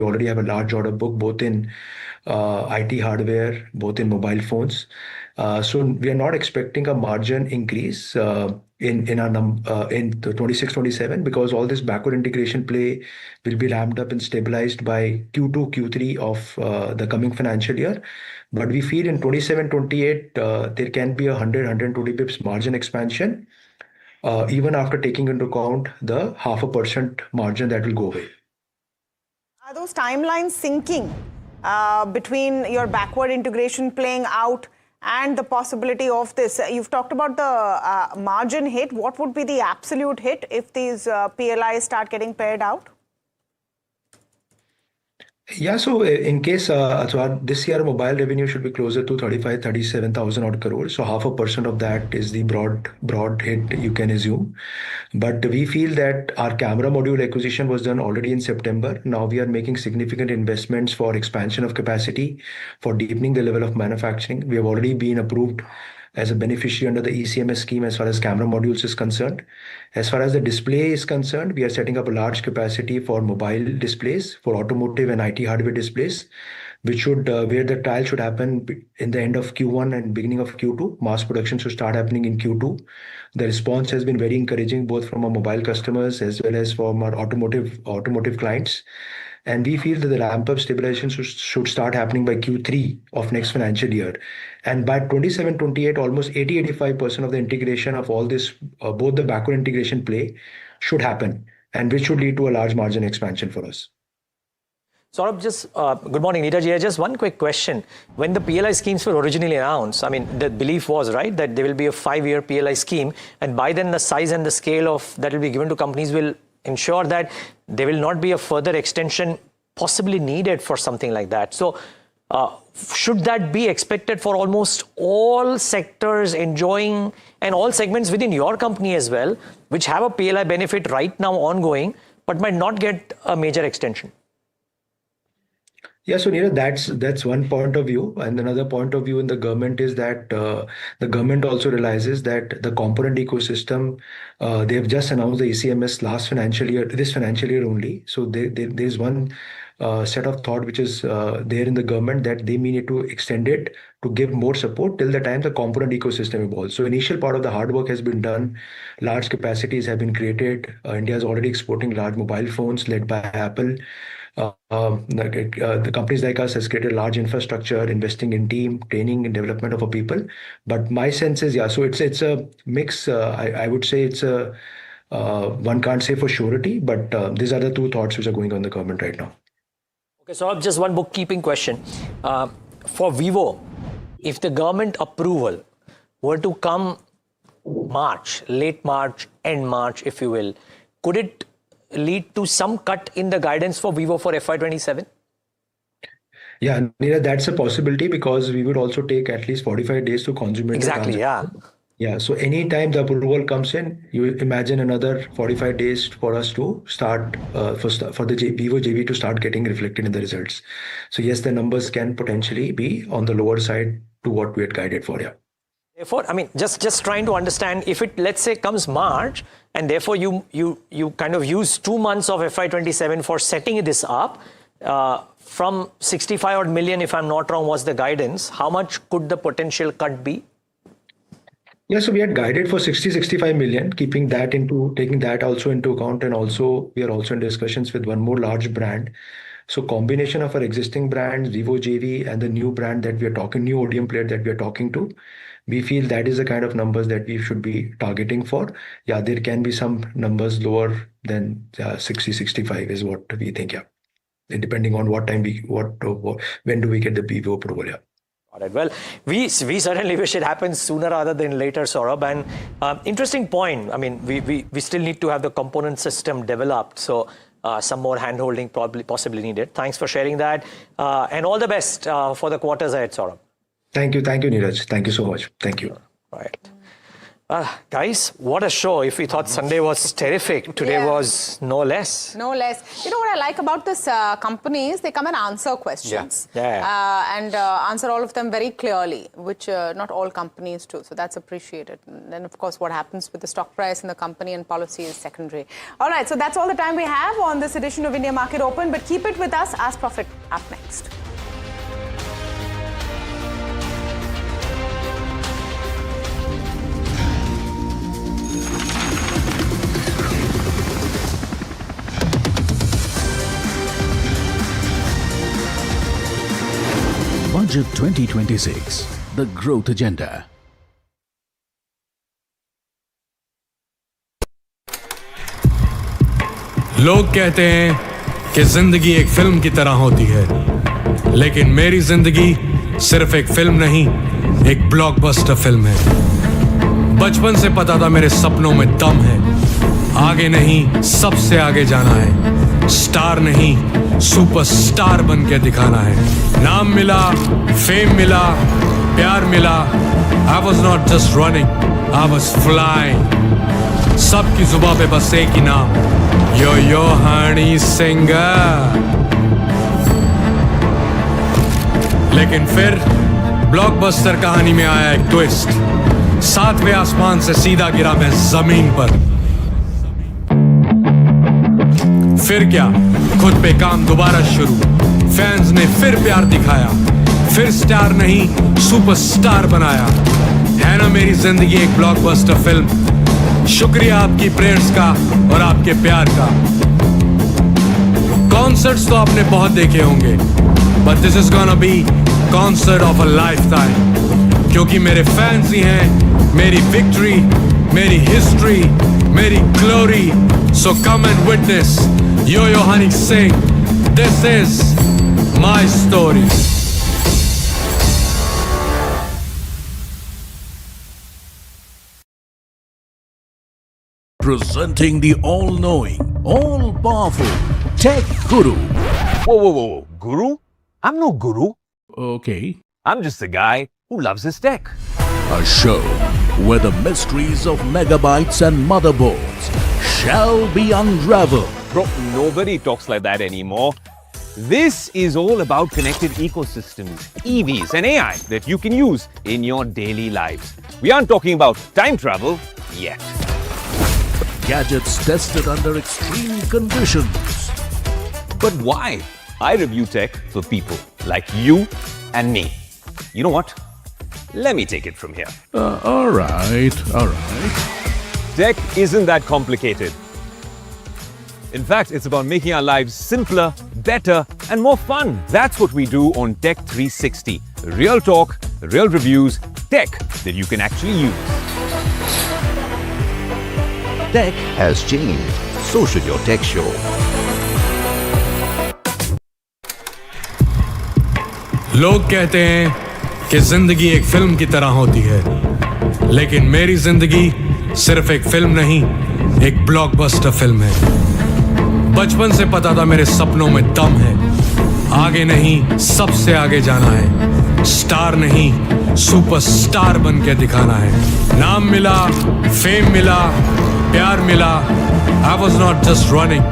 already have a large order book, both in IT hardware, both in mobile phones. So we are not expecting a margin increase in the 26-27, because all this backward integration play will be ramped up and stabilized by Q2, Q3 of the coming financial year. But we feel in 27-28 there can be 100-120 bips margin expansion, even after taking into account the 0.5% margin that will go away. Are those timelines syncing between your backward integration playing out and the possibility of this? You've talked about the margin hit. What would be the absolute hit if these PLIs start getting paid out? Yeah, so in case this year mobile revenue should be closer to 37,000 odd crores. So 0.5% of that is the broad hit you can assume. But we feel that our camera module acquisition was done already in September. Now we are making significant investments for expansion of capacity, for deepening the level of manufacturing. We have already been approved as a beneficiary under the ECMS scheme as far as camera modules is concerned. As far as the display is concerned, we are setting up a large capacity for mobile displays, for automotive and IT hardware displays, which should where the trial should happen in the end of Q1 and beginning of Q2. Mass production should start happening in Q2. The response has been very encouraging, both from our mobile customers as well as from our automotive clients. And we feel that the ramp-up stabilization should start happening by Q3 of next financial year. And by 27-28, almost 80-85% of the integration of all this, both the backward integration play, should happen, and which should lead to a large margin expansion for us. Saurabh, just good morning, Neeraj here. Just one quick question. When the PLI schemes were originally announced, I mean, the belief was, right, that there will be a 5-year PLI scheme, and by then the size and the scale of that will be given to companies will ensure that there will not be a further extension possibly needed for something like that. So should that be expected for almost all sectors enjoying, and all segments within your company as well, which have a PLI benefit right now ongoing, but might not get a major extension? Yeah, so Neeraj, that's one point of view, and another point of view in the government is that the government also realizes that the component ecosystem, they have just announced the ECMS this financial year only. So there's one set of thought which is there in the government, that they may need to extend it to give more support till the time the component ecosystem evolves. So initial part of the hard work has been done. Large capacities have been created. India is already exporting large mobile phones led by Apple. The companies like us has created large infrastructure, investing in team training and development of our people. But my sense is, yeah, so it's a mix. I would say it's a one can't say for surety, but these are the two thoughts which are going on in the government right now. Okay, so just one bookkeeping question. For Vivo, if the government approval were to come March, late March, end March, if you will, could it lead to some cut in the guidance for Vivo for FY27? Yeah, Neeraj, that's a possibility, because we would also take at least 45 days to consummate. Exactly, yeah. Yeah, so anytime the approval comes in, you imagine another 45 days for us to start, for the Vivo JV to start getting reflected in the results. So yes, the numbers can potentially be on the lower side to what we had guided for, yeah. Therefore, I mean, just trying to understand, if it, let's say, comes March, and therefore you kind of use 2 months of FY27 for setting this up, from 65 odd million, if I'm not wrong, was the guidance. How much could the potential cut be? Yeah, so we had guided for 60-65 million, taking that also into account, and also we are also in discussions with one more large brand. So combination of our existing brands, Vivo JV, and the new brand that we are talking, new ODM player that we are talking to, we feel that is the kind of numbers that we should be targeting for. Yeah, there can be some numbers lower than 60-65 is what we think, yeah. Depending on what time when do we get the Vivo approval, yeah. All right. Well, we certainly wish it happens sooner rather than later, Saurabh. And interesting point. I mean, we still need to have the component system developed. So some more hand-holding possibly needed. Thanks for sharing that. And all the best for the quarters ahead, Saurabh. Thank you, Neeraj. Thank you so much. Thank you. Right. Guys, what a show. If we thought Sunday was terrific, today was no less. No less. You know what I like about this company is they come and answer questions. And answer all of them very clearly, which not all companies do. So that's appreciated. And then, of course, what happens with the stock price and the company and policy is secondary. All right, so that's all the time we have on this edition of India Market Open. But keep it with us. Ask Profit up next. Budget 2026, the growth agenda. लोग कहते हैं कि जिंदगी एक film की तरह होती है, लेकिन मेरी जिंदगी सिर्फ एक फिल्म नहीं, एक ब्लॉकबस्टर फिल्म है। बचपन से पता था मेरे सपनों में दम है, आगे नहीं सबसे आगे जाना है, स्टार नहीं सुपरस्टार बन के दिखाना है। नाम मिला, फेम मिला, प्यार मिला, I was not just running, I was flying। सबकी जुबां पे बस एक ही नाम, यो हनी सिंगर। लेकिन फिर ब्लॉकबस्टर कहानी में आया एक ट्विस्ट, 7वें आसमान से सीधा गिरा मैं जमीन पर। फिर क्या, खुद पे काम दोबारा शुरू, फैंस ने फिर प्यार दिखाया, फिर स्टार नहीं सुपरस्टार बनाया। है ना मेरी जिंदगी एक ब्लॉकबस्टर फिल्म। शुक्रिया आपकी प्रेयर्स का और आपके प्यार का। कॉन्सर्ट्स तो आपने बहुत देखे होंगे, but this is gonna be concert of a lifetime, क्योंकि मेरे फैंस ही हैं मेरी विक्ट्री, मेरी हिस्ट्री, मेरी glory. So come and witness Yo Honey Singh, this is my story. Presenting the all-knowing, all-powerful Tech Guru. Whoa. Guru? I'm no guru. Okay. I'm just a guy who loves his tech. A show where the mysteries of megabytes and motherboards shall be unraveled. Bro, nobody talks like that anymore. This is all about connected ecosystems, EVs and AI that you can use in your daily lives. We aren't talking about time travel yet. Gadgets tested under extreme conditions. But why? I review tech for people like you and me. You know what? Let me take it from here. All right. Tech isn't that complicated. In fact, it's about making our lives simpler, better, and more fun. That's what we do on Tech 360. Real talk, real reviews, tech that you can actually use. Tech has changed. So should your tech show. लोग कहते हैं कि जिंदगी एक film की तरह होती है, लेकिन मेरी जिंदगी सिर्फ एक फिल्म नहीं, एक ब्लॉकबस्टर फिल्म है। बचपन से पता था मेरे सपनों में दम है, आगे नहीं सबसे आगे जाना है, स्टार नहीं सुपरस्टार बन के दिखाना है। नाम मिला, फेम मिला, प्यार मिला, I was not just running,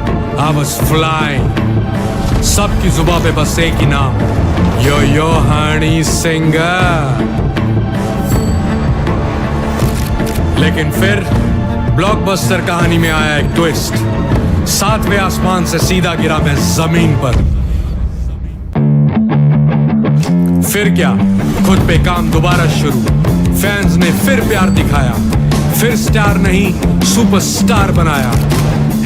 I was flying। सबकी जुबां पे बस एक ही नाम, यो हनी सिंगर। लेकिन फिर ब्लॉकबस्टर कहानी में आया एक ट्विस्ट, 7वें आसमान से सीधा गिरा मैं जमीन पर। फिर क्या, खुद पे काम दोबारा शुरू, फैंस ने फिर प्यार दिखाया, फिर स्टार नहीं सुपरस्टार बनाया।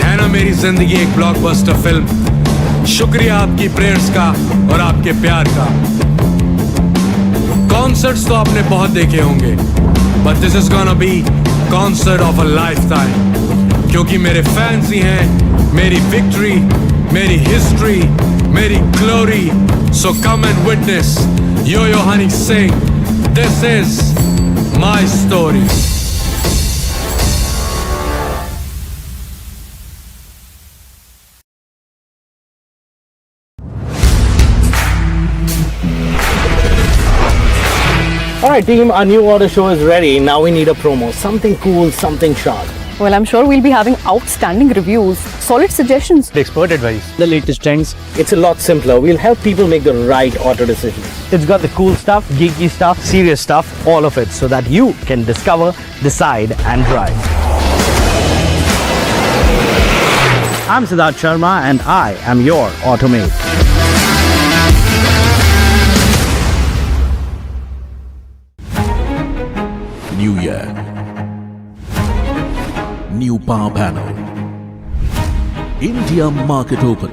है ना मेरी जिंदगी एक ब्लॉकबस्टर फिल्म। शुक्रिया आपकी प्रेयर्स का और आपके प्यार का। कॉन्सर्ट्स तो आपने बहुत देखे होंगे, but this is gonna be concert of a lifetime, क्योंकि मेरे फैंस ही हैं मेरी विक्ट्री, मेरी हिस्ट्री, मेरी glory. So come and witness yo Honey Singh, this is my story. All Alright team, our new auto show is ready. Now we need a promo. Something cool, something sharp. Well, I'm sure we'll be having outstanding reviews, solid suggestions, Expert advice. The latest trends. It's a lot simpler. We'll help people make the right auto decisions. It's got the cool stuff, geeky stuff, serious stuff, all of it, so that you can discover, decide and drive. I'm Siddharth Sharma and I am your Automate. New year. New power panel. India market open.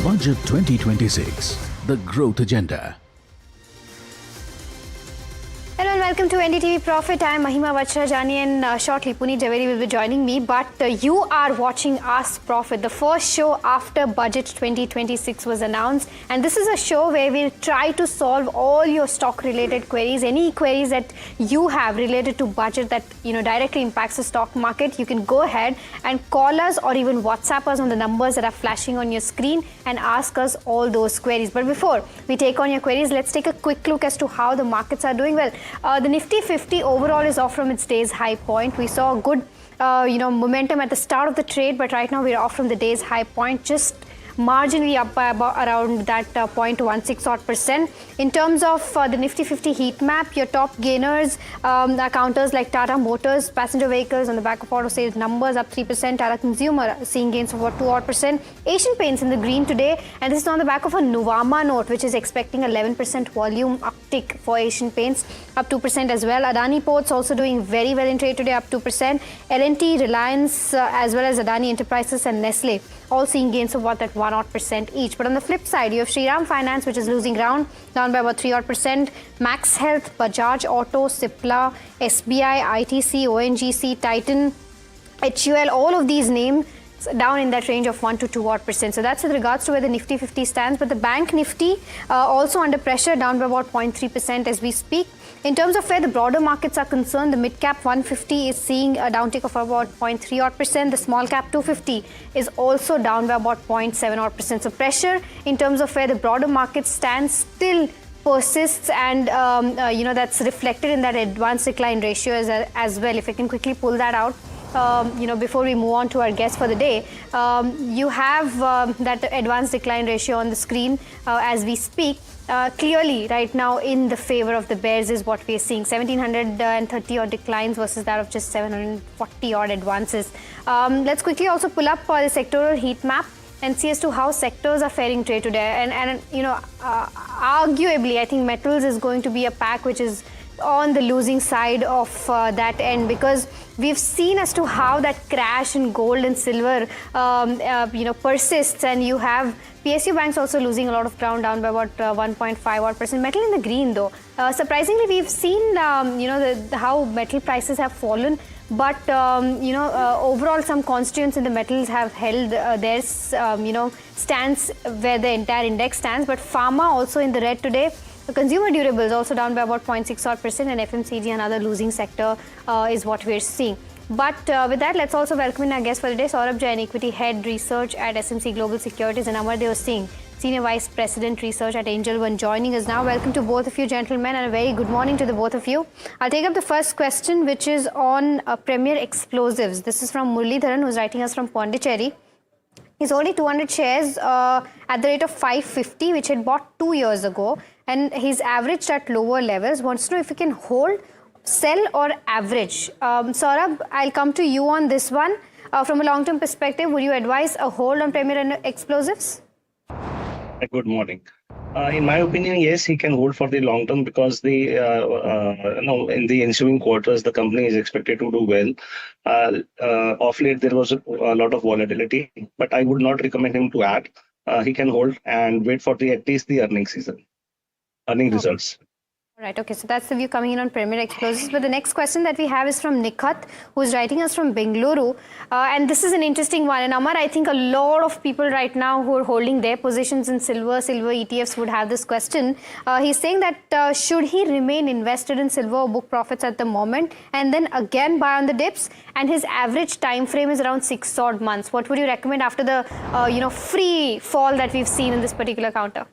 Budget 2026, the growth agenda. Hello and welcome to NDTV Profit. I am Mahima Vachrajani and shortly Puneet Javeri will be joining me. But you are watching Ask Profit, the first show after Budget 2026 was announced. And this is a show where we'll try to solve all your stock related queries. Any queries that you have related to budget that directly impacts the stock market, you can go ahead and call us or even WhatsApp us on the numbers that are flashing on your screen and ask us all those queries. But before we take on your queries, let's take a quick look as to how the markets are doing. Well, the Nifty 50 overall is off from its day's high point. We saw a good momentum at the start of the trade, but right now we're off from the day's high point, just marginally up by about around that 0.16 odd percent. In terms of the Nifty 50 heat map, your top gainers are counters like Tata Motors, passenger vehicles on the back of auto sales numbers up 3%, Tata Consumer seeing gains of about 2 odd percent. Asian Paints in the green today, and this is on the back of a Nuvama note, which is expecting 11% volume uptick for Asian Paints, up 2% as well. Adani Ports also doing very well in trade today, up 2%. L&T, Reliance, as well as Adani Enterprises and Nestle all seeing gains of about that 1 odd percent each. But on the flip side, you have Shriram Finance, which is losing ground, down by about 3 odd percent. Max Health, Bajaj Auto, Cipla, SBI, ITC, ONGC, Titan, HUL, all of these names down in that range of 1 to 2 odd percent. So that's with regards to where the Nifty 50 stands. But the Bank Nifty also under pressure, down by about 0.3% as we speak. In terms of where the broader markets are concerned, the mid-cap 150 is seeing a downtick of about 0.3 odd percent. The small-cap 250 is also down by about 0.7 odd percent. So pressure in terms of where the broader market stands still persists, and that's reflected in that advanced decline ratio as well. If I can quickly pull that out. Before we move on to our guest for the day, you have that advanced decline ratio on the screen as we speak. Clearly, right now, in the favor of the bears is what we are seeing. 1,730 odd declines versus that of just 740 odd advances. Let's quickly also pull up the sectoral heat map and see as to how sectors are faring trade today. And arguably, I think metals is going to be a pack which is on the losing side of that end, because we've seen as to how that crash in gold and silver persists, and you have PSU banks also losing a lot of ground, down by about 1.5 odd percent. Metal in the green though. Surprisingly, we've seen how metal prices have fallen, but overall some constituents in the metals have held their stance where the entire index stands. But pharma also in the red today. The consumer durables also down by about 0.6 odd percent, and FMCG, another losing sector, is what we're seeing. But with that, let's also welcome in our guest for the day, Saurabh Jain, Equity Head Research at SMC Global Securities, and Amardev Singh, Senior Vice President Research at Angel One, joining us now. Welcome to both of you, gentlemen, and a very good morning to the both of you. I'll take up the first question, which is on Premier Explosives. This is from Muralidharan, who's writing us from Pondicherry. He's only 200 shares at the rate of 550, which he had bought 2 years ago, and he's averaged at lower levels. Wants to know if he can hold, sell or average. Saurabh, I'll come to you on this one. From a long-term perspective, would you advise a hold on Premier Explosives? Good morning. In my opinion, yes, he can hold for the long term, because the in the ensuing quarters, the company is expected to do well. Of late, there was a lot of volatility, but I would not recommend him to add. He can hold and wait for at least the earning results. Right, okay, so that's the view coming in on Premier Explosives. But the next question that we have is from Nikhat, who's writing us from Bengaluru. And this is an interesting one. And Amar, I think a lot of people right now who are holding their positions in silver ETFs would have this question. He's saying that should he remain invested in silver or book profits at the moment and then again buy on the dips? And his average time frame is around 6 odd months. What would you recommend after the free fall that we've seen in this particular counter?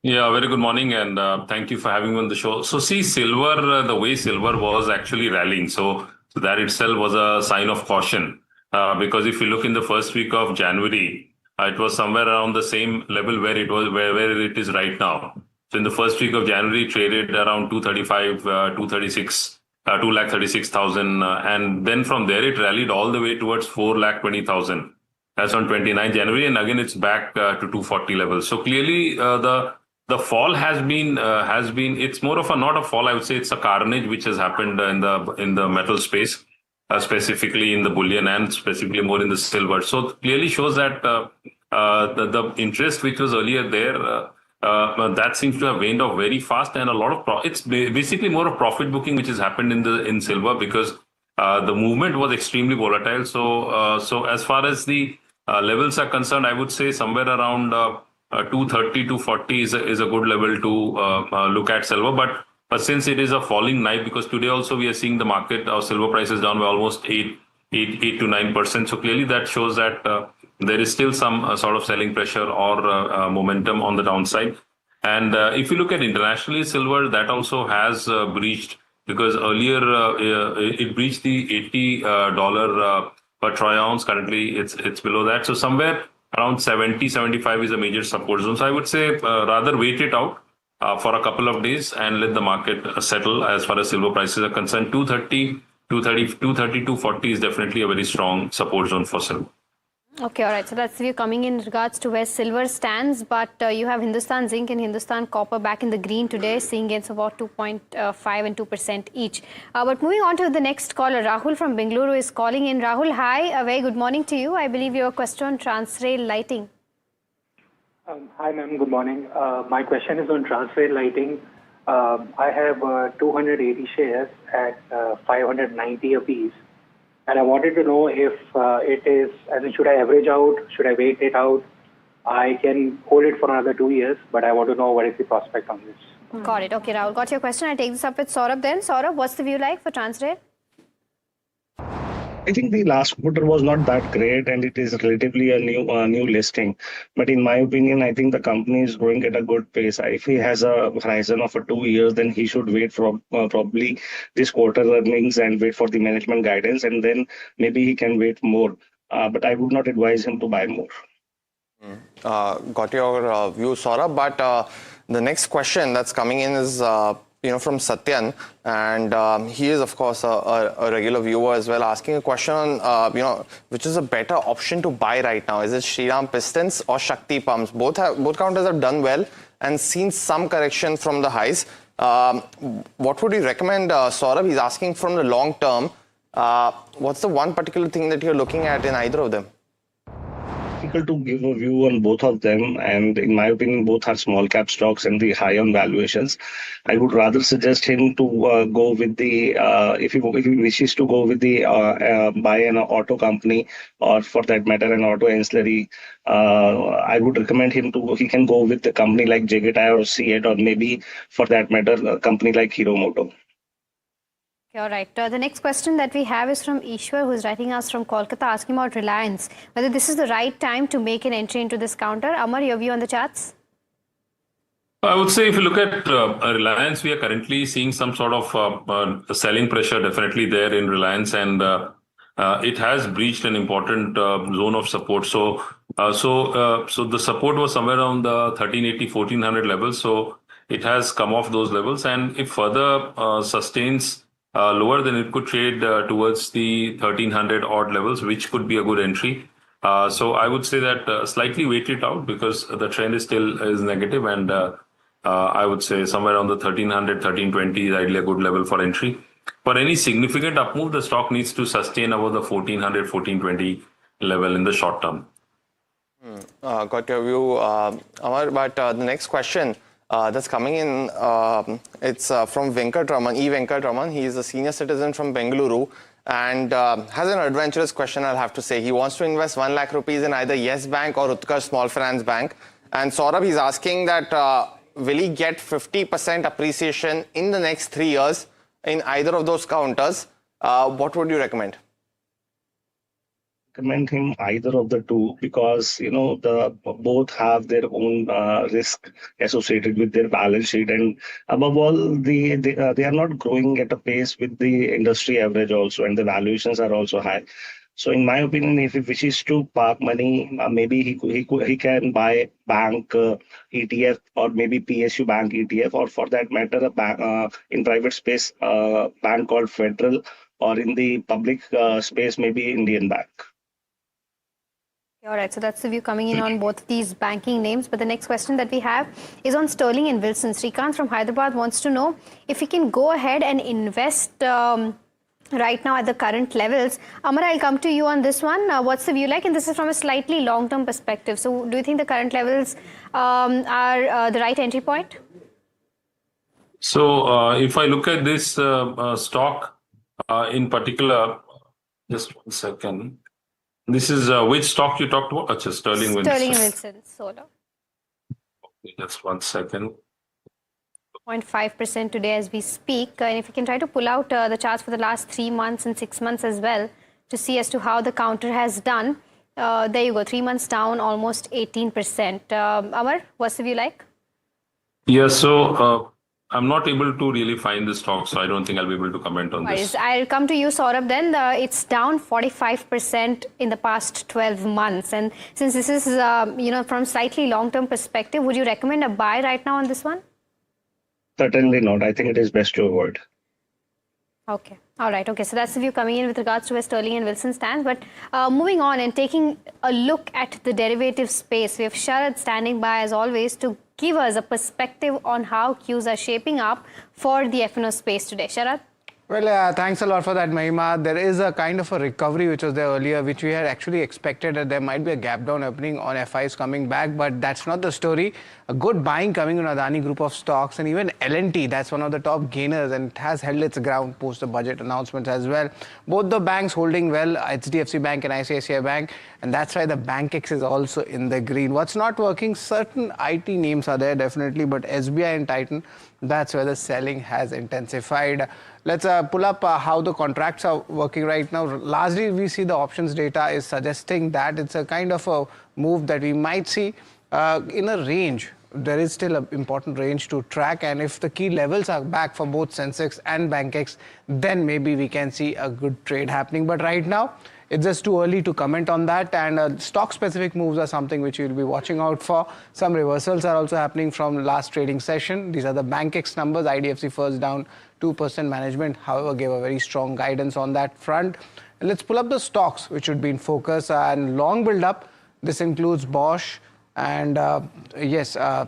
Yeah, very good morning, and thank you for having me on the show. So see, silver, the way silver was actually rallying, so that itself was a sign of caution. Because if you look in the first week of January, it was somewhere around the same level where it was, where it is right now. So in the first week of January, traded around 235, 236, 236,000, and then from there it rallied all the way towards 420,000. That's on 29 January, and again it's back to 240 levels. So clearly, the fall has been it's more of a, not a fall, I would say it's a carnage which has happened in the metal space, specifically in the bullion and specifically more in the silver. So it clearly shows that the interest which was earlier there, that seems to have waned off very fast, and a lot of it's basically more of profit booking which has happened in silver, because the movement was extremely volatile. So as far as the levels are concerned, I would say somewhere around 230, 240 is a good level to look at silver. But since it is a falling knife, because today also we are seeing the market, our silver price is down by almost 8 to 9%. So clearly that shows that there is still some sort of selling pressure or momentum on the downside. And if you look at internationally, silver, that also has breached, because earlier it breached the $80 per troy ounce. Currently it's below that. So somewhere around 70, 75 is a major support zone. So I would say rather wait it out for a couple of days and let the market settle as far as silver prices are concerned. 230, 240 is definitely a very strong support zone for silver. Okay, all right. So that's the view coming in regards to where silver stands. But you have Hindustan Zinc and Hindustan Copper back in the green today, seeing gains of about 2.5 and 2% each. But moving on to the next caller, Rahul from Bengaluru is calling in. Rahul, hi. A very good morning to you. I believe your question on Transrail Lighting. Hi, ma'am. Good morning. My question is on Transrail Lighting. I have 280 shares at 590 apiece. And I wanted to know if it is, as in, should I average out? Should I wait it out? I can hold it for another 2 years, but I want to know what is the prospect on this. Got it. Okay, Rahul, got your question. I take this up with Saurabh then. Saurabh, what's the view like for Transrail? I think the last quarter was not that great, and it is relatively a new listing. But in my opinion, I think the company is growing at a good pace. If he has a horizon of 2 years, then he should wait for probably this quarter earnings and wait for the management guidance, and then maybe he can wait more. But I would not advise him to buy more. Got your view, Saurabh. But the next question that's coming in is from Satyan, and he is of course a regular viewer as well, asking a question on which is a better option to buy right now. Is it Shriram Pistons or Shakti Pumps? Both counters have done well and seen some correction from the highs. What would you recommend, Saurabh? He's asking from the long term. What's the one particular thing that you're looking at in either of them? Difficult to give a view on both of them, and in my opinion, both are small cap stocks and the high on valuations. I would rather suggest him to go with the if he wishes to go with the buy an auto company, or for that matter an auto ancillary. I would recommend him he can go with the company like Jegetai or C8, or maybe for that matter a company like Hero Moto. All right. The next question that we have is from Ishwar, who is writing us from Kolkata, asking about Reliance, whether this is the right time to make an entry into this counter. Amar, your view on the charts? I would say if you look at Reliance, we are currently seeing some sort of selling pressure definitely there in Reliance, and it has breached an important zone of support. So the support was somewhere around the 1380, 1400 levels. So it has come off those levels, and if further sustains lower, then it could trade towards the 1300 odd levels, which could be a good entry. So I would say that slightly wait it out, because the trend is negative, and I would say somewhere around the 1300, 1320 is ideally a good level for entry. For any significant up move, the stock needs to sustain above the 1400, 1420 level in the short term. Got your view, Amar. But the next question that's coming in. It's from Venkatraman, E. Venkatraman. He is a senior citizen from Bengaluru and has an adventurous question, I'll have to say. He wants to invest 1 lakh rupees in either Yes Bank or Utkarsh Small Finance Bank. And Saurabh, he's asking that will he get 50% appreciation in the next 3 years in either of those counters? What would you recommend? Recommend him either of the two because the both have their own risk associated with their balance sheet, and above all they are not growing at a pace with the industry average also, and the valuations are also high. So in my opinion, if he wishes to park money, maybe he can buy bank ETF or maybe PSU bank ETF, or for that matter a bank in private space bank called Federal, or in the public space maybe Indian Bank. All right, so that's the view coming in on both these banking names. But the next question that we have is on Sterling and Wilson. Srikanth from Hyderabad wants to know if we can go ahead and invest right now at the current levels. Amar, I'll come to you on this one. What's the view like? And this is from a slightly long-term perspective. So do you think the current levels are the right entry point? So if I look at this stock in particular, just 1 second. This is which stock you talked about? Achha, Sterling Wilson. Sterling Wilson Solar. Okay, just 1 second. 0.5% today as we speak. And if you can try to pull out the charts for the last 3 months and 6 months as well to see as to how the counter has done. There you go, 3 months down, almost 18%. Amar, what's the view like? Yeah, so I'm not able to really find the stock, so I don't think I'll be able to comment on this. I'll come to you, Saurabh, then. It's down 45% in the past 12 months. And since this is, from slightly long-term perspective, would you recommend a buy right now on this one? Certainly not. I think it is best to avoid. Okay. All right. Okay. So that's the view coming in with regards to where Sterling and Wilson stands. But moving on and taking a look at the derivative space, we have Sharad standing by as always to give us a perspective on how cues are shaping up for the F&O space today. Sharad? Well, thanks a lot for that, Mahima. There is a kind of a recovery which was there earlier, which we had actually expected that there might be a gap down opening on FIs coming back, but that's not the story. A good buying coming on Adani group of stocks, and even L&T, that's one of the top gainers, and it has held its ground post the budget announcements as well. Both the banks holding well, HDFC Bank and ICICI Bank, and that's why the BankX is also in the green. What's not working? Certain IT names are there definitely, but SBI and Titan, that's where the selling has intensified. Let's pull up how the contracts are working right now. Largely, we see the options data is suggesting that it's a kind of a move that we might see in a range. There is still an important range to track, and if the key levels are back for both Sensex and BankX, then maybe we can see a good trade happening. But right now, it's just too early to comment on that, and stock-specific moves are something which you'll be watching out for. Some reversals are also happening from last trading session. These are the BankX numbers. IDFC First down 2%. Management, however, gave a very strong guidance on that front. And let's pull up the stocks which should be in focus and long build-up. This includes Bosch and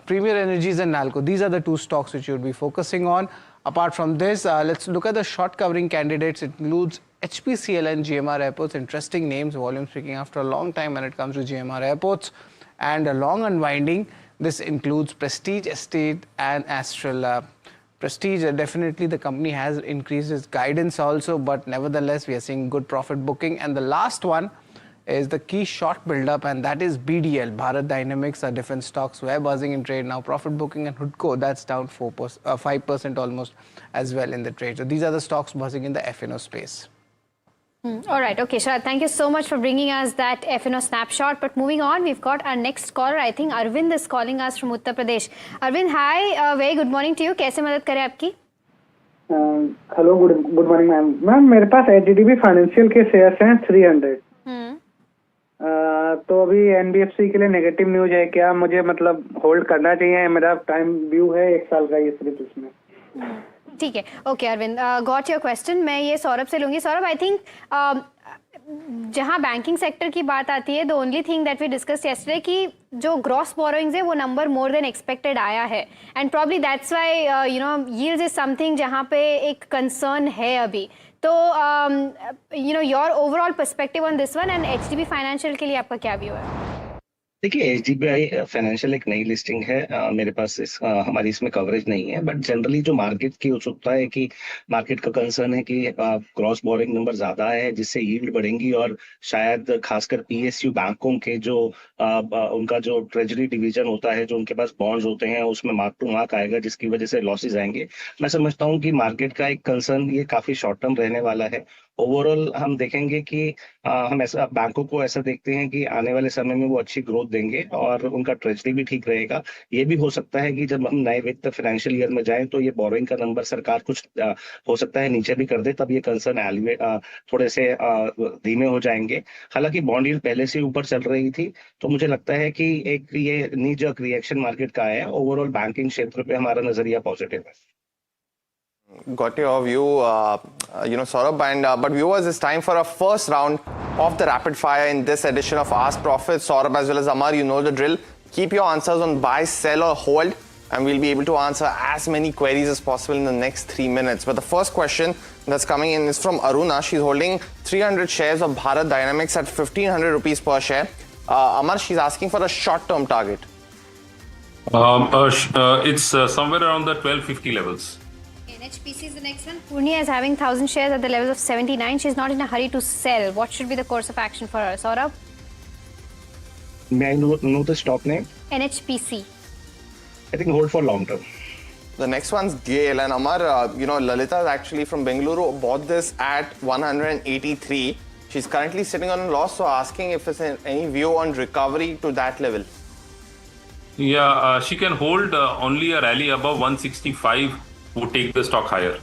Premier Energies and Nalco. These are the two stocks which you'll be focusing on. Apart from this, let's look at the short covering candidates. It includes HPCL and GMR Airports. Interesting names, volume speaking after a long time when it comes to GMR Airports. And a long unwinding, this includes Prestige Estate and Astral. Prestige, definitely the company has increased its guidance also, but nevertheless we are seeing good profit booking. And the last one is the key short build-up, and that is BDL. Bharat Dynamics, are different stocks were buzzing in trade now. Profit booking, and Hudco, that's down 5% almost as well in the trade. So these are the stocks buzzing in the F&O space. All right. Okay, Sharad, thank you so much for bringing us that F&O snapshot. But moving on, we've got our next caller. I think Arvind is calling us from Uttar Pradesh. Arvind, hi. Very good morning to you. कैसे मदद करें आपकी? Hello, good morning ma'am. Ma'am, मेरे पास HDB financial के shares हैं 300. तो अभी NBFC के लिए नेगेटिव न्यूज है क्या? मुझे मतलब होल्ड करना चाहिए? मेरा टाइम व्यू है 1 साल का, ये सिर्फ इसमें. ठीक है. Okay Arvind, got your question. मैं ये सौरभ से लूंगी. सौरभ, आई थिंक जहां बैंकिंग सेक्टर की बात आती है, the only thing that we discuss yesterday कि जो ग्रॉस बोरोइंग्स है वो नंबर मोर देन एक्सपेक्टेड आया है, and probably that's why yields is something जहां पे एक कंसर्न है अभी. तो your overall perspective on this one, and HDB financial के लिए आपका क्या व्यू है? देखिए एचडीबीआई फाइनेंशियल एक नई लिस्टिंग है। मेरे पास हमारी इसमें कवरेज नहीं है, बट जनरली जो मार्केट की उत्सुकता है कि मार्केट का कंसर्न है कि क्रॉस बोरिंग नंबर ज्यादा है जिससे यील्ड बढ़ेंगी, और शायद खासकर पीएसयू बैंकों के जो उनका जो ट्रेजरी डिवीजन होता है, जो उनके पास बॉन्ड्स होते हैं, उसमें मार्क टू मार्क आएगा जिसकी वजह से लॉसेज आएंगे। मैं समझता हूँ कि मार्केट का एक कंसर्न ये काफी शॉर्ट टर्म रहने वाला है। ओवरऑल हम देखेंगे कि हम ऐसा बैंकों को ऐसा देखते हैं कि आने वाले समय में वो अच्छी ग्रोथ देंगे और उनका ट्रेजरी भी ठीक रहेगा। ये भी हो सकता है कि जब हम नए वित्त फाइनेंशियल ईयर में जाएं तो ये बोरोइंग का नंबर सरकार कुछ हो सकता है नीचे भी कर दे, तब ये कंसर्न एलिवेट थोड़े से धीमे हो जाएंगे। हालांकि बॉन्ड यील्ड पहले से ऊपर चल रही थी, तो मुझे लगता है कि एक ये नी जर्क रिएक्शन मार्केट का है। ओवरऑल बैंकिंग क्षेत्र पे हमारा नजरिया पॉजिटिव है। Got your view, Saurabh. And but viewers, it's time for a first round of the rapid fire in this edition of Ask Profit. Saurabh as well as Amar, you know the drill. Keep your answers on buy, sell, or hold, and we'll be able to answer as many queries as possible in the next 3 minutes. But the first question that's coming in is from Aruna. She's holding 300 shares of Bharat Dynamics at 1,500 rupees per share. Amar, she's asking for a short-term target. It's somewhere around the 1250 levels. NHPC is the next one. Purnia is having 1,000 shares at the levels of 79. She's not in a hurry to sell. What should be the course of action for her? Saurabh? May I know the stock name? NHPC. I think hold for long term. The next one's Gail, and Amar, Lalita is actually from Bengaluru, bought this at 183. She's currently sitting on a loss, so asking if there's any view on recovery to that level. Yeah, she can hold only a rally above 165 would take the stock higher.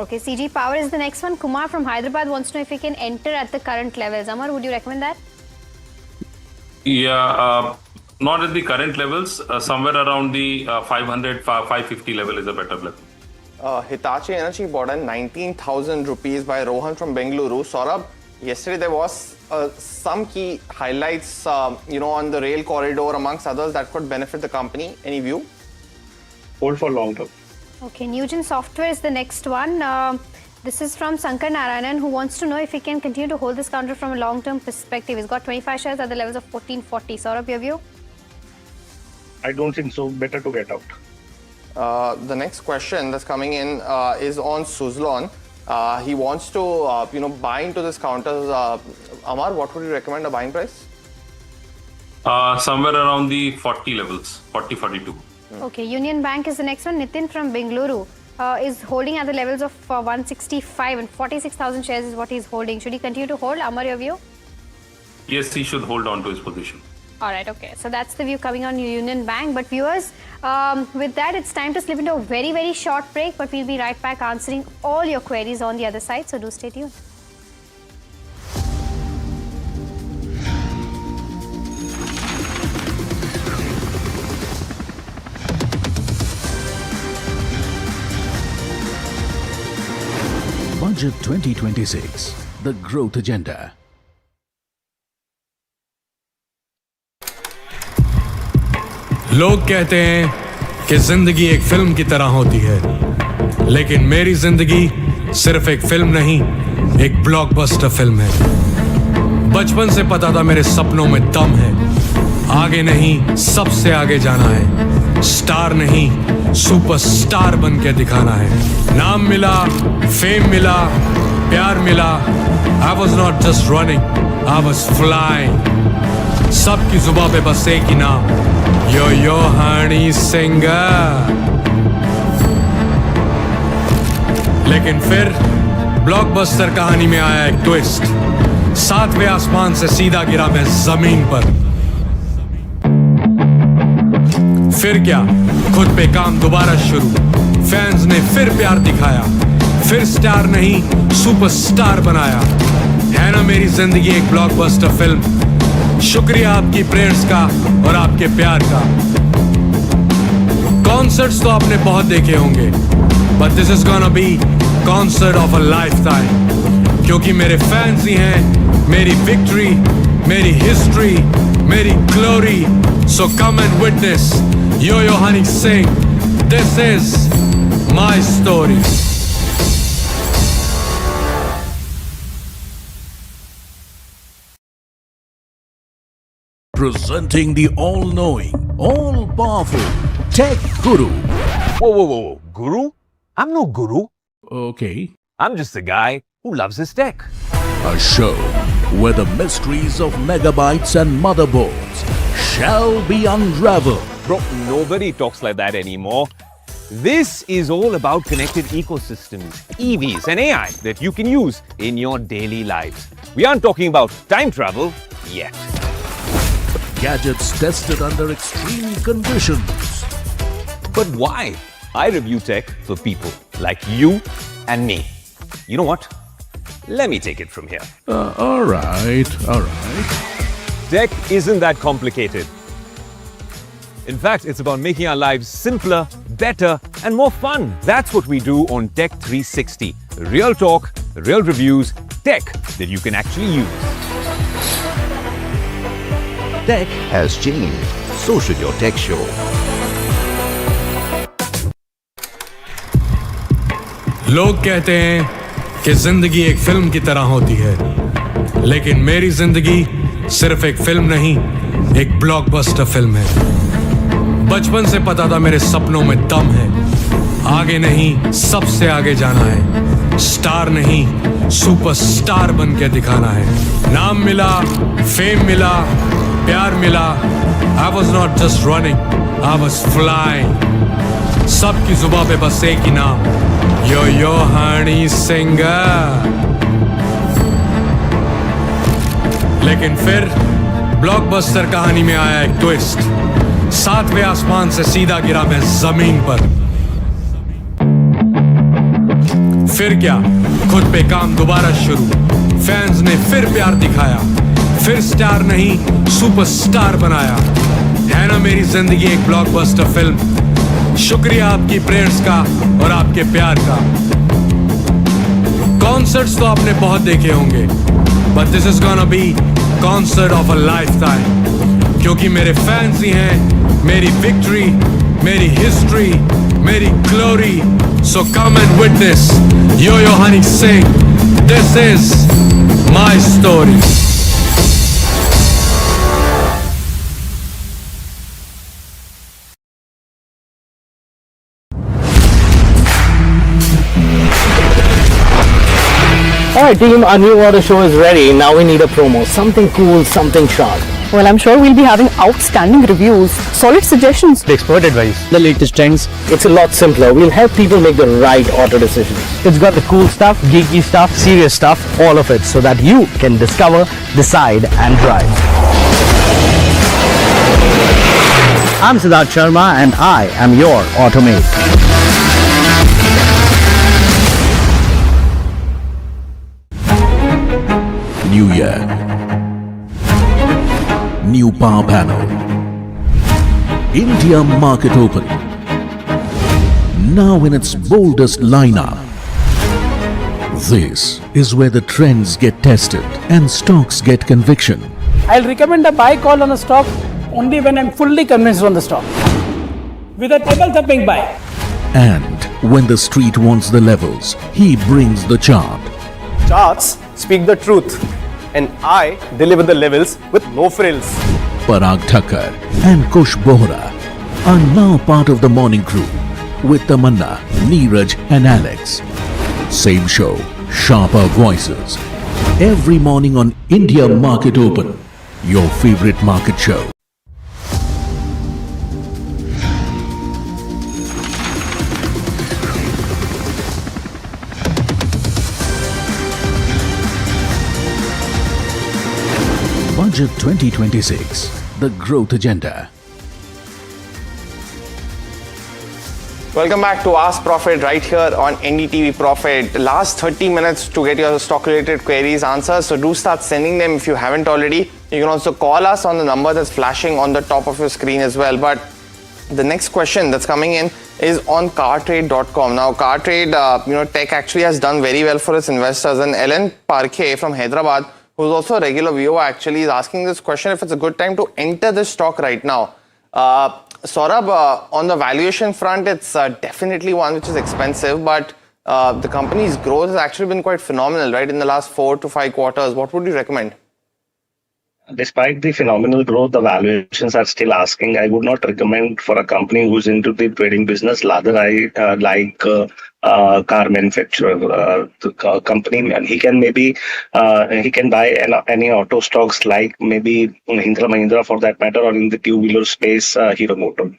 Okay, CG Power is the next one. Kumar from Hyderabad wants to know if he can enter at the current levels. Amar, would you recommend that? Yeah, not at the current levels. Somewhere around the 500, 550 level is a better level. Hitachi Energy bought at 19,000 rupees by Rohan from Bengaluru. Saurabh, yesterday there was some key highlights, on the rail corridor amongst others that could benefit the company. Any view? Hold for long term. Okay, Newgen Software is the next one. This is from Sankar Narayanan, who wants to know if he can continue to hold this counter from a long-term perspective. He's got 25 shares at the levels of 1440. Saurabh, your view? I don't think so. Better to get out. The next question that's coming in is on Suzlon. He wants to, buy into this counter. Amar, what would you recommend a buying price? Somewhere around the 40 levels, 40, 42. Okay, Union Bank is the next one. Nitin from Bengaluru is holding at the levels of 165 and 46,000 shares is what he's holding. Should he continue to hold? Amar, your view? Yes, he should hold on to his position. All right, okay. So that's the view coming on Union Bank. But viewers, with that, it's time to slip into a very, very short break. But we'll be right back answering all your queries on the other side. So do stay tuned. Budget 2026, the growth agenda. लोग कहते हैं कि जिंदगी एक film की तरह होती है, लेकिन मेरी जिंदगी सिर्फ एक फिल्म नहीं, एक ब्लॉकबस्टर फिल्म है। बचपन से पता था मेरे सपनों में दम है, आगे नहीं सबसे आगे जाना है, स्टार नहीं सुपरस्टार बन के दिखाना है। नाम मिला, फेम मिला, प्यार मिला, I was not just running, I was flying। सबकी जुबां पे बस एक ही नाम, यो हनी सिंगर। लेकिन फिर ब्लॉकबस्टर कहानी में आया एक ट्विस्ट, 7वें आसमान से सीधा गिरा मैं जमीन पर। फिर क्या, खुद पे काम दोबारा शुरू, फैंस ने फिर प्यार दिखाया, फिर स्टार नहीं सुपरस्टार बनाया। है ना मेरी जिंदगी एक ब्लॉकबस्टर फिल्म। शुक्रिया आपकी प्रेयर्स का और आपके प्यार का। कॉन्सर्ट्स तो आपने बहुत देखे होंगे, but this is gonna be concert of a lifetime, क्योंकि मेरे फैंस ही हैं मेरी विक्ट्री, मेरी हिस्ट्री, मेरी glory. So come and witness Yo Honey Singh, this is my story. Presenting the all-knowing, all-powerful Tech Guru. Whoa. Guru? I'm no guru. Okay. I'm just a guy who loves his tech. A show where the mysteries of megabytes and motherboards shall be unraveled. Bro, nobody talks like that anymore. This is all about connected ecosystems, EVs and AI that you can use in your daily lives. We aren't talking about time travel yet. Gadgets tested under extreme conditions. But why? I review tech for people like you and me. You know what? Let me take it from here. All right. Tech isn't that complicated. In fact, it's about making our lives simpler, better, and more fun. That's what we do on Tech 360. Real talk, real reviews, tech that you can actually use. Tech has changed. So should your tech show. लोग कहते हैं कि जिंदगी एक film की तरह होती है, लेकिन मेरी जिंदगी सिर्फ एक फिल्म नहीं, एक ब्लॉकबस्टर फिल्म है। बचपन से पता था मेरे सपनों में दम है, आगे नहीं सबसे आगे जाना है, स्टार नहीं सुपरस्टार बन के दिखाना है। नाम मिला, फेम मिला, प्यार मिला। I was not just running, I was flying. सबकी जुबां पे बस एक ही नाम, यो हनी सिंह। लेकिन फिर ब्लॉकबस्टर कहानी में आया एक ट्विस्ट। 7वें आसमान से सीधा गिरा मैं जमीन पर। फिर क्या, खुद पे काम दोबारा शुरू। फैंस ने फिर प्यार दिखाया, फिर स्टार नहीं सुपरस्टार बनाया। है ना मेरी जिंदगी एक ब्लॉकबस्टर फिल्म। शुक्रिया आपकी प्रेयर्स का और आपके प्यार का। कॉन्सर्ट्स तो आपने बहुत देखे होंगे, but this is gonna be concert of a lifetime, क्योंकि मेरे फैंस ही हैं मेरी विक्ट्री, मेरी हिस्ट्री, मेरी glory. So come and witness yo Honey Singh, this is my story. Alright team, our new order show is ready. Now we need a promo. Something cool, something sharp. Well, I'm sure we'll be having outstanding reviews, solid suggestions, Expert advice, the latest trends. It's a lot simpler. We'll help people make the right auto decisions. It's got the cool stuff, geeky stuff, serious stuff, all of it, so that you can discover, decide and drive. I'm Siddharth Sharma and I am your Automate. New year. New power panel. India market open. Now in its boldest lineup. This is where the trends get tested and stocks get conviction. I'll recommend a buy call on a stock only when I'm fully convinced on the stock. With a table thumping buy. And when the street wants the levels, he brings the chart. Charts speak the truth, and I deliver the levels with no frills. Parag Thakkar and Kush Bohra are now part of the morning crew with Tamanna, Neeraj and Alex. Same show, sharper voices. Every morning on India Market Open, your favorite market show. Budget 2026, the growth agenda. Welcome back to Ask Profit right here on NDTV Profit. Last 30 minutes to get your stock related queries answered, so do start sending them if you haven't already. You can also call us on the number that's flashing on the top of your screen as well. But the next question that's coming in is on cartrade.com. Now Cartrade, tech actually has done very well for its investors, and Ellen Parkhe from Hyderabad, who's also a regular viewer, actually is asking this question if it's a good time to enter this stock right now. Saurabh, on the valuation front, it's definitely one which is expensive, but the company's growth has actually been quite phenomenal, right, in the last 4 to 5 quarters. What would you recommend? Despite the phenomenal growth, the valuations are still asking. I would not recommend for a company who's into the trading business. Rather, I like car manufacturer, the company, and he can maybe he can buy any auto stocks like maybe Mahindra for that matter, or in the two-wheeler space, Hero Motor.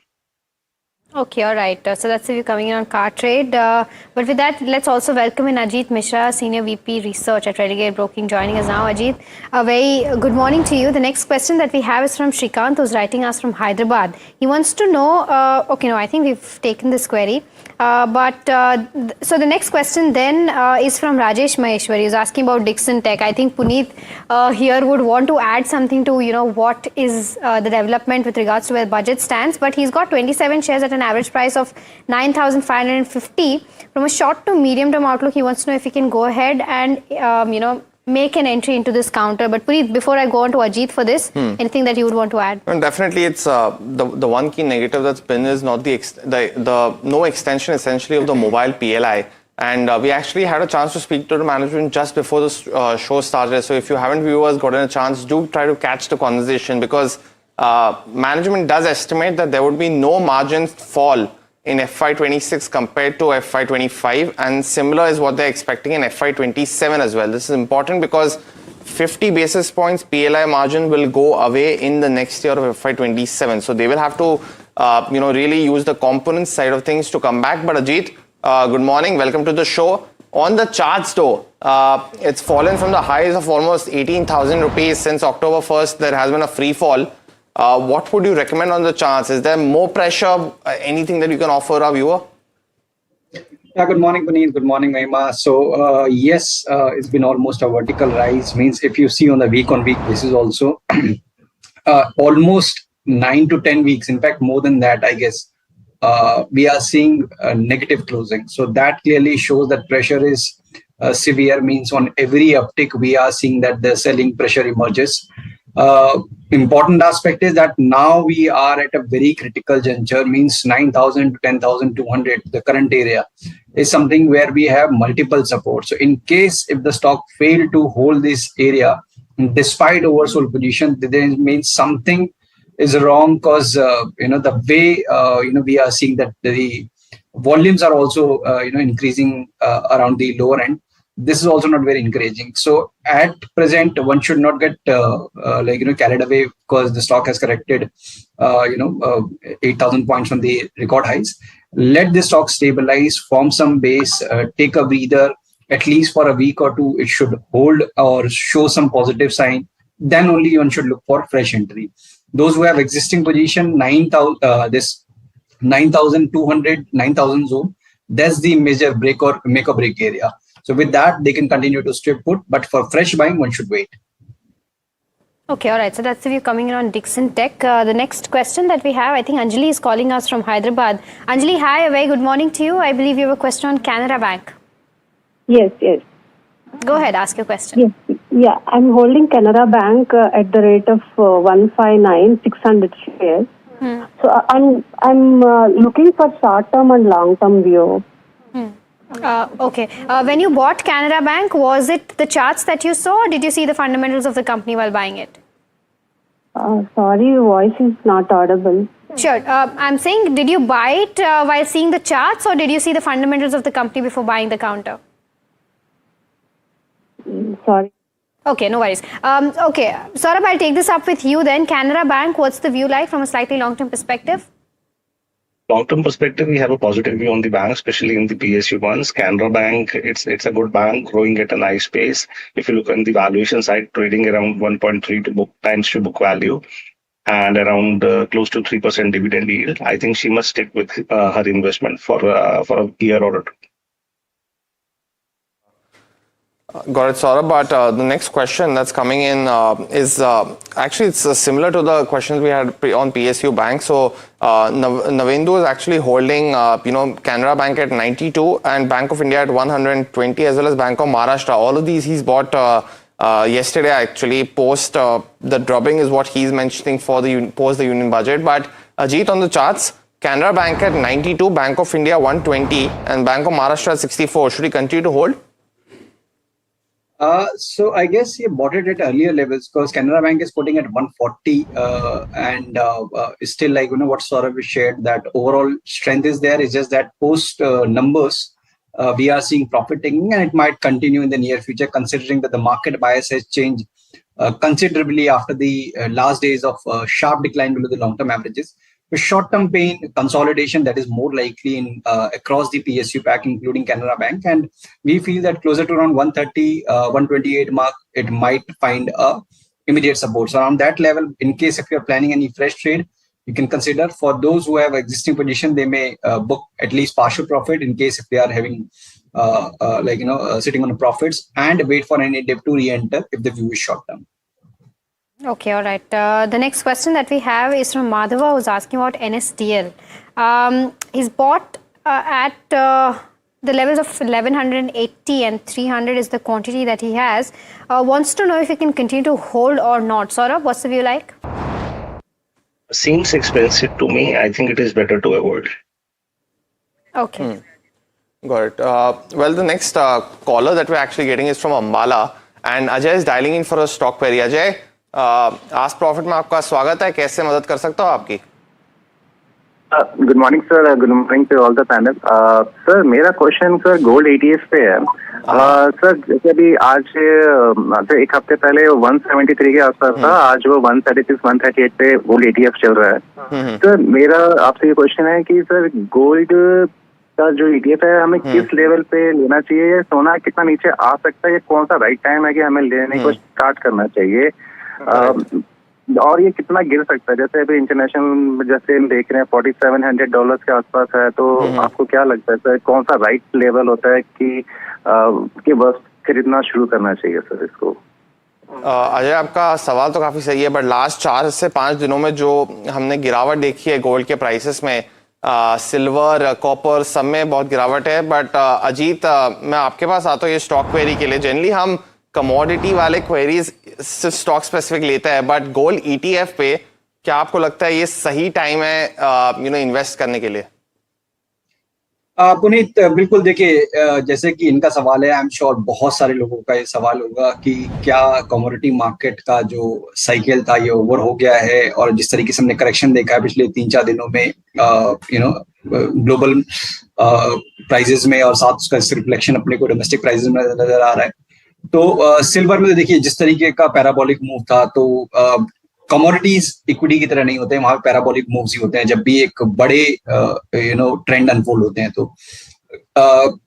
Okay, all right. So that's you coming in on car trade. But with that, let's also welcome in Ajit Mishra, Senior VP Research at Redigate Broking, joining us now. Ajit, a very good morning to you. The next question that we have is from Shrikant, who's writing us from Hyderabad. He wants to know, I think we've taken this query. So the next question then is from Rajesh Maheshwari, who's asking about Dixon Tech. I think Puneet here would want to add something to, what is the development with regards to where budget stands. But he's got 27 shares at an average price of 9,550. From a short to medium term outlook, he wants to know if he can go ahead and, make an entry into this counter. But Puneet, before I go on to Ajit for this, anything that you would want to add? Well, definitely, it's the one key negative that's been is not the no extension essentially of the mobile PLI. And we actually had a chance to speak to the management just before the show started. So if you haven't, viewers, gotten a chance, do try to catch the conversation, because management does estimate that there would be no margin fall in FY26 compared to FY25, and similar is what they're expecting in FY27 as well. This is important because 50 basis points PLI margin will go away in the next year of FY27. So they will have to, really use the component side of things to come back. But Ajit, good morning. Welcome to the show. On the charts though, it's fallen from the highs of almost 18,000 rupees since October 1st. There has been a free fall. What would you recommend on the charts? Is there more pressure? Anything that you can offer our viewer? Yeah, good morning, Puneet. Good morning, Mahima. So, yes, it's been almost a vertical rise. Means if you see on the week-on-week basis also, almost 9 to 10 weeks, in fact, more than that, I guess, we are seeing a negative closing. So that clearly shows that pressure is severe. Means on every uptick, we are seeing that the selling pressure emerges. Important aspect is that now we are at a very critical juncture, means 9,000 to 10,200, the current area is something where we have multiple support. So in case if the stock fail to hold this area, despite oversold position, then means something is wrong, because, the way, we are seeing that the volumes are also, increasing around the lower end. This is also not very encouraging. So at present, one should not get carried away, because the stock has corrected 8,000 points from the record highs. Let the stock stabilize, form some base, take a breather, at least for a week or two. It should hold or show some positive sign. Then only one should look for fresh entry. Those who have existing position, 9,200, 9,000 zone, that's the major break or make or break area. So with that, they can continue to strip put, but for fresh buying, one should wait. Okay, all right. So that's the view coming in on Dixon Tech. The next question that we have, I think Anjali is calling us from Hyderabad. Anjali, hi, a very good morning to you. I believe you have a question on Canara Bank. Yes. Go ahead, ask your question. Yes. Yeah, I'm holding Canara Bank at the rate of 159,600 shares. So I'm looking for short-term and long-term view. Okay. When you bought Canara Bank, was it the charts that you saw, or did you see the fundamentals of the company while buying it? Sorry, your voice is not audible. Sure. I'm saying, did you buy it while seeing the charts, or did you see the fundamentals of the company before buying the counter? Sorry. Okay, no worries. Okay, Saurabh, I'll take this up with you then. Canara Bank, what's the view like from a slightly long-term perspective? Long-term perspective, we have a positive view on the bank, especially in the PSU ones. Canara Bank, it's a good bank, growing at a nice pace. If you look on the valuation side, trading around 1.3 times to book value, and around close to 3% dividend yield. I think she must stick with her investment for a year or two. Got it, Saurabh. But the next question that's coming in is actually it's similar to the questions we had on PSU Bank. So Navendu is actually holding Canara Bank at 92 and Bank of India at 120, as well as Bank of Maharashtra. All of these he's bought yesterday actually. Post the dropping is what he's mentioning for the post the union budget. But Ajit, on the charts, Canara Bank at 92, Bank of India 120, and Bank of Maharashtra at 64. Should he continue to hold? So I guess he bought it at earlier levels because Canara Bank is putting at 140 and still like, what Saurabh shared, that overall strength is there. It's just that post numbers, we are seeing profit taking, and it might continue in the near future considering that the market bias has changed considerably after the last days of sharp decline below the long-term averages. The short-term pain consolidation that is more likely in across the PSU pack, including Canara Bank, and we feel that closer to around 130, 128 mark, it might find a immediate support. So around that level, in case if you're planning any fresh trade, you can consider. For those who have existing position, they may book at least partial profit in case if they are having sitting on the profits, and wait for any dip to re-enter if the view is short-term. Okay, all right. The next question that we have is from Madhava, who's asking about NSDL. He's bought at the levels of 1180 and 300 is the quantity that he has. Wants to know if he can continue to hold or not. Saurabh, what's the view like? Seems expensive to me. I think it is better to avoid. Okay. Got it. Well, the next caller that we're actually getting is from Ambala, and Ajay is dialing in for a stock query. Ajay, Ask Profit में आपका स्वागत है. कैसे मदद कर सकता हूँ आपकी? Good morning sir, good morning to all the panel. Sir मेरा क्वेश्चन सर गोल्ड ETF पे है. सर जैसे अभी आज एक हफ्ते पहले 173 के आसपास था, आज वो 136 138 पे गोल्ड ETF चल रहा है. सर मेरा आपसे ये क्वेश्चन है कि सर गोल्ड का जो ETF है हमें किस लेवल पे लेना चाहिए? सोना कितना नीचे आ सकता है? ये कौन सा राइट टाइम है कि हमें लेने को स्टार्ट करना चाहिए? और ये कितना गिर सकता है? जैसे अभी इंटरनेशनल जैसे हम देख रहे हैं $4700 के आसपास है, तो आपको क्या लगता है सर कौन सा राइट लेवल होता है कि बस खरीदना शुरू करना चाहिए सर इसको? अजय, आपका सवाल तो काफी सही है, बट लास्ट 4 से 5 दिनों में जो हमने गिरावट देखी है गोल्ड के प्राइसेस में, सिल्वर, कॉपर सब में बहुत गिरावट है. बट अजीत, मैं आपके पास आता हूँ ये स्टॉक क्वेरी के लिए. जनरली हम कमोडिटी वाले क्वेरीज स्टॉक स्पेसिफिक लेता है, बट गोल्ड ETF पे क्या आपको लगता है ये सही टाइम है इन्वेस्ट करने के लिए? पुनीत, बिल्कुल. देखिए, जैसे कि इनका सवाल है, आई एम श्योर बहुत सारे लोगों का ये सवाल होगा कि क्या कमोडिटी मार्केट का जो साइकिल था ये ओवर हो गया है, और जिस तरीके से हमने करेक्शन देखा है पिछले 3-4 दिनों में ग्लोबल प्राइजेस में, और साथ उसका रिफ्लेक्शन अपने को डोमेस्टिक प्राइजेस में नजर आ रहा है. तो सिल्वर में देखिए जिस तरीके का पैराबोलिक मूव था, तो कमोडिटीज इक्विटी की तरह नहीं होते हैं, वहां पैराबोलिक मूव्स ही होते हैं जब भी एक बड़े ट्रेंड अनफोल्ड होते हैं. तो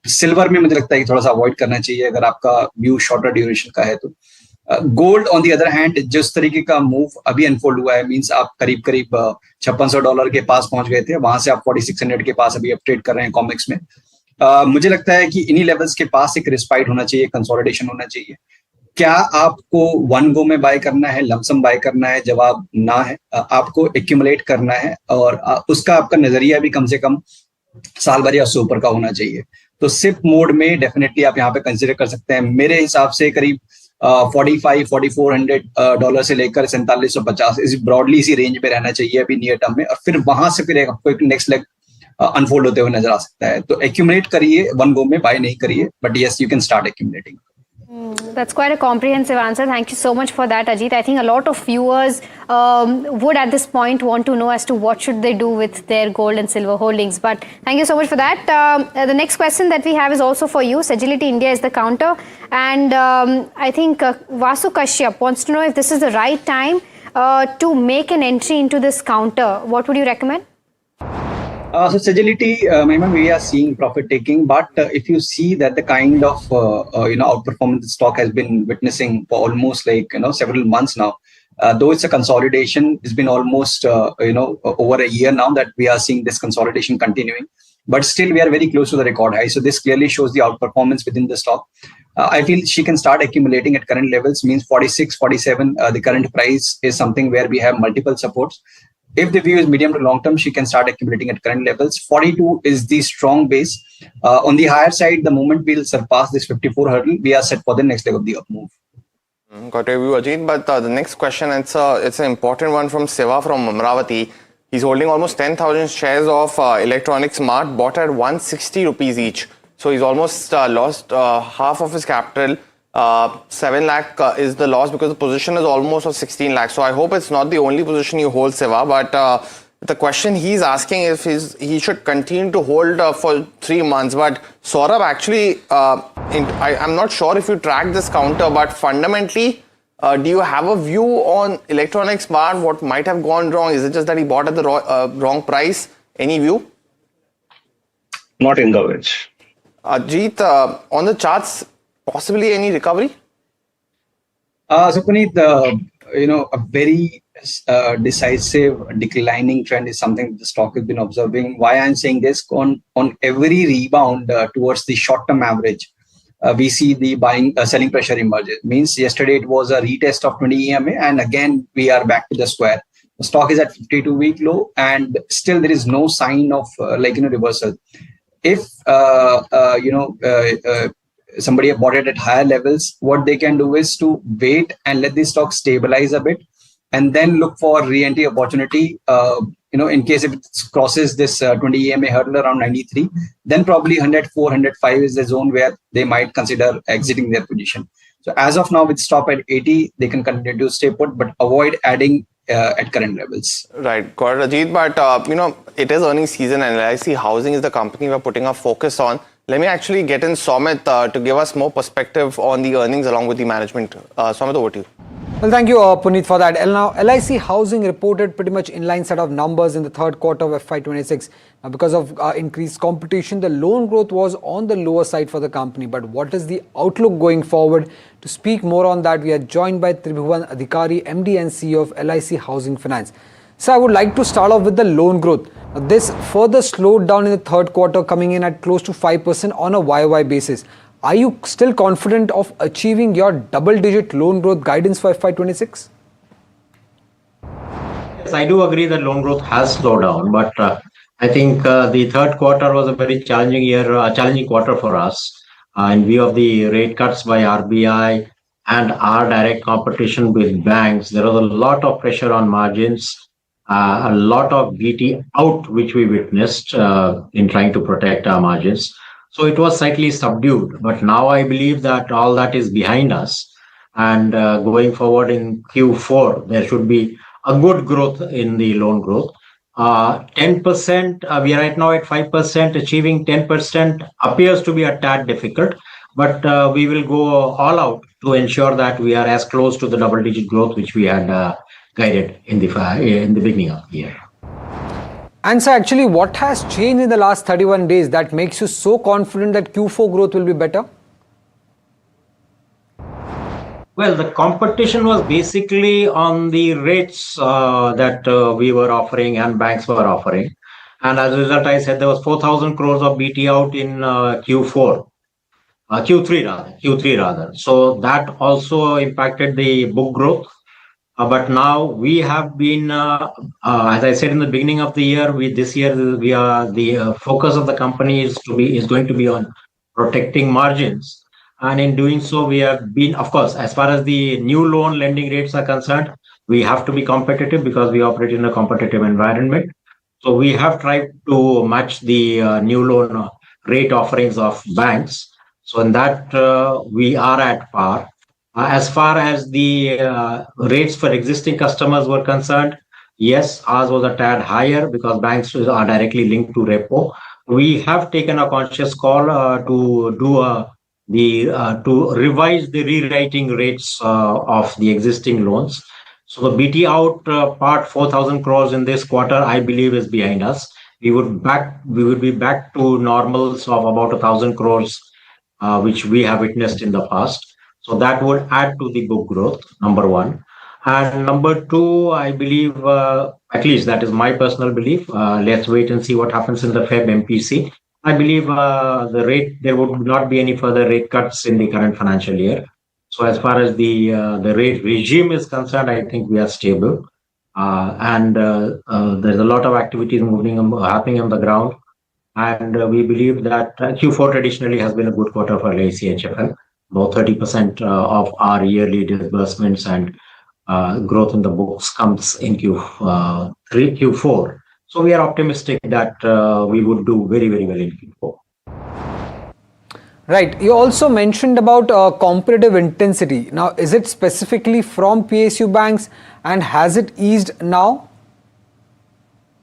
सिल्वर में मुझे लगता है कि थोड़ा सा अवॉइड करना चाहिए अगर आपका व्यू शॉर्टर ड्यूरेशन का है. तो gold on the other hand जिस तरीके का मूव अभी अनफोल्ड हुआ है, मींस आप करीब करीब $5600 के पास पहुंच गए थे, वहां से आप 4600 के पास अभी अपट्रेड कर रहे हैं कॉमिक्स में. मुझे लगता है कि इन्हीं लेवल्स के पास एक रिस्पाइट होना चाहिए, कंसोलिडेशन होना चाहिए. क्या आपको वन गो में बाय करना है, लमसम बाय करना है? जवाब ना है. आपको एक्यूमुलेट करना है, और उसका आपका नजरिया भी कम से कम साल भर या उससे ऊपर का होना चाहिए. तो सिप मोड में डेफिनेटली आप यहाँ पे कंसिडर कर सकते हैं. मेरे हिसाब से करीब $4400 से लेकर $4750 इस ब्रॉडली इसी रेंज में रहना चाहिए अभी नियर टर्म में, और फिर वहां से फिर आपको एक नेक्स्ट लेग अनफोल्ड होते हुए नजर आ सकता है. तो एक्यूमुलेट करिए, वन गो में बाय नहीं करिए, but yes you can start accumulating. That's quite a comprehensive answer. Thank you so much for that, Ajit. I think a lot of viewers would at this point want to know as to what should they do with their gold and silver holdings. But thank you so much for that. The next question that we have is also for you. Sagility India is the counter. And I think Vasu Kashyap wants to know if this is the right time to make an entry into this counter. What would you recommend? So Sagility, we are seeing profit taking, but if you see that the kind of outperformance the stock has been witnessing for almost several months now, though it's a consolidation, it's been almost over a year now that we are seeing this consolidation continuing, but still we are very close to the record high. So this clearly shows the outperformance within the stock. I feel she can start accumulating at current levels, means 46, 47. The current price is something where we have multiple supports. If the view is medium to long term, she can start accumulating at current levels. 42 is the strong base. On the higher side, the moment we'll surpass this 54 hurdle, we are set for the next leg of the up move. Got your view, Ajit. But the next question, it's an important one from Siva from Amravati. He's holding almost 10,000 shares of Electronic Smart, bought at 160 rupees each. So he's almost lost half of his capital. 7 lakh is the loss because the position is almost of 16 lakhs. So I hope it's not the only position you hold, Siva. But the question he's asking is he should continue to hold for 3 months. But Saurabh, actually, I'm not sure if you track this counter, but fundamentally, do you have a view on Electronics Mart? What might have gone wrong? Is it just that he bought at the wrong price? Any view? Not in coverage. Ajit, on the charts, possibly any recovery? So Puneet, a very decisive declining trend is something the stock has been observing. Why I'm saying this, on every rebound towards the short-term average, we see the selling pressure emerges. Means yesterday it was a retest of 20 EMA, and again we are back to the square. The stock is at 52-week low, and still there is no sign of reversal. If somebody bought it at higher levels, what they can do is to wait and let the stock stabilize a bit, and then look for re-entry opportunity. In case if it crosses this 20 EMA hurdle around 93, then probably 104, 105 is the zone where they might consider exiting their position. So as of now, with stop at 80, they can continue to stay put, but avoid adding at current levels. Right, got it, Ajit. But it is earnings season, and LIC Housing is the company we're putting our focus on. Let me actually get in Somit to give us more perspective on the earnings along with the management. Somit, over to you. Well, thank you, Puneet, for that. And now, LIC Housing reported pretty much inline set of numbers in the third quarter of FY26. Now, because of increased competition, the loan growth was on the lower side for the company. But what is the outlook going forward? To speak more on that, we are joined by Tribhuvan Adhikari, MD and CEO of LIC Housing Finance. So I would like to start off with the loan growth. Now, this further slowed down in the third quarter, coming in at close to 5% on a YOY basis. Are you still confident of achieving your double-digit loan growth guidance for FY26? Yes, I do agree that loan growth has slowed down, but I think the third quarter was a very challenging quarter for us. In view of the rate cuts by RBI and our direct competition with banks, there was a lot of pressure on margins, a lot of BT out, which we witnessed in trying to protect our margins. So it was slightly subdued, but now I believe that all that is behind us. And going forward in Q4, there should be a good growth in the loan growth. 10%, we are right now at 5%. Achieving 10% appears to be a tad difficult, but we will go all out to ensure that we are as close to the double-digit growth which we had guided in the beginning of the year. And so actually, what has changed in the last 31 days that makes you so confident that Q4 growth will be better? Well, the competition was basically on the rates that we were offering and banks were offering. And as a result, I said there was 4,000 crores of BT out in Q3 rather. So that also impacted the book growth. But now we have been, as I said in the beginning of the year, the focus of the company is going to be on protecting margins. And in doing so, we have been, of course, as far as the new loan lending rates are concerned, we have to be competitive because we operate in a competitive environment. So we have tried to match the new loan rate offerings of banks. So in that, we are at par. As far as the rates for existing customers were concerned, yes, ours was a tad higher because banks are directly linked to repo. We have taken a conscious call to revise the rewriting rates of the existing loans. So the BT out part 4,000 crores in this quarter, I believe, is behind us. We would be back to normals of about 1,000 crores, which we have witnessed in the past. So that would add to the book growth, number one. And number two, I believe, at least that is my personal belief. Let's wait and see what happens in the Feb MPC. I believe there would not be any further rate cuts in the current financial year. So as far as the rate regime is concerned, I think we are stable. And there's a lot of activities happening on the ground. And we believe that Q4 traditionally has been a good quarter for LIC HFL. About 30% of our yearly disbursements and growth in the books comes in Q4. So we are optimistic that we would do very, very well in Q4. Right. You also mentioned about competitive intensity. Now, is it specifically from PSU banks and has it eased now?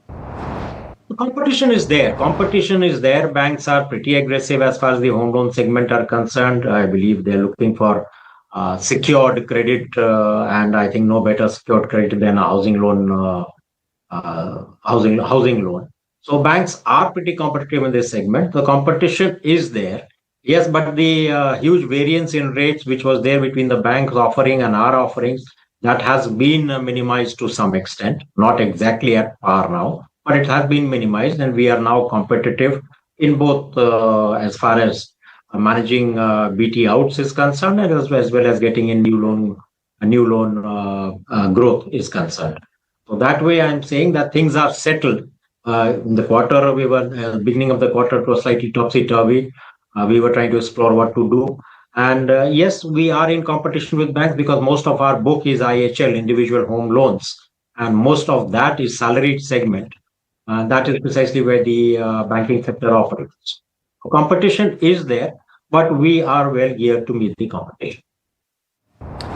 The competition is there. Competition is there. Banks are pretty aggressive as far as the home loan segment are concerned. I believe they're looking for secured credit, and I think no better secured credit than a housing loan. Housing loan. So banks are pretty competitive in this segment. The competition is there. Yes, but the huge variance in rates which was there between the bank's offering and our offerings, that has been minimized to some extent, not exactly at par now, but it has been minimized, and we are now competitive in both as far as managing BT outs is concerned, and as well as getting in new loan growth is concerned. So that way, I'm saying that things are settled. In the quarter, we were beginning of the quarter, it was slightly topsy-turvy. We were trying to explore what to do. And yes, we are in competition with banks because most of our book is IHL, individual home loans. And most of that is salaried segment. That is precisely where the banking sector operates. So competition is there, but we are well geared to meet the competition.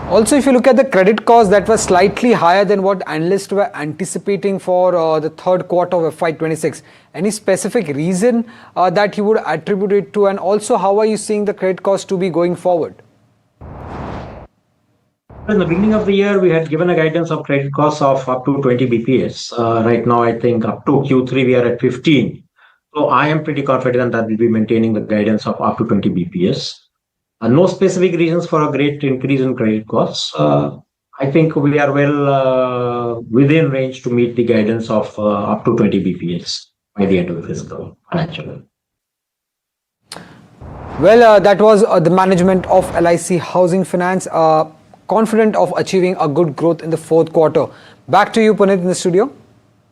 Also, if you look at the credit cost, that was slightly higher than what analysts were anticipating for the third quarter of FY26. Any specific reason that you would attribute it to? And also, how are you seeing the credit cost to be going forward? In the beginning of the year, we had given a guidance of credit costs of up to 20 BPS. Right now, I think up to Q3, we are at 15. So I am pretty confident that we'll be maintaining the guidance of up to 20 BPS. No specific reasons for a great increase in credit costs. I think we are well within range to meet the guidance of up to 20 BPS by the end of the fiscal financial year. Well, that was the management of LIC Housing Finance, confident of achieving a good growth in the fourth quarter. Back to you, Puneet, in the studio.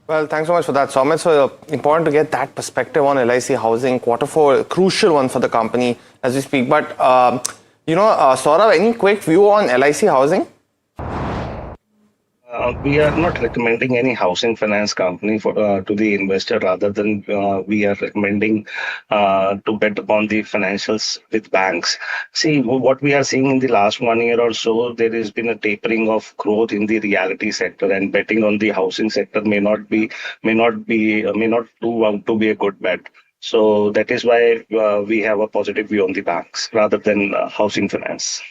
Well, thanks so much for that, Soumit. So important to get that perspective on LIC Housing. Quarter four, a crucial one for the company as we speak. But, Saurabh, any quick view on LIC Housing? We are not recommending any housing finance company to the investor. Rather than we are recommending to bet upon the financials with banks. See, what we are seeing in the last 1 year or so, there has been a tapering of growth in the realty sector, and betting on the housing sector may not prove out to be a good bet. So that is why we have a positive view on the banks rather than housing finance.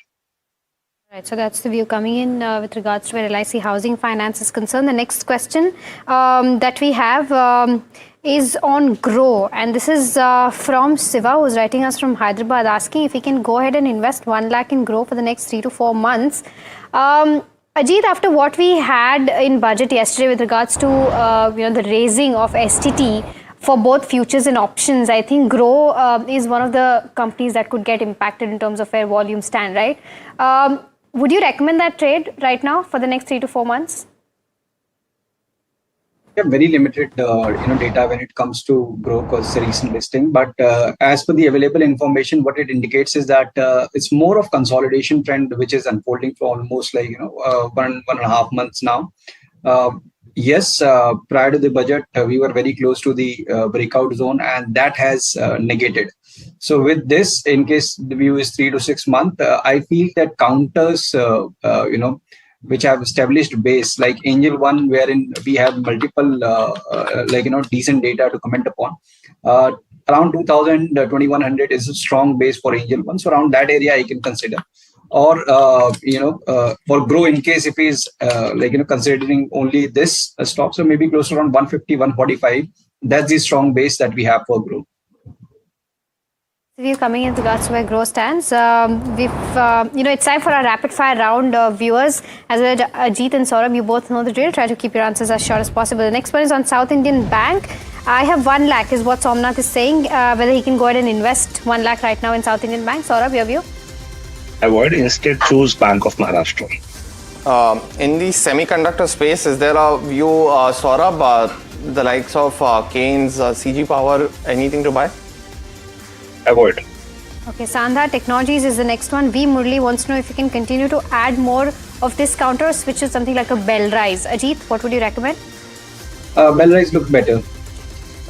Right, so that's the view coming in with regards to where LIC Housing Finance is concerned. The next question that we have is on Grow, and this is from Siva, who's writing us from Hyderabad, asking if he can go ahead and invest 1 lakh in Grow for the next 3 to 4 months. Ajit, after what we had in budget yesterday with regards to the raising of STT for both futures and options, I think Grow is one of the companies that could get impacted in terms of where volumes stand, right? Would you recommend that trade right now for the next 3 to 4 months? We have very limited data when it comes to Grow because it's a recent listing. But as per the available information, what it indicates is that it's more of consolidation trend which is unfolding for almost 1.5 months now. Yes, prior to the budget, we were very close to the breakout zone, and that has negated. So with this, in case the view is 3 to 6 months, I feel that counters, which have established base like Angel One, wherein we have multiple, decent data to comment upon. Around 2000, 2100 is a strong base for Angel One. So around that area, I can consider. Or, for Grow, in case if he's, considering only this stock, so maybe close to around 150, 145. That's the strong base that we have for Grow. We're coming in regards to where Grow stands. It's time for our rapid fire round of viewers. As well as Ajit and Saurabh, you both know the drill. Try to keep your answers as short as possible. The next one is on South Indian Bank. I have 1 lakh is what Somnath is saying. Whether he can go ahead and invest 1 lakh right now in South Indian Bank. Saurabh, your view? Avoid, instead choose Bank of Maharashtra. In the semiconductor space, is there a view, Saurabh, the likes of Keynes, CG Power, anything to buy? Avoid. Okay, Sandhar Technologies is the next one. V. Murli wants to know if you can continue to add more of this counter or switch to something like a Bell Rise. Ajit, what would you recommend? Bell Rise look better.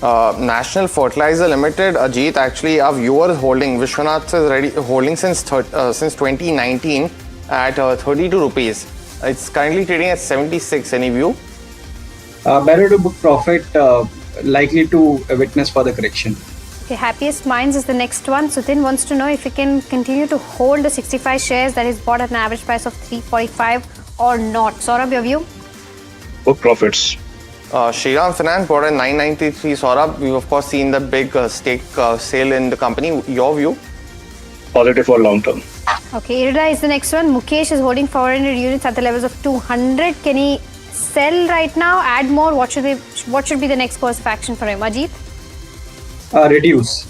National Fertilizer Limited, Ajit, actually our viewer is holding, Vishwanath is ready, holding since 2019 at 32 rupees. It's currently trading at 76. Any view? Better to book profit, likely to witness further correction. Okay, Happiest Minds is the next one. Sutin wants to know if you can continue to hold the 65 shares that is bought at an average price of 345 or not. Saurabh, your view? Book profits. Shriram Finance bought at 993. Saurabh, we've of course seen the big stake sale in the company. Your view? Positive for long term. Okay, Irida is the next one. Mukesh is holding 400 units at the levels of 200. Can he sell right now? Add more? What should be the next course of action for him? Ajit? Reduce.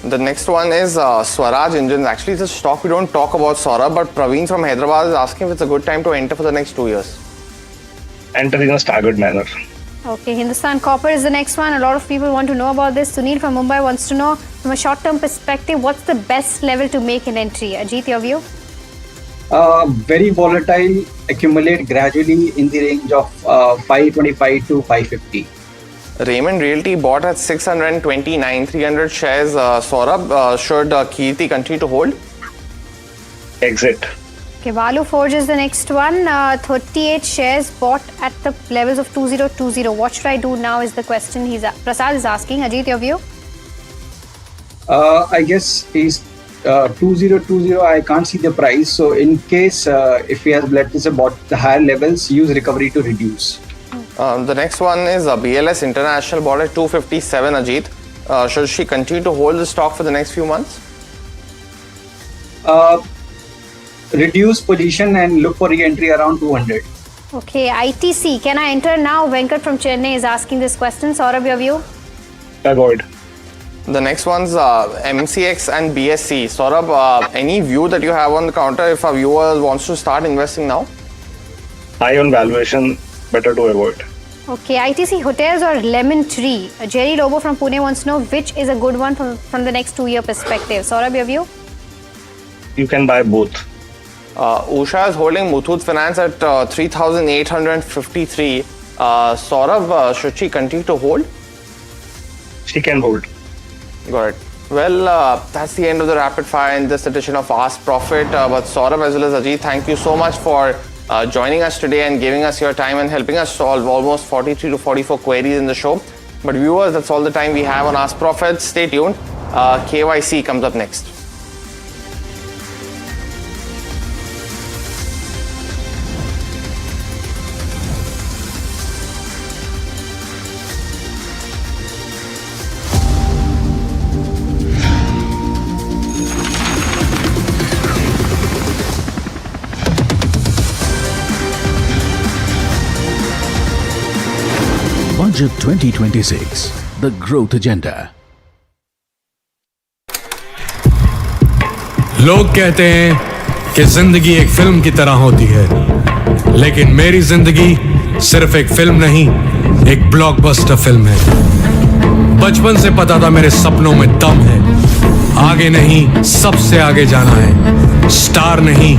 The next one is Swaraj Engines. Actually, it's a stock we don't talk about, Saurabh, but Praveen from Hyderabad is asking if it's a good time to enter for the next 2 years. Enter in a staggered manner. Okay, Hindustan Copper is the next one. A lot of people want to know about this. Sunil from Mumbai wants to know, from a short-term perspective, what's the best level to make an entry? Ajit, your view? Very volatile, accumulate gradually in the range of 525 to 550. Raymond Realty bought at 629, 300 shares. Saurabh, should Kirti continue to hold? Exit. Okay, Balu Forge is the next one. 38 shares bought at the levels of 2020. What should I do now is the question Prasad is asking. Ajit, your view? I guess he's 2020. I can't see the price. So in case if he has let's say bought the higher levels, use recovery to reduce. The next one is BLS International bought at 257. Ajit, should she continue to hold the stock for the next few months? Reduce position and look for re-entry around 200. Okay, ITC, can I enter now? Venkat from Chennai is asking this question. Saurabh, your view? Avoid. The next one's MCX and BSC. Saurabh, any view that you have on the counter if a viewer wants to start investing now? High on valuation, better to avoid. Okay, ITC Hotels or Lemon Tree? Jerry Lobo from Pune wants to know which is a good one from the next 2 year perspective. Saurabh, your view? You can buy both. Usha is holding Muthoot Finance at 3,853. Saurabh, should she continue to hold? She can hold. Got it. Well, that's the end of the rapid fire in this edition of Ask Profit. But Saurabh as well as Ajit, thank you so much for joining us today and giving us your time and helping us solve almost 43 to 44 queries in the show. But viewers, that's all the time we have on Ask Profit. Stay tuned. KYC comes up next. Budget 2026, the growth agenda. लोग कहते हैं कि जिंदगी एक film की तरह होती है, लेकिन मेरी जिंदगी सिर्फ एक फिल्म नहीं, एक ब्लॉकबस्टर फिल्म है। बचपन से पता था मेरे सपनों में दम है, आगे नहीं सबसे आगे जाना है, स्टार नहीं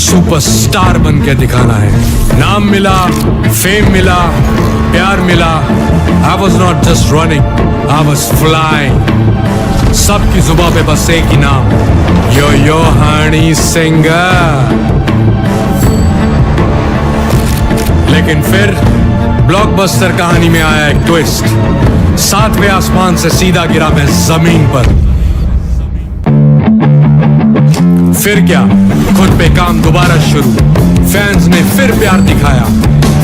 सुपरस्टार बन के दिखाना है। नाम मिला, फेम मिला, प्यार मिला, I was not just running, I was flying। सबकी जुबां पे बस एक ही नाम, यो हनी सिंगर। लेकिन फिर ब्लॉकबस्टर कहानी में आया एक ट्विस्ट, 7वें आसमान से सीधा गिरा मैं जमीन पर। फिर क्या, खुद पे काम दोबारा शुरू, फैंस ने फिर प्यार दिखाया,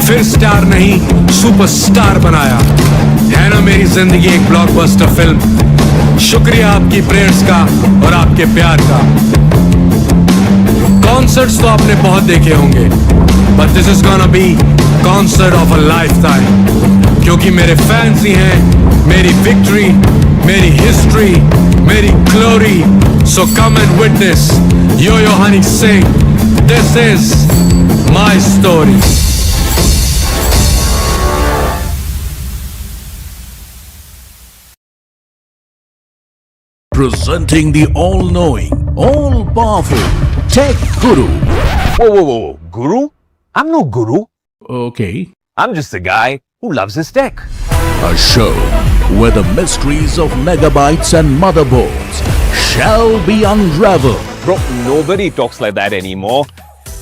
फिर स्टार नहीं सुपरस्टार बनाया। है ना मेरी जिंदगी एक ब्लॉकबस्टर फिल्म। शुक्रिया आपकी प्रेयर्स का और आपके प्यार का। कॉन्सर्ट्स तो आपने बहुत देखे होंगे, but this is gonna be concert of a lifetime, क्योंकि मेरे फैंस ही हैं मेरी विक्ट्री, मेरी हिस्ट्री, मेरी glory. So come and witness Yo Honey Singh, this is my story. Presenting the all-knowing, all-powerful Tech Guru. Whoa. Guru? I'm no guru. Okay. I'm just a guy who loves his tech. A show where the mysteries of megabytes and motherboards shall be unraveled. Bro, nobody talks like that anymore.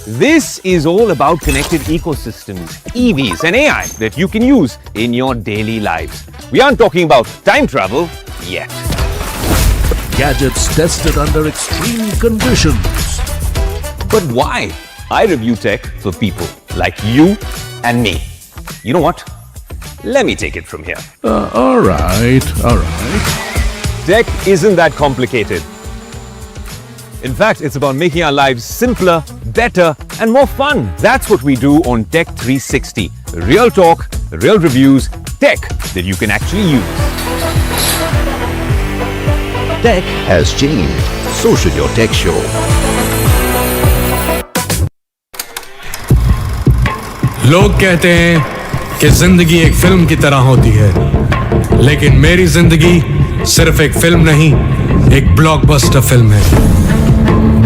This is all about connected ecosystems, EVs and AI that you can use in your daily lives. We aren't talking about time travel yet. Gadgets tested under extreme conditions. But why? I review tech for people like you and me. You know what? Let me take it from here. All right. Tech isn't that complicated. In fact, it's about making our lives simpler, better, and more fun. That's what we do on Tech 360. Real talk, real reviews, tech that you can actually use. Tech has changed. So should your tech show. लोग कहते हैं कि जिंदगी एक film की तरह होती है, लेकिन मेरी जिंदगी सिर्फ एक फिल्म नहीं, एक ब्लॉकबस्टर फिल्म है।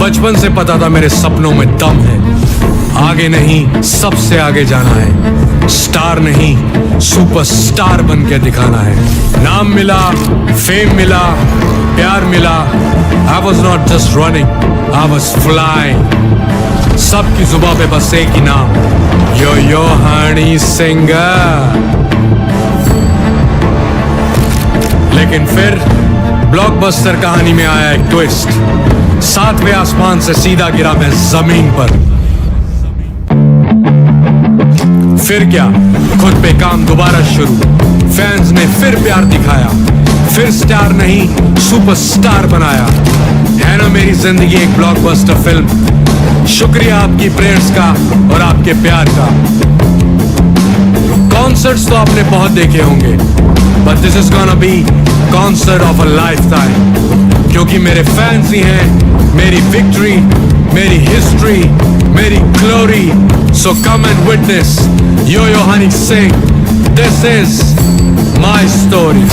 बचपन से पता था मेरे सपनों में दम है, आगे नहीं सबसे आगे जाना है, स्टार नहीं सुपरस्टार बन के दिखाना है। नाम मिला, फेम मिला, प्यार मिला। I was not just running, I was flying. सबकी जुबां पे बस एक ही नाम, यो हनी सिंगर। लेकिन फिर ब्लॉकबस्टर कहानी में आया एक ट्विस्ट। 7वें आसमान से सीधा गिरा मैं जमीन पर। फिर क्या, खुद पे काम दोबारा शुरू। फैंस ने फिर प्यार दिखाया, फिर स्टार नहीं सुपरस्टार बनाया। है ना मेरी जिंदगी एक ब्लॉकबस्टर फिल्म। शुक्रिया आपकी प्रेयर्स का और आपके प्यार का। कॉन्सर्ट्स तो आपने बहुत देखे होंगे, but this is gonna be concert of a lifetime, क्योंकि मेरे फैंस ही हैं मेरी विक्ट्री, मेरी हिस्ट्री, मेरी glory. So come and witness yo Honey Singh, this is my story.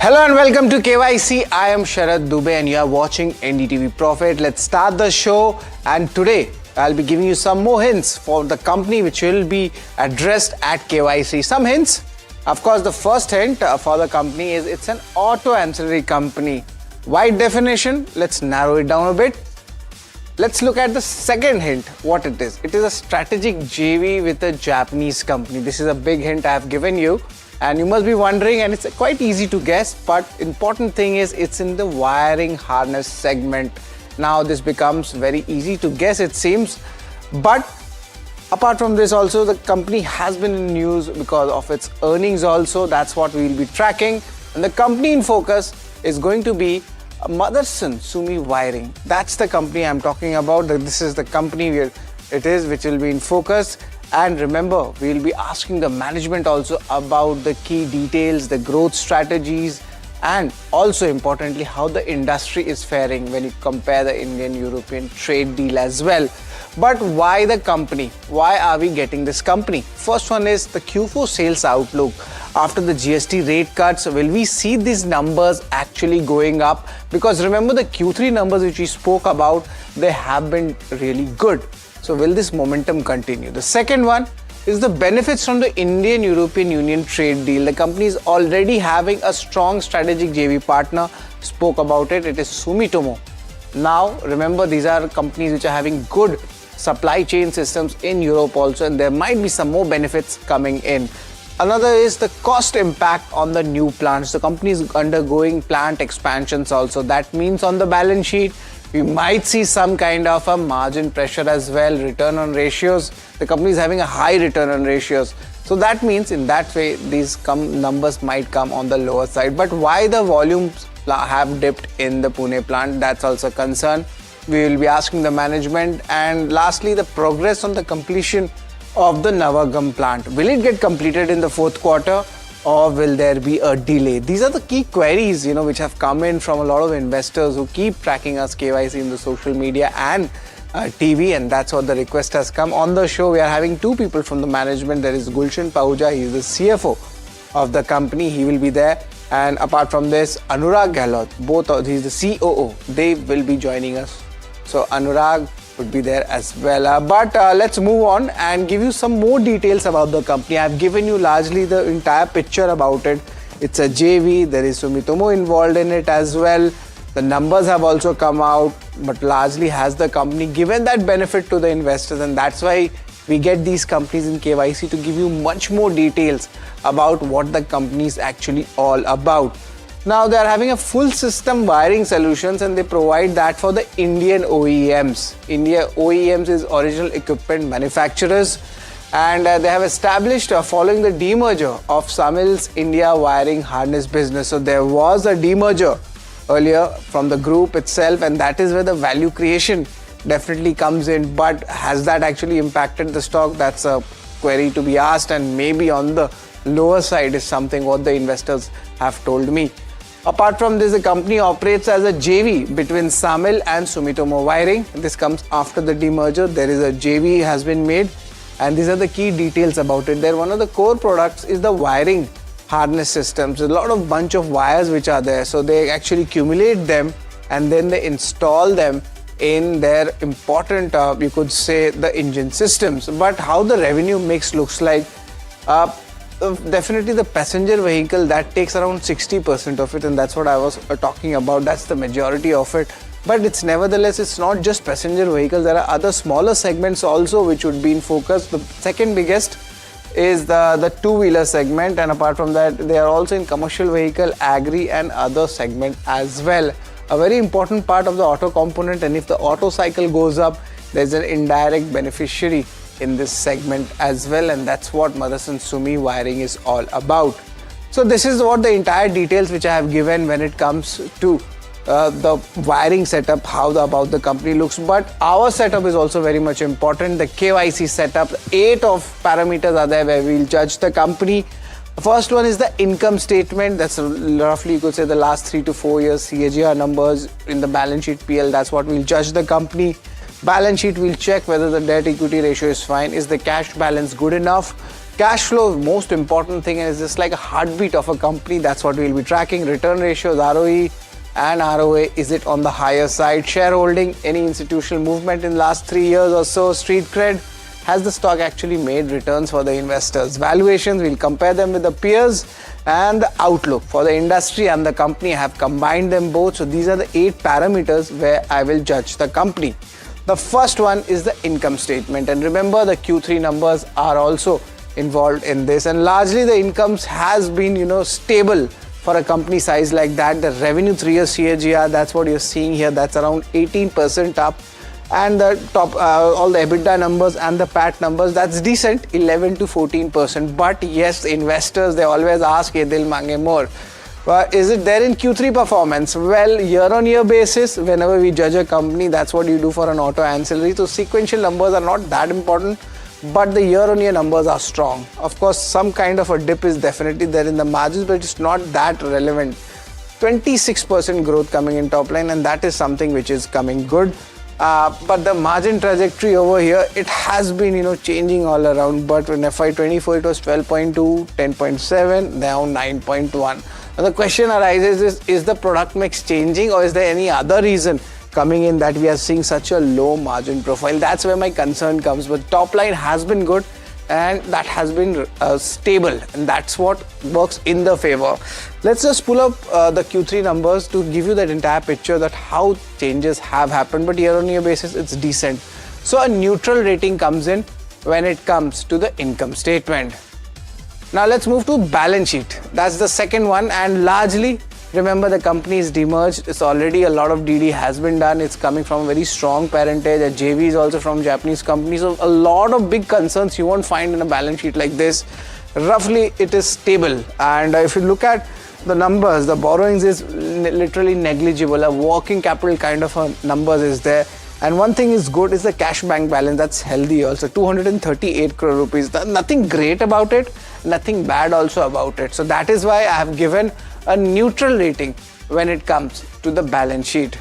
Hello and welcome to KYC. I am Sharad Dubey and you are watching NDTV Profit. Let's start the show, and today I'll be giving you some more hints for the company which will be addressed at KYC. Some hints. Of course, the first hint for the company is it's an auto ancillary company. Wide definition, let's narrow it down a bit. Let's look at the second hint, what it is. It is a strategic JV with a Japanese company. This is a big hint I have given you. And you must be wondering, and it's quite easy to guess, but important thing is it's in the wiring harness segment. Now this becomes very easy to guess, it seems. But apart from this also, the company has been in news because of its earnings also. That's what we'll be tracking. And the company in focus is going to be Motherson Sumi Wiring. That's the company I'm talking about. This is the company where it is, which will be in focus. And remember, we'll be asking the management also about the key details, the growth strategies, and also importantly, how the industry is faring when you compare the Indian-European trade deal as well. But why the company? Why are we getting this company? First one is the Q4 sales outlook. After the GST rate cuts, will we see these numbers actually going up? Because remember the Q3 numbers which we spoke about, they have been really good. So will this momentum continue? The second one is the benefits from the Indian-European Union trade deal. The company is already having a strong strategic JV partner. Spoke about it. It is Sumitomo. Now remember, these are companies which are having good supply chain systems in Europe also, and there might be some more benefits coming in. Another is the cost impact on the new plants. The company is undergoing plant expansions also. That means on the balance sheet, we might see some kind of a margin pressure as well. Return on ratios, the company is having a high return on ratios. So that means in that way, these numbers might come on the lower side. But why the volumes have dipped in the Pune plant, that's also a concern. We will be asking the management. And lastly, the progress on the completion of the Navagam plant. Will it get completed in the fourth quarter, or will there be a delay? These are the key queries, which have come in from a lot of investors who keep tracking us KYC in the social media and TV, and that's what the request has come. On the show, we are having two people from the management. There is Gulshan Pahuja, he is the CFO of the company. He will be there. And apart from this, Anurag Gehlot, he's the COO, they will be joining us. So Anurag would be there as well. But let's move on and give you some more details about the company. I've given you largely the entire picture about it. It's a JV, there is Sumitomo involved in it as well. The numbers have also come out, but largely has the company given that benefit to the investors, and that's why we get these companies in KYC to give you much more details about what the company is actually all about. Now they are having a full system wiring solutions and they provide that for the Indian OEMs. India OEMs is original equipment manufacturers, and they have established following the demerger of Samil's India wiring harness business. So there was a demerger earlier from the group itself, and that is where the value creation definitely comes in. But has that actually impacted the stock? That's a query to be asked, and maybe on the lower side is something what the investors have told me. Apart from this, the company operates as a JV between Samil and Sumitomo Wiring. This comes after the demerger. There is a JV has been made, and these are the key details about it. There, one of the core products is the wiring harness systems. There's a lot of bunch of wires which are there, so they actually accumulate them and then they install them in their important, you could say, the engine systems. But how the revenue mix looks like, definitely the passenger vehicle, that takes around 60% of it, and that's what I was talking about. That's the majority of it. But it's nevertheless, it's not just passenger vehicles. There are other smaller segments also which would be in focus. The second biggest is the two-wheeler segment, and apart from that, they are also in commercial vehicle, agri and other segment as well. A very important part of the auto component, and if the auto cycle goes up, there's an indirect beneficiary in this segment as well, and that's what Motherson Sumi wiring is all about. So this is what the entire details which I have given when it comes to the wiring setup, how about the company looks. But our setup is also very much important. The KYC setup, 8 of parameters are there where we'll judge the company. The first one is the income statement. That's roughly, you could say, the last 3 to 4 years CAGR numbers in the balance sheet PL. That's what we'll judge the company. Balance sheet, we'll check whether the debt equity ratio is fine. Is the cash balance good enough? Cash flow, most important thing, is just like a heartbeat of a company. That's what we'll be tracking. Return ratios, ROE and ROA, is it on the higher side? Shareholding, any institutional movement in last 3 years or so? Street cred, has the stock actually made returns for the investors? Valuations, we'll compare them with the peers, and the outlook for the industry and the company. I have combined them both. So these are the 8 parameters where I will judge the company. The first one is the income statement, and remember the Q3 numbers are also involved in this, and largely the incomes has been stable for a company size like that. The revenue 3 years CAGR, that's what you're seeing here, that's around 18% up, and the top all the EBITDA numbers and the PAT numbers, that's decent, 11 to 14%. But yes, investors, they always ask, ye dil mange more. Is it there in Q3 performance? Well, year-on-year basis, whenever we judge a company, that's what you do for an auto ancillary. So sequential numbers are not that important, but the year-on-year numbers are strong. Of course, some kind of a dip is definitely there in the margins, but it's not that relevant. 26% growth coming in top line, and that is something which is coming good. But the margin trajectory over here, it has been changing all around. But in FY24 it was 12.2, 10.7, now 9.1. Now the question arises is the product mix changing, or is there any other reason coming in that we are seeing such a low margin profile? That's where my concern comes. But top line has been good, and that has been stable, and that's what works in the favor. Let's just pull up the Q3 numbers to give you that entire picture that how changes have happened, but year-on-year basis it's decent. So a neutral rating comes in when it comes to the income statement. Now let's move to balance sheet. That's the second one, and largely remember the company is demerged. It's already a lot of DD has been done. It's coming from a very strong parentage. A JV is also from Japanese company. So a lot of big concerns you won't find in a balance sheet like this. Roughly it is stable, and if you look at the numbers, the borrowings is literally negligible. A working capital kind of a numbers is there. And one thing is good is the cash bank balance, that's healthy also, 238 crore rupees. Nothing great about it, nothing bad also about it. So that is why I have given a neutral rating when it comes to the balance sheet.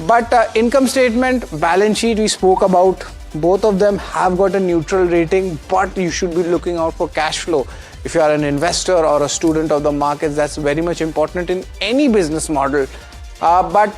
But income statement, balance sheet, we spoke about Both of them have got a neutral rating, but you should be looking out for cash flow. If you are an investor or a student of the markets, that's very much important in any business model. But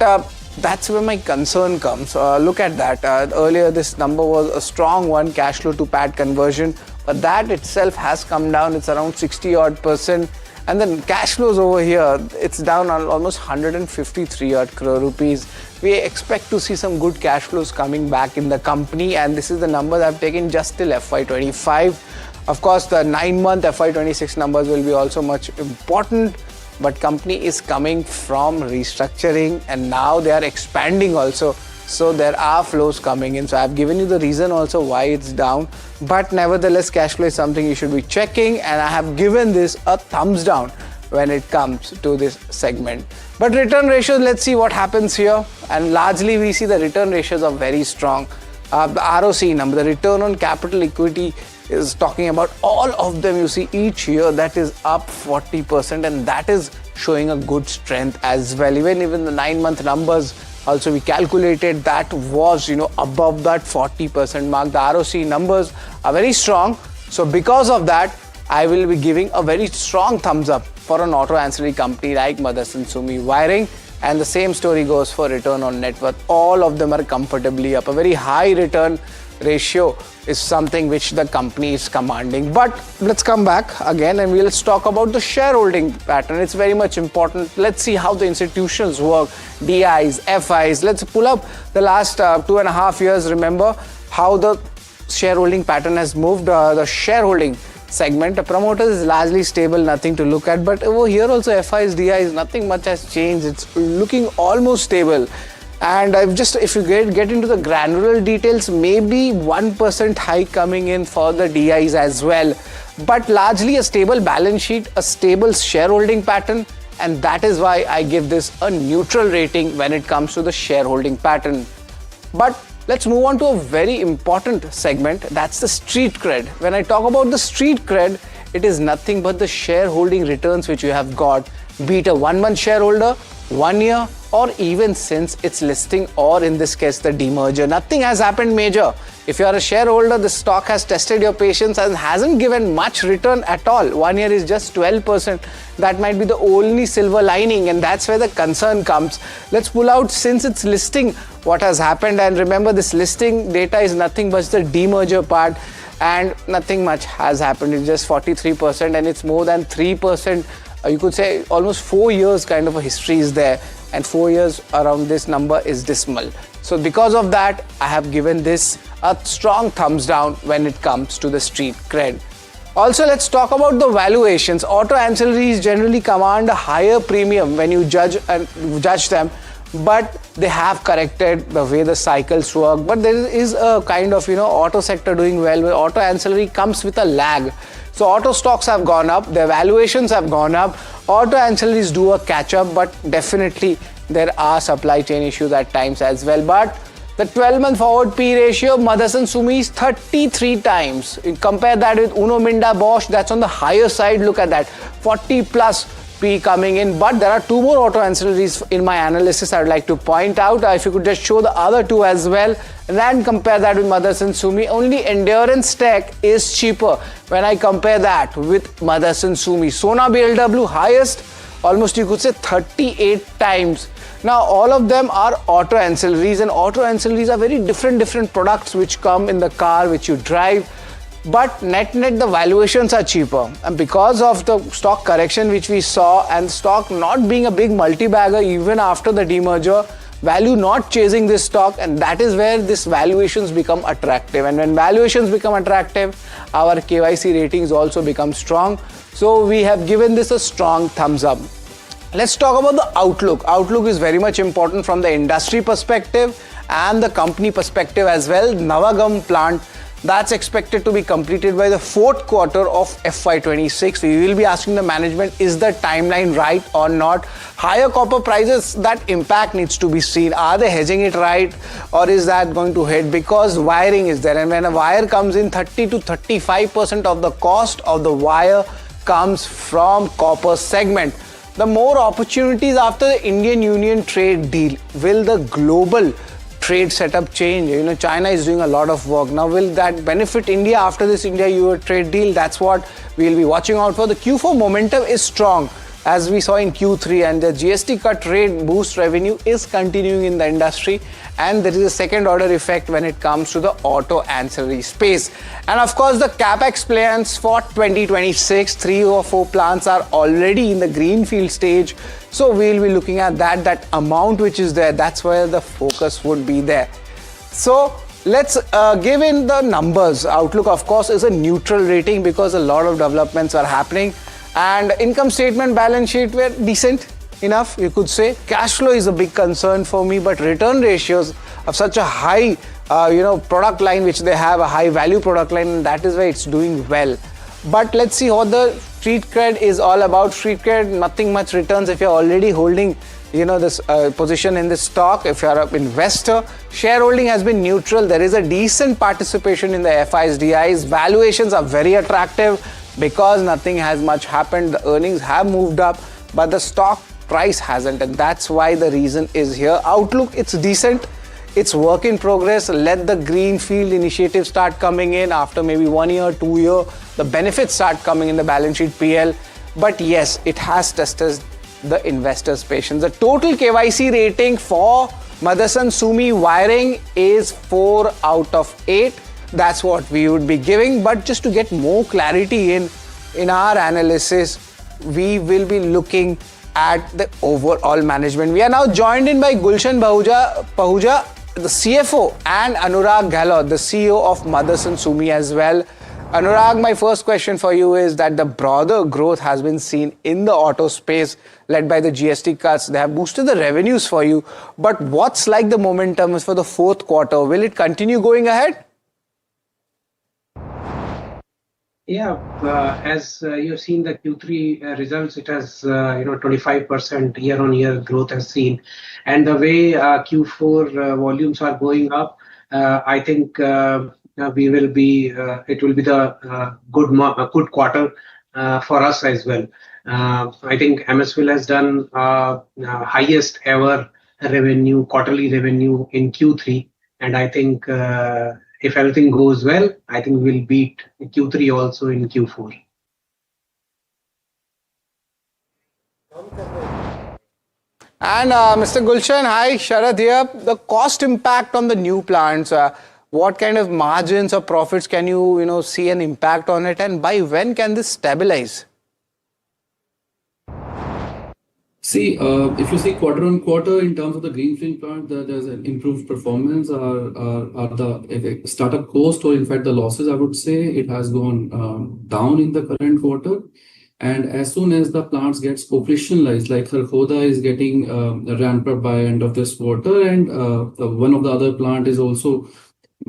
that's where my concern comes. Look at that. Earlier, this number was a strong one, cash flow to PAT conversion, but that itself has come down. It's around 60% odd. And then cash flows over here, it's down on almost 153 odd crore rupees. We expect to see some good cash flows coming back in the company, and this is the numbers I've taken just till FY25. Of course, the 9-month FY26 numbers will be also much important, but company is coming from restructuring and now they are expanding also. So there are flows coming in. So I've given you the reason also why it's down, but nevertheless cash flow is something you should be checking, and I have given this a thumbs down when it comes to this segment. But return ratios, let's see what happens here, and largely we see the return ratios are very strong. The ROC number, the return on capital equity, is talking about all of them. You see each year that is up 40%, and that is showing a good strength as well. Even the 9-month numbers also we calculated that was above that 40% mark. The ROC numbers are very strong. So because of that, I will be giving a very strong thumbs up for an auto ancillary company like Motherson Sumi Wiring. And the same story goes for return on net worth. All of them are comfortably up. A very high return ratio is something which the company is commanding. But let's come back again and let's talk about the shareholding pattern. It's very much important. Let's see how the institutions work, DIs, FIs. Let's pull up the last 2.5 years. Remember how the shareholding pattern has moved. The shareholding segment, the promoters is largely stable, nothing to look at. But over here also FIs, DIs, nothing much has changed. It's looking almost stable. And if you get into the granular details, maybe 1% hike coming in for the DIs as well. But largely a stable balance sheet, a stable shareholding pattern, and that is why I give this a neutral rating when it comes to the shareholding pattern. But let's move on to a very important segment, that's the street cred. When I talk about the street cred, it is nothing but the shareholding returns which you have got, be it a 1-month shareholder, 1 year, or even since its listing, or in this case the demerger. Nothing has happened major. If you are a shareholder, the stock has tested your patience and hasn't given much return at all. 1 year is just 12%. That might be the only silver lining, and that's where the concern comes. Let's pull out since its listing what has happened, and remember this listing data is nothing but the demerger part, and nothing much has happened. It's just 43%, and it's more than 3%. You could say almost 4 years kind of a history is there, and 4 years around this number is dismal. So because of that, I have given this a strong thumbs down when it comes to the street cred. Also, let's talk about the valuations. Auto ancillaries generally command a higher premium when you judge them, but they have corrected the way the cycles work. But there is a kind of auto sector doing well, where auto ancillary comes with a lag. So auto stocks have gone up, their valuations have gone up, auto ancillaries do a catch up, but definitely there are supply chain issues at times as well. But the 12-month forward P ratio, Motherson Sumi is 33 times. You compare that with Uno Minda Bosch, that's on the higher side. Look at that, 40 plus P coming in. But there are 2 more auto ancillaries in my analysis I would like to point out. If you could just show the other 2 as well, and then compare that with Motherson Sumi. Only Endurance Tech is cheaper when I compare that with Motherson Sumi. Sona BLW highest, almost you could say 38 times. Now all of them are auto ancillaries, and auto ancillaries are very different products which come in the car which you drive. But net the valuations are cheaper, and because of the stock correction which we saw, and stock not being a big multi-bagger even after the demerger, value not chasing this stock, and that is where this valuations become attractive. And when valuations become attractive, our KYC ratings also become strong. So we have given this a strong thumbs up. Let's talk about the outlook. Outlook is very much important from the industry perspective and the company perspective as well. Navagam plant, that's expected to be completed by the 4th quarter of FY26. We will be asking the management, is the timeline right or not? Higher copper prices, that impact needs to be seen. Are they hedging it right, or is that going to hit? Because wiring is there, and when a wire comes in, 30 to 35% of the cost of the wire comes from copper segment. The more opportunities after the Indian Union trade deal, will the global trade setup change? You know, China is doing a lot of work. Now, will that benefit India after this India-US trade deal? That's what we'll be watching out for. The Q4 momentum is strong, as we saw in Q3, and the GST cut rate boost revenue is continuing in the industry, and there is a second order effect when it comes to the auto ancillary space. And of course, the capex plans for 2026, 3 or 4 plants are already in the greenfield stage, so we'll be looking at that amount which is there. That's where the focus would be there. So let's give in the numbers. Outlook, of course, is a neutral rating because a lot of developments are happening. And income statement, balance sheet were decent enough, you could say. Cash flow is a big concern for me, but return ratios of such a high, product line, which they have a high value product line, and that is why it's doing well. But let's see what the street cred is all about. Street cred, nothing much returns if you're already holding, this position in this stock. If you're an investor, shareholding has been neutral. There is a decent participation in the FISDIs. Valuations are very attractive because nothing has much happened. The earnings have moved up, but the stock price hasn't, and that's why the reason is here. Outlook, it's decent. It's work in progress. Let the greenfield initiative start coming in after maybe 1 year, 2 year. The benefits start coming in the balance sheet PL. But yes, it has tested the investors' patience. The total KYC rating for Motherson Sumi Wiring is 4 out of 8. That's what we would be giving. But just to get more clarity in our analysis, we will be looking at the overall management. We are now joined in by Gulshan Pahuja, the CFO, and Anurag Gehlot, the CEO of Motherson Sumi as well. Anurag, my first question for you is that the broader growth has been seen in the auto space led by the GST cuts. They have boosted the revenues for you. But what's like the momentum for the fourth quarter? Will it continue going ahead? Yeah, as you've seen the Q3 results, it has 25% year-on-year growth has seen, and the way Q4 volumes are going up, I think we will be. It will be the good quarter for us as well. I think MSWIL has done highest ever quarterly revenue in Q3, and I think. If everything goes well, I think we'll beat Q3 also in Q4. And Mr. Gulshan, hi, Sharad here. The cost impact on the new plants, what kind of margins or profits can you see an impact on it, and by when can this stabilize? See, if you see quarter on quarter in terms of the greenfield plant, there's an improved performance. The startup cost, or in fact the losses, I would say, it has gone down in the current quarter. And as soon as the plants gets operationalized, like Kharkhoda is getting ramped up by end of this quarter, and one of the other plant is also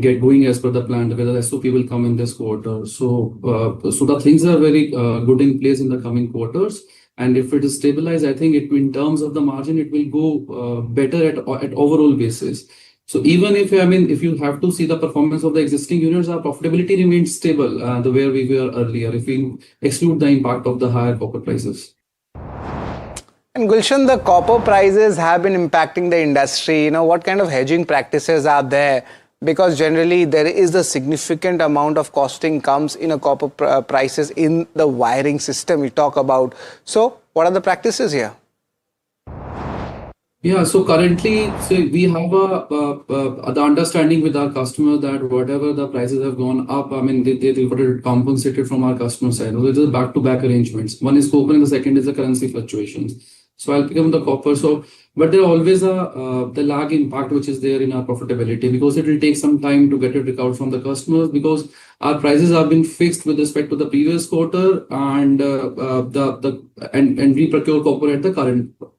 going as per the plan, whether the SOP will come in this quarter. So the things are very good in place in the coming quarters. And if it is stabilized, I think in terms of the margin, it will go better at overall basis. So even if you have to see the performance of the existing units, our profitability remains stable the way we were earlier, if we exclude the impact of the higher copper prices. And Gulshan, the copper prices have been impacting the industry. What kind of hedging practices are there? Because generally there is a significant amount of costing comes in a copper prices in the wiring system we talk about. So what are the practices here? Yeah, so currently we have the understanding with our customer that whatever the prices have gone up, they got it compensated from our customer side. So it is back-to-back arrangements. One is copper and the second is the currency fluctuations. So I'll pick up the copper. But there always the lag impact which is there in our profitability, because it will take some time to get it recovered from the customers, because our prices have been fixed with respect to the previous quarter, and we procure copper at the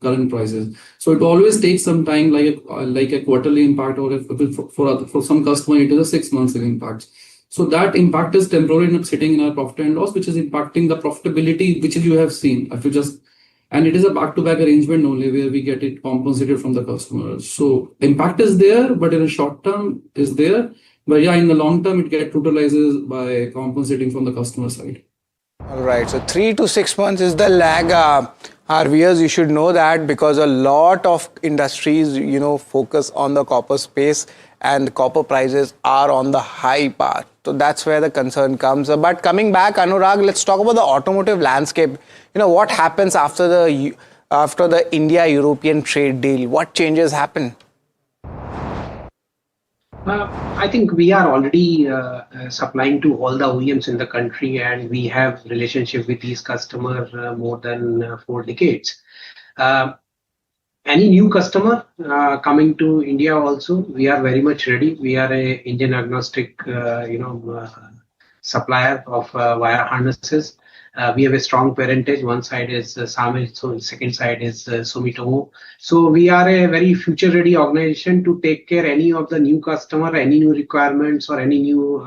current prices. So it always takes some time, like a quarterly impact, or for some customer it is a 6 months impact. So that impact is temporary sitting in our profit and loss, which is impacting the profitability, which you have seen. And it is a back-to-back arrangement only where we get it compensated from the customers. So impact is there, but in the short term is there. But yeah, in the long term, it gets neutralizes by compensating from the customer side. All right. So 3 to 6 months is the lag Our viewers, you should know that because a lot of industries, focus on the copper space and copper prices are on the high path. So that's where the concern comes. But coming back, Anurag, let's talk about the automotive landscape. What happens after the India-European trade deal? What changes happen? I think we are already supplying to all the OEMs in the country, and we have relationship with these customers more than 4 decades. Any new customer coming to India also, we are very much ready. We are a Indian agnostic, supplier of wire harnesses. We have a strong parentage. One side is Samil, so second side is Sumitomo. So we are a very future-ready organization to take care any of the new customer, any new requirements, or any new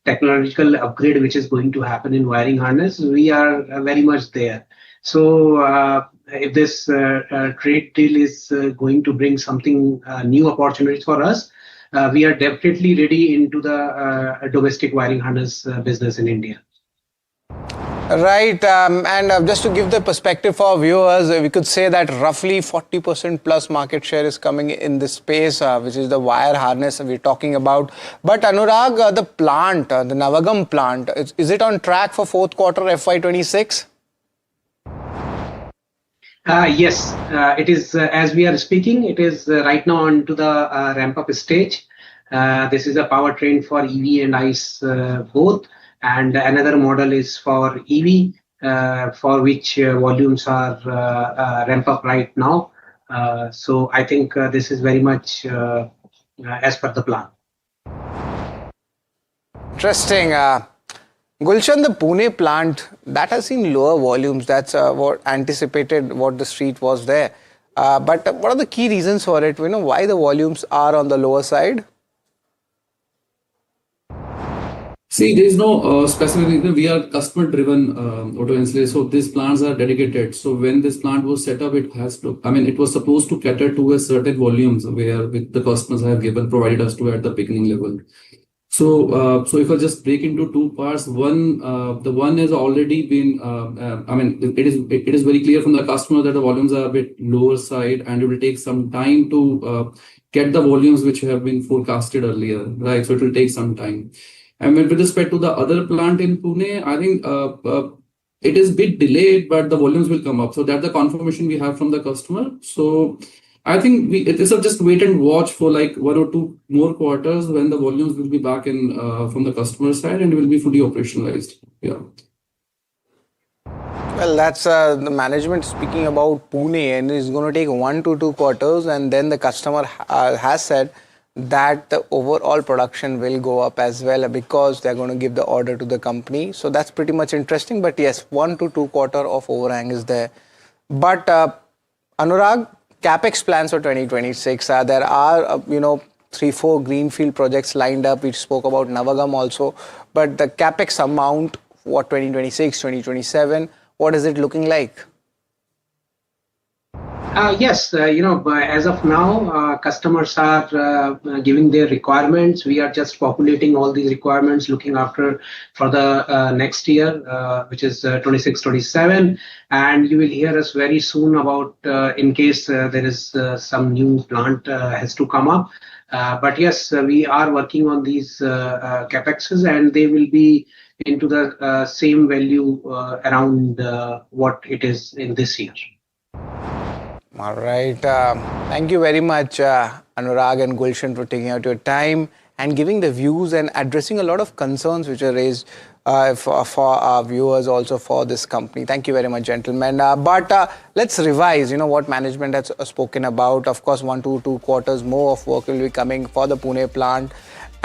technological upgrade which is going to happen in wiring harness. We are very much there. So if this trade deal is going to bring something new opportunities for us, we are definitely ready into the domestic wiring harness business in India. Right, and just to give the perspective for our viewers, we could say that roughly 40% plus market share is coming in this space, which is the wire harness we're talking about. But Anurag, the plant, the Navagam plant, is it on track for fourth quarter FY26? Yes, it is. As we are speaking, it is right now on to the ramp-up stage. This is a powertrain for EV and ICE both. And another model is for EV, for which volumes are ramp up right now. So I think this is very much as per the plan. Interesting. Gulshan, the Pune plant, that has seen lower volumes. That's what anticipated, what the street was there. But what are the key reasons for it? Why the volumes are on the lower side? See, there is no specific reason. We are customer-driven auto installers, so these plants are dedicated. So when this plant was set up, it was supposed to cater to a certain volumes where the customers have provided us to at the beginning level. So if I just break into two parts, the one has already been, it is very clear from the customer that the volumes are a bit lower side, and it will take some time to get the volumes which have been forecasted earlier, right? So it will take some time. And with respect to the other plant in Pune, I think it is a bit delayed, but the volumes will come up. So that's the confirmation we have from the customer. So I think it is just wait and watch for like 1 or 2 more quarters when the volumes will be back in from the customer side and will be fully operationalized. Yeah. Well, that's the management speaking about Pune, and it's going to take 1 to 2 quarters, and then the customer has said that the overall production will go up as well because they're going to give the order to the company. So that's pretty much interesting. But yes, 1 to 2 quarter of overhang is there. But Anurag, CapEx plans for 2026. There are 3-4 greenfield projects lined up. We spoke about Navagam also. But the CapEx amount for 2026, 2027, what is it looking like? Yes, as of now, customers are giving their requirements. We are just populating all these requirements, looking after for the next year, which is 26-27. And you will hear us very soon about in case there is some new plant has to come up. But yes, we are working on these CapExes, and they will be into the same value around what it is in this year. All right. Thank you very much, Anurag and Gulshan, for taking out your time and giving the views and addressing a lot of concerns which are raised for our viewers, also for this company. Thank you very much, gentlemen. But let's revise, what management has spoken about. Of course, 1 to 2 quarters more of work will be coming for the Pune plant.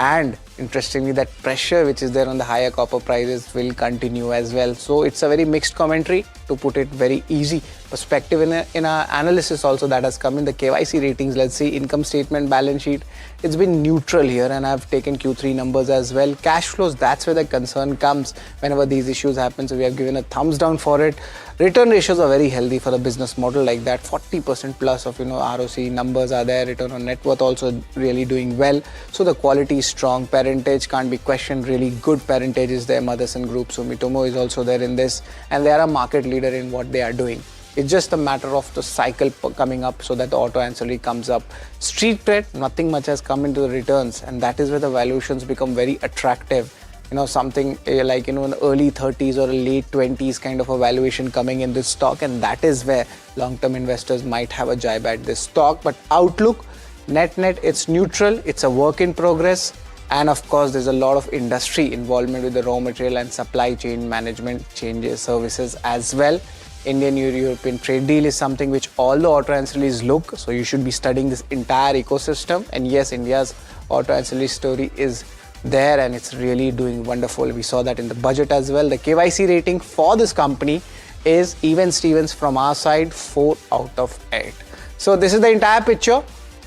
And interestingly, that pressure which is there on the higher copper prices will continue as well. So it's a very mixed commentary, to put it very easy. Perspective in our analysis also that has come in the KYC ratings. Let's see, income statement, balance sheet. It's been neutral here, and I've taken Q3 numbers as well. Cash flows, that's where the concern comes whenever these issues happen. So we have given a thumbs down for it. Return ratios are very healthy for a business model like that. 40% plus of ROC numbers are there. Return on net worth also really doing well. So the quality is strong. Parentage can't be questioned. Really good parentage is there. Motherson Group, Sumitomo is also there in this, and they are a market leader in what they are doing. It's just a matter of the cycle coming up so that the auto ancillary comes up. Street trade, nothing much has come into the returns, and that is where the valuations become very attractive. Something like, in the early 30s or late 20s kind of a valuation coming in this stock, and that is where long-term investors might have a jibe at this stock. But outlook, net, it's neutral, it's a work in progress. And of course, there's a lot of industry involvement with the raw material and supply chain management changes, services as well. Indian-European trade deal is something which all the auto ancillaries look, so you should be studying this entire ecosystem. And yes, India's auto ancillary story is there and it's really doing wonderful. We saw that in the budget as well. The KYC rating for this company is even Stevens from our side, 4 out of 8. So this is the entire picture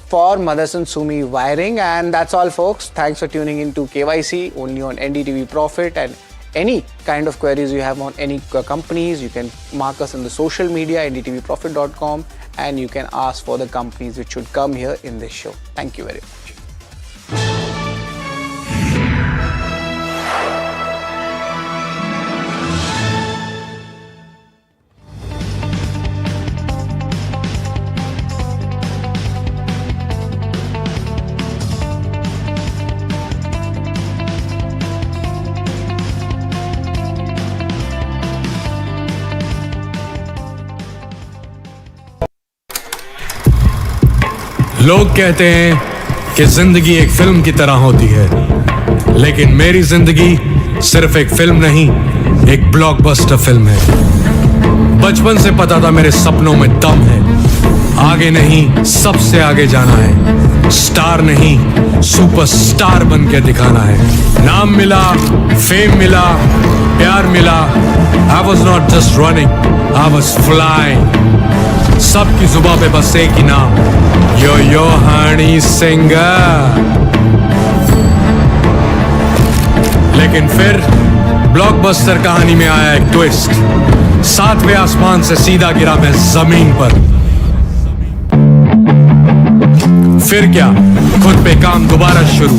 for Motherson Sumi Wiring, and that's all, folks. Thanks for tuning in to KYC only on NDTV Profit. And any kind of queries you have on any companies, you can mark us in the social media, ndtvprofit.com, and you can ask for the companies which should come here in this show. Thank you very much. लोग कहते हैं कि जिंदगी एक film की तरह होती है, लेकिन मेरी जिंदगी सिर्फ एक फिल्म नहीं, एक ब्लॉकबस्टर फिल्म है। बचपन से पता था मेरे सपनों में दम है, आगे नहीं सबसे आगे जाना है, स्टार नहीं सुपरस्टार बन के दिखाना है। नाम मिला, फेम मिला, प्यार मिला, I was not just running, I was flying। सबकी जुबां पे बस एक ही नाम, यो हनी सिंगर। लेकिन फिर ब्लॉकबस्टर कहानी में आया एक ट्विस्ट, 7वें आसमान से सीधा गिरा मैं जमीन पर। फिर क्या, खुद पे काम दोबारा शुरू,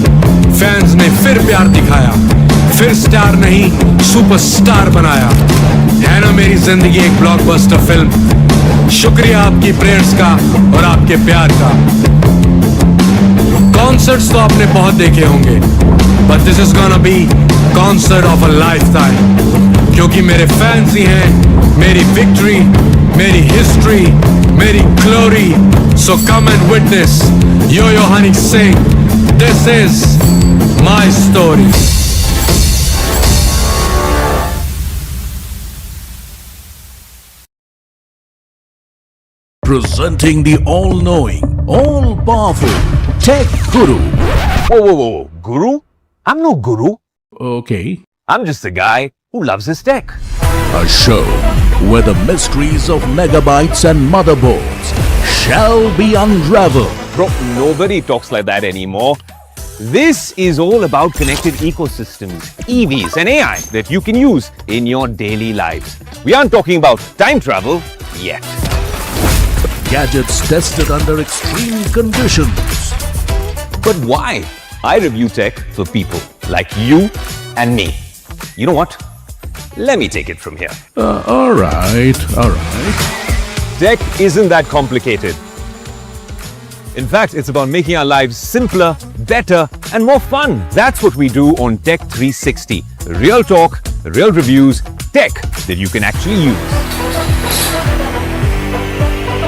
फैंस ने फिर प्यार दिखाया, फिर स्टार नहीं सुपरस्टार बनाया। है ना मेरी जिंदगी एक ब्लॉकबस्टर फिल्म। शुक्रिया आपकी प्रेयर्स का और आपके प्यार का। कॉन्सर्ट्स तो आपने बहुत देखे होंगे, but this is gonna be concert of a lifetime, क्योंकि मेरे फैंस ही हैं मेरी विक्ट्री, मेरी हिस्ट्री, मेरी glory. So come and witness yo Honey Singh, this is my story. Presenting the all-knowing, all-powerful Tech Guru. Whoa. Guru? I'm no guru. Okay. I'm just a guy who loves his tech. A show where the mysteries of megabytes and motherboards shall be unraveled. Bro, nobody talks like that anymore. This is all about connected ecosystems, EVs and AI that you can use in your daily lives. We aren't talking about time travel yet. Gadgets tested under extreme conditions. But why? I review tech for people like you and me. You know what? Let me take it from here. All right. Tech isn't that complicated. In fact, it's about making our lives simpler, better, and more fun. That's what we do on Tech 360. Real talk, real reviews, tech that you can actually use.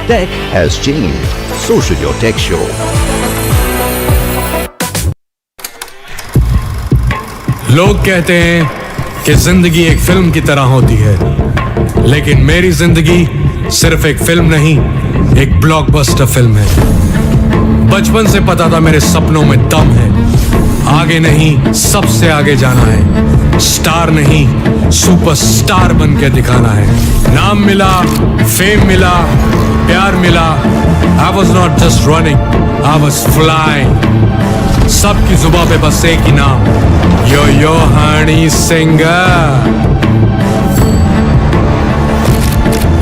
Tech has changed. So should your tech show. लोग कहते हैं कि जिंदगी एक film की तरह होती है, लेकिन मेरी जिंदगी सिर्फ एक फिल्म नहीं, एक ब्लॉकबस्टर फिल्म है। बचपन से पता था मेरे सपनों में दम है, आगे नहीं सबसे आगे जाना है, स्टार नहीं सुपरस्टार बन के दिखाना है। नाम मिला, फेम मिला, प्यार मिला, I was not just running, I was flying। सबकी जुबां पे बस एक ही नाम, यो हनी सिंगर।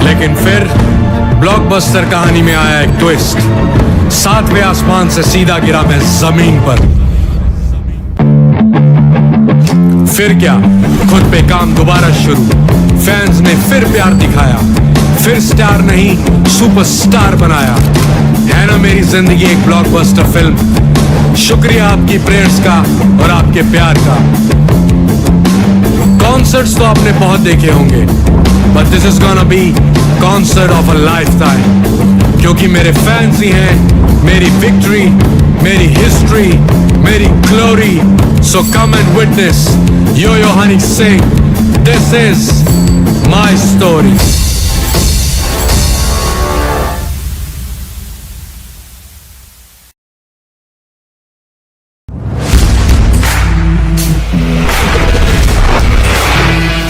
लेकिन फिर ब्लॉकबस्टर कहानी में आया एक ट्विस्ट, 7वें आसमान से सीधा गिरा मैं जमीन पर। फिर क्या, खुद पे काम दोबारा शुरू, फैंस ने फिर प्यार दिखाया, फिर स्टार नहीं सुपरस्टार बनाया। है ना मेरी जिंदगी एक ब्लॉकबस्टर फिल्म। शुक्रिया आपकी प्रेयर्स का और आपके प्यार का। कॉन्सर्ट्स तो आपने बहुत देखे होंगे, but this is gonna be concert of a lifetime, क्योंकि मेरे फैंस ही हैं मेरी विक्ट्री, मेरी हिस्ट्री, मेरी glory. So come and witness Yo-Yo Honey sing. This is my story.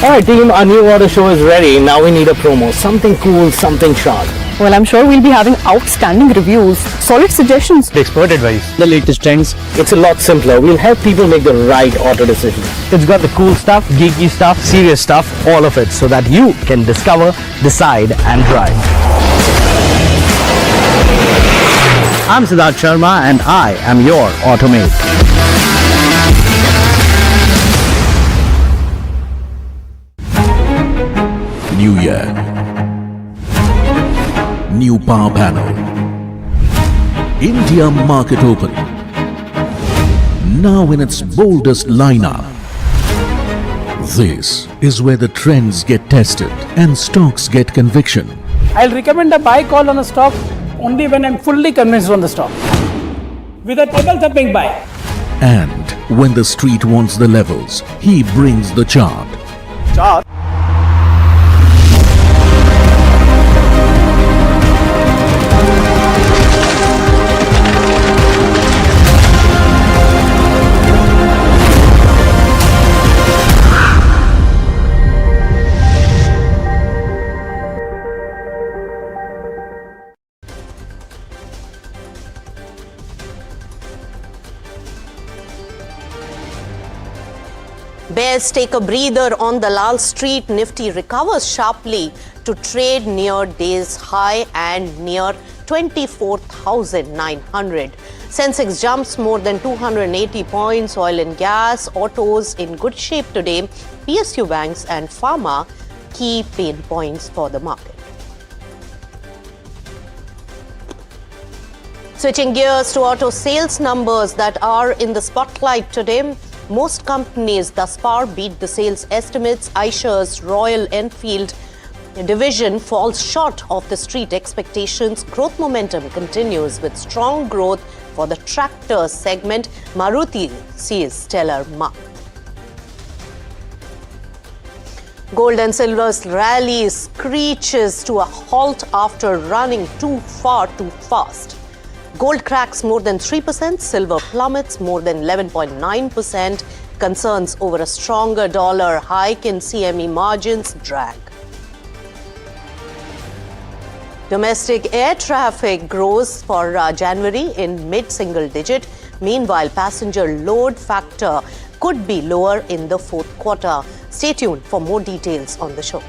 Alright team, our new order show is ready. Now we need a promo. Something cool, something sharp. Well, I'm sure we'll be having outstanding reviews, solid suggestions, Expert advice, the latest trends. It's a lot simpler. We'll help people make the right auto decision. It's got the cool stuff, geeky stuff, serious stuff, all of it, so that you can discover, decide and drive. I'm Siddharth Sharma and I am your Automate. New year, new power panel, India market open, now in its boldest lineup. This is where the trends get tested and stocks get conviction. I'll recommend a buy call on a stock only when I'm fully convinced on the stock. With a table thumping buy. And when the street wants the levels, he brings the chart. Chart. Bears take a breather on Dalal Street. Nifty recovers sharply to trade near day's high and near 24,900. Sensex jumps more than 280 points. Oil and gas, autos in good shape today. PSU banks and pharma key pain points for the market. Switching gears to auto sales numbers that are in the spotlight today. Most companies thus far beat the sales estimates. Aisha's Royal Enfield division falls short of the street expectations. Growth momentum continues with strong growth for the tractor segment. Maruti sees stellar mark. Gold and silver's rally screeches to a halt after running too far too fast. Gold cracks more than 3%, silver plummets more than 11.9%. Concerns over a stronger dollar hike in CME margins drag. Domestic air traffic grows for January in mid-single digit. Meanwhile, passenger load factor could be lower in the fourth quarter. Stay tuned for more details on the show.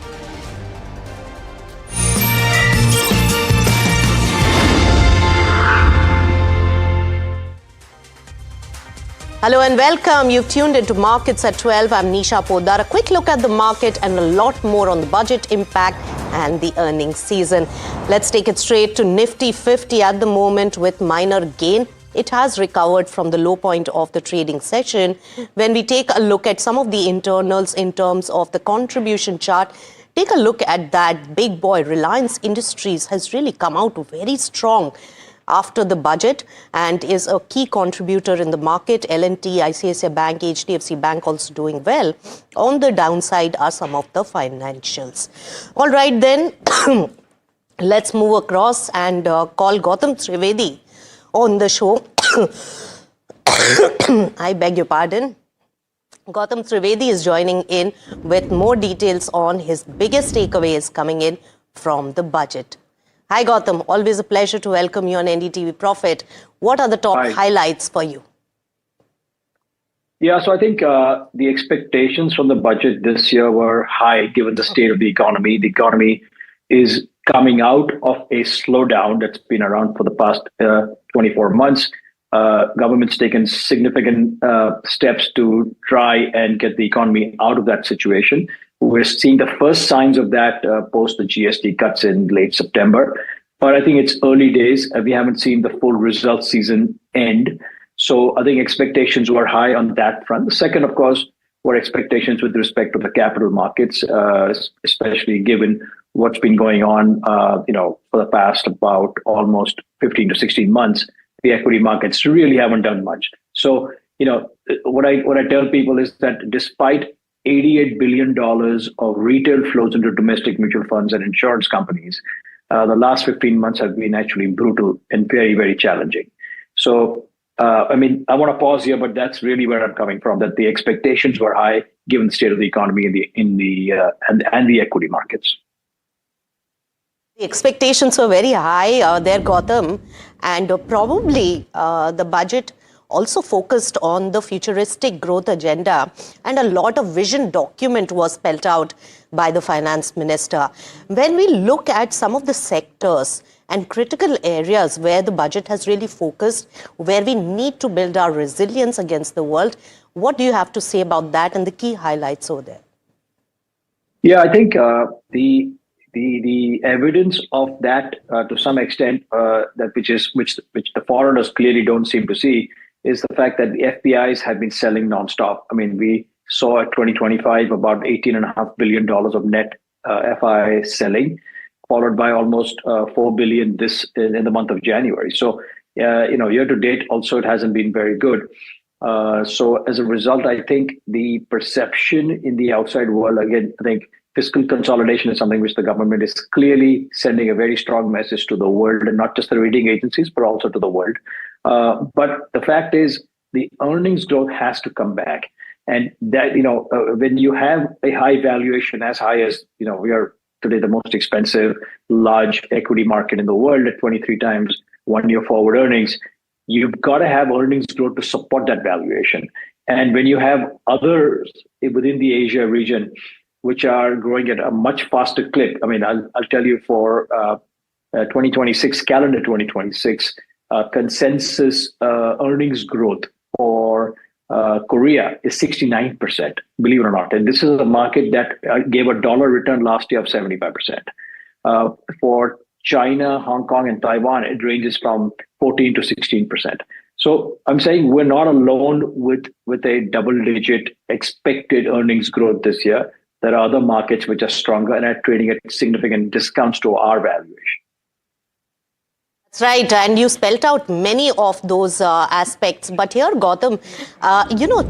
Hello and welcome. You've tuned into Markets at 12. I'm Nisha Poddar. A quick look at the market and a lot more on the budget impact and the earnings season. Let's take it straight to Nifty 50 at the moment with minor gain. It has recovered from the low point of the trading session. When we take a look at some of the internals in terms of the contribution chart, take a look at that big boy. Reliance Industries has really come out very strong after the budget and is a key contributor in the market. L&T, ICICI Bank, HDFC Bank also doing well. On the downside are some of the financials. All right then, let's move across and call Gautam Trivedi on the show. I beg your pardon. Gautam Trivedi is joining in with more details on his biggest takeaways coming in from the budget. Hi Gautam, always a pleasure to welcome you on NDTV Profit. What are the top highlights for you? Yeah, so I think the expectations from the budget this year were high given the state of the economy. The economy is coming out of a slowdown that's been around for the past 24 months. Government's taken significant steps to try and get the economy out of that situation. We're seeing the first signs of that post the GST cuts in late September. But I think it's early days. We haven't seen the full results season end. So I think expectations were high on that front. The second, of course, were expectations with respect to the capital markets, especially given what's been going on, for the past about almost 15 to 16 months. The equity markets really haven't done much. So, what I tell people is that despite $88 billion of retail flows into domestic mutual funds and insurance companies, the last 15 months have been actually brutal and very, very challenging. So, I want to pause here, but that's really where I'm coming from, that the expectations were high given the state of the economy and the equity markets. The expectations were very high there, Gautam, and probably the budget also focused on the futuristic growth agenda, and a lot of vision document was spelled out by the finance minister. When we look at some of the sectors and critical areas where the budget has really focused, where we need to build our resilience against the world, what do you have to say about that and the key highlights over there? Yeah, I think the evidence of that, to some extent, which the foreigners clearly don't seem to see, is the fact that the FPIs have been selling nonstop. I mean, we saw at 2025 about $18.5 billion of net FI selling, followed by almost $4 billion in the month of January. So, year to date, also it hasn't been very good. So as a result, I think the perception in the outside world, again, I think fiscal consolidation is something which the government is clearly sending a very strong message to the world, and not just the rating agencies, but also to the world. But the fact is, the earnings growth has to come back. And that, when you have a high valuation as high as, we are today the most expensive large equity market in the world at 23 times 1 year forward earnings, you've got to have earnings growth to support that valuation. And when you have others within the Asia region, which are growing at a much faster clip, I mean, I'll tell you for 2026, calendar 2026, consensus earnings growth for Korea is 69%, believe it or not. And this is a market that gave a dollar return last year of 75%. For China, Hong Kong, and Taiwan, it ranges from 14 to 16%. So I'm saying we're not alone with a double-digit expected earnings growth this year. There are other markets which are stronger and are trading at significant discounts to our valuation. That's right, and you spelt out many of those aspects. But here, Gautam,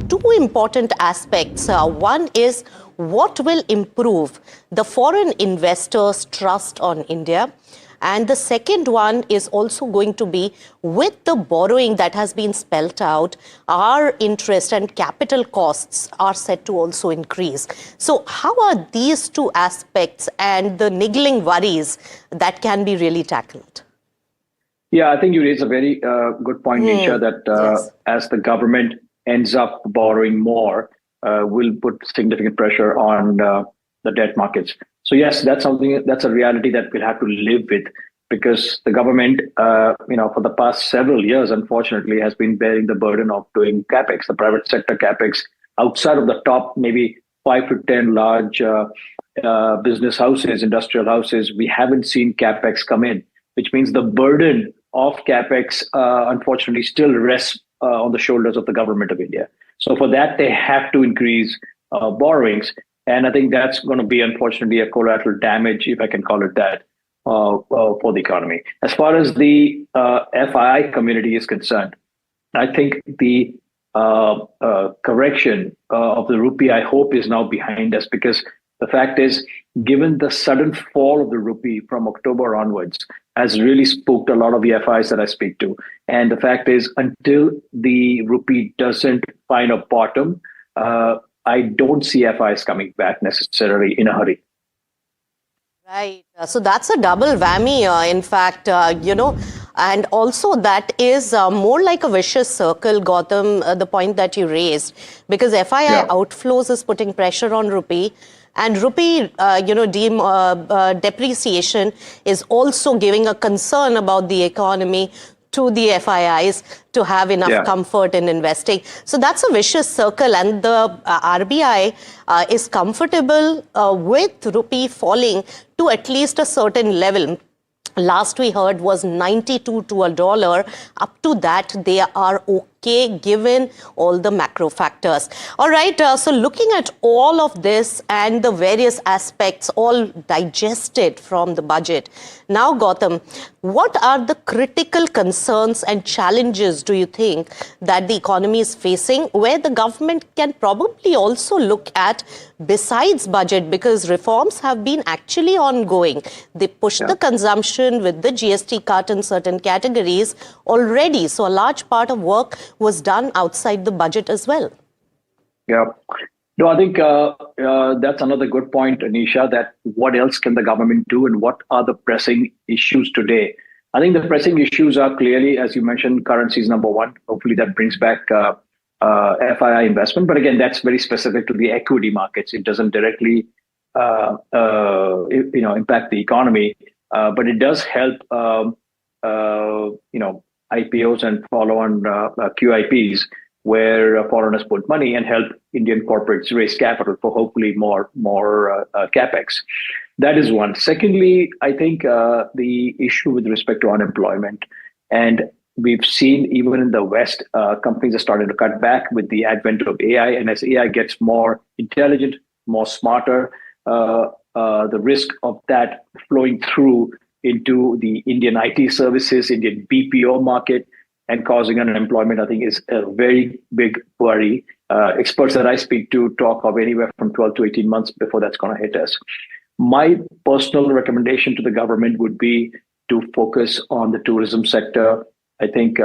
two important aspects. One is what will improve the foreign investors' trust on India. And the second one is also going to be, with the borrowing that has been spelt out, our interest and capital costs are set to also increase. So how are these two aspects and the niggling worries that can be really tackled? Yeah, I think you raise a very good point, Nisha, that yes, as the government ends up borrowing more, will put significant pressure on the debt markets. So yes, that's a reality that we'll have to live with, because the government, for the past several years, unfortunately, has been bearing the burden of doing capex, the private sector capex, outside of the top maybe 5 to 10 large business houses, industrial houses. We haven't seen capex come in, which means the burden of capex, unfortunately, still rests on the shoulders of the government of India. So for that, they have to increase borrowings. And I think that's going to be, unfortunately, a collateral damage, if I can call it that, for the economy. As far as the FII community is concerned, I think the correction of the rupee, I hope, is now behind us, because the fact is, given the sudden fall of the rupee from October onwards, has really spooked a lot of the FIs that I speak to. And the fact is, until the rupee doesn't find a bottom, I don't see FIs coming back necessarily in a hurry. Right. So that's a double whammy, in fact, and also that is more like a vicious circle, Gautam, the point that you raised, because FII outflows is putting pressure on rupee, and rupee, depreciation is also giving a concern about the economy to the FIIs to have enough comfort in investing. So that's a vicious circle, and the RBI is comfortable with rupee falling to at least a certain level. Last we heard was 92 to a dollar. Up to that, they are okay given all the macro factors. All right, so looking at all of this and the various aspects all digested from the budget. Now, Gautam, what are the critical concerns and challenges do you think that the economy is facing, where the government can probably also look at besides budget, because reforms have been actually ongoing. They pushed the consumption with the GST cut in certain categories already. So a large part of work was done outside the budget as well. Yeah. No, I think that's another good point, Anisha, that what else can the government do and what are the pressing issues today? I think the pressing issues are clearly, as you mentioned, currency is number one. Hopefully that brings back FII investment. But again, that's very specific to the equity markets. It doesn't directly impact the economy, but it does help IPOs and follow-on QIPs, where foreigners put money and help Indian corporates raise capital for hopefully more capex. That is one. Secondly, I think the issue with respect to unemployment, and we've seen even in the West, companies are starting to cut back with the advent of AI. And as AI gets more intelligent, more smarter, the risk of that flowing through into the Indian IT services, Indian BPO market, and causing unemployment, I think is a very big worry. Experts that I speak to talk of anywhere from 12 to 18 months before that's going to hit us. My personal recommendation to the government would be to focus on the tourism sector. I think,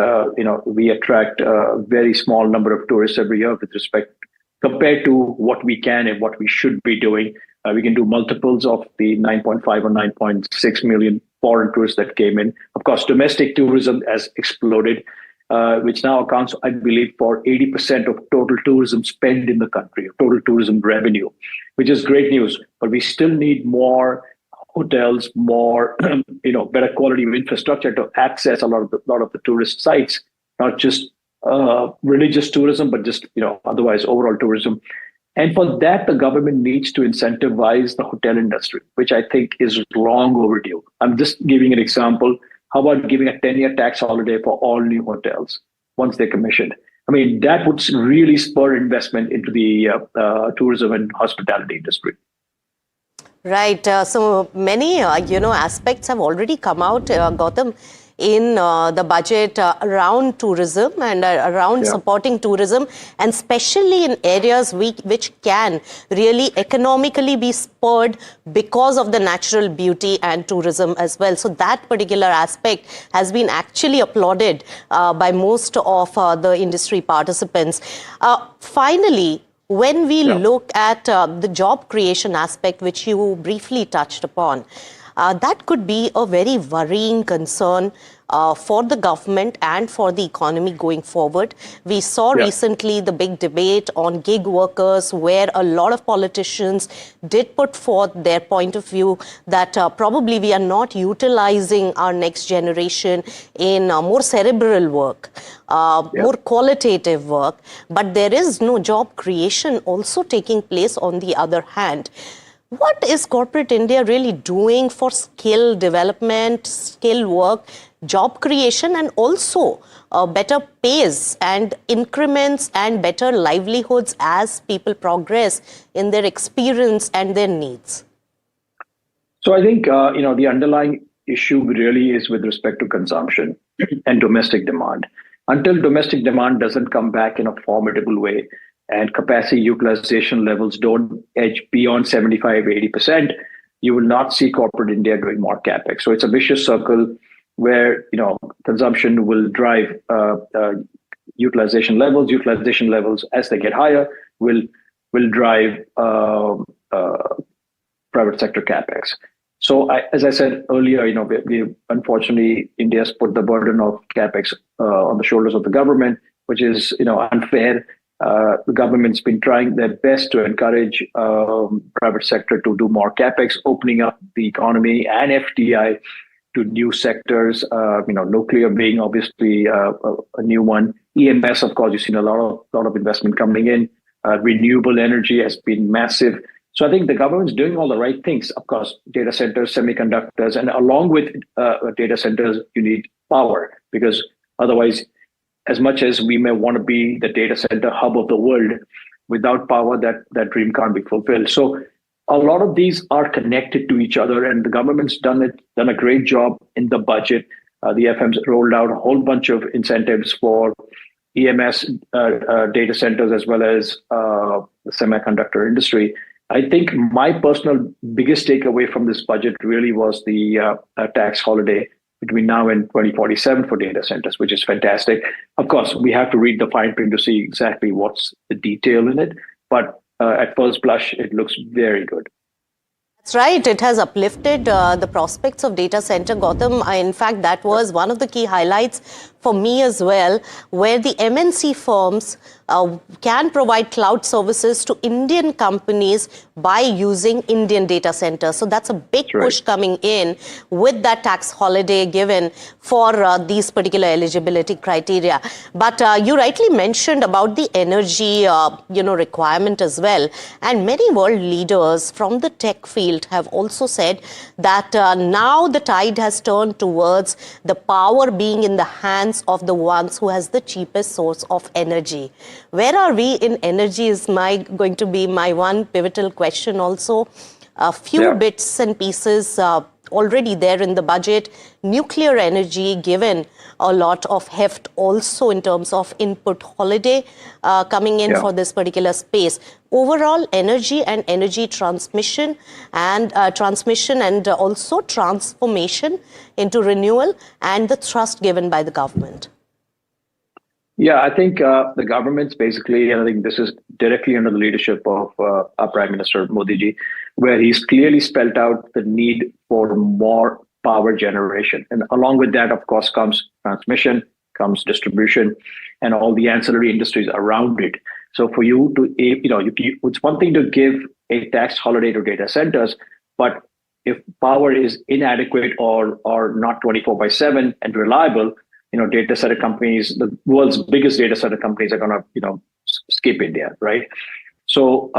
we attract a very small number of tourists every year with respect compared to what we can and what we should be doing. We can do multiples of the 9.5 or 9.6 million foreign tourists that came in. Of course, domestic tourism has exploded, which now accounts, I believe, for 80% of total tourism spend in the country, total tourism revenue, which is great news. But we still need more hotels, more, better quality of infrastructure to access a lot of the tourist sites, not just religious tourism, but just, otherwise overall tourism. And for that, the government needs to incentivize the hotel industry, which I think is long overdue. I'm just giving an example. How about giving a 10-year tax holiday for all new hotels once they're commissioned? I mean, that would really spur investment into the tourism and hospitality industry. Right. So many, aspects have already come out, Gautam, in the budget around tourism and around supporting tourism, and especially in areas which can really economically be spurred because of the natural beauty and tourism as well. So that particular aspect has been actually applauded by most of the industry participants. Finally, when we look at the job creation aspect, which you briefly touched upon, that could be a very worrying concern for the government and for the economy going forward. We saw recently the big debate on gig workers, where a lot of politicians did put forth their point of view that probably we are not utilizing our next generation in more cerebral work, more qualitative work, but there is no job creation also taking place on the other hand. What is corporate India really doing for skill development, skill work, job creation, and also better pays and increments and better livelihoods as people progress in their experience and their needs? So I think, the underlying issue really is with respect to consumption and domestic demand. Until domestic demand doesn't come back in a formidable way, and capacity utilization levels don't edge beyond 75, 80%, you will not see corporate India doing more capex. So it's a vicious circle where, consumption will drive utilization levels. Utilization levels, as they get higher, will drive private sector capex. So as I said earlier, we unfortunately, India's put the burden of capex on the shoulders of the government, which is, unfair. The government's been trying their best to encourage private sector to do more capex, opening up the economy and FDI. to new sectors. Nuclear being obviously a new one. EMS, of course, you've seen a lot of investment coming in. Renewable energy has been massive. So I think the government's doing all the right things. Of course, data centers, semiconductors, and along with data centers, you need power, because otherwise, as much as we may want to be the data center hub of the world, without power, that dream can't be fulfilled. So a lot of these are connected to each other, and the government's done a great job in the budget. The FM's rolled out a whole bunch of incentives for EMS data centers as well as the semiconductor industry. I think my personal biggest takeaway from this budget really was the tax holiday between now and 2047 for data centers, which is fantastic. Of course, we have to read the fine print to see exactly what's the detail in it, but at first blush, it looks very good. That's right. It has uplifted the prospects of data center, Gautam. In fact, that was one of the key highlights for me as well, where the MNC firms can provide cloud services to Indian companies by using Indian data centers. So that's a big push coming in with that tax holiday given for these particular eligibility criteria. But you rightly mentioned about the energy, requirement as well. And many world leaders from the tech field have also said that now the tide has turned towards the power being in the hands of the ones who has the cheapest source of energy. Where are we in energy is going to be my one pivotal question also. A few bits and pieces already there in the budget. Nuclear energy given a lot of heft also in terms of input holiday coming in for this particular space. Overall, energy and energy transmission and also transformation into renewal and the thrust given by the government. Yeah, I think the government's basically, and I think this is directly under the leadership of our Prime Minister Modi ji, where he's clearly spelled out the need for more power generation. And along with that, of course, comes transmission, comes distribution, and all the ancillary industries around it. So for you to, it's one thing to give a tax holiday to data centers, but if power is inadequate or not 24/7 and reliable, data center companies, the world's biggest data center companies are going to, skip India, right? So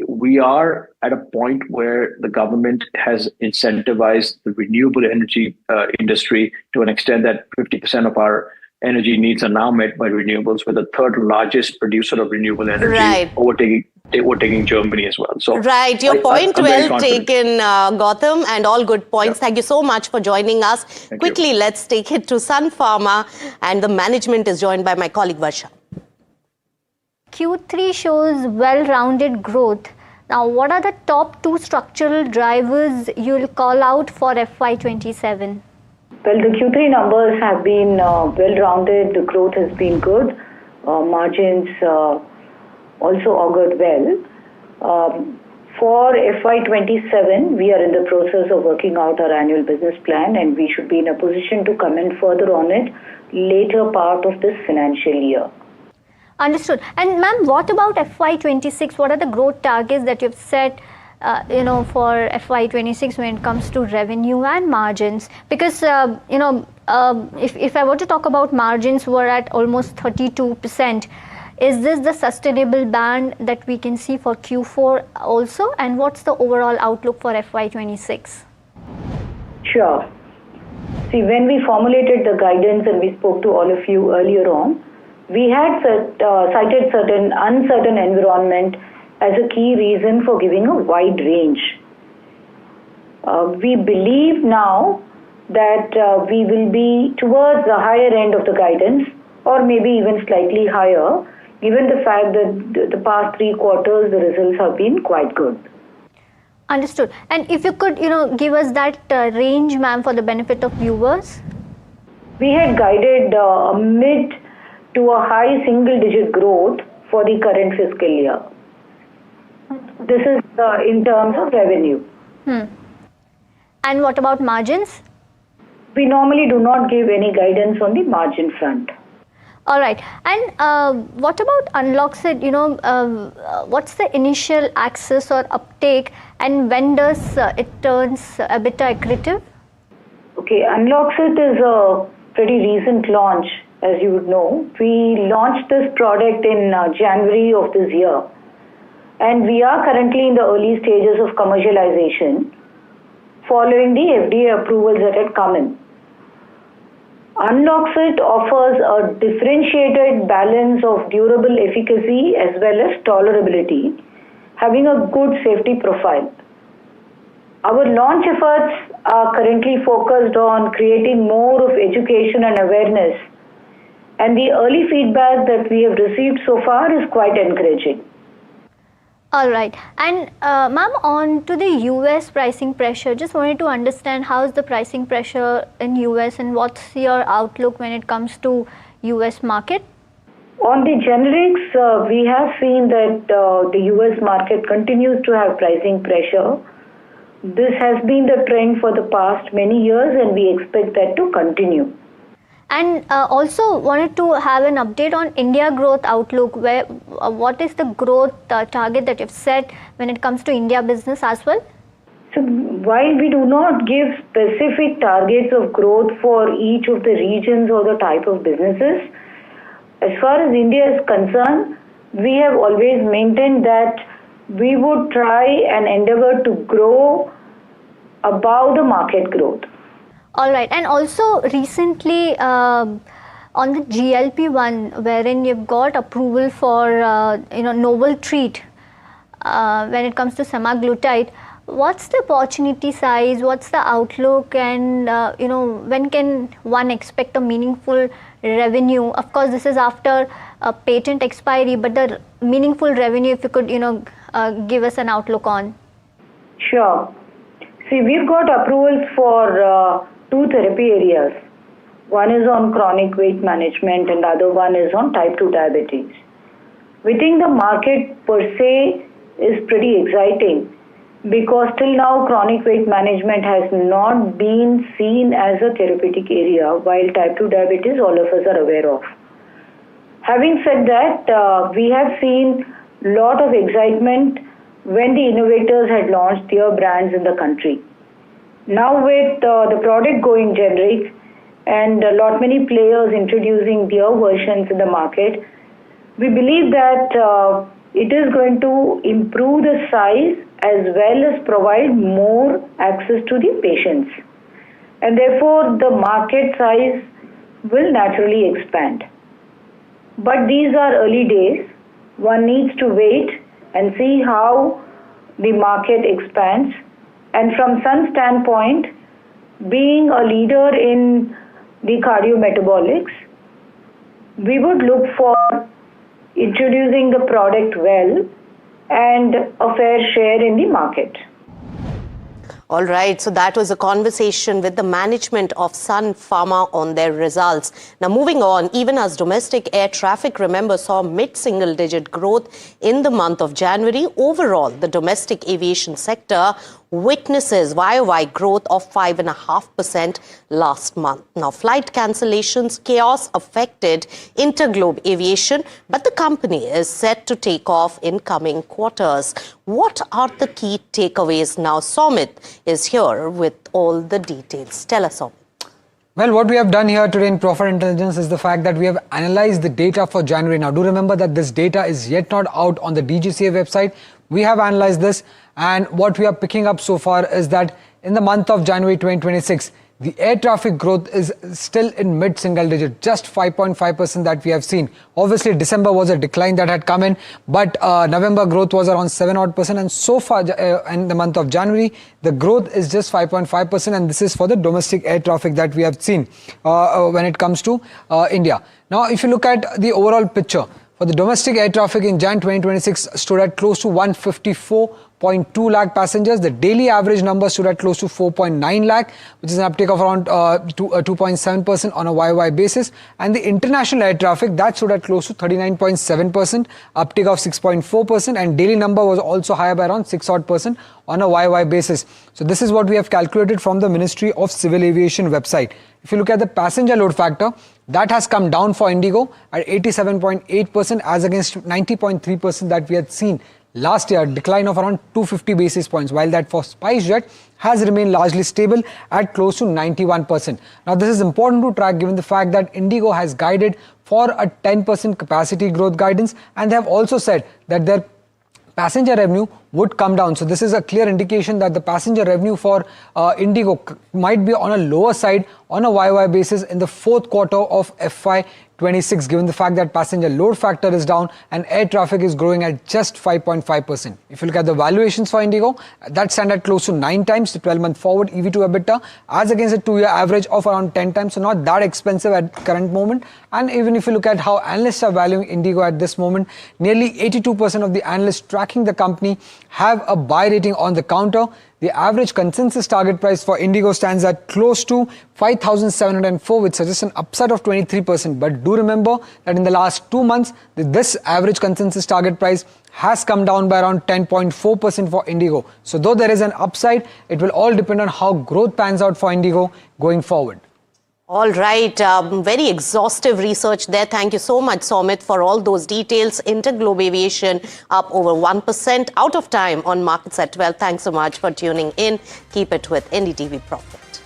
we are at a point where the government has incentivized the renewable energy industry to an extent that 50% of our energy needs are now met by renewables. We're the third largest producer of renewable energy, overtaking Germany as well. So right, your point well taken, Gautam, and all good points. Thank you so much for joining us. Quickly, let's take it to Sun Pharma, and the management is joined by my colleague Varsha. Q3 shows well-rounded growth. Now, what are the top two structural drivers you'll call out for FY27? Well, the Q3 numbers have been well-rounded. The growth has been good. Margins also augured well. For FY27, we are in the process of working out our annual business plan, and we should be in a position to comment further on it later part of this financial year. Understood. And ma'am, what about FY26? What are the growth targets that you've set for FY26 when it comes to revenue and margins? Because, if I were to talk about margins, we're at almost 32%. Is this the sustainable band that we can see for Q4 also? And what's the overall outlook for FY26? Sure. See, when we formulated the guidance and we spoke to all of you earlier on, we had cited certain uncertain environment as a key reason for giving a wide range. We believe now that we will be towards the higher end of the guidance, or maybe even slightly higher, given the fact that the past 3 quarters, the results have been quite good. Understood. And if you could, give us that range, ma'am, for the benefit of viewers. We had guided a mid to a high single-digit growth for the current fiscal year. This is in terms of revenue. And what about margins? We normally do not give any guidance on the margin front. All right. And what about Unloxit? What's the initial access or uptake, and when does it turns EBITDA accretive? Okay, Unloxit is a pretty recent launch, as you would know. We launched this product in January of this year, and we are currently in the early stages of commercialization following the FDA approvals that had come in. Unloxit offers a differentiated balance of durable efficacy as well as tolerability, having a good safety profile. Our launch efforts are currently focused on creating more of education and awareness, and the early feedback that we have received so far is quite encouraging. All right. And ma'am, on to the US pricing pressure, just wanted to understand how is the pricing pressure in US and what's your outlook when it comes to US market? On the generics, we have seen that the US market continues to have pricing pressure. This has been the trend for the past many years, and we expect that to continue. And also wanted to have an update on India growth outlook. Where what is the growth target that you've set when it comes to India business as well? So while we do not give specific targets of growth for each of the regions or the type of businesses, as far as India is concerned, we have always maintained that we would try and endeavor to grow above the market growth. All right. And also recently on the GLP-1, wherein you've got approval for novel treat when it comes to semaglutide, what's the opportunity size, what's the outlook, and when can one expect a meaningful revenue? Of course, this is after a patent expiry, but the meaningful revenue, if you could give us an outlook on. Sure. See, we've got approvals for two therapy areas. One is on chronic weight management and the other one is on type 2 diabetes. We think the market per se is pretty exciting because till now chronic weight management has not been seen as a therapeutic area, while type 2 diabetes all of us are aware of. Having said that, we have seen a lot of excitement when the innovators had launched their brands in the country. Now with the product going generic and a lot many players introducing their versions in the market, we believe that it is going to improve the size as well as provide more access to the patients. And therefore the market size will naturally expand. But these are early days. One needs to wait and see how the market expands. And from some standpoint, being a leader in the cardiometabolics, we would look for introducing the product well and a fair share in the market. All right, so that was a conversation with the management of Sun Pharma on their results. Now moving on, even as domestic air traffic, remember, saw mid-single digit growth in the month of January, overall the domestic aviation sector witnesses YOY growth of 5.5% last month. Now, flight cancellations, chaos affected Interglobe Aviation, but the company is set to take off in coming quarters. What are the key takeaways now? Somit is here with all the details. Tell us, Somit. Well, what we have done here today in Profit Intelligence is the fact that we have analyzed the data for January. Now, do remember that this data is yet not out on the DGCA website. We have analyzed this, and what we are picking up so far is that in the month of January 2026, the air traffic growth is still in mid-single digit, just 5.5% that we have seen. Obviously, December was a decline that had come in, but November growth was around 7% and so far in the month of January, the growth is just 5.5%, and this is for the domestic air traffic that we have seen when it comes to India. Now, if you look at the overall picture, for the domestic air traffic in Jan 2026 stood at close to 154.2 lakh passengers. The daily average number stood at close to 4.9 lakh, which is an uptick of around 2.7% on a YOY basis. And the international air traffic, that stood at close to 39.7%, uptick of 6.4%, and daily number was also higher by around 6% on a YOY basis. So this is what we have calculated from the Ministry of Civil Aviation website. If you look at the passenger load factor, that has come down for Indigo at 87.8% as against 90.3% that we had seen last year, a decline of around 250 basis points, while that for SpiceJet has remained largely stable at close to 91%. Now, this is important to track given the fact that Indigo has guided for a 10% capacity growth guidance, and they have also said that their passenger revenue would come down. So this is a clear indication that the passenger revenue for Indigo might be on a lower side on a YY basis in the fourth quarter of FY26, given the fact that passenger load factor is down and air traffic is growing at just 5.5%. If you look at the valuations for Indigo, that stand at close to 9 times the 12-month forward EV to EBITDA, as against a 2-year average of around 10 times. So not that expensive at current moment. And even if you look at how analysts are valuing Indigo at this moment, nearly 82% of the analysts tracking the company have a buy rating on the counter. The average consensus target price for Indigo stands at close to 5,704, which suggests an upside of 23%. But do remember that in the last 2 months, this average consensus target price has come down by around 10.4% for Indigo. So though there is an upside, it will all depend on how growth pans out for Indigo going forward. All right, very exhaustive research there. Thank you so much, Somit, for all those details. Interglobe Aviation up over 1%, out of time on Markets at 12. Thanks so much for tuning in. Keep it with NDTV Profit.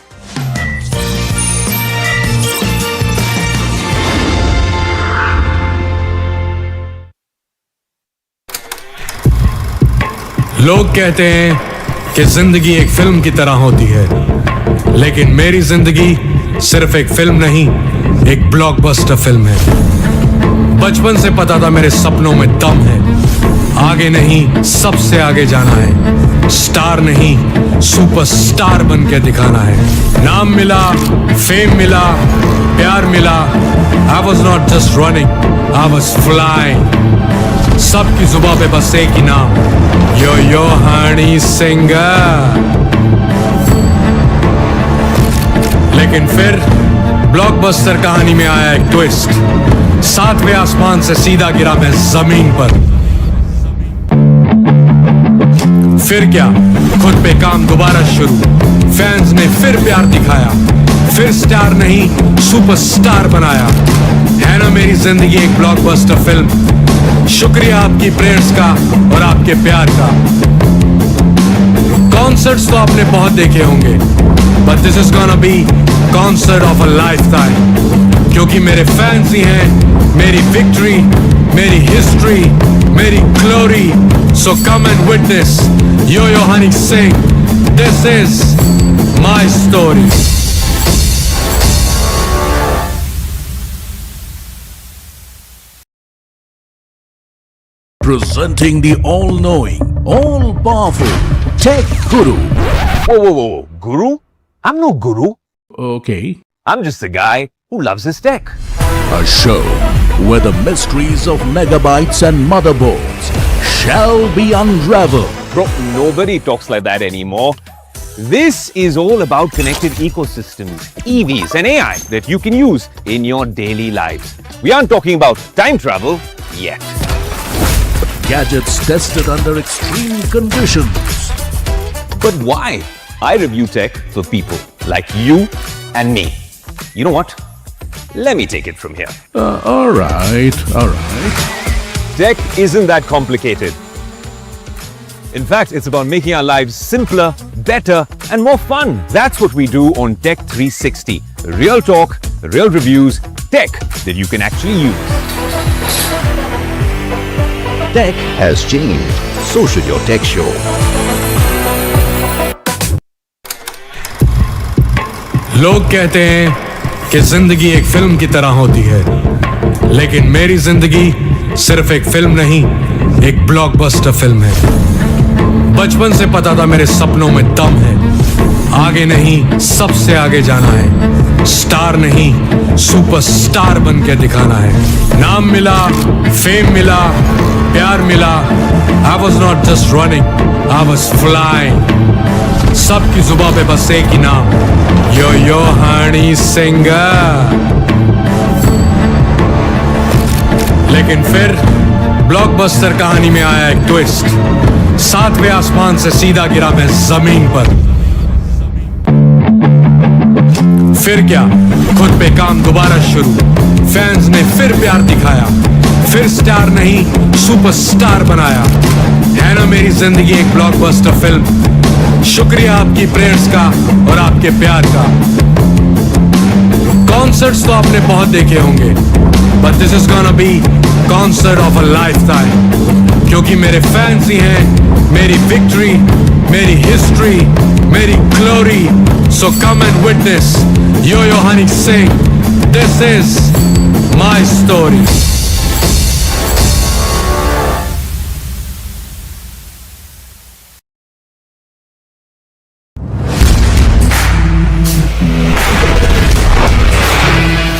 लोग कहते हैं कि जिंदगी एक film की तरह होती है, लेकिन मेरी जिंदगी सिर्फ एक फिल्म नहीं, एक ब्लॉकबस्टर फिल्म है। बचपन से पता था मेरे सपनों में दम है, आगे नहीं सबसे आगे जाना है, स्टार नहीं सुपरस्टार बन के दिखाना है। नाम मिला, फेम मिला, प्यार मिला, I was not just running, I was flying। सबकी जुबां पे बस एक ही नाम, यो हनी सिंगर। लेकिन फिर ब्लॉकबस्टर कहानी में आया एक ट्विस्ट, 7वें आसमान से सीधा गिरा मैं जमीन पर। फिर क्या, खुद पे काम दोबारा शुरू, फैंस ने फिर प्यार दिखाया, फिर स्टार नहीं सुपरस्टार बनाया। है ना मेरी जिंदगी एक ब्लॉकबस्टर फिल्म। शुक्रिया आपकी प्रेयर्स का और आपके प्यार का। कॉन्सर्ट्स तो आपने बहुत देखे होंगे, but this is gonna be concert of a lifetime, क्योंकि मेरे फैंस ही हैं मेरी विक्ट्री, मेरी हिस्ट्री, मेरी glory. So come and witness yo Honey Singh, this is my story. Presenting the all-knowing, all-powerful Tech Guru. Whoa. Guru? I'm no guru. Okay. I'm just a guy who loves his tech. A show where the mysteries of megabytes and motherboards shall be unraveled. Bro, nobody talks like that anymore. This is all about connected ecosystems, EVs and AI that you can use in your daily lives. We aren't talking about time travel yet. Gadgets tested under extreme conditions. But why? I review tech for people like you and me. You know what? Let me take it from here. All right. Tech isn't that complicated. In fact, it's about making our lives simpler, better, and more fun. That's what we do on Tech 360. Real talk, real reviews, tech that you can actually use. Tech has changed. So should your tech show. लोग कहते हैं कि जिंदगी एक film की तरह होती है, लेकिन मेरी जिंदगी सिर्फ एक फिल्म नहीं, एक ब्लॉकबस्टर फिल्म है। बचपन से पता था मेरे सपनों में दम है, आगे नहीं सबसे आगे जाना है, स्टार नहीं सुपरस्टार बन के दिखाना है। नाम मिला, फेम मिला, प्यार मिला, I was not just running, I was flying। सबकी जुबां पे बस एक ही नाम, यो हनी सिंगर। लेकिन फिर ब्लॉकबस्टर कहानी में आया एक ट्विस्ट, 7वें आसमान से सीधा गिरा मैं जमीन पर। फिर क्या, खुद पे काम दोबारा शुरू, फैंस ने फिर प्यार दिखाया, फिर स्टार नहीं सुपरस्टार बनाया। है ना मेरी जिंदगी एक ब्लॉकबस्टर फिल्म। शुक्रिया आपकी प्रेयर्स का और आपके प्यार का। कॉन्सर्ट्स तो आपने बहुत देखे होंगे, but this is gonna be concert of a lifetime, क्योंकि मेरे फैंस ही हैं मेरी विक्ट्री, मेरी हिस्ट्री, मेरी glory. So come and witness Yo-Yo Honey sing. This is my story.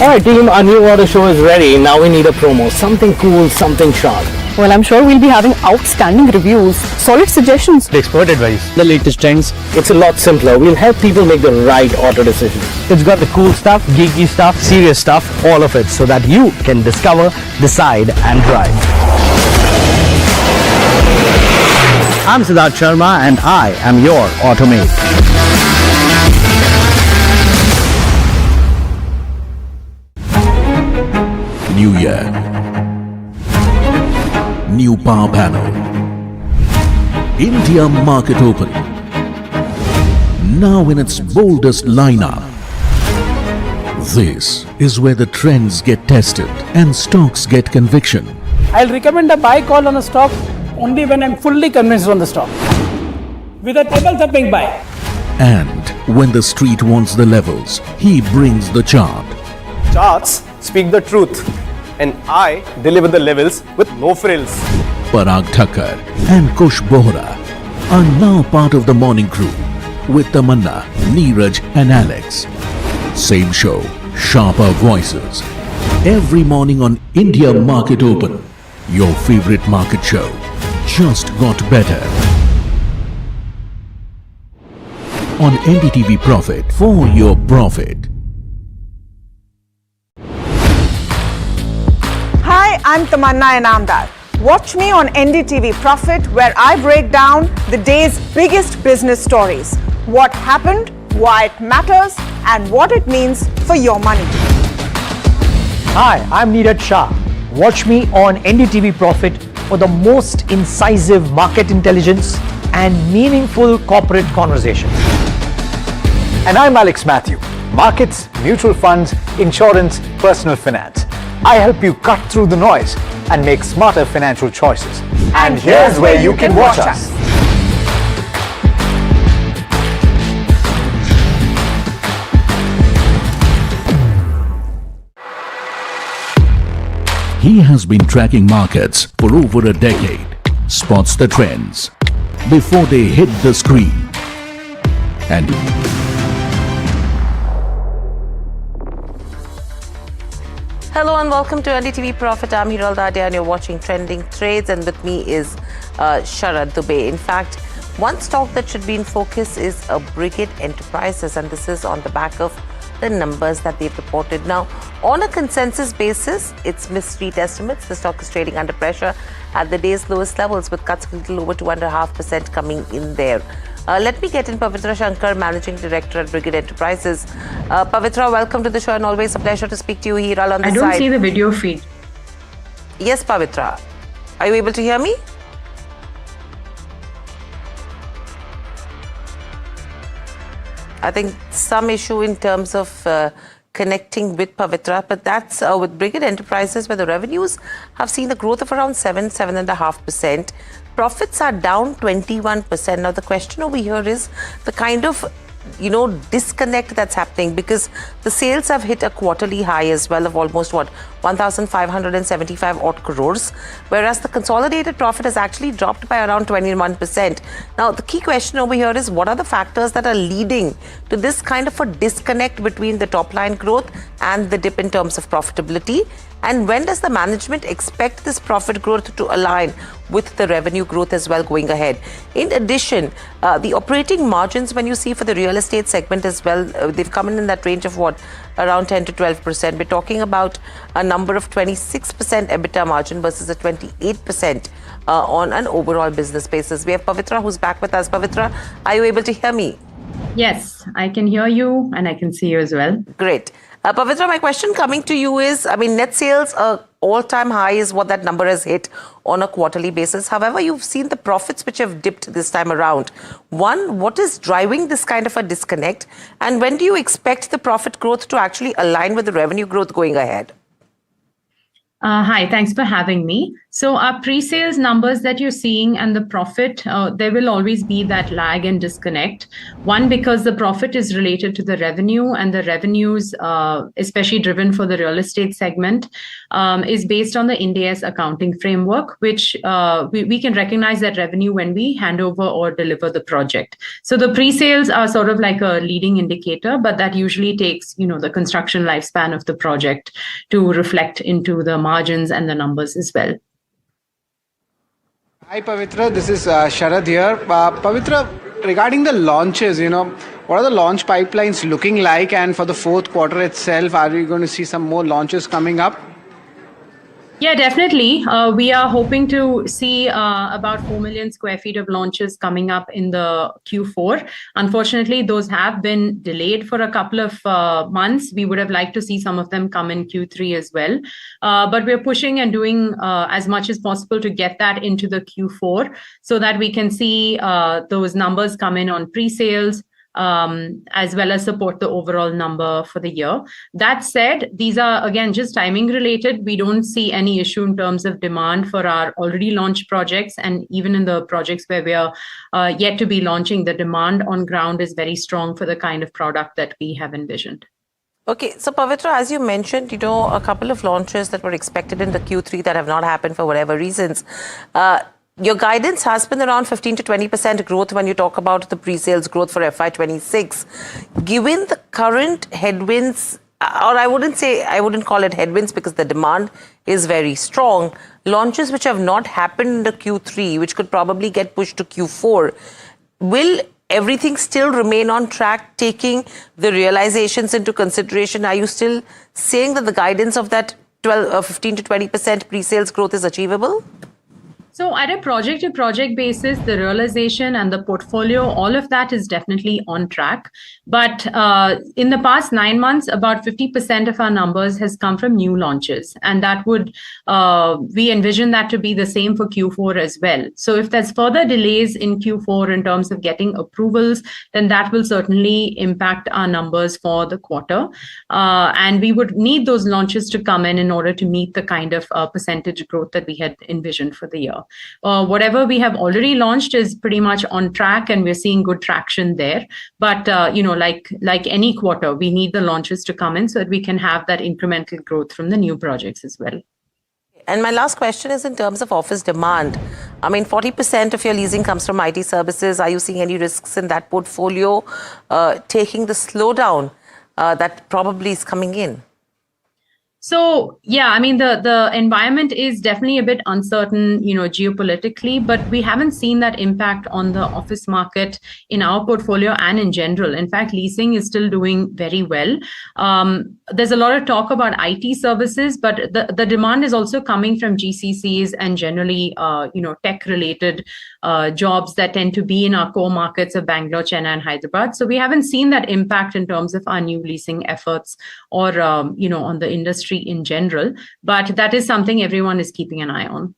Alright team, our new auto show is ready. Now we need a promo. Something cool, something sharp. Well, I'm sure we'll be having outstanding reviews, solid suggestions, Expert advice, the latest trends. It's a lot simpler. We'll help people make the right auto decision. It's got the cool stuff, geeky stuff, serious stuff, all of it, so that you can discover, decide and drive. I'm Siddharth Sharma and I am your automate. New year, new power panel, India market open, now in its boldest lineup. This is where the trends get tested and stocks get conviction. I'll recommend a buy call on a stock only when I'm fully convinced on the stock. With a table thumping buy. And when the street wants the levels, he brings the chart. Charts speak the truth, and I deliver the levels with no frills. Parag Thakkar and Kush Bohra are now part of the morning crew with Tamanna, Neeraj and Alex. Same show, sharper voices. Every morning on India Market Open, your favorite market show just got better. On NDTV Profit, for your profit. Hi, I'm Tamanna Inamdar. Watch me on NDTV Profit, where I break down the day's biggest business stories. What happened, why it matters, and what it means for your money. Hi, I'm Neeraj Shah. Watch me on NDTV Profit for the most incisive market intelligence and meaningful corporate conversation. And I'm Alex Matthew. Markets, mutual funds, insurance, personal finance. I help you cut through the noise and make smarter financial choices. And here's where you can watch us. He has been tracking markets for over a decade, spots the trends before they hit the screen. And Hello and welcome to NDTV Profit. I'm Hiral Dadia and you're watching Trending Trades, and with me is Sharad Dubey. In fact, one stock that should be in focus is Brigade Enterprises, and this is on the back of the numbers that they've reported. Now, on a consensus basis, it's missed street estimates. The stock is trading under pressure at the day's lowest levels, with cuts a little over 2.5% coming in there. Let me get in Pavitra Shankar, Managing Director at Brigade Enterprises. Pavitra, welcome to the show, and always a pleasure to speak to you here on the side. I don't see the video feed. Yes, Pavitra. Are you able to hear me? I think some issue in terms of connecting with Pavitra, but that's with Brigade Enterprises, where the revenues have seen a growth of around 7.5%. Profits are down 21%. Now, the question over here is the kind of disconnect that's happening, because the sales have hit a quarterly high as well of almost 1,575 odd crores, whereas the consolidated profit has actually dropped by around 21%. Now, the key question over here is, what are the factors that are leading to this kind of a disconnect between the top line growth and the dip in terms of profitability? And when does the management expect this profit growth to align with the revenue growth as well going ahead? In addition, the operating margins, when you see for the real estate segment as well, they've come in that range of around 10 to 12%. We're talking about a number of 26% EBITDA margin versus a 28% on an overall business basis. We have Pavitra who's back with us. Pavitra, are you able to hear me? Yes, I can hear you and I can see you as well. Great. Pavitra, my question coming to you is, net sales all-time high is what that number has hit on a quarterly basis. However, you've seen the profits which have dipped this time around. One, what is driving this kind of a disconnect? And when do you expect the profit growth to actually align with the revenue growth going ahead? Hi, thanks for having me. So our pre-sales numbers that you're seeing and the profit, there will always be that lag and disconnect. One, because the profit is related to the revenue, and the revenues, especially driven for the real estate segment, is based on the Ind AS accounting framework, which we can recognize that revenue when we hand over or deliver the project. So the pre-sales are sort of like a leading indicator, but that usually takes, the construction lifespan of the project to reflect into the margins and the numbers as well. Hi Pavitra, this is Sharad here. Pavitra, regarding the launches, what are the launch pipelines looking like, and for the fourth quarter itself, are we going to see some more launches coming up? Yeah, definitely. We are hoping to see about 4 million square feet of launches coming up in the Q4. Unfortunately, those have been delayed for a couple of months. We would have liked to see some of them come in Q3 as well. But we're pushing and doing as much as possible to get that into the Q4 so that we can see those numbers come in on pre-sales, as well as support the overall number for the year. That said, these are, again, just timing related. We don't see any issue in terms of demand for our already launched projects, and even in the projects where we are yet to be launching, the demand on ground is very strong for the kind of product that we have envisioned. Okay, so Pavitra, as you mentioned, a couple of launches that were expected in the Q3 that have not happened for whatever reasons. Your guidance has been around 15 to 20% growth when you talk about the pre-sales growth for FY26. Given the current headwinds, or I wouldn't call it headwinds because the demand is very strong, launches which have not happened in the Q3, which could probably get pushed to Q4, will everything still remain on track, taking the realizations into consideration? Are you still saying that the guidance of that 15 to 20% pre-sales growth is achievable? So at a project-to-project basis, the realization and the portfolio, all of that is definitely on track. But in the past 9 months, about 50% of our numbers has come from new launches. And that would, we envision that to be the same for Q4 as well. So if there's further delays in Q4 in terms of getting approvals, then that will certainly impact our numbers for the quarter. And we would need those launches to come in order to meet the kind of percentage growth that we had envisioned for the year. Whatever we have already launched is pretty much on track, and we're seeing good traction there. But, like any quarter, we need the launches to come in so that we can have that incremental growth from the new projects as well. And my last question is in terms of office demand. I mean, 40% of your leasing comes from IT services. Are you seeing any risks in that portfolio taking the slowdown that probably is coming in? So, yeah, I mean, the environment is definitely a bit uncertain, geopolitically, but we haven't seen that impact on the office market in our portfolio and in general. In fact, leasing is still doing very well. There's a lot of talk about IT services, but the demand is also coming from GCCs and generally, tech-related jobs that tend to be in our core markets of Bangalore, Chennai, and Hyderabad. So we haven't seen that impact in terms of our new leasing efforts or, on the industry in general, but that is something everyone is keeping an eye on.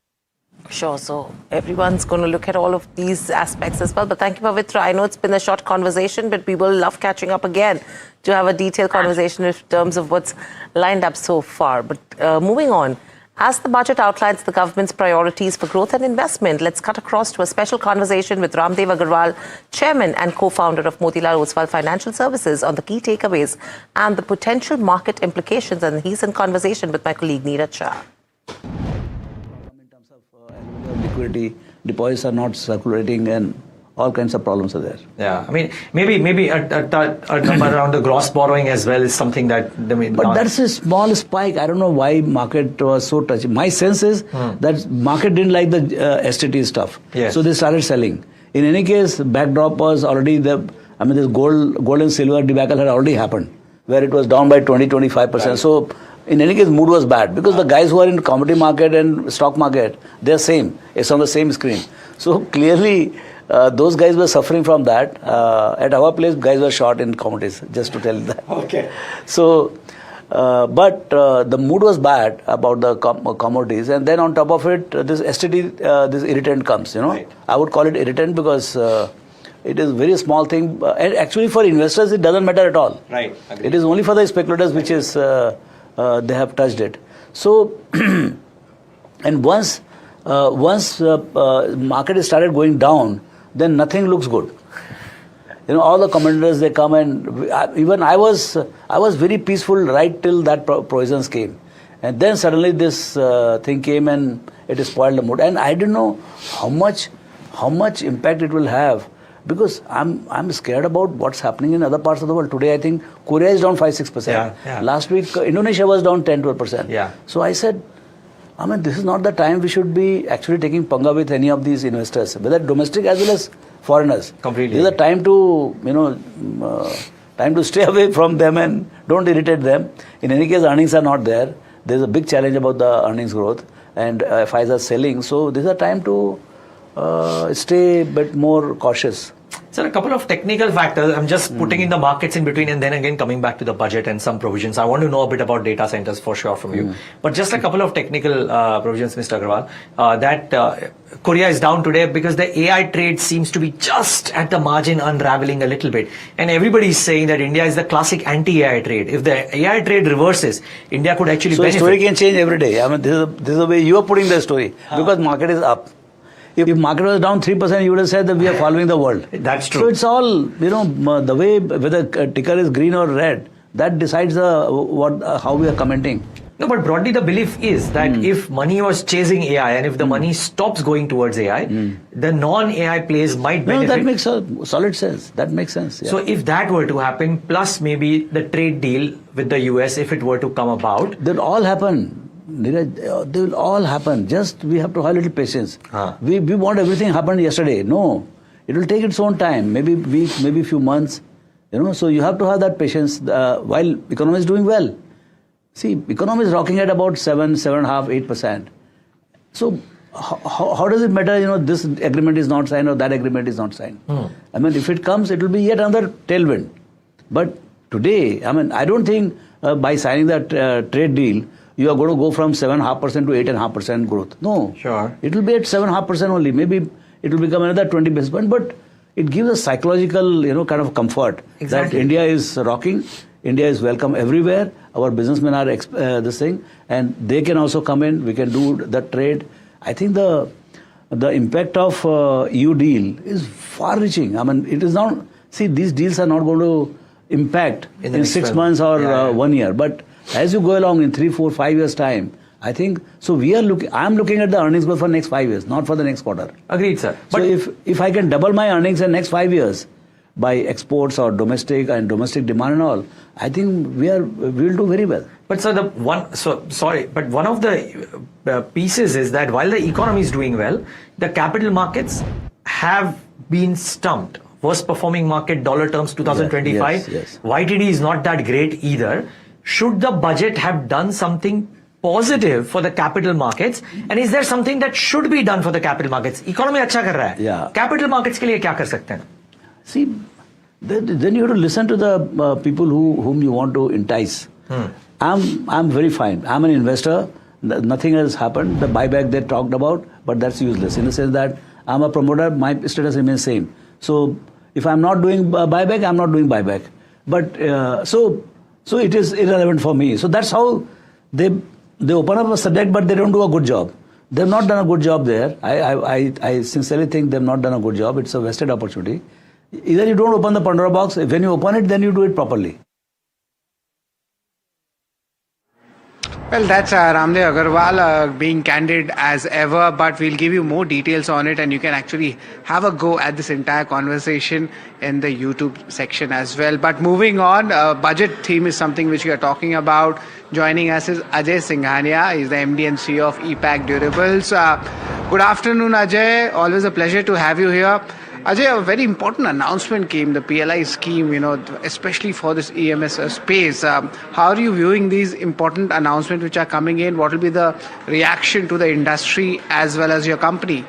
Sure. So everyone's going to look at all of these aspects as well. But thank you, Pavitra. I know it's been a short conversation, but we will love catching up again to have a detailed conversation in terms of what's lined up so far. But moving on, as the budget outlines the government's priorities for growth and investment, let's cut across to a special conversation with Ramdev Agarwal, Chairman and co-founder of Motilal Oswal Financial Services, on the key takeaways and the potential market implications. And he's in conversation with my colleague Neeraj Shah. In terms of liquidity, deposits are not circulating and all kinds of problems are there. Yeah, I mean, maybe a number around the gross borrowing as well is something that they may But that's a small spike. I don't know why market was so touchy. My sense is that market didn't like the STT stuff. Yes. So they started selling. In any case, backdrop was already this gold and silver debacle had already happened, where it was down by 20-25%. Right. So in any case, mood was bad because the guys who are in commodity market and stock market, they're same. It's on the same screen. So clearly, those guys were suffering from that. At our place, guys were short in commodities, just to tell you that. Okay. So But the mood was bad about the commodities, and then on top of it, this STD, this irritant comes. Right. I would call it irritant because it is very small thing, and actually for investors it doesn't matter at all. Right. Agreed. It is only for the speculators which is they have touched it. So, and once market started going down, then nothing looks good. All the commentators, they come, and even I was very peaceful right till that provisions came, and then suddenly this thing came and it spoiled the mood, and I didn't know how much impact it will have, because I'm scared about what's happening in other parts of the world. Today I think Korea is down 5-6%. Yeah. Last week Indonesia was down 10-12%. Yeah. So I said, this is not the time we should be actually taking panga with any of these investors, whether domestic as well as foreigners. Completely. This is the time to stay away from them and don't irritate them. In any case, earnings are not there. There's a big challenge about the earnings growth, and FIs are selling. So this is a time to stay a bit more cautious. Sir, a couple of technical factors. I'm just putting in the markets in between and then again coming back to the budget and some provisions. I want to know a bit about data centers for sure from you. But just a couple of technical provisions, Mr. Agarwal. That Korea is down today because the AI trade seems to be just at the margin unraveling a little bit. And everybody is saying that India is the classic anti-AI trade. If the AI trade reverses, India could actually benefit. So the story can change every day. This is the way you are putting the story, because market is up. If market was down 3%, you would have said that we are following the world. That's true. So it's all, the way whether ticker is green or red, that decides how we are commenting. No, but broadly the belief is that if money was chasing AI and if the money stops going towards AI, the non-AI plays might benefit. No, that makes solid sense. That makes sense. Yeah. So if that were to happen, plus maybe the trade deal with the US, if it were to come about, they'll all happen. Neeraj, they will all happen. Just we have to have a little patience. We want everything happened yesterday. No, it will take its own time. Maybe week, maybe few months. So you have to have that patience while economy is doing well. See, economy is rocking at about 7.5%, 8%. So how does it matter? This agreement is not signed or that agreement is not signed. If it comes, it will be yet another tailwind. But today, I don't think by signing that trade deal, you are going to go from 7.5% to 8.5% growth. No. Sure. It will be at 7.5% only. Maybe it will become another 20 basis points. But it gives a psychological, kind of comfort that India is rocking. India is welcome everywhere. Our businessmen are this thing, and they can also come in. We can do the trade. I think the impact of EU deal is far-reaching. It is not. See, these deals are not going to impact in 6 months or 1 year, but as you go along in 3, 4, 5 years time, I think so. I'm looking at the earnings growth for next 5 years, not for the next quarter. Agreed, sir. But so if I can double my earnings in next 5 years by exports or domestic demand and all, I think we will do very well. But sir, one of the pieces is that while the economy is doing well, the capital markets have been stumped. Worst performing market dollar terms 2025. Yes. YTD is not that great either. Should the budget have done something positive for the capital markets? And is there something that should be done for the capital markets? Economy अच्छा कर रहा है. Yeah. Capital markets के लिए क्या कर सकते हैं? See, then you have to listen to the people whom you want to entice. I'm very fine. I'm an investor. Nothing has happened. The buyback they talked about, but that's useless in the sense that I'm a promoter. My status remains same. So if I'm not doing buyback, I'm not doing buyback. But so it is irrelevant for me. So that's how they open up a subject, but they don't do a good job. They've not done a good job there. I sincerely think they've not done a good job. It's a wasted opportunity. Either you don't open the Pandora box. When you open it, then you do it properly. Well, that's Ramdev Agarwal being candid as ever, but we'll give you more details on it and you can actually have a go at this entire conversation in the YouTube section as well. But moving on, budget theme is something which we are talking about. Joining us is Ajay Singhania. He's the MD and CEO of EPAC Durables. Good afternoon, Ajay. Always a pleasure to have you here. Ajay, a very important announcement came, the PLI scheme, especially for this EMS space. How are you viewing these important announcements which are coming in? What will be the reaction to the industry as well as your company?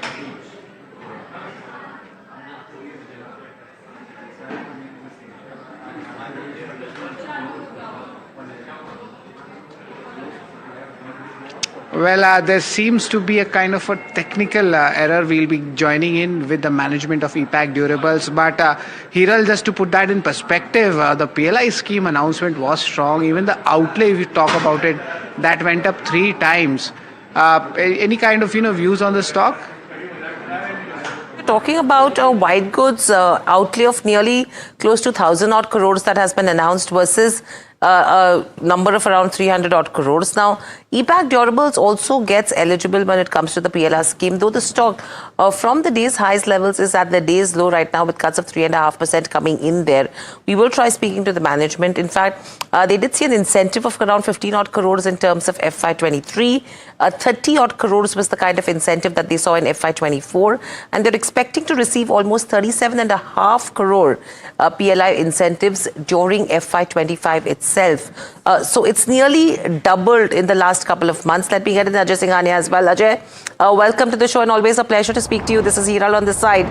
Well, there seems to be a kind of a technical error. We'll be joining in with the management of EPAC Durables. But Hiral, just to put that in perspective, the PLI scheme announcement was strong. Even the outlay, if you talk about it, that went up 3 times. Any kind of views on the stock? Talking about a white goods outlay of nearly close to 1,000 odd crores that has been announced versus a number of around 300 odd crores. Now, EPAC Durables also gets eligible when it comes to the PLI scheme, though the stock from the day's highs levels is at the day's low right now with cuts of 3.5% coming in there. We will try speaking to the management. In fact, they did see an incentive of around 15 odd crores in terms of FY23. 30 odd crores was the kind of incentive that they saw in FY24, and they're expecting to receive almost 37.5 crore PLI incentives during FY25 itself. So it's nearly doubled in the last couple of months. Let me get in Ajay Singhania as well. Ajay, welcome to the show and always a pleasure to speak to you. This is Hiral on the side.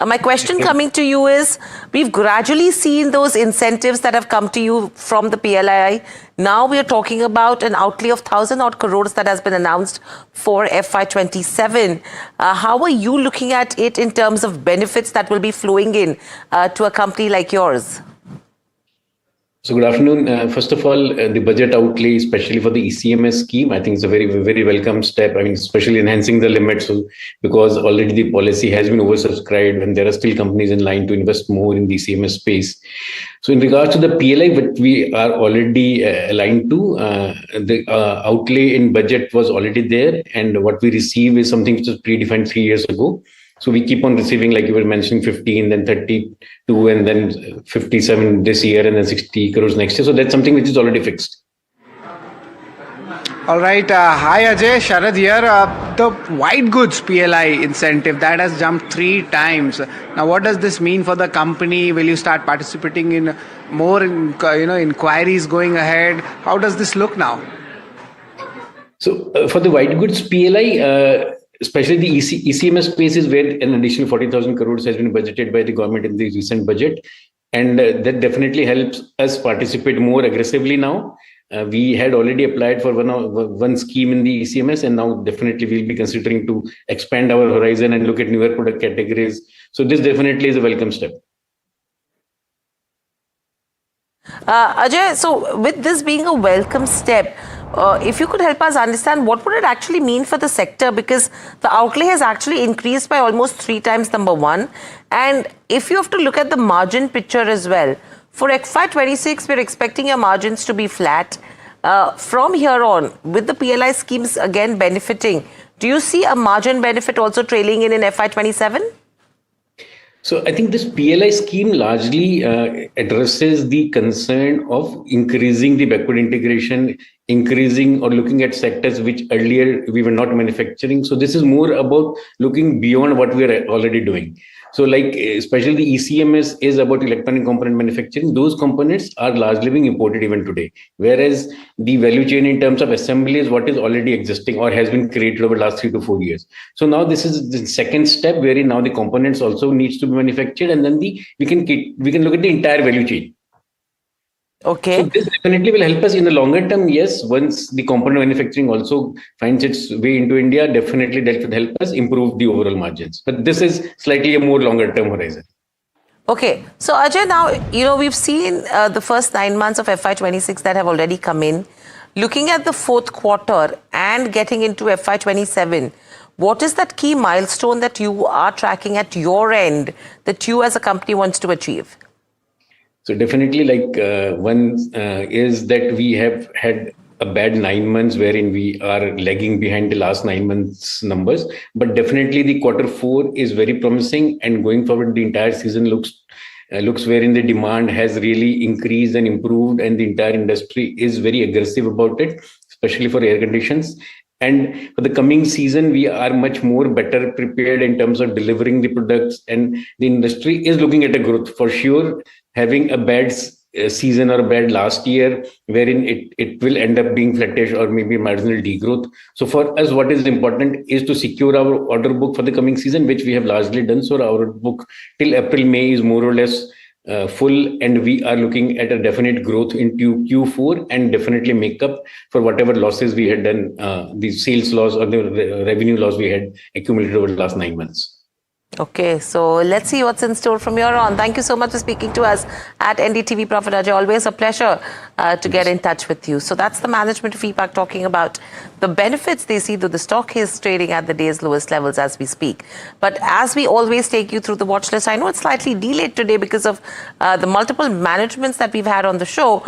My question coming to you is, we've gradually seen those incentives that have come to you from the PLI. Now we are talking about an outlay of 1,000 odd crores that has been announced for FY27. How are you looking at it in terms of benefits that will be flowing in to a company like yours? So good afternoon. First of all, the budget outlay, especially for the ECMS scheme, I think it's a very, very welcome step. I mean, especially enhancing the limits, because already the policy has been oversubscribed and there are still companies in line to invest more in the ECMS space. So in regards to the PLI, what we are already aligned to, the outlay in budget was already there, and what we receive is something which was predefined 3 years ago. So we keep on receiving, like you were mentioning, 15, then 32, and then 57 this year, and then 60 crores next year. So that's something which is already fixed. All right. Hi, Ajay. Sharad here. The white goods PLI incentive, that has jumped 3 times. Now, what does this mean for the company? Will you start participating in more inquiries going ahead? How does this look now? So for the white goods PLI, especially the ECMS space is where an additional 40,000 crores has been budgeted by the government in the recent budget. And that definitely helps us participate more aggressively now. We had already applied for one scheme in the ECMS, and now definitely we'll be considering to expand our horizon and look at newer product categories. So this definitely is a welcome step. Ajay, so with this being a welcome step, if you could help us understand what would it actually mean for the sector, because the outlay has actually increased by almost 3 times, number one. And if you have to look at the margin picture as well, for FY26, we're expecting your margins to be flat. From here on, with the PLI schemes again benefiting, do you see a margin benefit also trailing in FY27? So I think this PLI scheme largely addresses the concern of increasing the backward integration, increasing or looking at sectors which earlier we were not manufacturing. So this is more about looking beyond what we are already doing. So like especially the ECMS is about electronic component manufacturing. Those components are largely being imported even today. Whereas the value chain in terms of assembly is what is already existing or has been created over the last 3 to 4 years. So now this is the second step wherein now the components also needs to be manufactured, and then we can look at the entire value chain. Okay. So this definitely will help us in the longer term. Yes, once the component manufacturing also finds its way into India, definitely that should help us improve the overall margins. But this is slightly a more longer term horizon. Okay. So Ajay, now, we've seen the first 9 months of FY26 that have already come in. Looking at the fourth quarter and getting into FY27, what is that key milestone that you are tracking at your end that you as a company wants to achieve? So definitely, one is that we have had a bad 9 months wherein we are lagging behind the last 9 months numbers. But definitely the quarter 4 is very promising, and going forward, the entire season looks wherein the demand has really increased and improved, and the entire industry is very aggressive about it, especially for air conditions. And for the coming season, we are much more better prepared in terms of delivering the products, and the industry is looking at a growth for sure. Having a bad season or a bad last year, wherein it will end up being flattish or maybe marginal degrowth. So for us, what is important is to secure our order book for the coming season, which we have largely done. So our order book till April, May is more or less full, and we are looking at a definite growth into Q4 and definitely make up for whatever losses we had done, the sales loss or the revenue loss we had accumulated over the last 9 months. Okay, so let's see what's in store from here on. Thank you so much for speaking to us at NDTV Profit, Ajay. Always a pleasure to get in touch with you. So that's the management feedback talking about the benefits they see, though the stock is trading at the day's lowest levels as we speak. But as we always take you through the watch list, I know it's slightly delayed today because of the multiple managements that we've had on the show.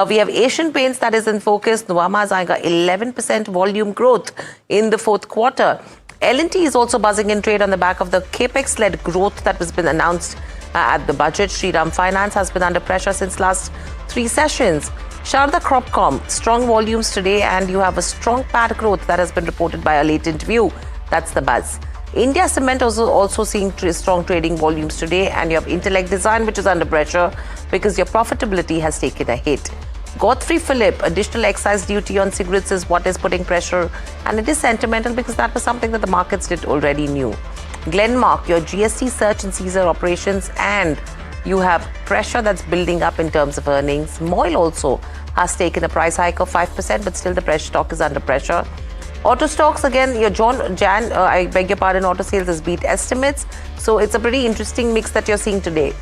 We have Asian Paints that is in focus. Nuvama Zyga 11% volume growth in the fourth quarter. L&T is also buzzing in trade on the back of the capex-led growth that has been announced at the budget. Shriram Finance has been under pressure since last 3 sessions. Sharda Cropcom, strong volumes today, and you have a strong PAT growth that has been reported by a latent view. That's the buzz. India Cement also seeing strong trading volumes today, and you have Intellect Design, which is under pressure because your profitability has taken a hit. Godfrey Phillip, additional excise duty on cigarettes is what is putting pressure, and it is sentimental because that was something that the markets did already knew. Glenmark, your GST search and seizure operations, and you have pressure that's building up in terms of earnings. Moil also has taken a price hike of 5%, but still the pressure stock is under pressure. Auto stocks, again, your auto sales has beat estimates. So it's a pretty interesting mix that you're seeing today.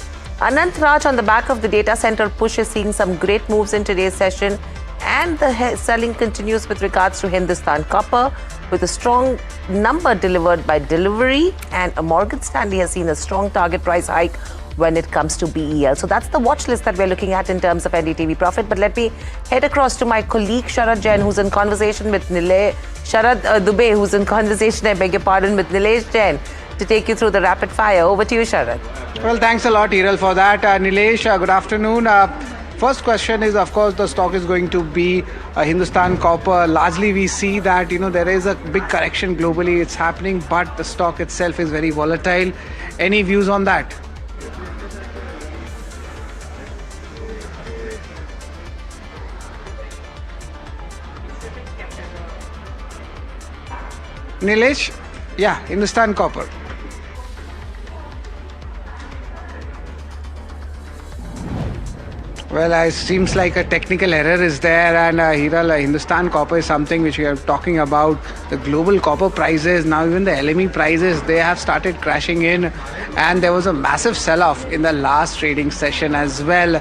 Anant Raj, on the back of the data center push, is seeing some great moves in today's session, and the selling continues with regards to Hindustan Copper, with a strong number delivered by delivery, and Morgan Stanley has seen a strong target price hike when it comes to BEL. So that's the watch list that we're looking at in terms of NDTV Profit. But let me head across to my colleague Sharad Jain, who's in conversation with Sharad Dubey, who's in conversation, I beg your pardon, with Nilesh Jain, to take you through the rapid fire. Over to you, Sharad. Well, thanks a lot, Hiral, for that. Nilesh, good afternoon. First question is, of course, the stock is going to be Hindustan Copper. Largely, we see that, there is a big correction globally. It's happening, but the stock itself is very volatile. Any views on that? Nilesh? Yeah, Hindustan Copper. Well, it seems like a technical error is there, and Hiral, Hindustan Copper is something which we are talking about. The global copper prices, now even the LME prices, they have started crashing in, and there was a massive sell-off in the last trading session as well.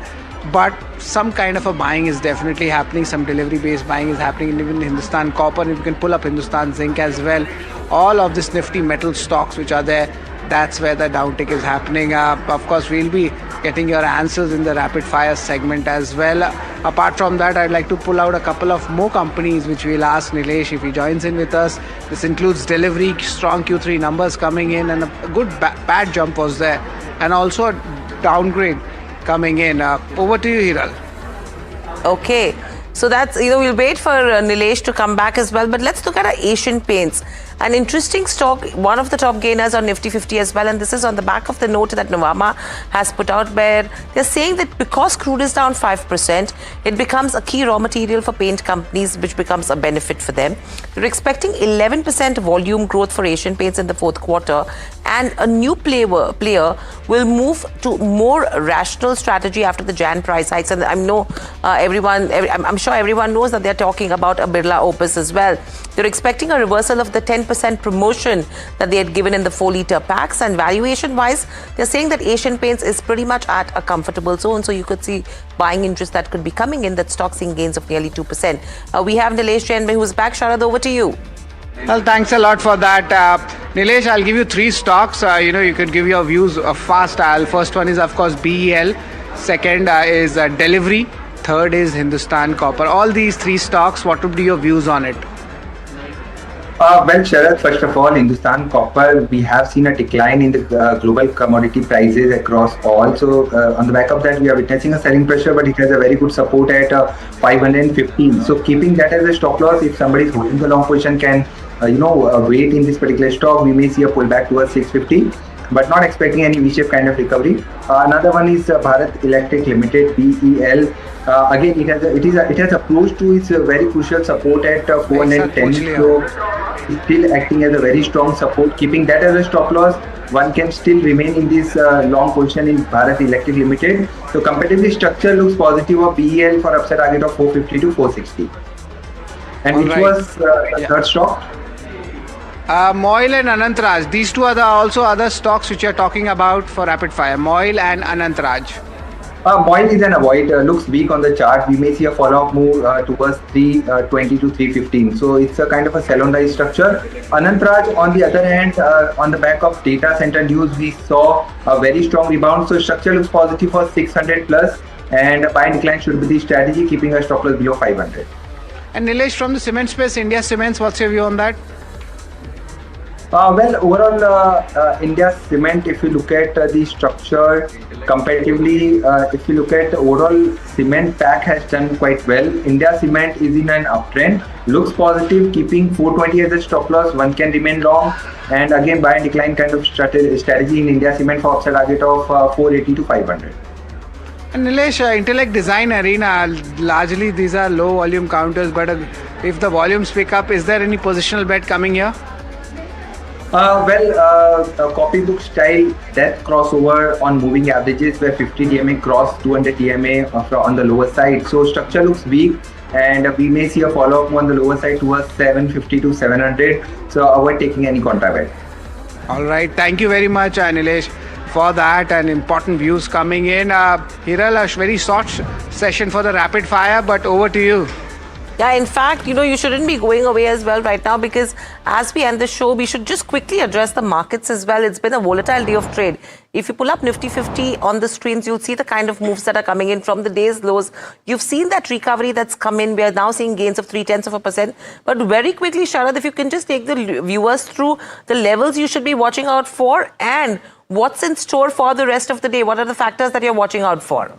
But some kind of a buying is definitely happening. Some delivery-based buying is happening even in Hindustan Copper. And if you can pull up Hindustan Zinc as well, all of this nifty metal stocks which are there, that's where the downtick is happening. Of course, we'll be getting your answers in the rapid fire segment as well. Apart from that, I'd like to pull out a couple of more companies which we'll ask Nilesh if he joins in with us. This includes Delivery, strong Q3 numbers coming in, and a good bad jump was there, and also a downgrade coming in. Over to you, Hiral. Okay, so that's, we'll wait for Nilesh to come back as well, but let's look at our Asian Paints. An interesting stock, one of the top gainers on Nifty 50 as well, and this is on the back of the note that Nuvama has put out, where they're saying that because crude is down 5%, it becomes a key raw material for paint companies, which becomes a benefit for them. They're expecting 11% volume growth for Asian Paints in the fourth quarter, and a new player will move to more rational strategy after the Jan price hikes. And I'm sure everyone knows that they're talking about a Birla Opus as well. They're expecting a reversal of the 10% promotion that they had given in the 4-liter packs, and valuation-wise, they're saying that Asian Paints is pretty much at a comfortable zone, so you could see buying interest that could be coming in, that stock seeing gains of nearly 2%. We have Nilesh Jain who's back. Sharad, over to you. Well, thanks a lot for that. Nilesh, I'll give you 3 stocks. You could give your views fast. First one is, of course, BEL. Second is Delivery. Third is Hindustan Copper. All these 3 stocks, what would be your views on it? Well, Sharad, first of all, Hindustan Copper, we have seen a decline in the global commodity prices across all. So, on the back of that, we are witnessing a selling pressure, but it has a very good support at 515. So, keeping that as a stop loss, if somebody is holding the long position, can wait in this particular stock, we may see a pullback towards 650. But not expecting any V-shape kind of recovery. Another one is Bharat Electric Limited, BEL. Again, it has approached to its very crucial support at 410. So, still acting as a very strong support. Keeping that as a stop loss, one can still remain in this long position in Bharat Electric Limited. So comparatively structure looks positive of BEL for upside target of 450 to 460. And which was the third stock? Moil and Anantraj. These two are also other stocks which you are talking about for rapid fire. Moil and Anantraj. Moil is an avoid, looks weak on the chart. We may see a follow-up move towards 320 to 315. So it's a kind of a sell-on-rise structure. Anantraj, on the other hand, on the back of data center news, we saw a very strong rebound. So structure looks positive for 600 plus, and buy and decline should be the strategy, keeping a stop loss below 500. And Nilesh, from the cement space, India Cements, what's your view on that? Well, overall, India Cement, if you look at the structure comparatively, if you look at the overall cement pack has done quite well. India Cement is in an uptrend, looks positive, keeping 420 as a stop loss. One can remain long, and again buy and decline kind of strategy in India Cement for upside target of 480 to 500. And Nilesh, Intellect Design Arena, largely these are low volume counters, but if the volumes pick up, is there any positional bet coming here? Copybook style death crossover on moving averages where 50 DMA cross 200 DMA on the lower side. So structure looks weak, and we may see a follow-up on the lower side towards 750 to 700. So avoid taking any contra bet. All right. Thank you very much, Nilesh, for that and important views coming in. Hiral, a very short session for the rapid fire, but over to you. Yeah, in fact, you shouldn't be going away as well right now, because as we end the show, we should just quickly address the markets as well. It's been a volatile day of trade. If you pull up Nifty 50 on the screens, you'll see the kind of moves that are coming in from the day's lows. You've seen that recovery that's come in. We are now seeing gains of 0.3%. But very quickly, Sharad, if you can just take the viewers through the levels you should be watching out for and what's in store for the rest of the day. What are the factors that you're watching out for?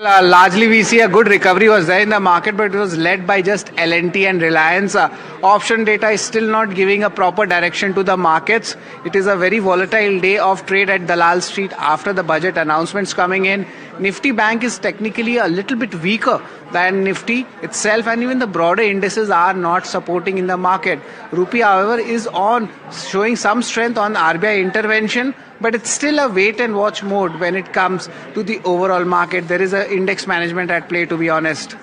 Largely, we see a good recovery was there in the market, but it was led by just L&T and Reliance. Option data is still not giving a proper direction to the markets. It is a very volatile day of trade at Dalal Street after the budget announcements coming in. Nifty Bank is technically a little bit weaker than Nifty itself, and even the broader indices are not supporting in the market. Rupee, however, is on showing some strength on RBI intervention, but it's still a wait and watch mode when it comes to the overall market. There is an index management at play, to be honest.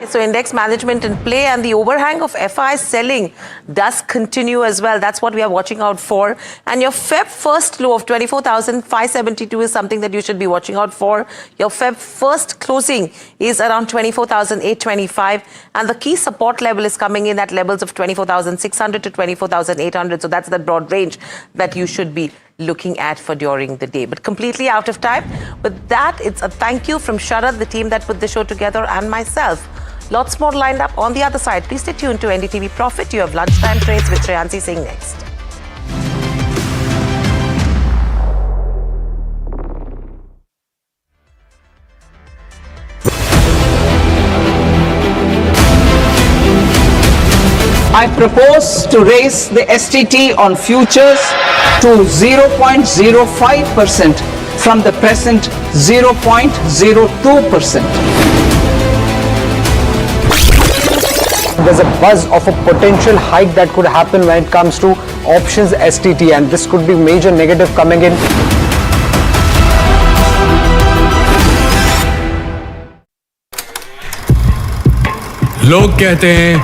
So index management in play, and the overhang of FI selling does continue as well. That's what we are watching out for. And your Feb first low of 24,572 is something that you should be watching out for. Your Feb first closing is around 24,825, and the key support level is coming in at levels of 24,600 to 24,800. So that's the broad range that you should be looking at for during the day. But completely out of time. With that, it's a thank you from Sharad, the team that put the show together, and myself. Lots more lined up on the other side. Please stay tuned to NDTV Profit. You have lunchtime trades with Shreyansi Singh next. I propose to raise the STT on futures to 0.05% from the present 0.02%. There's a buzz of a potential hike that could happen when it comes to options STT, and this could be major negative coming in. लोग कहते हैं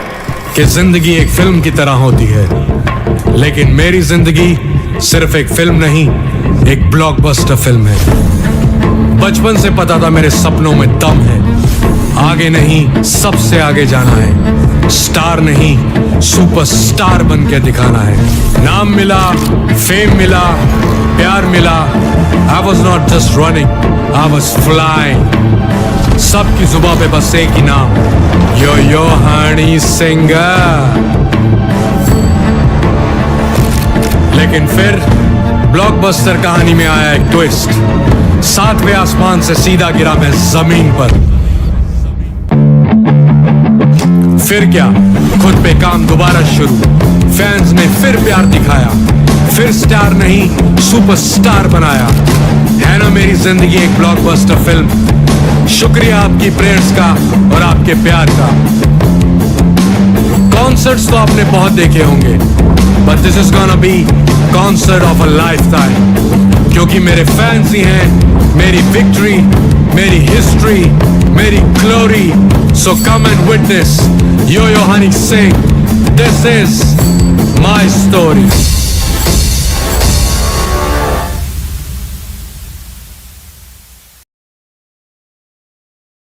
कि जिंदगी एक film की तरह होती है, लेकिन मेरी जिंदगी सिर्फ एक फिल्म नहीं, एक ब्लॉकबस्टर फिल्म है। बचपन से पता था मेरे सपनों में दम है, आगे नहीं सबसे आगे जाना है, स्टार नहीं सुपरस्टार बन के दिखाना है। नाम मिला, फेम मिला, प्यार मिला। I was not just running, I was flying. सबकी जुबां पे बस एक ही नाम, यो हनी सिंह। लेकिन फिर ब्लॉकबस्टर कहानी में आया एक ट्विस्ट। 7वें आसमान से सीधा गिरा मैं जमीन पर। फिर क्या, खुद पे काम दोबारा शुरू। फैंस ने फिर प्यार दिखाया, फिर स्टार नहीं सुपरस्टार बनाया। है ना मेरी जिंदगी एक ब्लॉकबस्टर फिल्म। शुक्रिया आपकी प्रेयर्स का और आपके प्यार का। कॉन्सर्ट्स तो आपने बहुत देखे होंगे, but this is gonna be concert of a lifetime. क्योंकि मेरे fans ही हैं मेरी victory, मेरी history, मेरी glory. So come and witness Yo-Yo Honey sing. This is my story.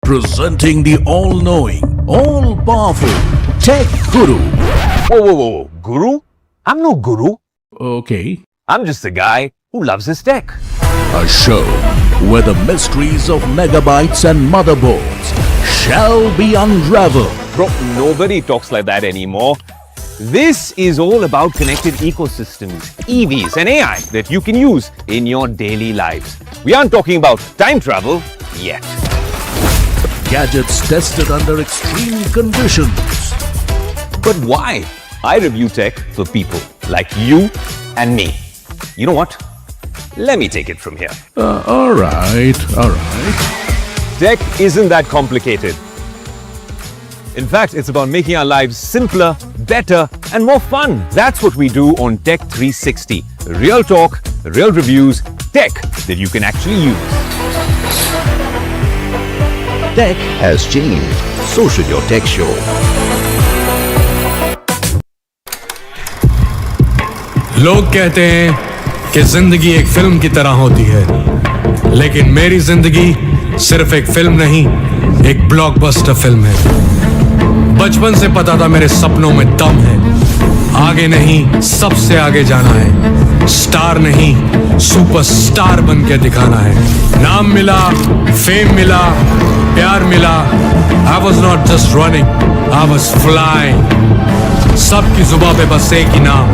Presenting the all-knowing, all-powerful Tech Guru. Whoa. Guru? I'm no guru. Okay. I'm just a guy who loves his tech. A show where the mysteries of megabytes and motherboards shall be unraveled. Bro, nobody talks like that anymore. This is all about connected ecosystems, EVs and AI that you can use in your daily lives. We aren't talking about time travel yet. Gadgets tested under extreme conditions. But why? I review tech for people like you and me. You know what? Let me take it from here. All right. Tech isn't that complicated. In fact, it's about making our lives simpler, better, and more fun. That's what we do on Tech 360. Real talk, real reviews, tech that you can actually use. Tech has changed. So should your tech show. लोग कहते हैं कि जिंदगी एक film की तरह होती है, लेकिन मेरी जिंदगी सिर्फ एक फिल्म नहीं, एक ब्लॉकबस्टर फिल्म है। बचपन से पता था मेरे सपनों में दम है, आगे नहीं सबसे आगे जाना है, स्टार नहीं सुपरस्टार बन के दिखाना है। नाम मिला, फेम मिला, प्यार मिला। I was not just running, I was flying. सबकी जुबां पे बस एक ही नाम,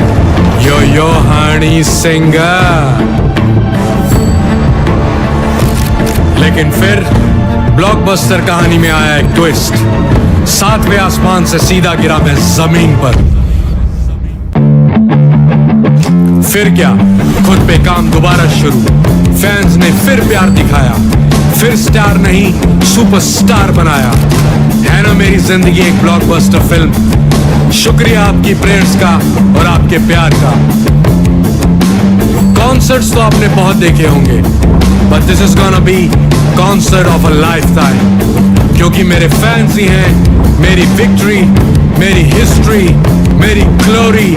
यो हनी सिंगर। लेकिन फिर ब्लॉकबस्टर कहानी में आया एक ट्विस्ट। 7वें आसमान से सीधा गिरा मैं जमीन पर। फिर क्या, खुद पे काम दोबारा शुरू। फैंस ने फिर प्यार दिखाया, फिर स्टार नहीं सुपरस्टार बनाया। है ना मेरी जिंदगी एक ब्लॉकबस्टर फिल्म। शुक्रिया आपकी प्रेयर्स का और आपके प्यार का। कॉन्सर्ट्स तो आपने बहुत देखे होंगे, but this is gonna be concert of a lifetime. क्योंकि मेरे फैंस ही हैं मेरी विक्ट्री, मेरी हिस्ट्री, मेरी glory.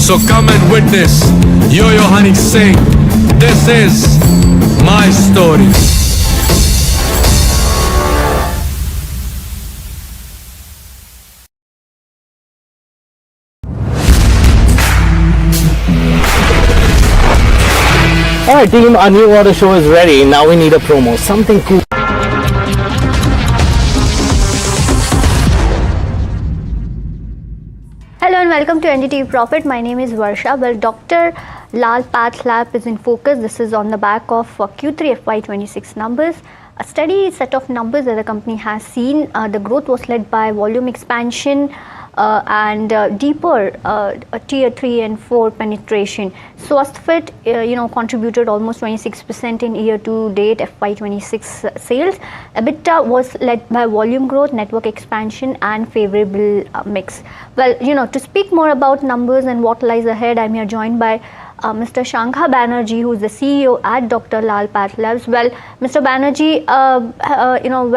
So come and witness Yo-Yo Honey sing. This is my story. Alright team, our new order show is ready. Now we need a promo. Something cool. Hello and welcome to NDTV Profit. My name is Varsha. Well, Dr. Lal Path Lab is in focus. This is on the back of Q3 FY26 numbers. A steady set of numbers that the company has seen. The growth was led by volume expansion and deeper tier 3 and 4 penetration. Swasthfit, contributed almost 26% in year-to-date FY26 sales. EBITDA was led by volume growth, network expansion, and favorable mix. Well, to speak more about numbers and what lies ahead, I'm here joined by Mr. Shankha Banerjee, who is the CEO at Dr. Lal Path Labs. Well, Mr. Banerjee,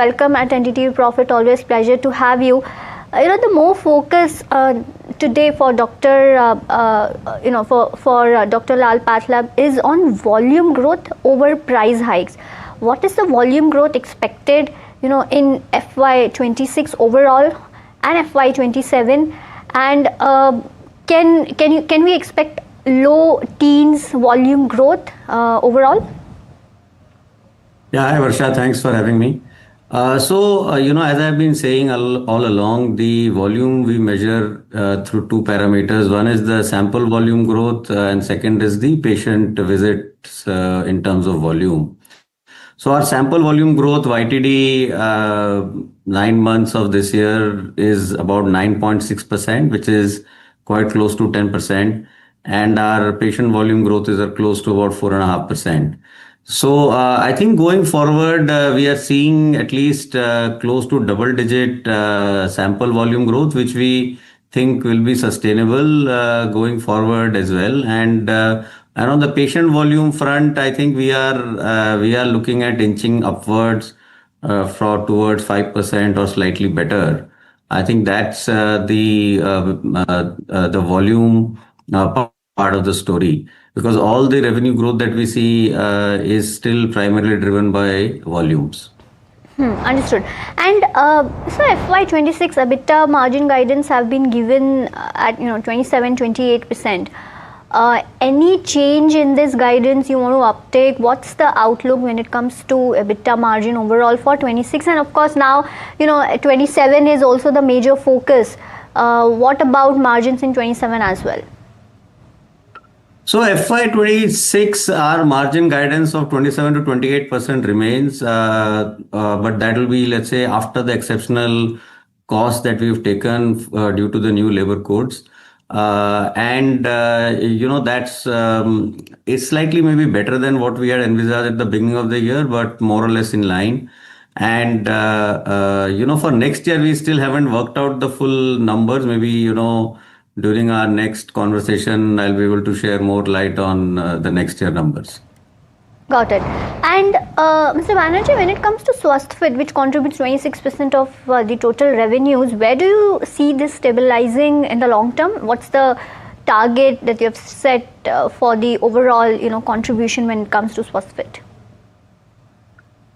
welcome at NDTV Profit. Always pleasure to have you. The more focus today for Dr. Dr. Lal Path Lab is on volume growth over price hikes. What is the volume growth expected, in FY26 overall and FY27, and can we expect low teens volume growth overall? Yeah, hi Varsha, thanks for having me. As I've been saying all along, the volume we measure through two parameters. One is the sample volume growth and second is the patient visits in terms of volume. So our sample volume growth YTD 9 months of this year is about 9.6%, which is quite close to 10%. And our patient volume growth is close to about 4.5%. So I think going forward, we are seeing at least close to double-digit sample volume growth, which we think will be sustainable going forward as well. And on the patient volume front, I think we are looking at inching upwards towards 5% or slightly better. I think that's the volume part of the story, because all the revenue growth that we see is still primarily driven by volumes. Understood. And so FY26 EBITDA margin guidance have been given at 27-28%. Any change in this guidance you want to uptake? What's the outlook when it comes to EBITDA margin overall for 26? And of course now 27 is also the major focus. What about margins in 27 as well? So FY26, our margin guidance of 27 to 28% remains, but that will be, let's say, after the exceptional cost that we've taken due to the new labor codes. That's it's slightly maybe better than what we had envisaged at the beginning of the year, but more or less in line. And for next year, we still haven't worked out the full numbers. Maybe during our next conversation, I'll be able to share more light on the next year numbers. Got it. And Mr. Banerjee, when it comes to Swasthfit, which contributes 26% of the total revenues, where do you see this stabilizing in the long term? What's the target that you have set for the overall contribution when it comes to Swasthfit?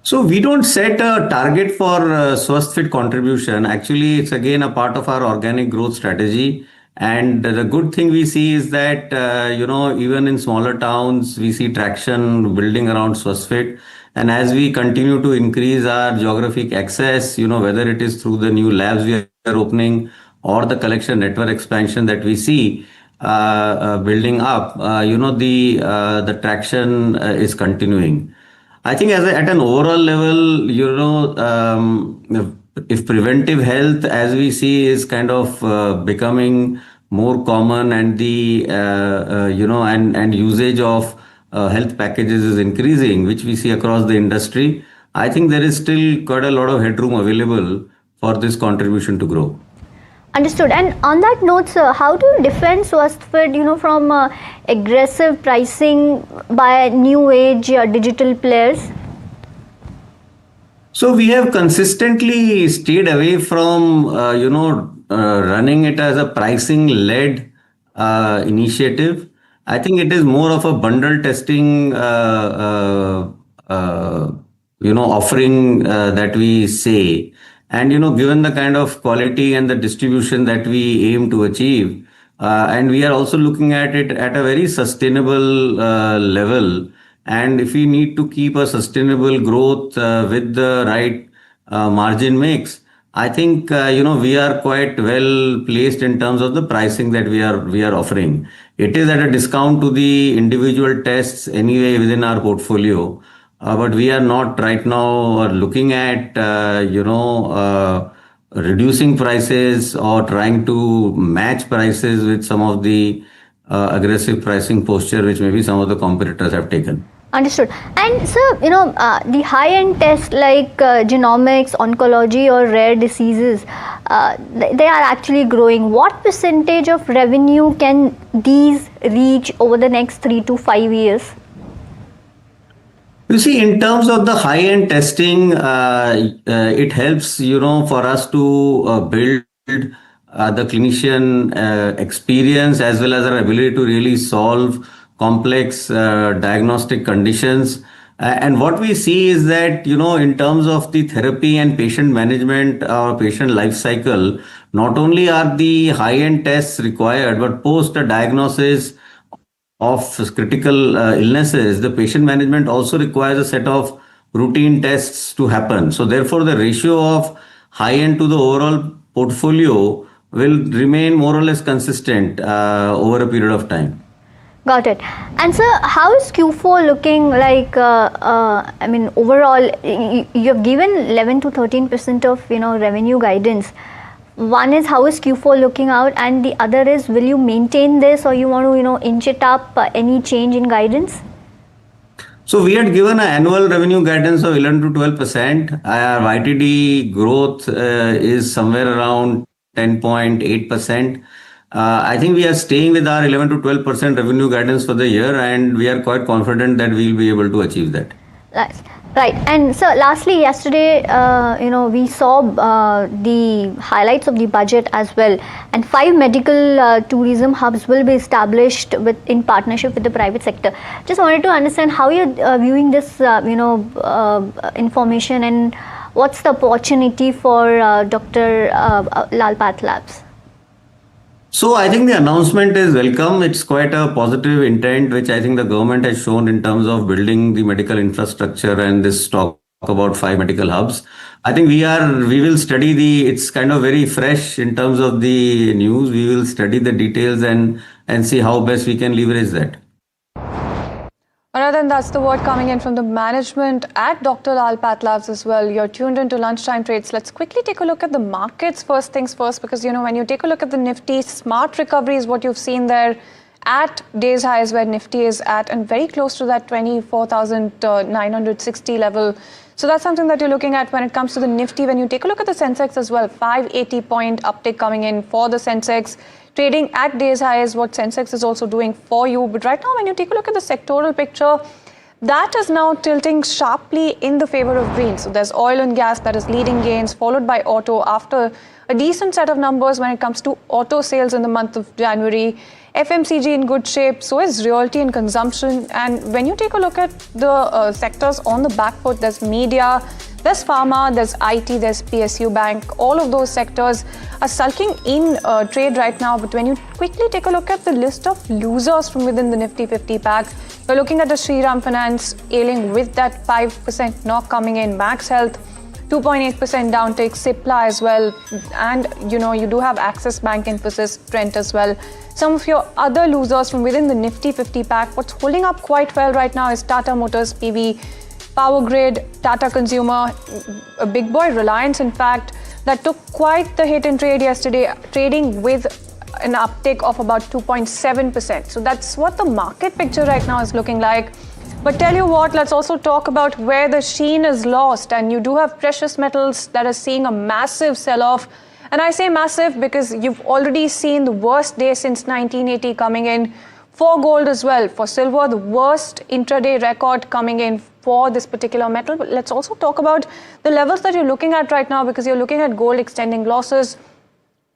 So we don't set a target for Swasthfit contribution. Actually, it's again a part of our organic growth strategy. And the good thing we see is that, even in smaller towns, we see traction building around Swasthfit. And as we continue to increase our geographic access, whether it is through the new labs we are opening or the collection network expansion that we see building up, the traction is continuing. I think at an overall level, if preventive health, as we see, is kind of becoming more common, and the and usage of health packages is increasing, which we see across the industry, I think there is still quite a lot of headroom available for this contribution to grow. Understood. And on that note, sir, how do you defend Swasthfit, from aggressive pricing by new age digital players? So we have consistently stayed away from, running it as a pricing-led initiative. I think it is more of a bundle testing, offering that we say. And, given the kind of quality and the distribution that we aim to achieve, and we are also looking at it at a very sustainable level. And if we need to keep a sustainable growth with the right margin mix, I think, we are quite well placed in terms of the pricing that we are offering. It is at a discount to the individual tests anyway within our portfolio. But we are not right now looking at, reducing prices or trying to match prices with some of the aggressive pricing posture which maybe some of the competitors have taken. Understood. And sir, the high-end tests like genomics, oncology or rare diseases, they are actually growing. What percentage of revenue can these reach over the next 3 to 5 years? You see, in terms of the high-end testing, it helps, for us to build the clinician experience as well as our ability to really solve complex diagnostic conditions. And what we see is that, in terms of the therapy and patient management or patient life cycle, not only are the high-end tests required, but post a diagnosis of critical illnesses, the patient management also requires a set of routine tests to happen. So therefore, the ratio of high-end to the overall portfolio will remain more or less consistent over a period of time. Got it. And sir, how is Q4 looking like? Overall, you have given 11 to 13% of revenue guidance. One is how is Q4 looking out, and the other is will you maintain this or you want to inch it up? Any change in guidance? So we had given an annual revenue guidance of 11 to 12%. Our YTD growth is somewhere around 10.8%. I think we are staying with our 11 to 12% revenue guidance for the year, and we are quite confident that we will be able to achieve that. Right. And so lastly, yesterday, we saw the highlights of the budget as well. And 5 medical tourism hubs will be established in partnership with the private sector. Just wanted to understand how you're viewing this, information, and what's the opportunity for Dr. Lal Path Labs? So I think the announcement is welcome. It's quite a positive intent, which I think the government has shown in terms of building the medical infrastructure and this talk about 5 medical hubs. I think we will study it's kind of very fresh in terms of the news. We will study the details and see how best we can leverage that. Then that's the word coming in from the management at Dr. Lal Path Labs as well. You're tuned into Lunchtime Trades. Let's quickly take a look at the markets first things first, because when you take a look at the Nifty, smart recovery is what you've seen there at day's highs where Nifty is at, and very close to that 24,960 level. So that's something that you're looking at when it comes to the Nifty. When you take a look at the Sensex as well, 580 point uptick coming in for the Sensex. Trading at day's high is what Sensex is also doing for you. But right now, when you take a look at the sectoral picture, that is now tilting sharply in the favor of green. So there's oil and gas that is leading gains, followed by auto after a decent set of numbers when it comes to auto sales in the month of January. FMCG in good shape, so is realty and consumption. And when you take a look at the sectors on the back foot, there's media, there's pharma, there's IT, there's PSU Bank. All of those sectors are sulking in trade right now. But when you quickly take a look at the list of losers from within the Nifty 50 pack, we're looking at the Shriram Finance ailing with that 5% knock coming in. Max Health, 2.8% downtick, Cipla as well. And, you do have Axis Bank, Infosys, Trent as well. Some of your other losers from within the Nifty 50 pack, what's holding up quite well right now is Tata Motors, PV, Power Grid, Tata Consumer, a big boy Reliance, in fact, that took quite the hit in trade yesterday, trading with an uptick of about 2.7%. So that's what the market picture right now is looking like. But tell you what, let's also talk about where the sheen is lost. And you do have precious metals that are seeing a massive sell-off. And I say massive because you've already seen the worst day since 1980 coming in for gold as well. For silver, the worst intraday record coming in for this particular metal. But let's also talk about the levels that you're looking at right now, because you're looking at gold extending losses,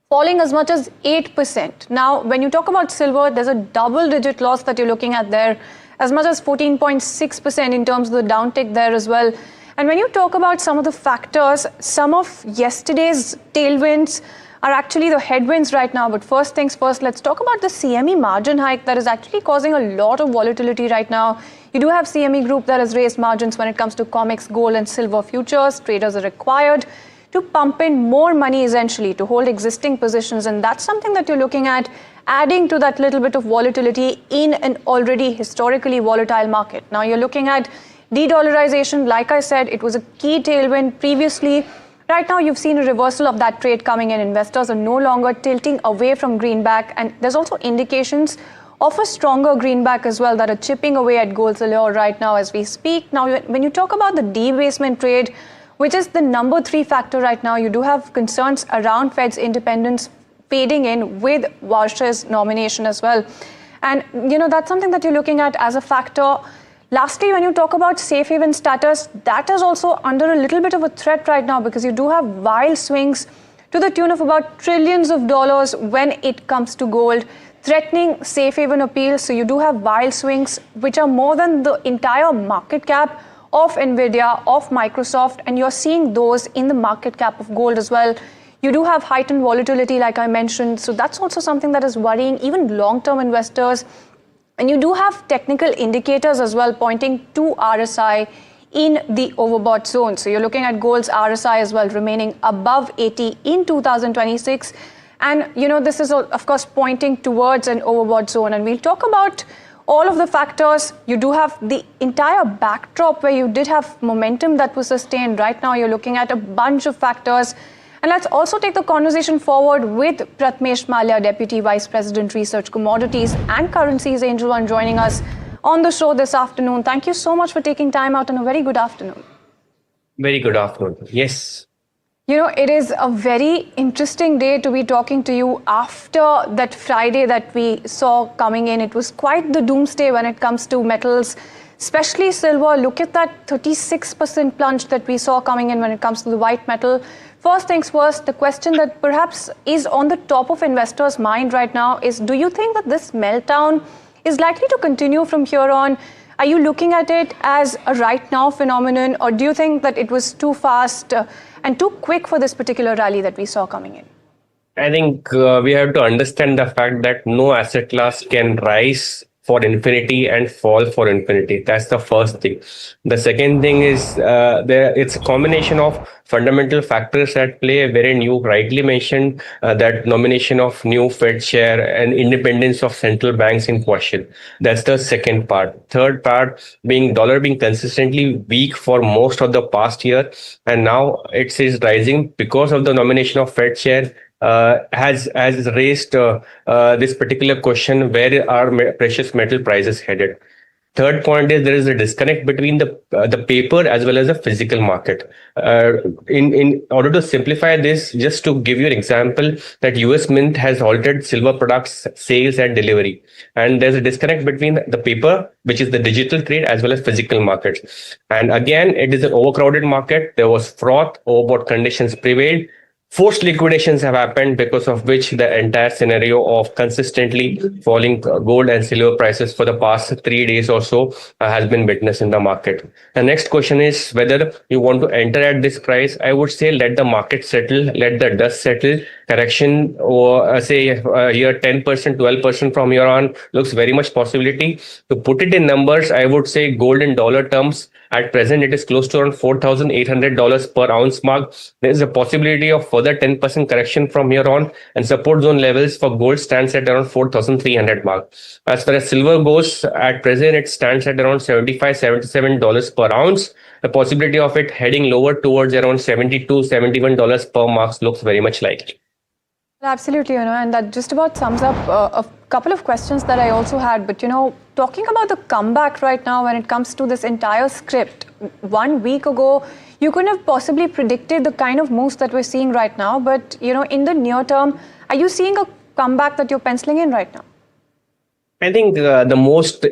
falling as much as 8%. Now, when you talk about silver, there's a double-digit loss that you're looking at there, as much as 14.6% in terms of the downtick there as well. And when you talk about some of the factors, some of yesterday's tailwinds are actually the headwinds right now. But first things first, let's talk about the CME margin hike that is actually causing a lot of volatility right now. You do have CME Group that has raised margins when it comes to COMEX, gold and silver futures. Traders are required to pump in more money essentially to hold existing positions, and that's something that you're looking at adding to that little bit of volatility in an already historically volatile market. Now you're looking at de-dollarization. Like I said, it was a key tailwind previously. Right now you've seen a reversal of that trade coming in. Investors are no longer tilting away from greenback, and there's also indications of a stronger greenback as well that are chipping away at gold's allure right now as we speak. Now when you talk about the debasement trade, which is the number 3 factor right now, you do have concerns around Fed's independence fading in with Varsha's nomination as well. And, that's something that you're looking at as a factor. Lastly, when you talk about safe haven status, that is also under a little bit of a threat right now, because you do have wild swings to the tune of about trillions of dollars when it comes to gold, threatening safe haven appeal. So you do have wild swings, which are more than the entire market cap of Nvidia, of Microsoft, and you're seeing those in the market cap of gold as well. You do have heightened volatility, like I mentioned, so that's also something that is worrying even long-term investors. And you do have technical indicators as well pointing to RSI in the overbought zone. So you're looking at gold's RSI as well remaining above 80 in 2026. And, this is, of course, pointing towards an overbought zone. And we'll talk about all of the factors. You do have the entire backdrop where you did have momentum that was sustained. Right now, you're looking at a bunch of factors. And let's also take the conversation forward with Pratmesh Malia, Deputy Vice President, Research Commodities and Currencies, Angel One, joining us on the show this afternoon. Thank you so much for taking time out, and a very good afternoon. Very good afternoon. Yes. You know, it is a very interesting day to be talking to you after that Friday that we saw coming in. It was quite the doomsday when it comes to metals, especially silver. Look at that 36% plunge that we saw coming in when it comes to the white metal. First things first, the question that perhaps is on the top of investors' mind right now is, do you think that this meltdown is likely to continue from here on? Are you looking at it as a right now phenomenon, or do you think that it was too fast and too quick for this particular rally that we saw coming in? I think we have to understand the fact that no asset class can rise for infinity and fall for infinity. That's the first thing. The second thing is it's a combination of fundamental factors at play, wherein you rightly mentioned that nomination of new Fed chair and independence of central banks in question. That's the second part. Third part being dollar being consistently weak for most of the past year, and now it is rising because of the nomination of Fed chair. Has raised this particular question: where are precious metal prices headed? Third point is there is a disconnect between the paper as well as the physical market. In order to simplify this, just to give you an example, that US Mint has halted silver products sales and delivery, and there's a disconnect between the paper, which is the digital trade, as well as physical markets. And again, it is an overcrowded market. There was froth, overbought conditions prevailed. Forced liquidations have happened, because of which the entire scenario of consistently falling gold and silver prices for the past 3 days or so has been witnessed in the market. The next question is whether you want to enter at this price. I would say let the market settle, let the dust settle. Correction, or say here 10%, 12% from here on looks very much possibility. To put it in numbers, I would say gold in dollar terms, at present it is close to around $4,800 per ounce mark. There is a possibility of further 10% correction from here on, and support zone levels for gold stands at around 4,300 mark. As far as silver goes, at present it stands at around $75, $77 per ounce. The possibility of it heading lower towards around $72, $71 per mark looks very much likely. Absolutely, and that just about sums up a couple of questions that I also had. But, talking about the comeback right now when it comes to this entire script, 1 week ago, you couldn't have possibly predicted the kind of moves that we're seeing right now. But, in the near term, are you seeing a comeback that you're penciling in right now? I think the most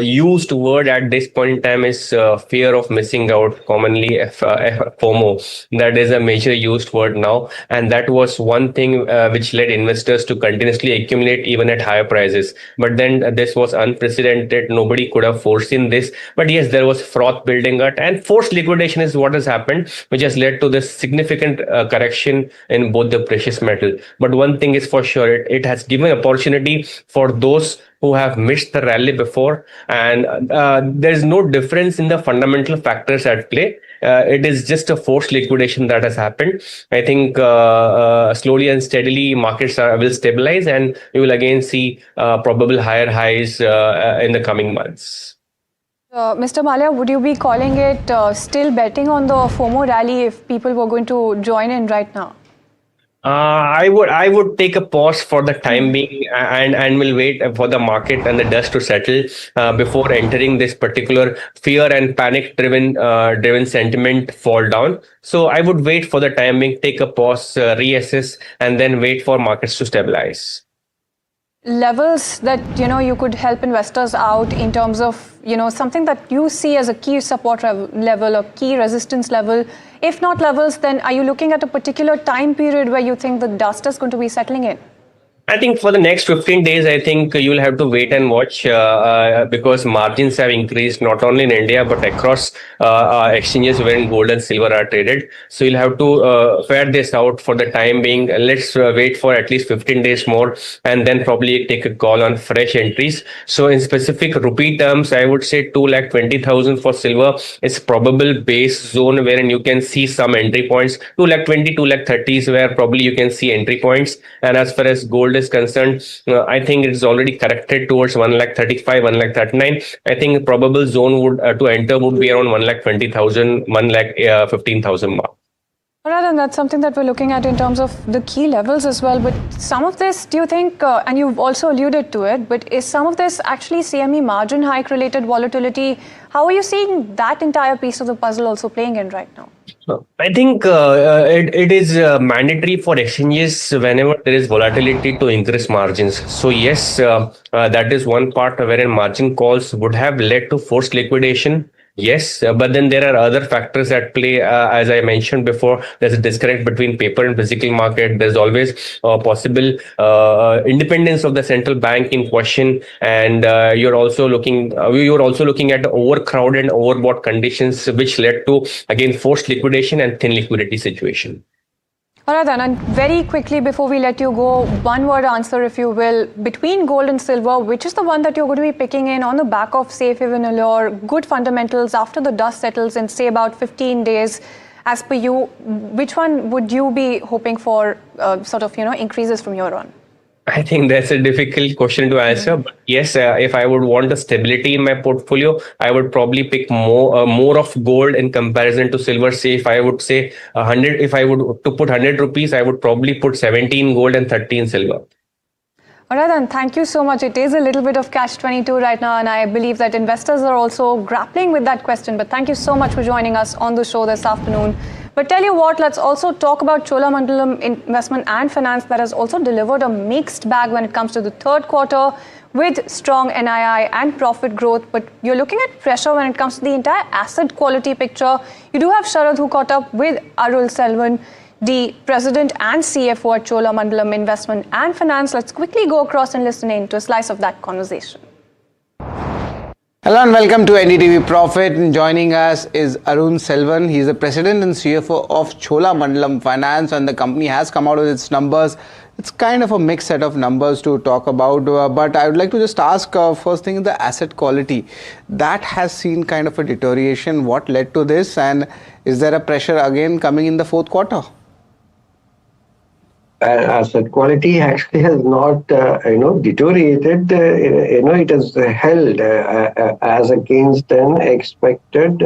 used word at this point in time is fear of missing out, commonly FOMO. That is a major used word now. And that was one thing which led investors to continuously accumulate even at higher prices. But then this was unprecedented. Nobody could have foreseen this. But yes, there was froth building up, and forced liquidation is what has happened, which has led to this significant correction in both the precious metal. But one thing is for sure, it has given opportunity for those who have missed the rally before, and there is no difference in the fundamental factors at play. It is just a forced liquidation that has happened. I think slowly and steadily markets will stabilize, and you will again see probable higher highs in the coming months. Mr. Malia, would you be calling it still betting on the FOMO rally if people were going to join in right now? I would take a pause for the time being, and will wait for the market and the dust to settle before entering this particular fear and panic driven sentiment fall down. So I would wait for the time being, take a pause, reassess, and then wait for markets to stabilize. Levels that you could help investors out in terms of something that you see as a key support level or key resistance level. If not levels, then are you looking at a particular time period where you think the dust is going to be settling in? I think for the next 15 days, I think you'll have to wait and watch because margins have increased not only in India but across exchanges wherein gold and silver are traded. So you'll have to fare this out for the time being. Let's wait for at least 15 days more and then probably take a call on fresh entries. So in specific rupee terms, I would say 2,20,000 for silver is probable base zone wherein you can see some entry points. 2,20,000, 2,30,000 is where probably you can see entry points. And as far as gold is concerned, I think it is already corrected towards 1,35,000, 1,39,000. I think probable zone would to enter would be around 1,20,000, 1,15,000 mark. All right, and that's something that we're looking at in terms of the key levels as well. But some of this, do you think, and you've also alluded to it, but is some of this actually CME margin hike related volatility? How are you seeing that entire piece of the puzzle also playing in right now? I think it is mandatory for exchanges whenever there is volatility to increase margins. So yes, that is one part wherein margin calls would have led to forced liquidation. Yes, but then there are other factors at play. As I mentioned before, there's a disconnect between paper and physical market. There's always possible independence of the central bank in question, and you're also looking at overcrowded and overbought conditions, which led to again forced liquidation and thin liquidity situation. All right, then, and very quickly before we let you go, one word answer, if you will, between gold and silver, which is the one that you're going to be picking in on the back of safe haven allure, good fundamentals after the dust settles in, say, about 15 days? As per you, which one would you be hoping for increases from here on? I think that's a difficult question to answer, but yes, if I would want the stability in my portfolio, I would probably pick more of gold in comparison to silver. Say if I would say 100, if I would to put 100 rupees, I would probably put 17 gold and 13 silver. All right, then, thank you so much. It is a little bit of catch-22 right now, and I believe that investors are also grappling with that question. But thank you so much for joining us on the show this afternoon. But tell you what, let's also talk about Cholamandalam Investment and Finance that has also delivered a mixed bag when it comes to the third quarter with strong NII and profit growth. But you're looking at pressure when it comes to the entire asset quality picture. You do have Sharad, who caught up with Arul Selvan, the President and CFO at Cholamandalam Investment and Finance. Let's quickly go across and listen in to a slice of that conversation. Hello and welcome to NDTV Profit. And joining us is Arun Selvan. He's the President and CFO of Cholamandalam Finance, and the company has come out with its numbers. It's kind of a mixed set of numbers to talk about, but I would like to just ask, first thing, the asset quality. That has seen kind of a deterioration. What led to this, and is there a pressure again coming in the fourth quarter? Asset quality actually has not, deteriorated. It has held as against an expected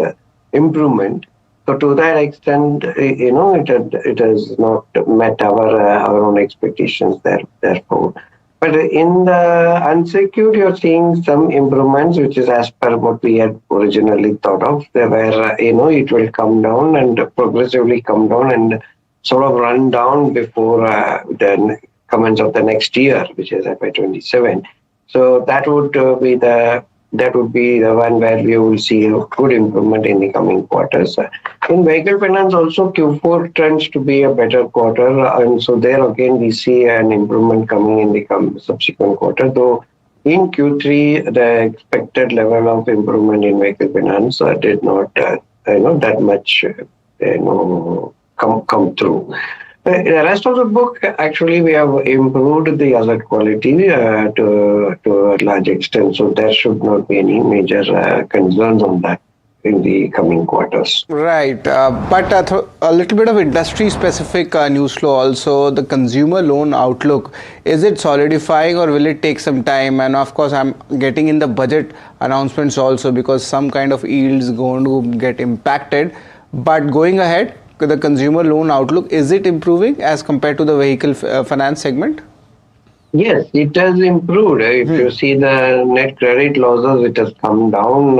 improvement. So to that extent, it has not met our own expectations therefore. But in the unsecured, you're seeing some improvements, which is as per what we had originally thought of. There were, it will come down and progressively come down and sort of run down before the commence of the next year, which is FY27. So that would be the one where we will see a good improvement in the coming quarters. In vehicle finance also, Q4 tends to be a better quarter, and so there again we see an improvement coming in the subsequent quarter. Though in Q3 the expected level of improvement in vehicle finance did not that much come through. The rest of the book, actually, we have improved the asset quality to a large extent, so there should not be any major concerns on that in the coming quarters. Right, but a little bit of industry-specific news flow also. The consumer loan outlook, is it solidifying or will it take some time? And of course, I'm getting in the budget announcements also, because some kind of yields going to get impacted. But going ahead, the consumer loan outlook, is it improving as compared to the vehicle finance segment? Yes, it has improved. If you see the net credit losses, it has come down,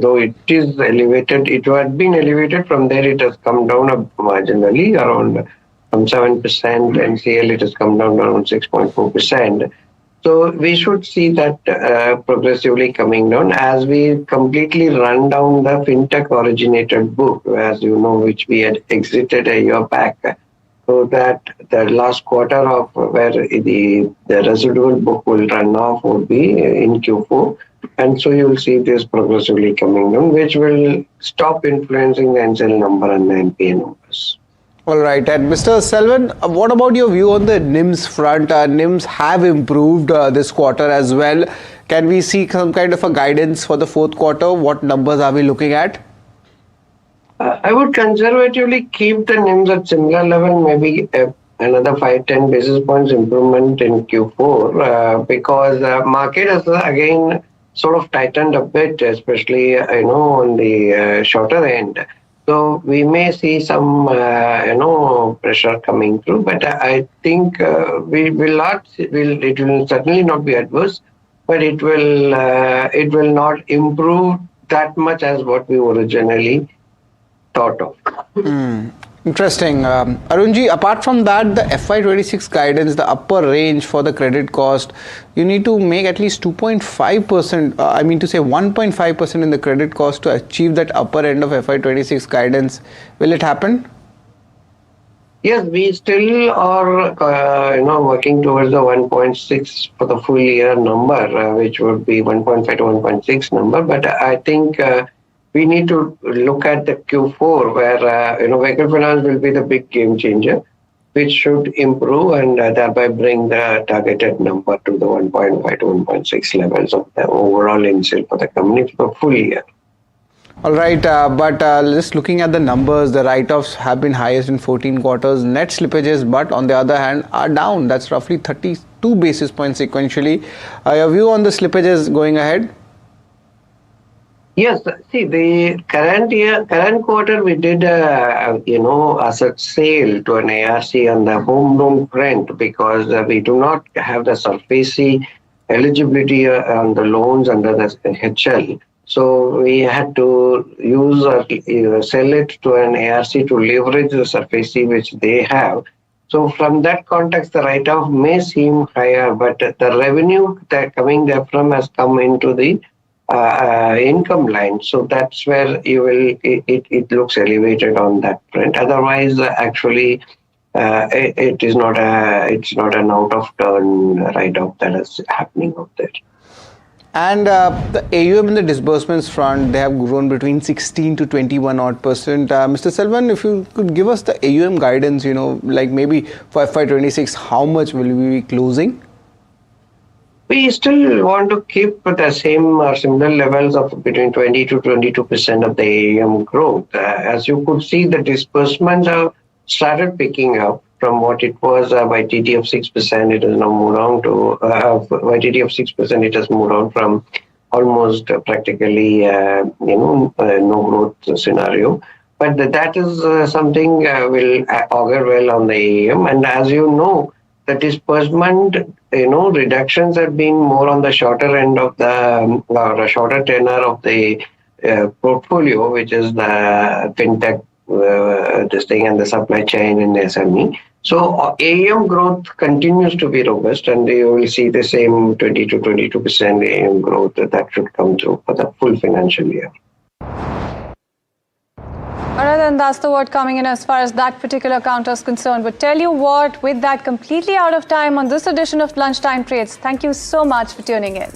though it is elevated. It had been elevated. From there, it has come down marginally around from 7%, NCL it has come down around 6.4%. So we should see that progressively coming down as we completely run down the fintech originated book, as you know, which we had exited a year back. So that the last quarter of where the residual book will run off will be in Q4. And so you will see this progressively coming down, which will stop influencing the NCL number and the NPA numbers. All right, and Mr. Selvan, what about your view on the NIMs front? NIMs have improved this quarter as well. Can we see some kind of a guidance for the fourth quarter? What numbers are we looking at? I would conservatively keep the NIMs at similar level, maybe another 5-10 basis points improvement in Q4 because market has again sort of tightened a bit, especially on the shorter end. So we may see some pressure coming through, but I think it will certainly not be adverse, but it will not improve that much as what we originally thought of. Interesting. Arunji, apart from that, the FY26 guidance, the upper range for the credit cost, you need to make at least 2.5%, I mean to say 1.5% in the credit cost to achieve that upper end of FY26 guidance. Will it happen? Yes, we still are, working towards the 1.6 for the full year number, which would be 1.5 to 1.6 number. But I think we need to look at the Q4 where, vehicle finance will be the big game changer, which should improve and thereby bring the targeted number to the 1.5 to 1.6 levels of the overall NCL for the company for the full year. All right, but just looking at the numbers, the write-offs have been highest in 14 quarters. Net slippages, but on the other hand, are down. That's roughly 32 basis points sequentially. Your view on the slippages going ahead? Yes, see, the current quarter, we did asset sale to an ARC on the home loan front because we do not have the SARFAESI eligibility on the loans under the HL. So we had to use or sell it to an ARC to leverage the SARFAESI which they have. So from that context, the write-off may seem higher, but the revenue that coming therefrom has come into the income line. So that's where it looks elevated on that front. Otherwise, actually, it's not an out of turn write-off that is happening out there. And the AUM in the disbursements front, they have grown between 16 to 21 odd percent. Mr. Selvan, if you could give us the AUM guidance, like maybe for FY26, how much will we be closing? We still want to keep the same or similar levels of between 20 to 22% of the AUM growth. As you could see, the disbursements have started picking up from what it was by TT of 6%. It has now moved on to by TT of 6%. It has moved on from almost practically no growth scenario. But that is something will augur well on the AUM. And as you know, the disbursement reductions have been more on the shorter end of the shorter tenor of the portfolio, which is the fintech this thing and the supply chain and SME. So AUM growth continues to be robust, and you will see the same 20 to 22% AUM growth that should come through for the full financial year. Alright, then that's the word coming in as far as that particular counter is concerned. But tell you what, with that completely out of time on this edition of Lunchtime Trades, thank you so much for tuning in.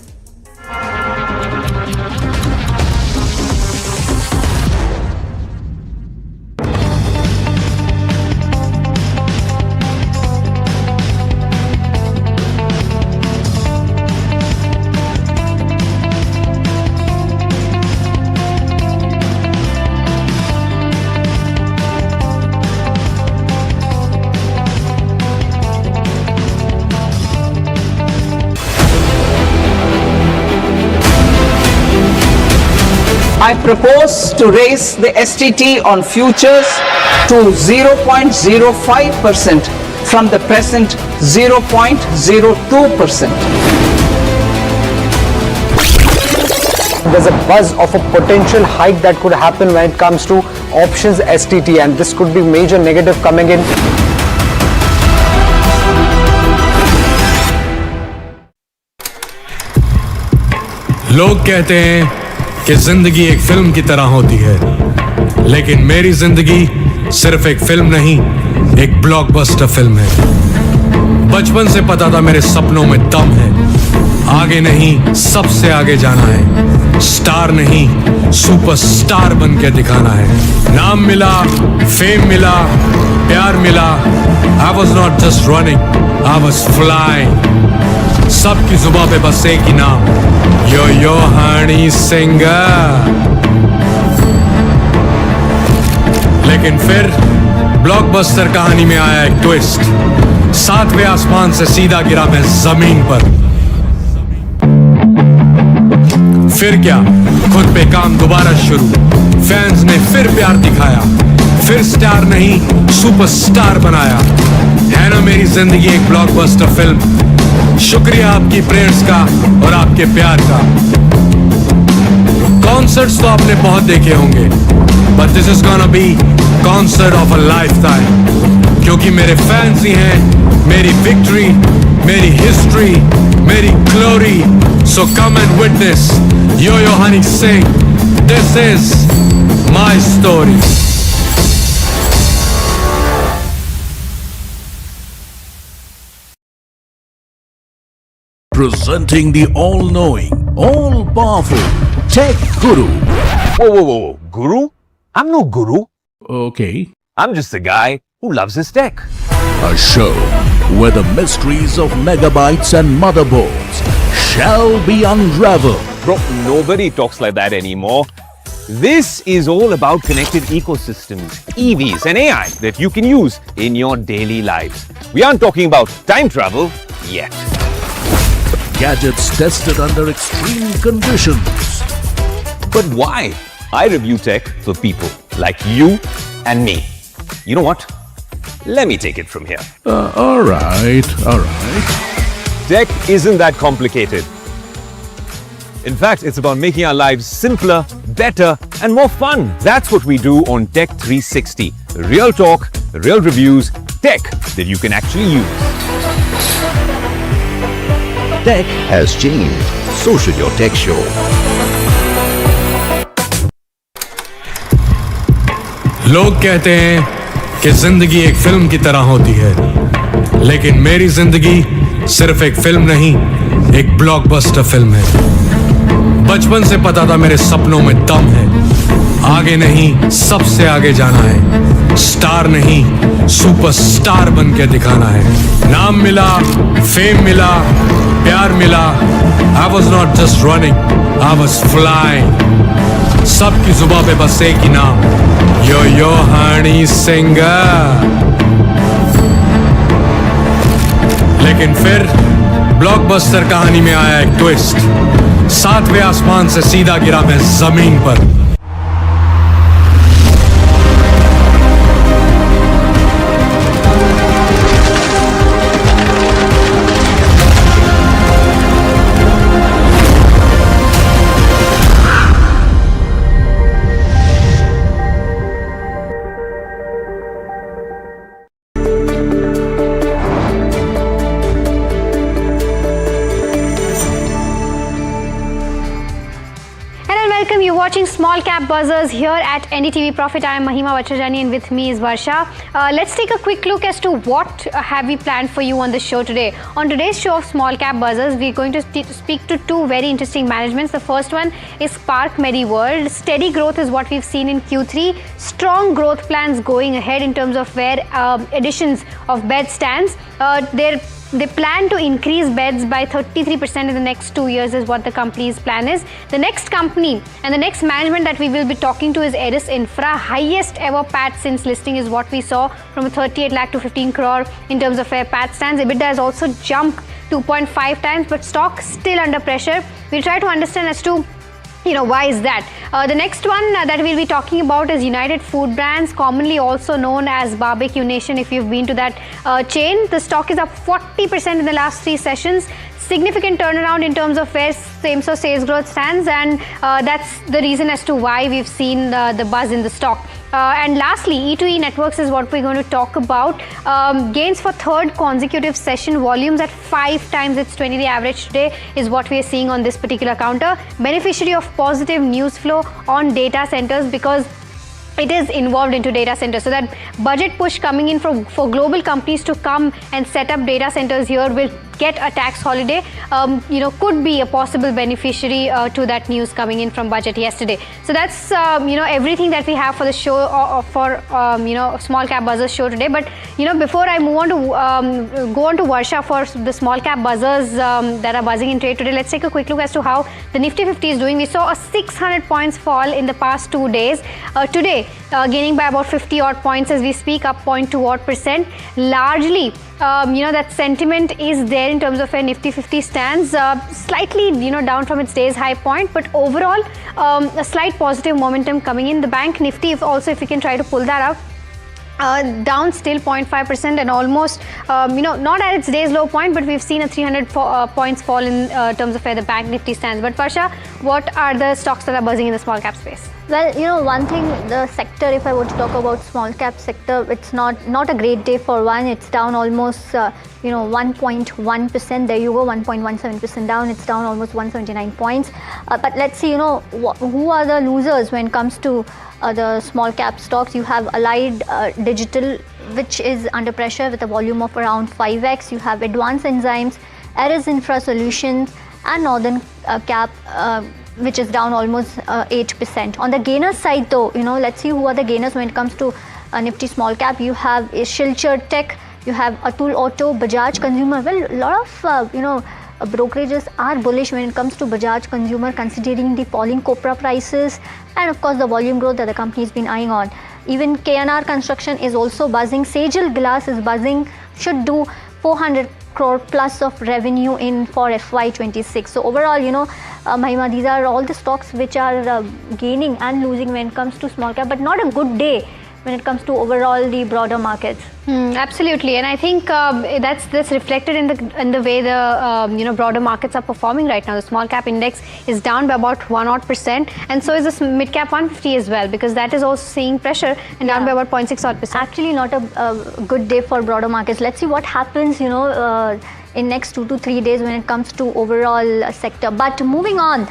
I propose to raise the STT on futures to 0.05% from the present 0.02%. There's a buzz of a potential hike that could happen when it comes to options STT, and this could be major negative coming in. लोग कहते हैं कि जिंदगी एक film की तरह होती है, लेकिन मेरी जिंदगी सिर्फ एक फिल्म नहीं, एक ब्लॉकबस्टर फिल्म है। बचपन से पता था मेरे सपनों में दम है, आगे नहीं सबसे आगे जाना है, स्टार नहीं सुपरस्टार बन के दिखाना है। नाम मिला, फेम मिला, प्यार मिला, I was not just running, I was flying। सबकी जुबां पे बस एक ही नाम, यो हनी सिंगर। लेकिन फिर ब्लॉकबस्टर कहानी में आया एक ट्विस्ट, 7वें आसमान से सीधा गिरा मैं जमीन पर। फिर क्या, खुद पे काम दोबारा शुरू, फैंस ने फिर प्यार दिखाया, फिर स्टार नहीं सुपरस्टार बनाया। है ना मेरी जिंदगी एक ब्लॉकबस्टर फिल्म। शुक्रिया आपकी प्रेयर्स का और आपके प्यार का। कॉन्सर्ट्स तो आपने बहुत देखे होंगे, but this is gonna be concert of a lifetime. क्योंकि मेरे fans ही हैं, मेरी victory, मेरी history, मेरी glory. So come and witness Yo-Yo Honey sing. This is my story. Presenting the all-knowing, all-powerful Tech Guru. Whoa. Guru? I'm no guru. Okay. I'm just a guy who loves his tech. A show where the mysteries of megabytes and motherboards shall be unraveled. Bro, nobody talks like that anymore. This is all about connected ecosystems, EVs and AI that you can use in your daily lives. We aren't talking about time travel yet. Gadgets tested under extreme conditions. But why? I review tech for people like you and me. You know what? Let me take it from here. All right. Tech isn't that complicated. In fact, it's about making our lives simpler, better, and more fun. That's what we do on Tech 360. Real talk, real reviews, tech that you can actually use. Tech has changed. So should your tech show. लोग कहते हैं कि जिंदगी एक film की तरह होती है, लेकिन मेरी जिंदगी सिर्फ एक फिल्म नहीं, एक ब्लॉकबस्टर फिल्म है। बचपन से पता था मेरे सपनों में दम है, आगे नहीं सबसे आगे जाना है, स्टार नहीं सुपरस्टार बन के दिखाना है। नाम मिला, फेम मिला, प्यार मिला। I was not just running, I was flying. सबकी जुबां पे बस एक ही नाम, यो हनी सिंगर। लेकिन फिर ब्लॉकबस्टर कहानी में आया एक ट्विस्ट। 7वें आसमान से सीधा गिरा मैं जमीन पर। Watching Small Cap Buzzers here at NDTV Profit. I am Mahima Vachajani and with me is Varsha. Let's take a quick look as to what have we planned for you on the show today. On today's show of Small Cap Buzzers, we're going to speak to two very interesting managements. The first one is Spark MediWorld. Steady growth is what we've seen in Q3. Strong growth plans going ahead in terms of where additions of bed stands. They plan to increase beds by 33% in the next 2 years is what the company's plan is. The next company and the next management that we will be talking to is Eris Infra. Highest ever PAT since listing is what we saw, from 38 lakh to 15 crore in terms of where PAT stands. EBITDA has also jumped 2.5 times, but stock still under pressure. We'll try to understand as to why is that? The next one that we'll be talking about is United Food Brands, commonly also known as Barbecue Nation. If you've been to that chain, the stock is up 40% in the last 3 sessions. Significant turnaround in terms of where same-store sales growth stands, and that's the reason as to why we've seen the buzz in the stock. And lastly, E2E Networks is what we're going to talk about. Gains for third consecutive session, volumes at 5 times its 20-day average today is what we are seeing on this particular counter. Beneficiary of positive news flow on data centers because it is involved into data centers. So that budget push coming in for global companies to come and set up data centers here will get a tax holiday, could be a possible beneficiary to that news coming in from budget yesterday. So that's everything that we have for the show for Small Cap Buzzers show today. But before I move on to go on to Varsha for the Small Cap Buzzers that are buzzing in trade today, let's take a quick look as to how the Nifty 50 is doing. We saw a 600 points fall in the past 2 days. Today gaining by about 50 odd points as we speak, up 0.2 odd %. Largely that sentiment is there in terms of where Nifty 50 stands, slightly down from its day's high point, but overall a slight positive momentum coming in. The Bank Nifty, if we can try to pull that out, down still 0.5% and almost not at its day's low point, but we've seen a 300 points fall in terms of where the Bank Nifty stands. But Varsha, what are the stocks that are buzzing in the small cap space? Well, one thing, the sector, if I were to talk about small cap sector, it's not a great day for one. It's down almost 1.1%. There you go, 1.17% down. It's down almost 179 points. But let's see, who are the losers when it comes to the small cap stocks. You have Allied Digital, which is under pressure with a volume of around 5x. You have Advanced Enzymes, Eris Infra Solutions, and Northern Cap, which is down almost 8%. On the gainers side though, let's see who are the gainers when it comes to Nifty small cap. You have Shilchar Tech, you have Atul Auto, Bajaj Consumer. Well, a lot of brokerages are bullish when it comes to Bajaj Consumer, considering the falling copra prices and of course the volume growth that the company has been eyeing on. Even KNR Construction is also buzzing. Sajal Glass is buzzing, should do 400 crore plus of revenue for FY26. So overall, Mahima, these are all the stocks which are gaining and losing when it comes to small cap, but not a good day when it comes to overall the broader markets. Absolutely, and I think that's reflected in the way the broader markets are performing right now. The small cap index is down by about 1% and so is the mid cap 150 as well, because that is also seeing pressure and down by about 0.6%. Actually, not a good day for broader markets. Let's see what happens, in next 2 to 3 days when it comes to overall sector. But moving on.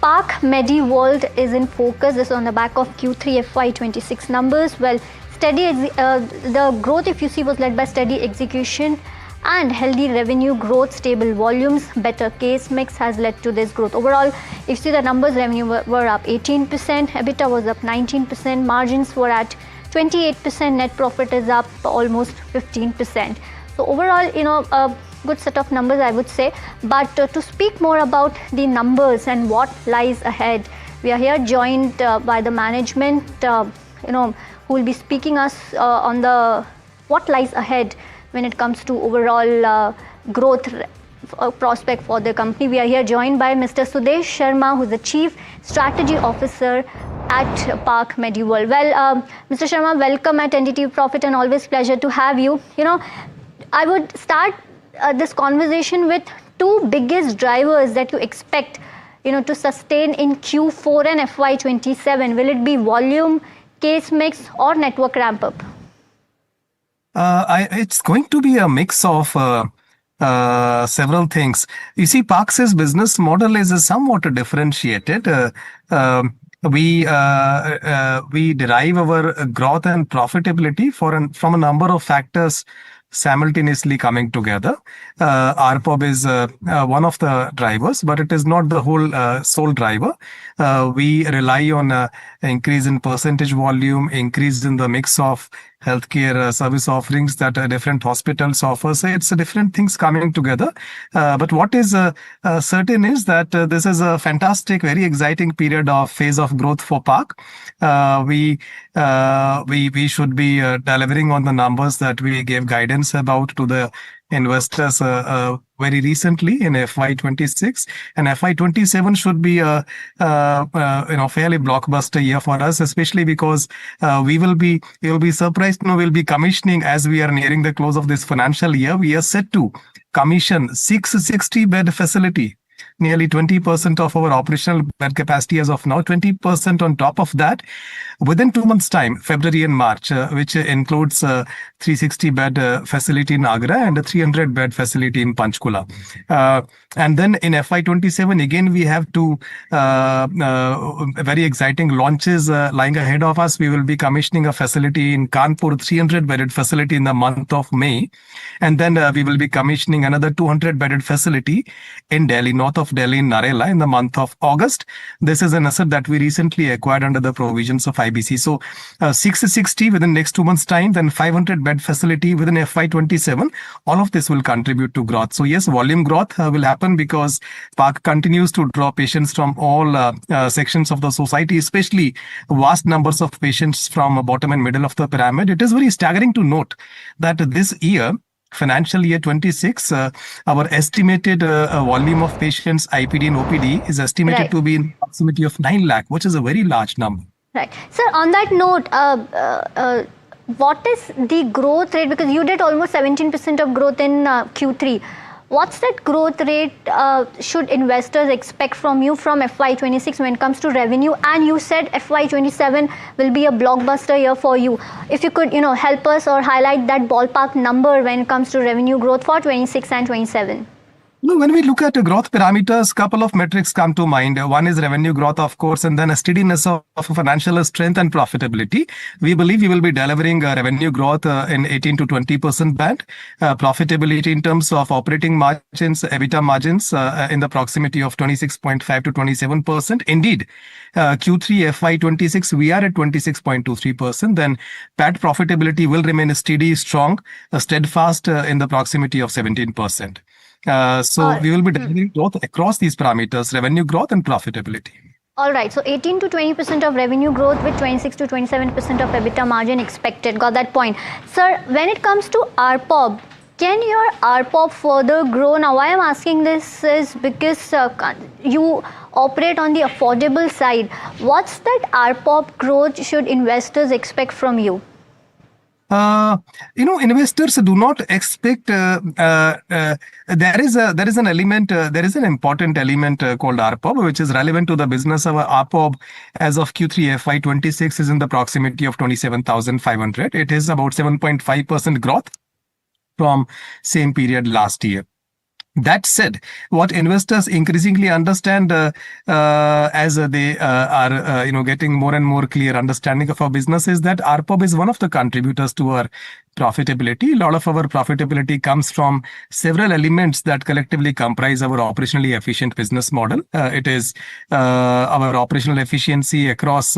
Park Medi World is in focus. This is on the back of Q3 FY26 numbers. Well, the growth, if you see, was led by steady execution and healthy revenue growth. Stable volumes, better case mix has led to this growth. Overall, if you see the numbers, revenue were up 18%, EBITDA was up 19%, margins were at 28%, net profit is up almost 15%. So overall, a good set of numbers, I would say. But to speak more about the numbers and what lies ahead, we are here joined by the management, who will be speaking us on the what lies ahead when it comes to overall growth prospect for the company. We are here joined by Mr. Sudesh Sharma, who is the Chief Strategy Officer at Park Medi World. Well, Mr. Sharma, welcome at NDTV Profit, and always pleasure to have you. I would start this conversation with two biggest drivers that you expect, to sustain in Q4 and FY27. Will it be volume, case mix, or network ramp up? It's going to be a mix of several things. You see, Park's business model is somewhat differentiated. We derive our growth and profitability from a number of factors simultaneously coming together. ARPOB is one of the drivers, but it is not the whole sole driver. We rely on increase in percentage volume, increase in the mix of healthcare service offerings that different hospitals offer. So it's different things coming together. But what is certain is that this is a fantastic, very exciting phase of growth for Park. We should be delivering on the numbers that we gave guidance about to the investors very recently in FY26, and FY27 should be a fairly blockbuster year for us, especially because you'll be surprised to know we'll be commissioning, as we are nearing the close of this financial year. We are set to commission 660 bed facility. Nearly 20% of our operational bed capacity as of now, 20% on top of that within 2 months' time, February and March, which includes a 360-bed facility in Agra and a 300-bed facility in Panchkula. And then in FY27, again, we have two very exciting launches lying ahead of us. We will be commissioning a facility in Kanpur, 300-bedded facility in the month of May. And then we will be commissioning another 200-bedded facility in Delhi, north of Delhi, in Narela, in the month of August. This is an asset that we recently acquired under the provisions of IBC. So 660 within next 2 months' time, then 500-bed facility within FY27. All of this will contribute to growth. So yes, volume growth will happen because Park continues to draw patients from all sections of the society, especially vast numbers of patients from bottom and middle of the pyramid. It is very staggering to note that this year, financial year 26, our estimated volume of patients, IPD and OPD, is estimated to be in proximity of 9 lakh, which is a very large number. Right. Sir, on that note, what is the growth rate? Because you did almost 17% of growth in Q3. what's that growth rate should investors expect from you from FY26 when it comes to revenue? And you said FY27 will be a blockbuster year for you. If you could, help us or highlight that ballpark number when it comes to revenue growth for 26 and 27. When we look at growth parameters, couple of metrics come to mind. One is revenue growth, of course, and then a steadiness of financial strength and profitability. We believe we will be delivering revenue growth in 18 to 20% band. Profitability in terms of operating margins, EBITDA margins in the proximity of 26.5 to 27%. Indeed, Q3 FY26, we are at 26.23%. Then PAT profitability will remain steady, strong, steadfast in the proximity of 17%. So we will be delivering growth across these parameters, revenue growth and profitability. All right, so 18 to 20% of revenue growth with 26 to 27% of EBITDA margin expected. Got that point. Sir, when it comes to ARPOB, can your ARPOB further grow? Now, why I'm asking this is because you operate on the affordable side. What's that ARPOB growth should investors expect from you? Investors do not expect. There is an element. There is an important element called ARPOB, which is relevant to the business. Our ARPOB as of Q3 FY26 is in the proximity of 27,500. It is about 7.5% growth from same period last year. That said, what investors increasingly understand as they are getting more and more clear understanding of our business is that ARPOB is one of the contributors to our profitability. A lot of our profitability comes from several elements that collectively comprise our operationally efficient business model. It is our operational efficiency across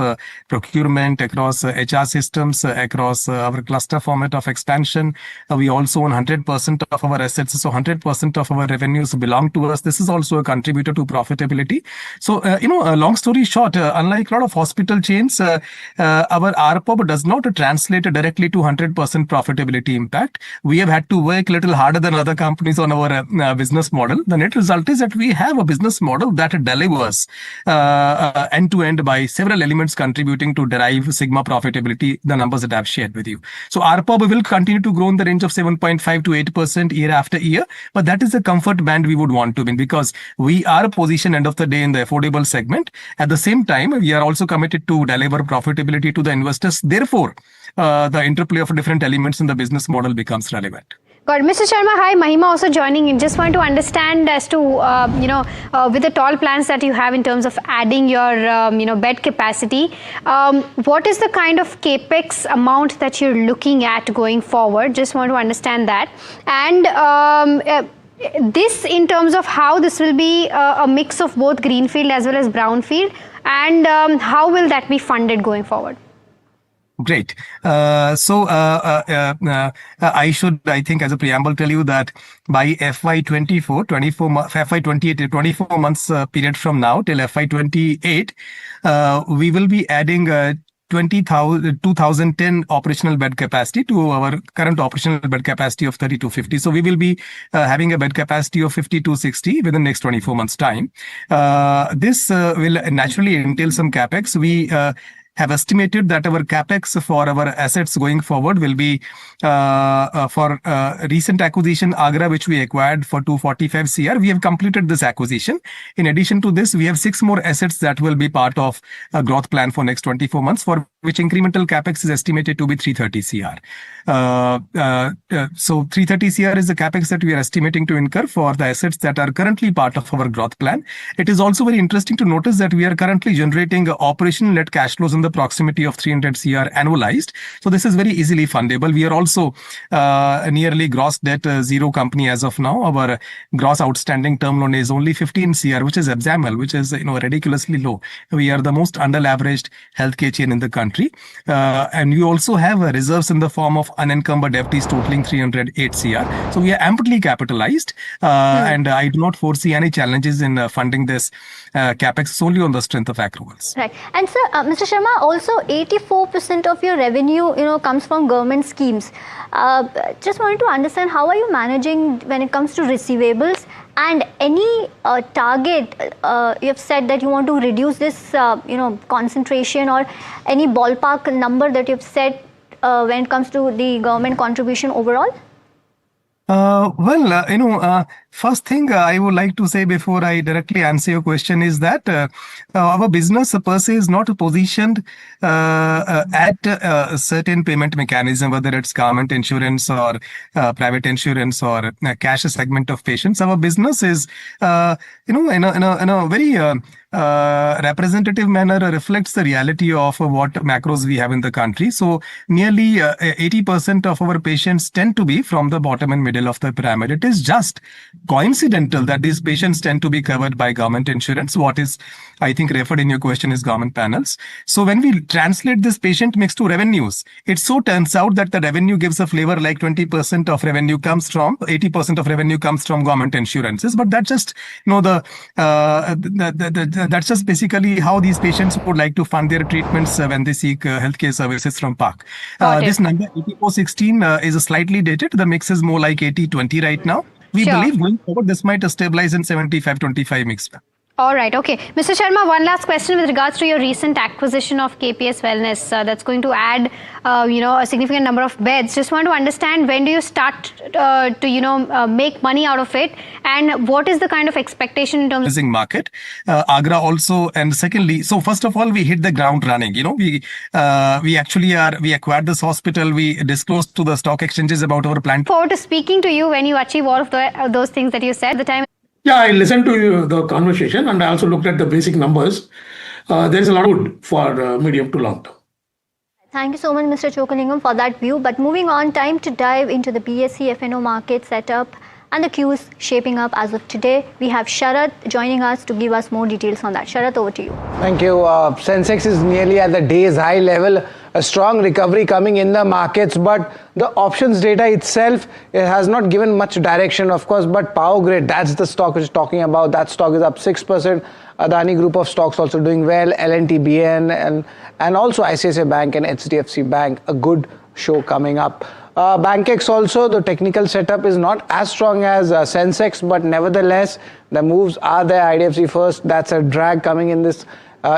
procurement, across HR systems, across our cluster format of expansion. We also own 100% of our assets, so 100% of our revenues belong to us. This is also a contributor to profitability. So, long story short, unlike a lot of hospital chains, our ARPOB does not translate directly to 100% profitability impact. We have had to work a little harder than other companies on our business model. The net result is that we have a business model that delivers end to end by several elements contributing to derive Sigma profitability, the numbers that I've shared with you. So ARPOB will continue to grow in the range of 7.5 to 8% year after year, but that is the comfort band we would want to be in because we are positioned end of the day in the affordable segment. At the same time, we are also committed to deliver profitability to the investors. Therefore, the interplay of different elements in the business model becomes relevant. Got it. Mr. Sharma, hi. Mahima also joining in. Just want to understand as to, with the tall plans that you have in terms of adding your, bed capacity, what is the kind of capex amount that you're looking at going forward? Just want to understand that. And this in terms of how this will be a mix of both greenfield as well as brownfield, and how will that be funded going forward? Great. I think as a preamble tell you that by FY28, 24 months period from now till FY28, we will be adding 2010 operational bed capacity to our current operational bed capacity of 3250. So we will be having a bed capacity of 5260 within the next 24 months time. This will naturally entail some capex. We have estimated that our capex for our assets going forward will be for recent acquisition Agra, which we acquired for 245 CR. We have completed this acquisition. In addition to this, we have 6 more assets that will be part of a growth plan for next 24 months, for which incremental capex is estimated to be 330 CR. So 330 CR is the capex that we are estimating to incur for the assets that are currently part of our growth plan. It is also very interesting to notice that we are currently generating operational net cash flows in the proximity of 300 CR annualized. So this is very easily fundable. We are also nearly gross debt zero company as of now. Our gross outstanding term loan is only 15 CR, which is abysmal, which is ridiculously low. We are the most under-leveraged healthcare chain in the country. And we also have reserves in the form of unencumbered FDs totaling 308 CR. So we are amply capitalized, and I do not foresee any challenges in funding this capex solely on the strength of accruals. Right. And sir, Mr. Sharma, also 84% of your revenue, comes from government schemes. Just wanted to understand, how are you managing when it comes to receivables, and any target? You have said that you want to reduce this, concentration, or any ballpark number that you've set when it comes to the government contribution overall? first thing I would like to say before I directly answer your question is that our business per se is not positioned at a certain payment mechanism, whether it's government insurance or private insurance or cash segment of patients. Our business is, in a very representative manner reflects the reality of what macros we have in the country. So nearly 80% of our patients tend to be from the bottom and middle of the pyramid. It is just coincidental that these patients tend to be covered by government insurance. What is, I think, referred in your question is government panels. So when we translate this patient mix to revenues, it so turns out that the revenue gives a flavor like 20% of revenue comes from, 80% of revenue comes from government insurances. But that's just, that's just basically how these patients would like to fund their treatments when they seek healthcare services from PAC. This number 8416 is slightly dated. The mix is more like 80-20 right now. We believe going forward, this might stabilize in 75-25 mix. All right. Okay. Mr. Sharma, one last question with regards to your recent acquisition of KPS Wellness that's going to add, a significant number of beds. Just want to understand, when do you start to, make money out of it, and what is the kind of expectation in terms of market, Agra also, and secondly, so first of all, we hit the ground running. We acquired this hospital. We disclosed to the stock exchanges about our plan. Forward to speaking to you when you achieve all of those things that you said. The time. Yeah, I listened to the conversation and I also looked at the basic numbers. There is a lot of good for medium to long term. Thank you so much, Mr. Chokalingam, for that view. But moving on, time to dive into the BSE F&O market setup and the cues shaping up as of today. We have Sharath joining us to give us more details on that. Sharath, over to you. Thank you. Sensex is nearly at the day's high level. A strong recovery coming in the markets, but the options data itself, it has not given much direction, of course. But Power Grid, that's the stock which is talking about. That stock is up 6%. Adani group of stocks also doing well. L&T, BN, and also ICICI Bank and HDFC Bank. A good show coming up. BankX also, the technical setup is not as strong as Sensex, but nevertheless, the moves are there. IDFC First, that's a drag coming in this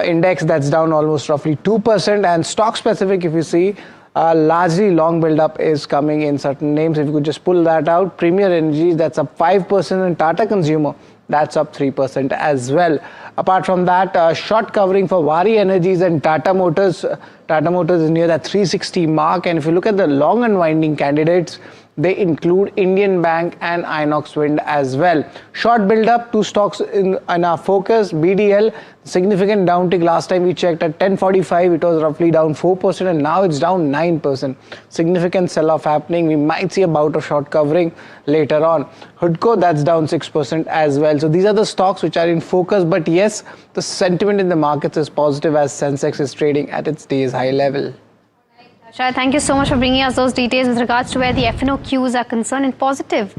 index, that's down almost roughly 2%. And stock specific, if you see, largely long build-up is coming in certain names. If you could just pull that out, Premier Energy, that's up 5%, and Tata Consumer, that's up 3% as well. Apart from that, short covering for Wari Energies and Tata Motors. Tata Motors is near that 360 mark. And if you look at the long unwinding candidates, they include Indian Bank and Inox Wind as well. Short build-up, two stocks in our focus. BDL, significant downtick. Last time we checked at 1045, it was roughly down 4%, and now it's down 9%. Significant sell-off happening. We might see a bout of short covering later on. Hudco, that's down 6% as well. So these are the stocks which are in focus. But yes, the sentiment in the markets is positive as Sensex is trading at its day's high level. Shah, thank you so much for bringing us those details with regards to where the F&O cues are concerned, and positive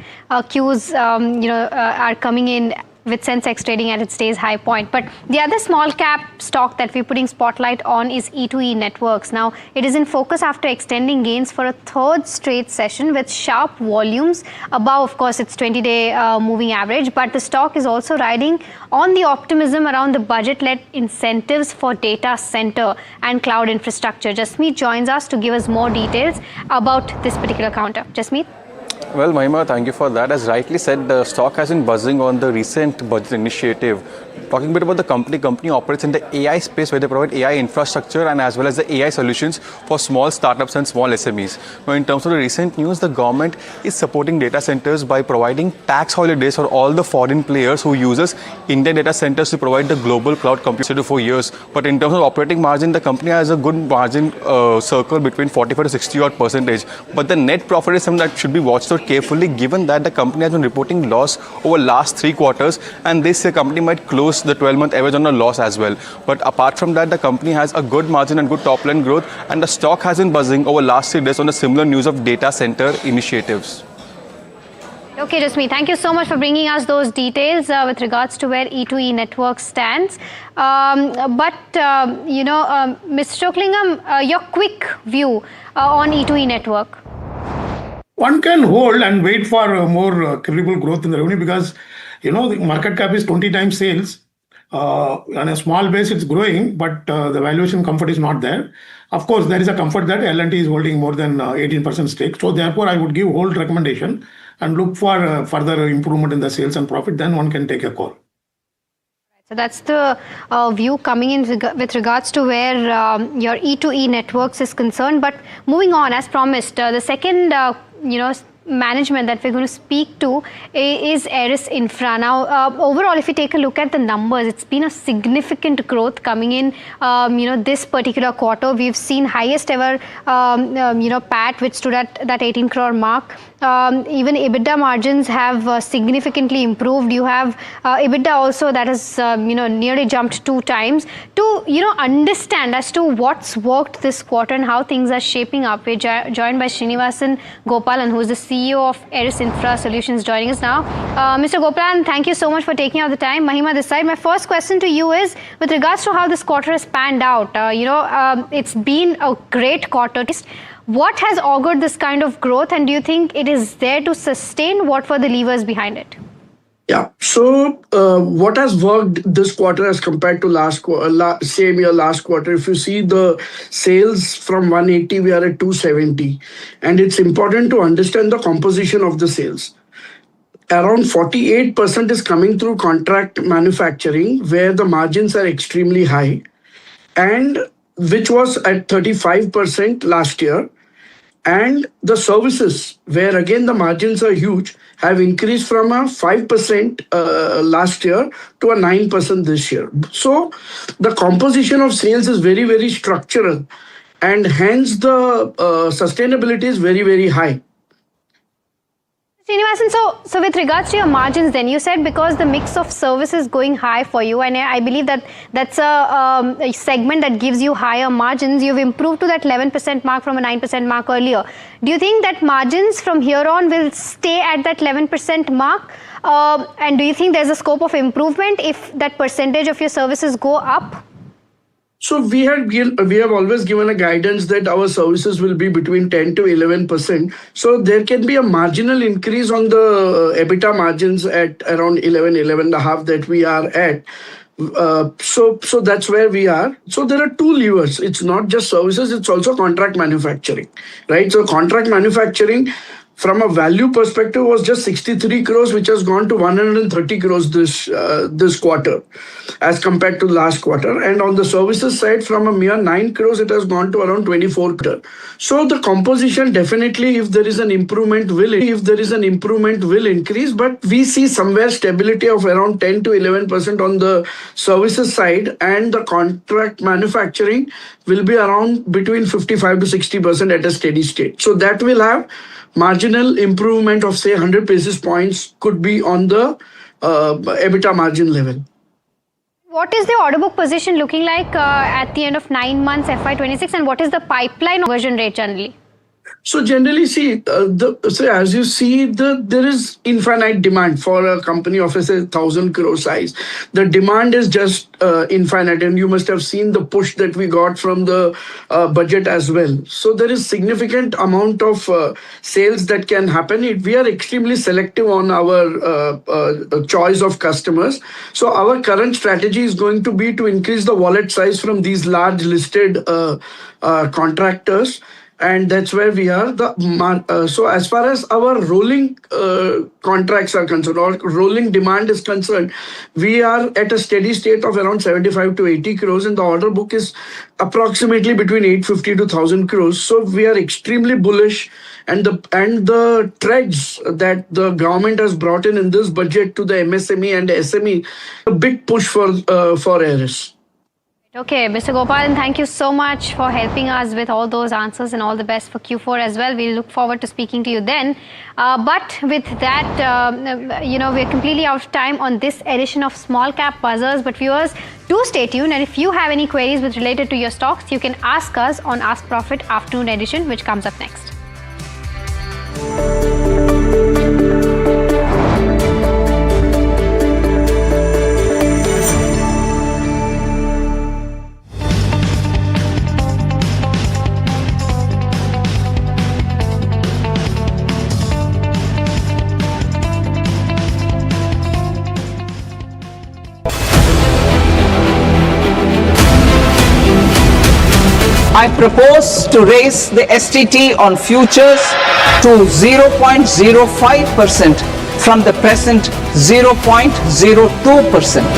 cues, are coming in with Sensex trading at its day's high point. But the other small cap stock that we're putting spotlight on is E2E Networks. Now, it is in focus after extending gains for a third straight session with sharp volumes above, of course, its 20-day moving average. But the stock is also riding on the optimism around the budget-led incentives for data center and cloud infrastructure. Jasmeet joins us to give us more details about this particular counter. Jasmeet? Well, Mahima, thank you for that. As rightly said, the stock has been buzzing on the recent budget initiative. Talking a bit about the company operates in the AI space where they provide AI infrastructure and as well as the AI solutions for small startups and small SMEs. Now, in terms of the recent news, the government is supporting data centers by providing tax holidays for all the foreign players who uses Indian data centers to provide the global cloud computing for years. But in terms of operating margin, the company has a good margin circle between 45 to 60 odd percentage. But the net profit is something that should be watched out carefully, given that the company has been reporting loss over last 3 quarters, and this company might close the 12-month average on a loss as well. But apart from that, the company has a good margin and good top line growth, and the stock has been buzzing over last 3 days on the similar news of data center initiatives. Okay, Jasmeet, thank you so much for bringing us those details with regards to where E2E Network stands. Mr. Chokalingam, your quick view on E2E Network. One can hold and wait for more credible growth in the revenue because, the market cap is 20 times sales. On a small base, it's growing, but the valuation comfort is not there. Of course, there is a comfort that L&T is holding more than 18% stake. So therefore, I would give hold recommendation and look for further improvement in the sales and profit. Then one can take a call. So that's the view coming in with regards to where your E2E networks is concerned. But moving on, as promised, the second, management that we're going to speak to is Eris Infra. Now, overall, if you take a look at the numbers, it's been a significant growth coming in, this particular quarter. We've seen highest ever, PAT, which stood at that 18 crore mark. Even EBITDA margins have significantly improved. You have EBITDA also that has, nearly jumped 2 times. To, understand as to what's worked this quarter and how things are shaping up, we're joined by Srinivasan Gopalan, who is the CEO of Eris Infra Solutions, joining us now. Mr. Gopalan, thank you so much for taking out the time. Mahima this side. My first question to you is with regards to how this quarter has panned out. It's been a great quarter. What has augured this kind of growth, and do you think it is there to sustain? What were the levers behind it? Yeah. So what has worked this quarter as compared to same year last quarter? If you see the sales from 180, we are at 270, and it's important to understand the composition of the sales. Around 48% is coming through contract manufacturing, where the margins are extremely high, and which was at 35% last year. And the services, where again the margins are huge, have increased from a 5% last year to a 9% this year. So the composition of sales is very, very structural, and hence the sustainability is very, very high. Srinivasan, so with regards to your margins, then you said because the mix of services going high for you, and I believe that that's a segment that gives you higher margins. You've improved to that 11% mark from a 9% mark earlier. Do you think that margins from here on will stay at that 11% mark? And do you think there's a scope of improvement if that percentage of your services go up? So we have always given a guidance that our services will be between 10 to 11%. So there can be a marginal increase on the EBITDA margins at around 11.5 that we are at. So that's where we are. So there are 2 levers. It's not just services, it's also contract manufacturing, right? So contract manufacturing from a value perspective was just 63 crores, which has gone to 130 crores this quarter as compared to last quarter. And on the services side, from a mere 9 crores, it has gone to around 24 crores. So the composition definitely, if there is an improvement, will increase. But we see somewhere stability of around 10 to 11% on the services side, and the contract manufacturing will be around between 55 to 60% at a steady state. So that will have marginal improvement of say 100 basis points could be on the EBITDA margin level. What is the order book position looking like at the end of 9 months FY26, and what is the pipeline conversion rate generally? So generally, see, as you see, there is infinite demand for a company of, say, 1,000 crore size. The demand is just infinite, and you must have seen the push that we got from the budget as well. So there is significant amount of sales that can happen. We are extremely selective on our choice of customers. So our current strategy is going to be to increase the wallet size from these large listed contractors. And that's where we are. So as far as our rolling contracts are concerned, or rolling demand is concerned, we are at a steady state of around 75 to 80 crores, and the order book is approximately between 850 to 1,000 crores. So we are extremely bullish, and the threads that the government has brought in this budget to the MSME and SME, a big push for Eris. Okay, Mr. Gopalan, thank you so much for helping us with all those answers, and all the best for Q4 as well. We look forward to speaking to you then. But with that, we're completely out of time on this edition of Small Cap Buzzers. But viewers, do stay tuned. And if you have any queries related to your stocks, you can ask us on Ask Profit Afternoon Edition, which comes up next. I propose to raise the STT on futures to 0.05% from the present 0.02%.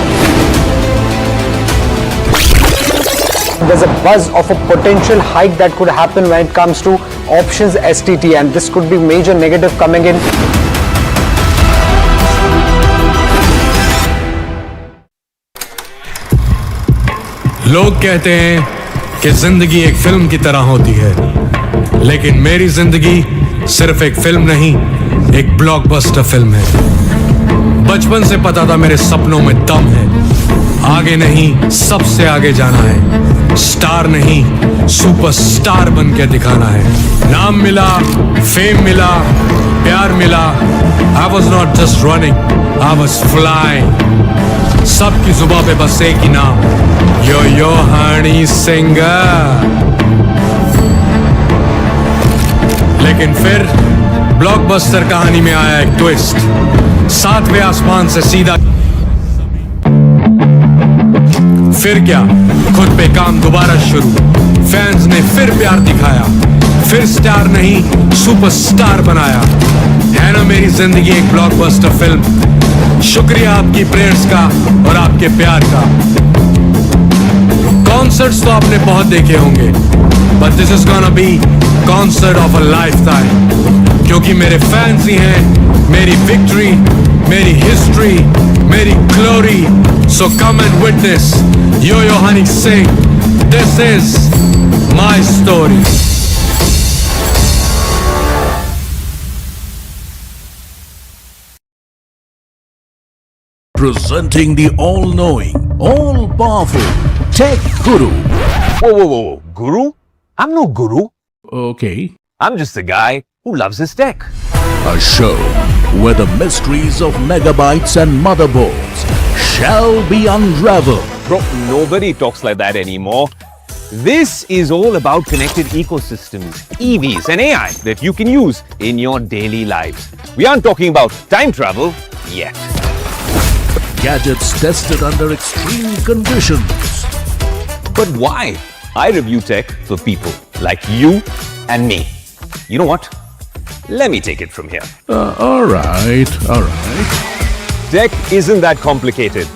There's a buzz of a potential hike that could happen when it comes to options STT, and this could be major negative coming in. लोग कहते हैं कि जिंदगी एक film की तरह होती है, लेकिन मेरी जिंदगी सिर्फ एक फिल्म नहीं, एक ब्लॉकबस्टर फिल्म है। बचपन से पता था मेरे सपनों में दम है, आगे नहीं सबसे आगे जाना है, स्टार नहीं सुपरस्टार बन के दिखाना है। नाम मिला, फेम मिला, प्यार मिला, I was not just running, I was flying। सबकी जुबां पे बस एक ही नाम, यो हनी सिंगर। लेकिन फिर ब्लॉकबस्टर कहानी में आया एक ट्विस्ट, 7वें आसमान से सीधा। फिर क्या, खुद पे काम दोबारा शुरू, फैंस ने फिर प्यार दिखाया, फिर स्टार नहीं सुपरस्टार बनाया। है ना मेरी जिंदगी एक ब्लॉकबस्टर फिल्म। शुक्रिया आपकी प्रेयर्स का और आपके प्यार का। कॉन्सर्ट्स तो आपने बहुत देखे होंगे, but this is gonna be concert of a life time, क्योंकि मेरे फैंस ही हैं मेरी विक्ट्री, मेरी हिस्ट्री, मेरी glory. So come and witness yo Honey Singh, this is my story. Presenting the all-knowing, all-powerful Tech Guru. Whoa. Guru? I'm no guru. Okay. I'm just a guy who loves his tech. A show where the mysteries of megabytes and motherboards shall be unraveled. Bro, nobody talks like that anymore. This is all about connected ecosystems, EVs and AI that you can use in your daily lives. We aren't talking about time travel yet. Gadgets tested under extreme conditions. But why? I review tech for people like you and me. You know what? Let me take it from here. All right. Tech isn't that complicated.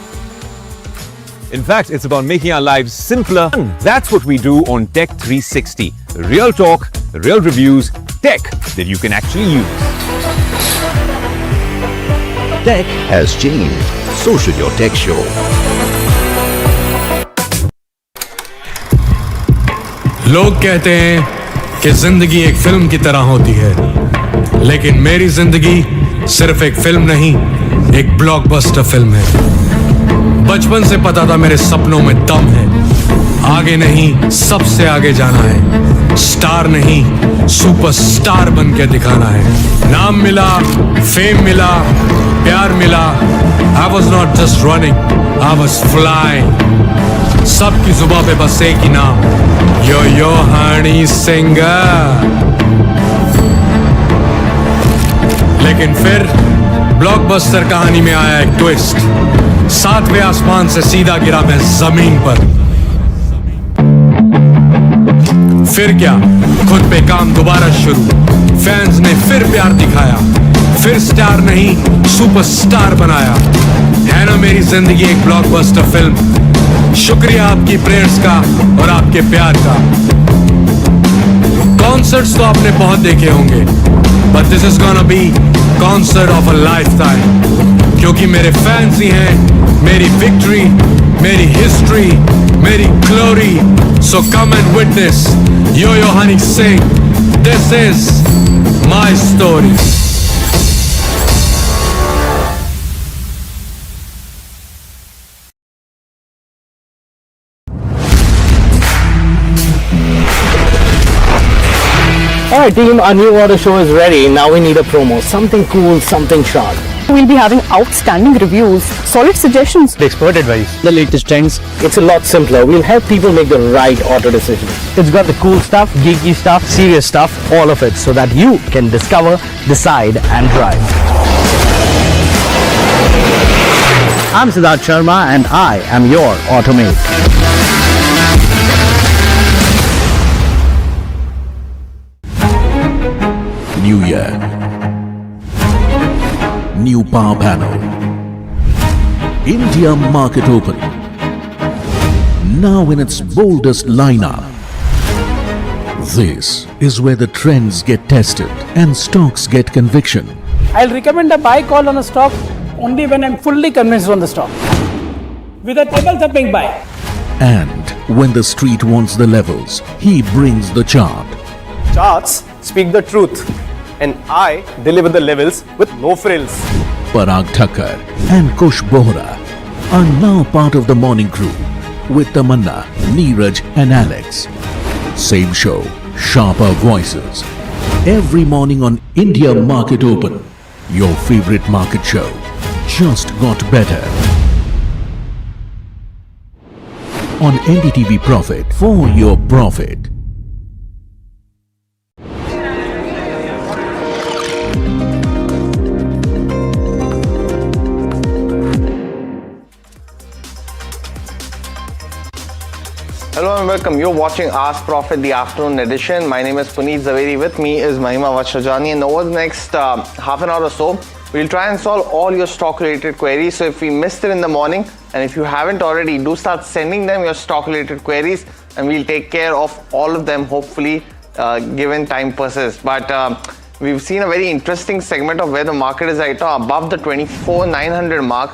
In fact, it's about making our lives simpler. That's what we do on Tech 360. Real talk, real reviews, tech that you can actually use. Tech has changed. So should your tech show. लोग कहते हैं कि जिंदगी एक film की तरह होती है, लेकिन मेरी जिंदगी सिर्फ एक फिल्म नहीं, एक ब्लॉकबस्टर फिल्म है। बचपन से पता था मेरे सपनों में दम है, आगे नहीं सबसे आगे जाना है, स्टार नहीं सुपरस्टार बन के दिखाना है। नाम मिला, फेम मिला, प्यार मिला, I was not just running, I was flying। सबकी जुबां पे बस एक ही नाम, यो हनी सिंगर। लेकिन फिर ब्लॉकबस्टर कहानी में आया एक ट्विस्ट, 7वें आसमान से सीधा गिरा मैं जमीन पर। फिर क्या, खुद पे काम दोबारा शुरू, फैंस ने फिर प्यार दिखाया, फिर स्टार नहीं सुपरस्टार बनाया। है ना मेरी जिंदगी एक ब्लॉकबस्टर फिल्म। शुक्रिया आपकी प्रेयर्स का और आपके प्यार का। कॉन्सर्ट्स तो आपने बहुत देखे होंगे, but this is gonna be concert of a life time, क्योंकि मेरे फैंस ही हैं मेरी विक्ट्री, मेरी हिस्ट्री, मेरी glory. So come and witness yo Honey Singh, this is my story. Alright team, our new order show is ready. Now we need a promo. Something cool, something sharp. We'll be having outstanding reviews, solid suggestions, Expert advice, the latest trends. It's a lot simpler. We'll help people make the right auto decision. It's got the cool stuff, geeky stuff, serious stuff, all of it, so that you can discover, decide and drive. I'm Siddharth Sharma and I am your Automate. new year. New power panel. India Market Open. Now in its boldest lineup. This is where the trends get tested and stocks get conviction. I'll recommend a buy call on a stock only when I'm fully convinced on the stock. With a table thumping buy. And when the street wants the levels, he brings the chart. Charts speak the truth, and I deliver the levels with no frills. Parag Thakkar and Kush Bohra are now part of the morning crew with Tamanna, Neeraj and Alex. Same show, sharper voices. Every morning on India Market Open. Your favorite market show just got better. On NDTV Profit, for your profit. Hello and welcome. You're watching Ask Profit, the afternoon edition. My name is Puneet Zaveri. With me is Mahima Vajrajani. And over the next half an hour or so, we'll try and solve all your stock-related queries. So if we missed it in the morning, and if you haven't already, do start sending them your stock-related queries, and we'll take care of all of them, hopefully, given time persists. But we've seen a very interesting segment of where the market is right now, above the 24,900 mark.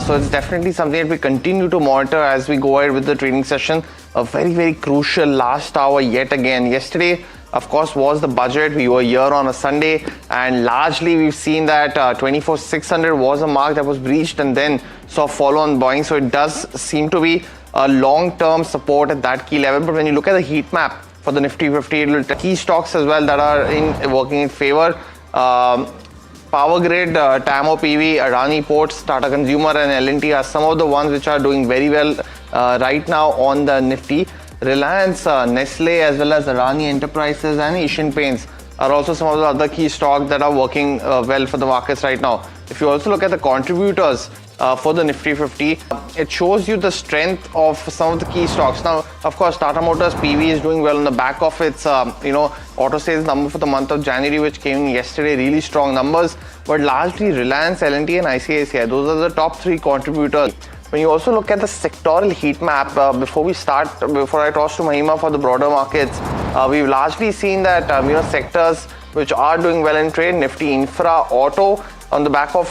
So it's definitely something that we continue to monitor as we go ahead with the trading session. A very, very crucial last hour yet again. Yesterday, of course, was the budget. We were here on a Sunday, and largely we've seen that 24,600 was a mark that was breached and then saw follow-on buying. So it does seem to be a long-term support at that key level. But when you look at the heat map for the Nifty 50, it will key stocks as well that are working in favor. Power Grid, TAMO PV, Adani Ports, Tata Consumer and L&T are some of the ones which are doing very well right now on the Nifty. Reliance, Nestle as well as Adani Enterprises and Asian Paints are also some of the other key stocks that are working well for the markets right now. If you also look at the contributors for the Nifty 50, it shows you the strength of some of the key stocks. Now, of course, Tata Motors PV is doing well on the back of its auto sales number for the month of January, which came in yesterday, really strong numbers. But largely Reliance, L&T and ICICI, those are the top three contributors. When you also look at the sectoral heat map, before I toss to Mahima for the broader markets, we've largely seen that sectors which are doing well in trade, Nifty Infra, Auto, on the back of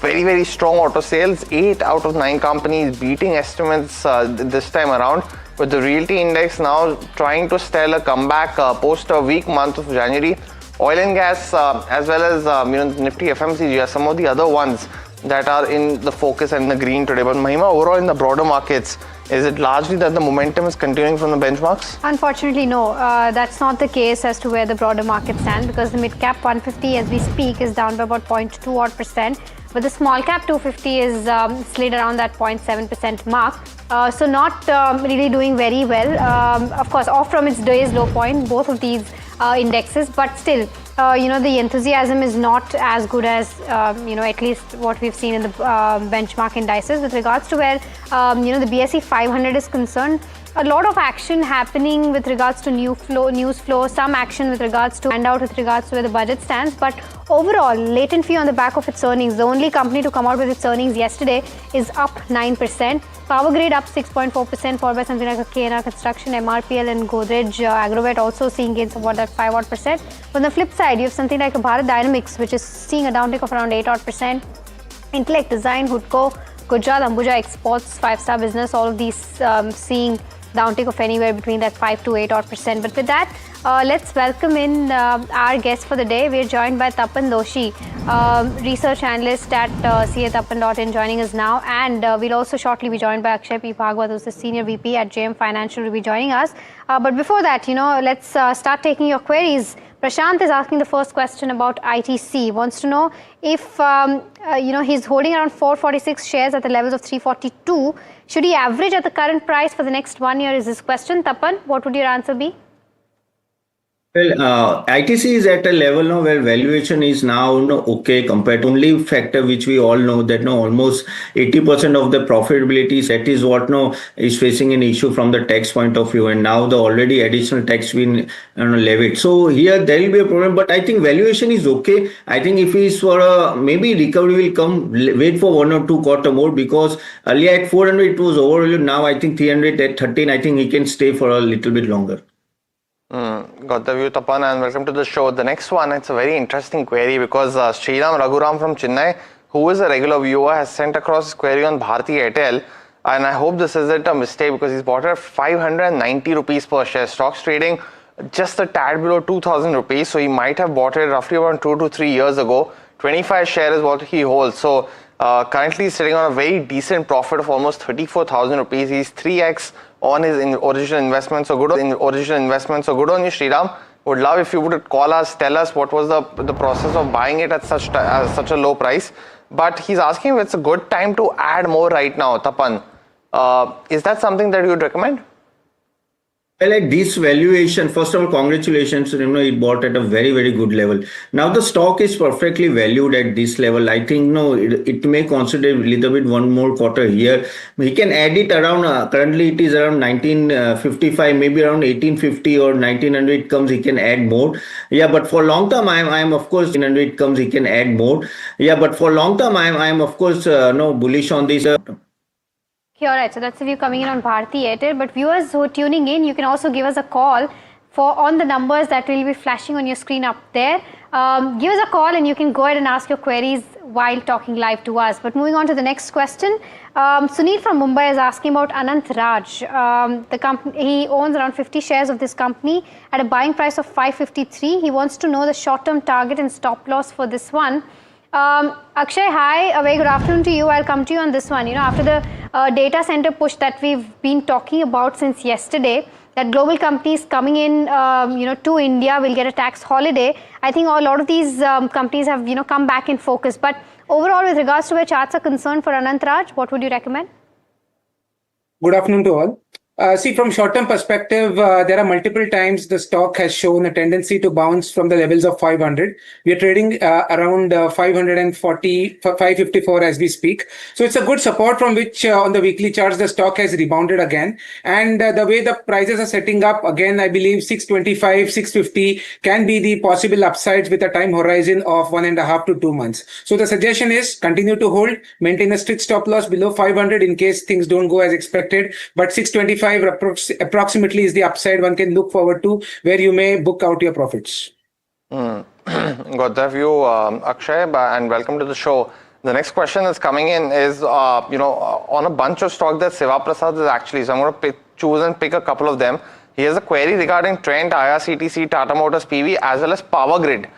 very, very strong auto sales. 8 out of 9 companies beating estimates this time around, with the Realty Index now trying to stall a comeback post a weak month of January. Oil and gas as well as Nifty FMCG are some of the other ones that are in the focus and the green today. But Mahima, overall in the broader markets, is it largely that the momentum is continuing from the benchmarks? Unfortunately, no. That's not the case as to where the broader market stands, because the mid-cap 150 as we speak is down by about 0.2 odd percent. But the small cap 250 is slid around that 0.7% mark. So not really doing very well. Of course, off from its day's low point, both of these indexes, but still, the enthusiasm is not as good as, at least what we've seen in the benchmark indices. With regards to where, the BSE 500 is concerned, a lot of action happening with regards to news flow, some action with regards to handout with regards to where the budget stands. But overall, latent fee on the back of its earnings, the only company to come out with its earnings yesterday, is up 9%. Power Grid up 6.4%, followed by something like a KNR Construction, MRPL and Godrej Agrovet also seeing gains of about that 5 odd percent. On the flip side, you have something like a Bharat Dynamics, which is seeing a downtick of around 8 odd percent. Intellect Design, Hudco, Gujarat Ambuja Exports, 5-star business, all of these seeing downtick of anywhere between that 5 to 8 odd percent. But with that, let's welcome in our guest for the day. We're joined by Tapan Doshi, research analyst at CA-Tapan.in, joining us now. And we'll also shortly be joined by Akshay P. Bhagwat, who's the senior VP at JM Financial, will be joining us. But before that, let's start taking your queries. Prashant is asking the first question about ITC. Wants to know if, he's holding around 446 shares at the levels of 342. Should he average at the current price for the next 1 year is his question. Tapan, what would your answer be? Well, ITC is at a level now where valuation is now okay compared to only factor which we all know that no almost 80% of the profitability that is what no is facing an issue from the tax point of view, and now the already additional tax been levied. So here there will be a problem, but I think valuation is okay. I think if it's for a maybe recovery will come, wait for 1 or 2 quarter more, because earlier at 400 it was overvalued. Now I think 300 at 13. I think he can stay for a little bit longer. Got the view, Tapan, and welcome to the show. The next one, it's a very interesting query because Sriram Raghuram from Chennai, who is a regular viewer, has sent across his query on Bharti Airtel, and I hope this isn't a mistake because he's bought it at 590 rupees per share. Stock's trading just a tad below 2,000 rupees, so he might have bought it roughly around 2 to 3 years ago. 25 share is what he holds. So currently he's sitting on a very decent profit of almost 34,000 rupees. He's 3x on his original investment. So good on you, Sriram. Would love if you would call us, tell us what was the process of buying it at such a low price. But he's asking if it's a good time to add more right now, Tapan. Is that something that you would recommend? Well, at this valuation, first of all, congratulations. It bought at a very, very good level. Now the stock is perfectly valued at this level. I think it may consider a little bit one more quarter here. He can add it around. Currently, it is around 1955, maybe around 1850 or 1900. It comes, he can add more. Yeah, but for long term, I'm of course 1900 it comes, he can add more. Yeah, but for long term, I'm of course bullish on this. Okay, all right. So that's the view coming in on Bharti Airtel. But viewers who are tuning in, you can also give us a call on the numbers that will be flashing on your screen up there. Give us a call and you can go ahead and ask your queries while talking live to us. But moving on to the next question, Sunil from Mumbai is asking about Anant Raj. The company, he owns around 50 shares of this company at a buying price of 553. He wants to know the short-term target and stop loss for this one. Akshay, hi, a very good afternoon to you. I'll come to you on this one. After the data center push that we've been talking about since yesterday, that global companies coming in, to India will get a tax holiday. I think a lot of these companies have, come back in focus. But overall, with regards to where charts are concerned for Anant Raj, what would you recommend? Good afternoon to all. See, from short-term perspective, there are multiple times the stock has shown a tendency to bounce from the levels of 500. We are trading around 540, 554 as we speak. So it's a good support from which on the weekly charts, the stock has rebounded again. And the way the prices are setting up, again, I believe 625, 650 can be the possible upsides with a time horizon of 1.5 to 2 months. So the suggestion is continue to hold, maintain a strict stop loss below 500 in case things don't go as expected. But 625 approximately is the upside one can look forward to, where you may book out your profits. Got that view, Akshay, and welcome to the show. The next question that's coming in is, on a bunch of stock that Siva Prasad is actually, so I'm going to choose and pick a couple of them. He has a query regarding Trent, IRCTC, Tata Motors PV, as well as Power Grid.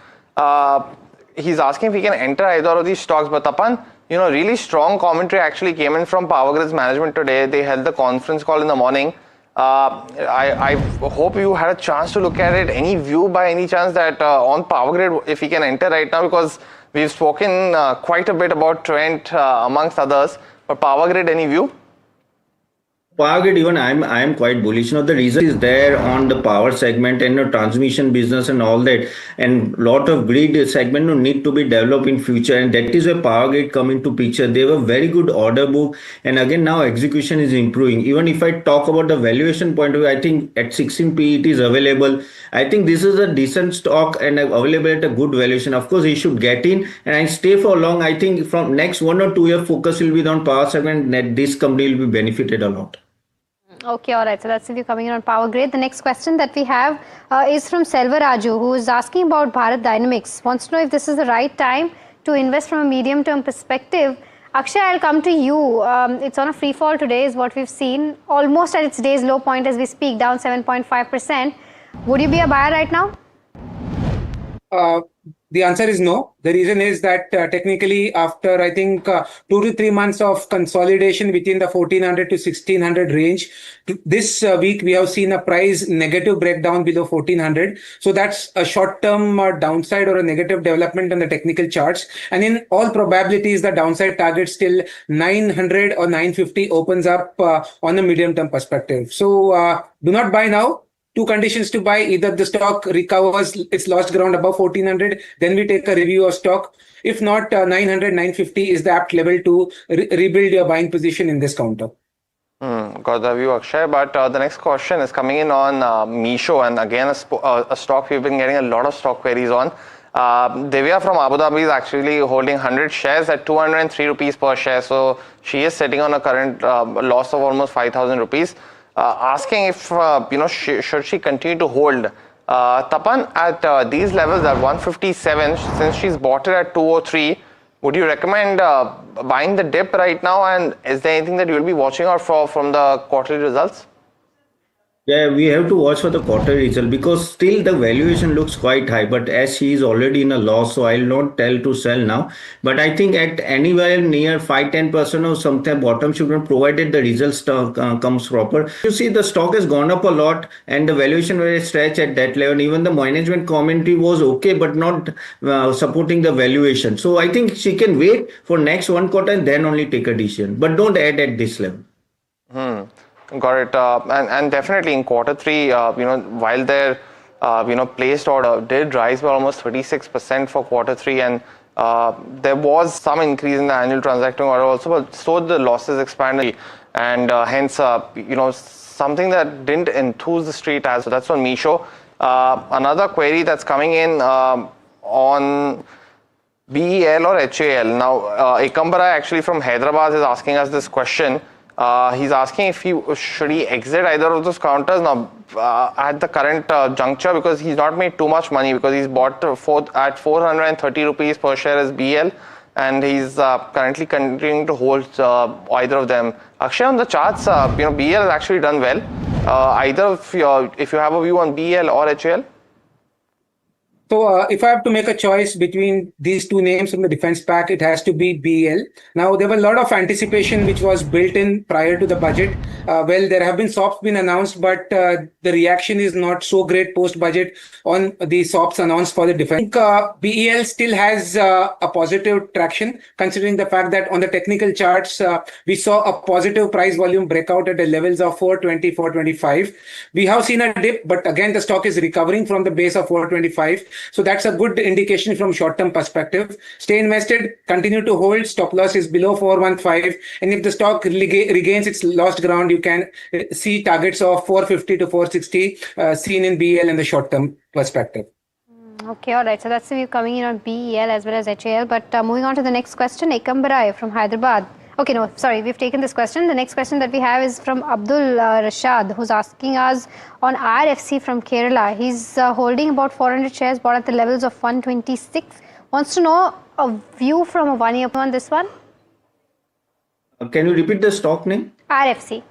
He's asking if he can enter either of these stocks, but Tapan, really strong commentary actually came in from Power Grid's management today. They held the conference call in the morning. I hope you had a chance to look at it. Any view by any chance that on Power Grid, if he can enter right now, because we've spoken quite a bit about Trent amongst others, but Power Grid, any view? Power Grid, even I am quite bullish. The reason is there on the power segment and transmission business and all that, and lot of grid segment need to be developed in future, and that is where Power Grid come into picture. They have a very good order book, and again now execution is improving. Even if I talk about the valuation point of view, I think at 16 PE it is available. I think this is a decent stock and available at a good valuation. Of course, he should get in and I stay for long. I think from next 1 or 2 year focus will be on power segment. That this company will be benefited a lot. Okay, all right. So that's the view coming in on Power Grid. The next question that we have is from Selva Raju, who is asking about Bharat Dynamics. Wants to know if this is the right time to invest from a medium-term perspective. Akshay, I'll come to you. It's on a free fall today, is what we've seen. Almost at its day's low point as we speak, down 7.5%. Would you be a buyer right now? The answer is no. The reason is that technically after I think 2 to 3 months of consolidation within the 1400 to 1600 range, this week we have seen a price negative breakdown below 1400. So that's a short-term downside or a negative development on the technical charts. And in all probabilities, the downside target still 900 or 950 opens up on a medium-term perspective. So do not buy now. two conditions to buy. Either the stock recovers its lost ground above 1400, then we take a review of stock. If not, 900, 950 is the apt level to rebuild your buying position in this counter. Got the view, Akshay. But the next question is coming in on Meesho, and again a stock we've been getting a lot of stock queries on. Divya from Abu Dhabi is actually holding 100 shares at 203 rupees per share. So she is sitting on a current loss of almost 5,000 rupees. Asking if should she continue to hold. Tapan, at these levels at 157, since she's bought it at 203, would you recommend buying the dip right now? And is there anything that you'll be watching out for from the quarterly results? Yeah, we have to watch for the quarter result because still the valuation looks quite high. But as she is already in a loss, so I'll not tell to sell now. But I think at anywhere near 5-10% or something, bottom should be provided the results comes proper. You see, the stock has gone up a lot, and the valuation was stretched at that level. Even the management commentary was okay, but not supporting the valuation. So I think she can wait for next one quarter and then only take a decision. But don't add at this level. Got it. And definitely in quarter three, while their placed order did rise by almost 36% for quarter three, and there was some increase in the annual transacting order also, but so the losses expanded, and hence something that didn't enthuse the street as. So that's on Meesho. Another query that's coming in on BEL or HAL. Now, Ekambara actually from Hyderabad is asking us this question. He's asking if should he exit either of those counters now at the current juncture, because he's not made too much money, because he's bought at 430 rupees per share as BL, and he's currently continuing to hold either of them. Akshay, on the charts, BL has actually done well. Either if you have a view on BL or HAL. So if I have to make a choice between these two names from the defense pack, it has to be BL. Now, there were a lot of anticipation which was built in prior to the budget. Well, there have been SOPs been announced, but the reaction is not so great post-budget on the SOPs announced for the defense. I think BEL still has a positive traction, considering the fact that on the technical charts, we saw a positive price volume breakout at the levels of 420, 425. We have seen a dip, but again, the stock is recovering from the base of 425. So that's a good indication from short-term perspective. Stay invested, continue to hold. Stop loss is below 415. And if the stock regains its lost ground, you can see targets of 450 to 460 seen in BEL in the short-term perspective. Okay, all right. So that's the view coming in on BEL as well as HAL. But moving on to the next question, Ekambara from Hyderabad. Okay, no, sorry, we've taken this question. The next question that we have is from Abdul Rashad, who's asking us on RFC from Kerala. He's holding about 400 shares, bought at the levels of 126. Wants to know a view from a 1 year on this one. Can you repeat the stock name? RFC.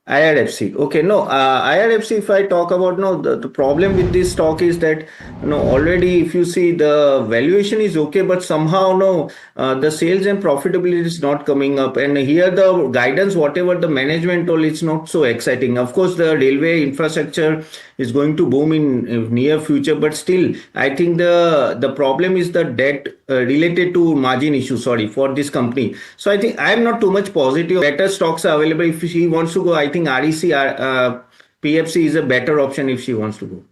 IRFC. Okay, no, IRFC, if I talk about, no, the problem with this stock is that, already if you see the valuation is okay, but somehow, the sales and profitability is not coming up. And here the guidance, whatever the management told, it's not so exciting. Of course, the railway infrastructure is going to boom in near future, but still, I think the problem is the debt related to margin issue, for this company. So I think I'm not too much positive. Better stocks are available. If she wants to go, I think REC, PFC is a better option if she wants to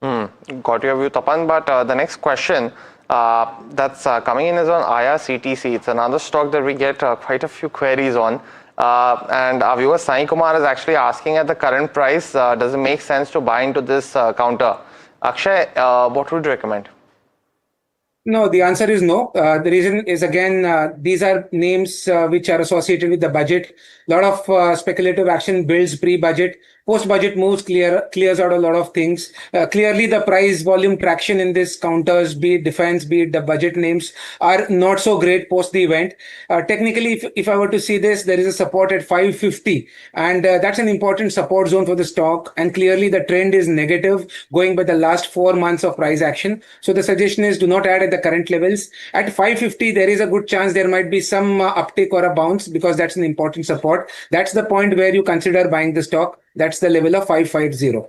go. Got your view, Tapan. But the next question that's coming in is on IRCTC. It's another stock that we get quite a few queries on. And our viewer Sai Kumar is actually asking, at the current price, does it make sense to buy into this counter? Akshay, what would you recommend? No, the answer is no. The reason is, again, these are names which are associated with the budget. A lot of speculative action builds pre-budget. Post-budget moves clears out a lot of things. Clearly, the price volume traction in this counters, be it defense, be it the budget names, are not so great post the event. Technically, if I were to see this, there is a support at 550, and that's an important support zone for the stock. And clearly, the trend is negative going by the last 4 months of price action. So the suggestion is do not add at the current levels. At 550, there is a good chance there might be some uptick or a bounce, because that's an important support. That's the point where you consider buying the stock. That's the level of 550.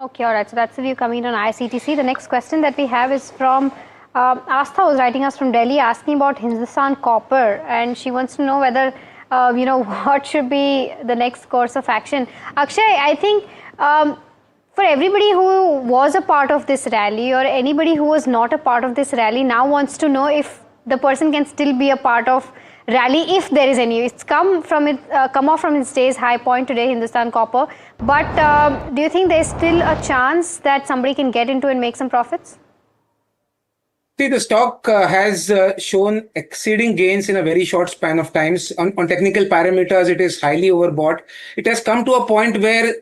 Okay, all right. So that's the view coming on ICTC. The next question that we have is from Astha, who's writing us from Delhi, asking about Hindustan Copper, and she wants to know whether what should be the next course of action. Akshay, I think for everybody who was a part of this rally or anybody who was not a part of this rally now wants to know if the person can still be a part of rally if there is any. It's come off from its day's high point today, Hindustan Copper. But do you think there's still a chance that somebody can get into and make some profits? See, the stock has shown exceeding gains in a very short span of times. On technical parameters, it is highly overbought. It has come to a point where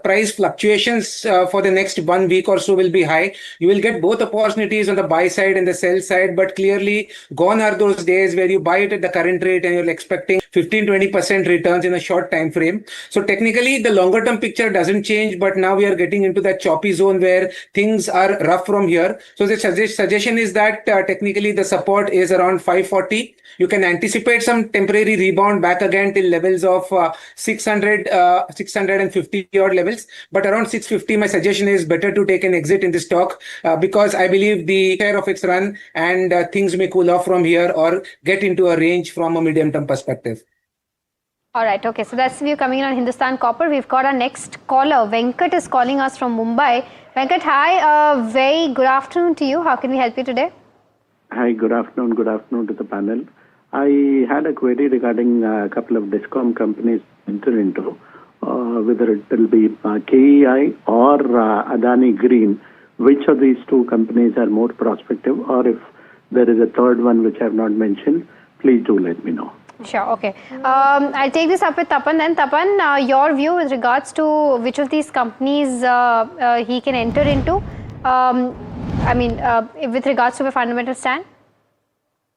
price fluctuations for the next 1 week or so will be high. You will get both opportunities on the buy side and the sell side, but clearly gone are those days where you buy it at the current rate and you're expecting 15-20% returns in a short time frame. So technically, the longer term picture doesn't change, but now we are getting into that choppy zone where things are rough from here. So the suggestion is that technically the support is around 540. You can anticipate some temporary rebound back again till levels of 600, 650 odd levels. But around 650, my suggestion is better to take an exit in the stock because I believe the share of its run and things may cool off from here or get into a range from a medium term perspective. All right, okay. So that's the view coming in on Hindustan Copper. We've got our next caller. Venkat is calling us from Mumbai. Venkat, hi. Very good afternoon to you. How can we help you today? Hi, good afternoon. Good afternoon to the panel. I had a query regarding a couple of discom companies enter into, whether it will be KEI or Adani Green. Which of these two companies are more prospective, or if there is a third one which I have not mentioned, please do let me know. Sure, okay. I'll take this up with Tapan then. Tapan, your view with regards to which of these companies he can enter into, with regards to a fundamental stand?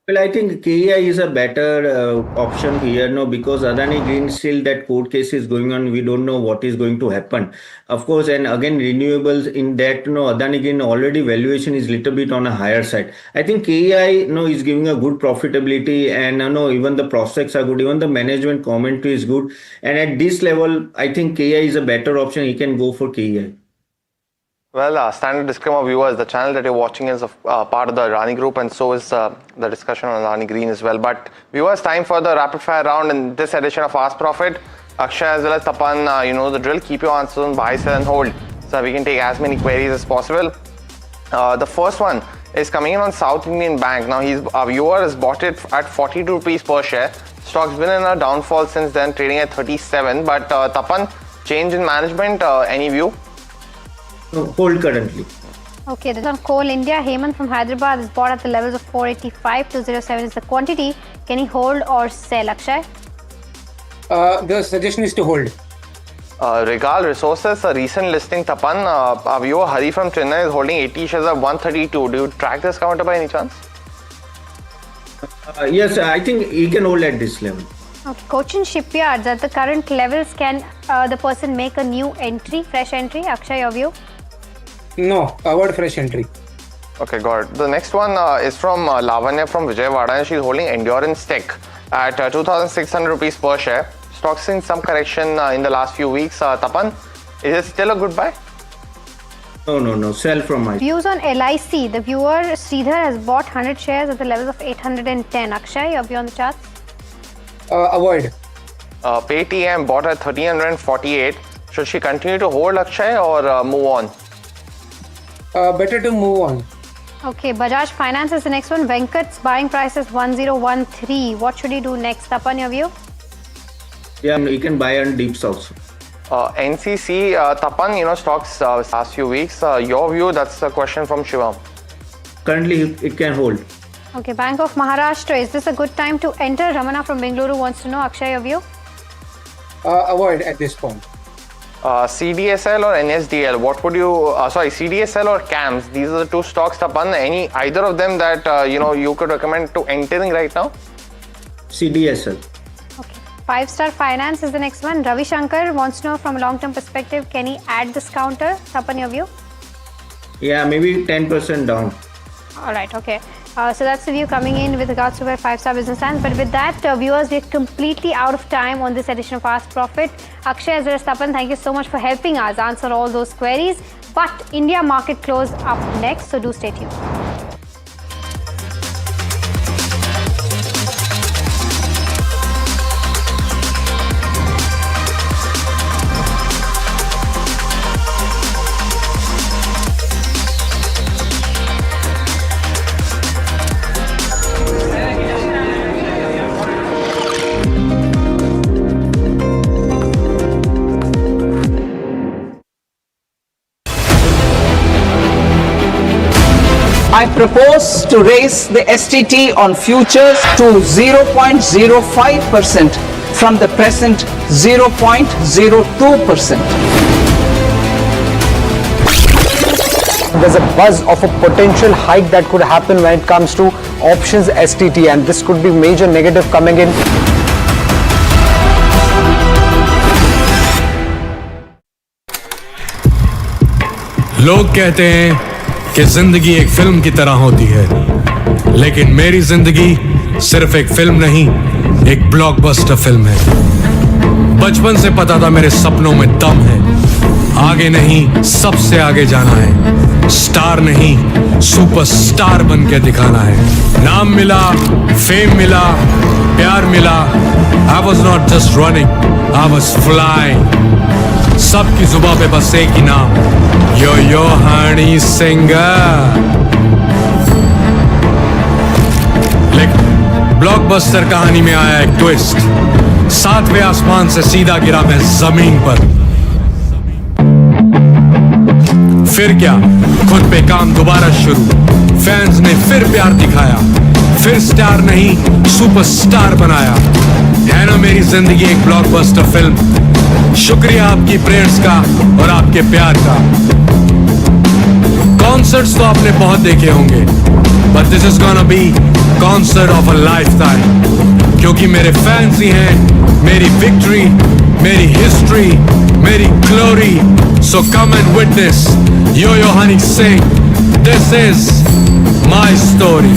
Well, I think KEI is a better option here, no, because Adani Green still that court case is going on. We don't know what is going to happen. Of course, and again, renewables in that, Adani Green already valuation is little bit on a higher side. I think KEI, is giving a good profitability and, even the prospects are good. Even the management commentary is good. And at this level, I think KEI is a better option. You can go for KEI. Well, standard disclaimer, viewers, the channel that you're watching is part of the Adani Group, and so is the discussion on Adani Green as well. But viewers, time for the rapid fire round in this edition of Ask Profit. Akshay as well as Tapan, you know the drill. Keep your answers on buy, sell and hold so we can take as many queries as possible. The first one is coming in on South Indian Bank. Now, our viewer has bought it at 42 rupees per share. Stock's been in a downfall since then, trading at 37. But Tapan, change in management, any view? Hold currently. Okay, this is on Coal India. Hemant from Hyderabad is bought at the levels of 485 to 07 is the quantity. Can he hold or sell, Akshay? The suggestion is to hold. Regal Resources, a recent listing, Tapan. Our viewer Hari from Chennai is holding 80 shares at 132. Do you track this counter by any chance? Yes, I think he can hold at this level. Okay, Cochin Shipyards at the current levels, can the person make a new entry, fresh entry? Akshay, your view? No, avoid fresh entry. Okay, got it. The next one is from Lavanya from Vijayawada, and she's holding Endurance Tech at 2,600 rupees per share. Stock's seen some correction in the last few weeks. Tapan, is it still a good buy? No. Sell from my. Views on LIC. The viewer Sridhar has bought 100 shares at the levels of 810. Akshay, your view on the charts? Avoid. Paytm bought at 1,348. Should she continue to hold, Akshay, or move on? Better to move on. Okay, Bajaj Finance is the next one. Venkat's buying price is 1013. What should he do next? Tapan, your view? Yeah, you can buy on dips also. NCC, Tapan, stocks last few weeks. Your view, that's a question from Shivam. Currently, it can hold. Okay, Bank of Maharashtra, is this a good time to enter? Ramana from Bengaluru wants to know. Akshay, your view? Avoid at this point. CDSL or NSDL, what would you, CDSL or CAMS, these are the two stocks, Tapan. Either of them that, you could recommend to entering right now? CDSL. Okay. 5-Star Finance is the next one. Ravi Shankar wants to know from a long-term perspective, can he add this counter? Tapan, your view? Yeah, maybe 10% down. All right, okay. So that's the view coming in with regards to where 5-Star business stands. But with that, viewers, we're completely out of time on this edition of Ask Profit. Akshay as well as Tapan, thank you so much for helping us answer all those queries. But India market close up next, so do stay tuned. I propose to raise the STT on futures to 0.05% from the present 0.02%. There's a buzz of a potential hike that could happen when it comes to options STT, and this could be major negative coming in. लोग कहते हैं कि जिंदगी एक film की तरह होती है, लेकिन मेरी जिंदगी सिर्फ एक फिल्म नहीं, एक ब्लॉकबस्टर फिल्म है। बचपन से पता था मेरे सपनों में दम है, आगे नहीं सबसे आगे जाना है, स्टार नहीं सुपरस्टार बन के दिखाना है। नाम मिला, फेम मिला, प्यार मिला, I was not just running, I was flying। सबकी जुबां पे बस एक ही नाम, यो हनी सिंगर। लेकिन ब्लॉकबस्टर कहानी में आया एक ट्विस्ट, 7वें आसमान से सीधा गिरा मैं जमीन पर। फिर क्या, खुद पे काम दोबारा शुरू, फैंस ने फिर प्यार दिखाया, फिर स्टार नहीं सुपरस्टार बनाया। है ना मेरी जिंदगी एक ब्लॉकबस्टर फिल्म। शुक्रिया आपकी प्रेयर्स का और आपके प्यार का। कॉन्सर्ट्स तो आपने बहुत देखे होंगे, but this is gonna be concert of a lifetime, क्योंकि मेरे फैंस ही हैं मेरी विक्ट्री, मेरी हिस्ट्री, मेरी glory. So come and witness Yo Honey Singh, this is my story.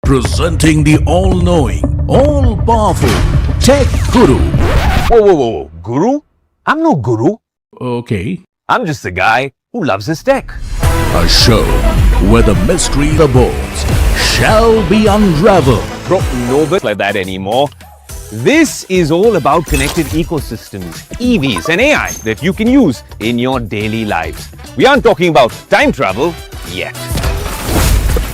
Presenting the all-knowing, all-powerful Tech Guru. Whoa. Guru? I'm no guru. Okay. I'm just a guy who loves his tech. A show where the mystery of the boards shall be unraveled. Bro, nobody like that anymore. This is all about connected ecosystems, EVs and AI that you can use in your daily lives. We aren't talking about time travel yet.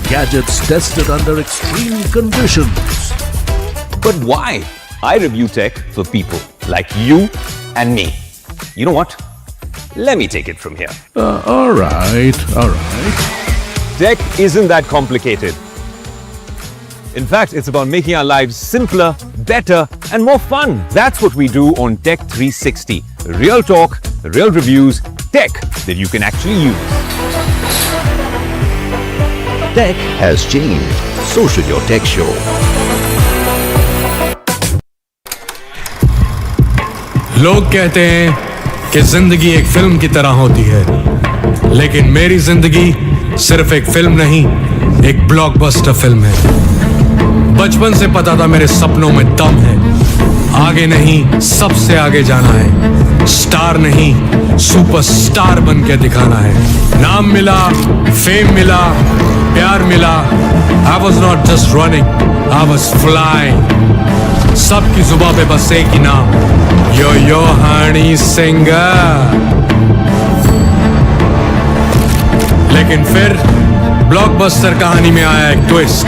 Gadgets tested under extreme conditions. But why? I review tech for people like you and me. You know what? Let me take it from here. All right. Tech isn't that complicated. In fact, it's about making our lives simpler, better, and more fun. That's what we do on Tech 360. Real talk, real reviews, tech that you can actually use. Tech has changed. So should your tech show. लोग कहते हैं कि जिंदगी एक film की तरह होती है, लेकिन मेरी जिंदगी सिर्फ एक फिल्म नहीं, एक ब्लॉकबस्टर फिल्म है। बचपन से पता था मेरे सपनों में दम है, आगे नहीं सबसे आगे जाना है, स्टार नहीं सुपरस्टार बन के दिखाना है। नाम मिला, फेम मिला, प्यार मिला, I was not just running, I was flying। सबकी जुबां पे बस एक ही नाम, यो हनी सिंगर। लेकिन फिर ब्लॉकबस्टर कहानी में आया एक ट्विस्ट,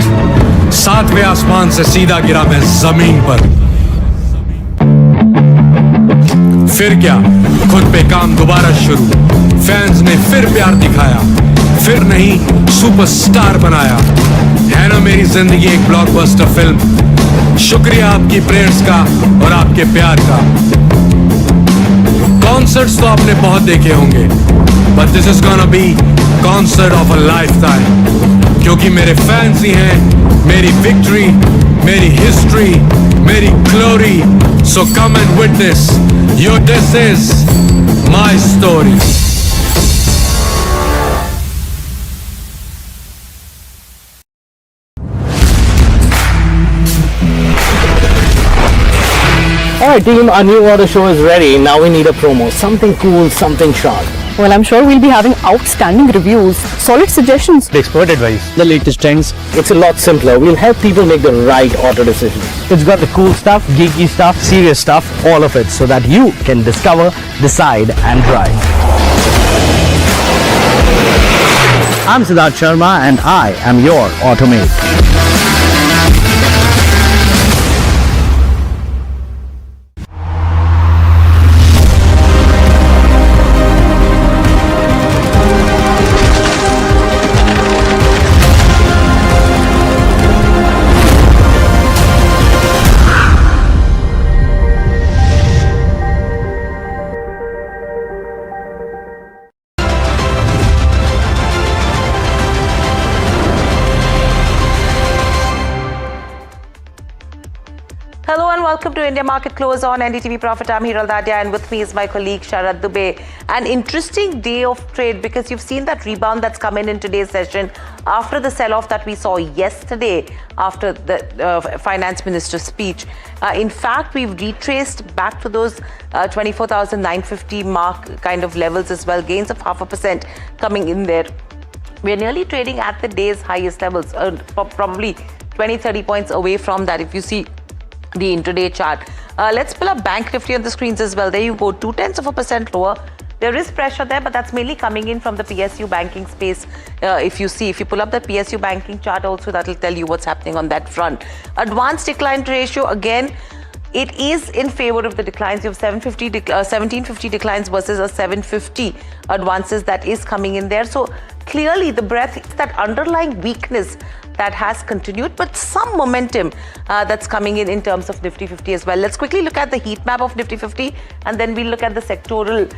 7वें आसमान से सीधा गिरा मैं जमीन पर। फिर क्या, खुद पे काम दोबारा शुरू, फैंस ने फिर प्यार दिखाया, फिर नहीं सुपरस्टार बनाया। है ना मेरी जिंदगी एक ब्लॉकबस्टर फिल्म। शुक्रिया आपकी प्रेयर्स का और आपके प्यार का। कॉन्सर्ट्स तो आपने बहुत देखे होंगे, but this is gonna be concert of a lifetime, क्योंकि मेरे फैंस ही हैं मेरी विक्ट्री, मेरी हिस्ट्री, मेरी glory. So come and witness, this is my story. Alright team, our new order show is ready. Now we need a promo. Something cool, something sharp. Well, I'm sure we'll be having outstanding reviews, solid suggestions. Expert advice. The latest trends. It's a lot simpler. We'll help people make the right auto decisions. It's got the cool stuff, geeky stuff, serious stuff, all of it, so that you can discover, decide and drive. I'm Siddharth Sharma and I am your Automate. Hello and welcome to India Market Close on NDTV Profit. I'm Hiral Dadia and with me is my colleague Sharad Dubey. An interesting day of trade because you've seen that rebound that's come in today's session after the sell-off that we saw yesterday after the finance minister's speech. In fact, we've retraced back to those 24,950 mark kind of levels as well. Gains of 0.5% coming in there. We're nearly trading at the day's highest levels, probably 20-30 points away from that if you see the intraday chart. Let's pull up Bank Nifty on the screens as well. There you go, 0.2% lower. There is pressure there, but that's mainly coming in from the PSU banking space. If you pull up the PSU banking chart also, that'll tell you what's happening on that front. Advanced decline ratio, again, it is in favor of the declines. You have 1750 declines versus a 750 advances that is coming in there. So clearly the breadth is that underlying weakness that has continued, but some momentum that's coming in terms of Nifty 50 as well. Let's quickly look at the heat map of Nifty 50 and then we'll look at the sectoral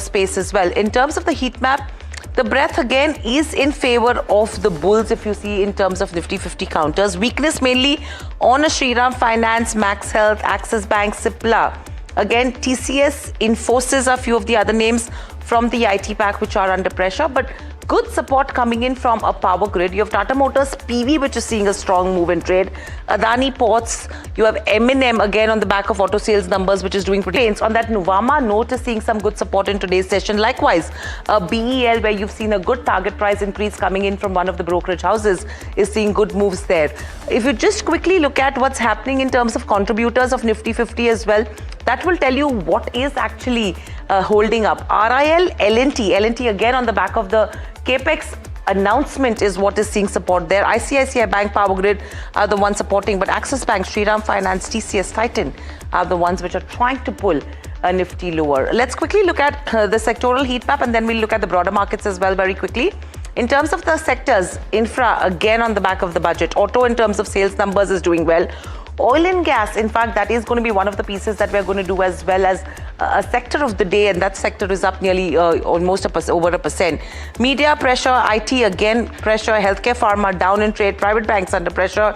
space as well. In terms of the heat map, the breadth again is in favor of the bulls if you see in terms of Nifty 50 counters. Weakness mainly on a Shriram Finance, Max Health, Axis Bank, Cipla. Again, TCS, Infosys are a few of the other names from the IT pack which are under pressure, but good support coming in from a power grid. You have Tata Motors PV, which is seeing a strong move in trade. Adani Ports. You have M&M again on the back of auto sales numbers, which is doing pretty. On that Nuvama note is seeing some good support in today's session. Likewise, BEL, where you've seen a good target price increase coming in from one of the brokerage houses, is seeing good moves there. If you just quickly look at what's happening in terms of contributors of Nifty 50 as well, that will tell you what is actually holding up. RIL, L&T again on the back of the Capex announcement is what is seeing support there. ICICI Bank, Power Grid are the ones supporting, but Axis Bank, Shriram Finance, TCS, Titan are the ones which are trying to pull a Nifty lower. Let's quickly look at the sectoral heat map and then we'll look at the broader markets as well very quickly. In terms of the sectors, infra again on the back of the budget. Auto in terms of sales numbers is doing well. Oil and gas, in fact, that is going to be one of the pieces that we're going to do as well as a sector of the day, and that sector is up nearly almost over 1%. Media pressure, IT again pressure, healthcare, pharma down in trade, private banks under pressure.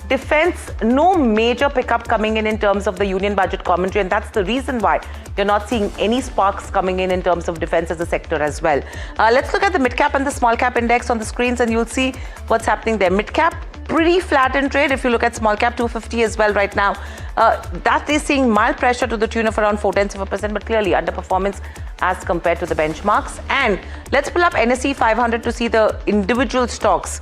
Defense, no major pickup coming in terms of the union budget commentary, and that's the reason why you're not seeing any sparks coming in terms of defense as a sector as well. Let's look at the mid cap and the small cap index on the screens and you'll see what's happening there. Mid cap, pretty flat in trade. If you look at small cap 250 as well right now, that is seeing mild pressure to the tune of around 0.4%, but clearly underperformance as compared to the benchmarks. And let's pull up NSE 500 to see the individual stocks.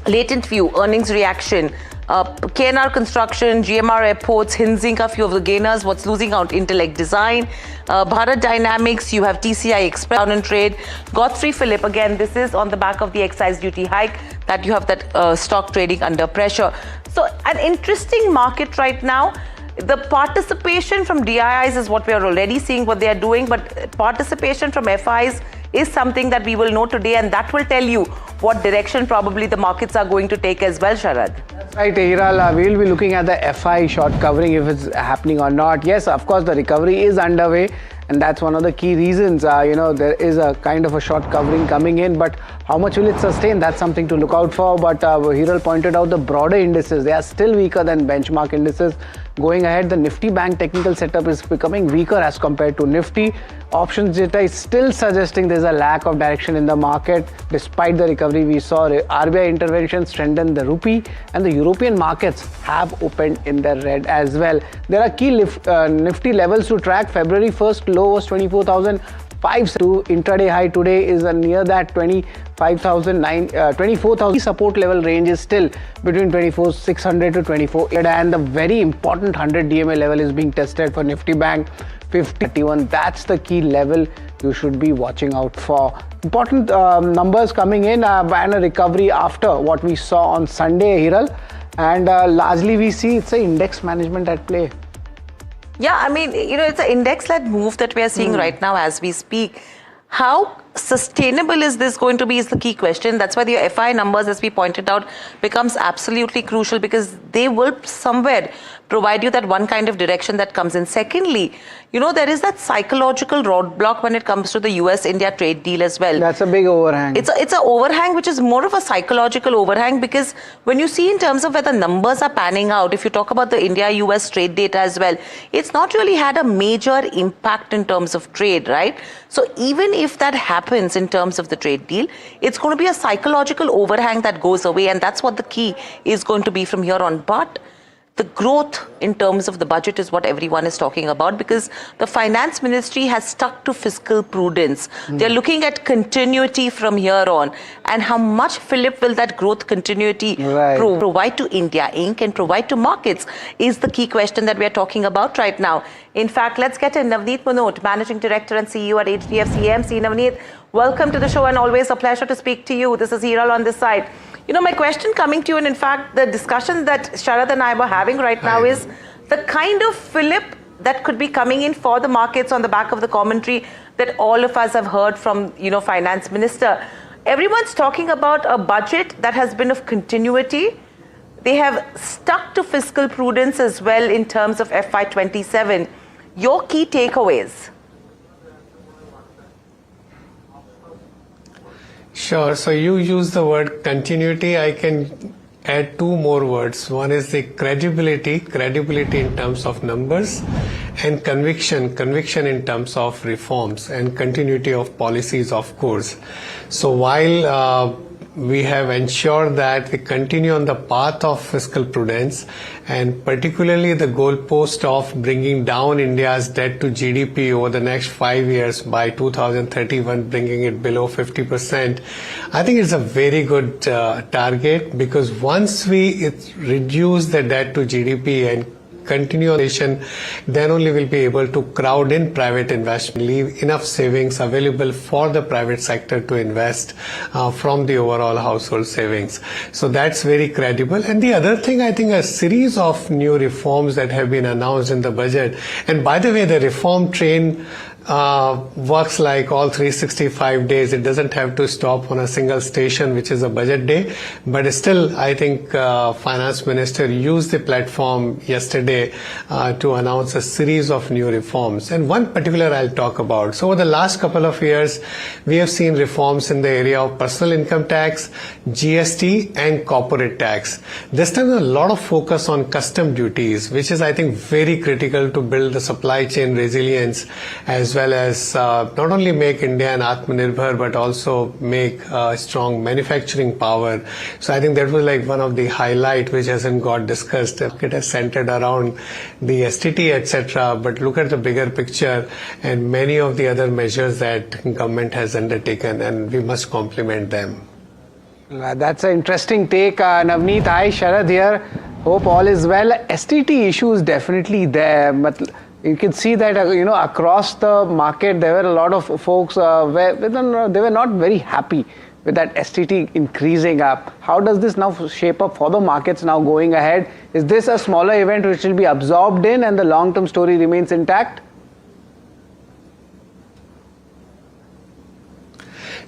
Latent view, earnings reaction, KNR Construction, GMR Airports, Hinzink, a few of the gainers. What's losing out? Intellect Design, Bharat Dynamics, you have TCI Express down in trade. Godfrey Phillip, again, this is on the back of the excise duty hike that you have that stock trading under pressure. So an interesting market right now. The participation from DIIs is what we are already seeing what they are doing, but participation from FIs is something that we will know today, and that will tell you what direction probably the markets are going to take as well, Sharad. That's right, Hiral. We'll be looking at the FI short covering if it's happening or not. Yes, of course, the recovery is underway, and that's one of the key reasons. There is a kind of a short covering coming in, but how much will it sustain? That's something to look out for. But Hiral pointed out the broader indices. They are still weaker than benchmark indices. Going ahead, the Nifty Bank technical setup is becoming weaker as compared to Nifty. Options data is still suggesting there's a lack of direction in the market. Despite the recovery we saw, RBI intervention strengthened the rupee, and the European markets have opened in the red as well. There are key Nifty levels to track. February 1st low was 24,500. Intraday high today is near that 24,000 support level range is still between 24,600 to 24,800, and the very important 100 DMA level is being tested for Nifty Bank 5031. That's the key level you should be watching out for. Important numbers coming in and a recovery after what we saw on Sunday, Hiral, and largely we see it's an index management at play. Yeah, I mean, it's an index-led move that we are seeing right now as we speak. How sustainable is this going to be is the key question. That's why the FI numbers, as we pointed out, becomes absolutely crucial, because they will somewhere provide you that one kind of direction that comes in. Secondly, there is that psychological roadblock when it comes to the US-India trade deal as well. That's a big overhang. It's an overhang which is more of a psychological overhang, because when you see in terms of where the numbers are panning out, if you talk about the India-US trade data as well, it's not really had a major impact in terms of trade, right? So even if that happens in terms of the trade deal, it's going to be a psychological overhang that goes away, and that's what the key is going to be from here on. But the growth in terms of the budget is what everyone is talking about, because the finance ministry has stuck to fiscal prudence. They're looking at continuity from here on, and how much, Philip, will that growth continuity provide to India Inc. and provide to markets is the key question that we're talking about right now. In fact, let's get in Navneet Munot, Managing Director and CEO at HDFC AMC. Navneet, welcome to the show, and always a pleasure to speak to you. This is Hiral on this side. My question coming to you, and in fact, the discussion that Sharad and I were having right now is the kind of fillip that could be coming in for the markets on the back of the commentary that all of us have heard from, Finance Minister. Everyone's talking about a budget that has been of continuity. They have stuck to fiscal prudence as well in terms of FY27. Your key takeaways? Sure. So you use the word continuity. I can add two more words. One is the credibility in terms of numbers, and conviction in terms of reforms, and continuity of policies, of course. So while we have ensured that we continue on the path of fiscal prudence, and particularly the goalpost of bringing down India's debt to GDP over the next 5 years by 2031, bringing it below 50%. I think it's a very good target, because once we reduce the debt to GDP and continuation, then only we'll be able to crowd in private investment, leave enough savings available for the private sector to invest from the overall household savings. So that's very credible. And the other thing, I think a series of new reforms that have been announced in the budget. And by the way, the reform train works like all 365 days. It doesn't have to stop on a single station, which is a budget day. But still, I think Finance Minister used the platform yesterday to announce a series of new reforms. And one particular I'll talk about. So over the last couple of years, we have seen reforms in the area of personal income tax, GST, and corporate tax. This time, a lot of focus on custom duties, which is, I think, very critical to build the supply chain resilience, as well as not only make India an Atmanirbhar, but also make strong manufacturing power. So I think that was like one of the highlight which hasn't got discussed. It has centered around the STT, etc. But look at the bigger picture and many of the other measures that government has undertaken, and we must compliment them. That's an interesting take. Navneet, hi, Sharad here. Hope all is well. STT issue is definitely there, but you can see that across the market there were a lot of folks where they were not very happy with that STT increasing up. How does this now shape up for the markets now going ahead? Is this a smaller event which will be absorbed in, and the long-term story remains intact?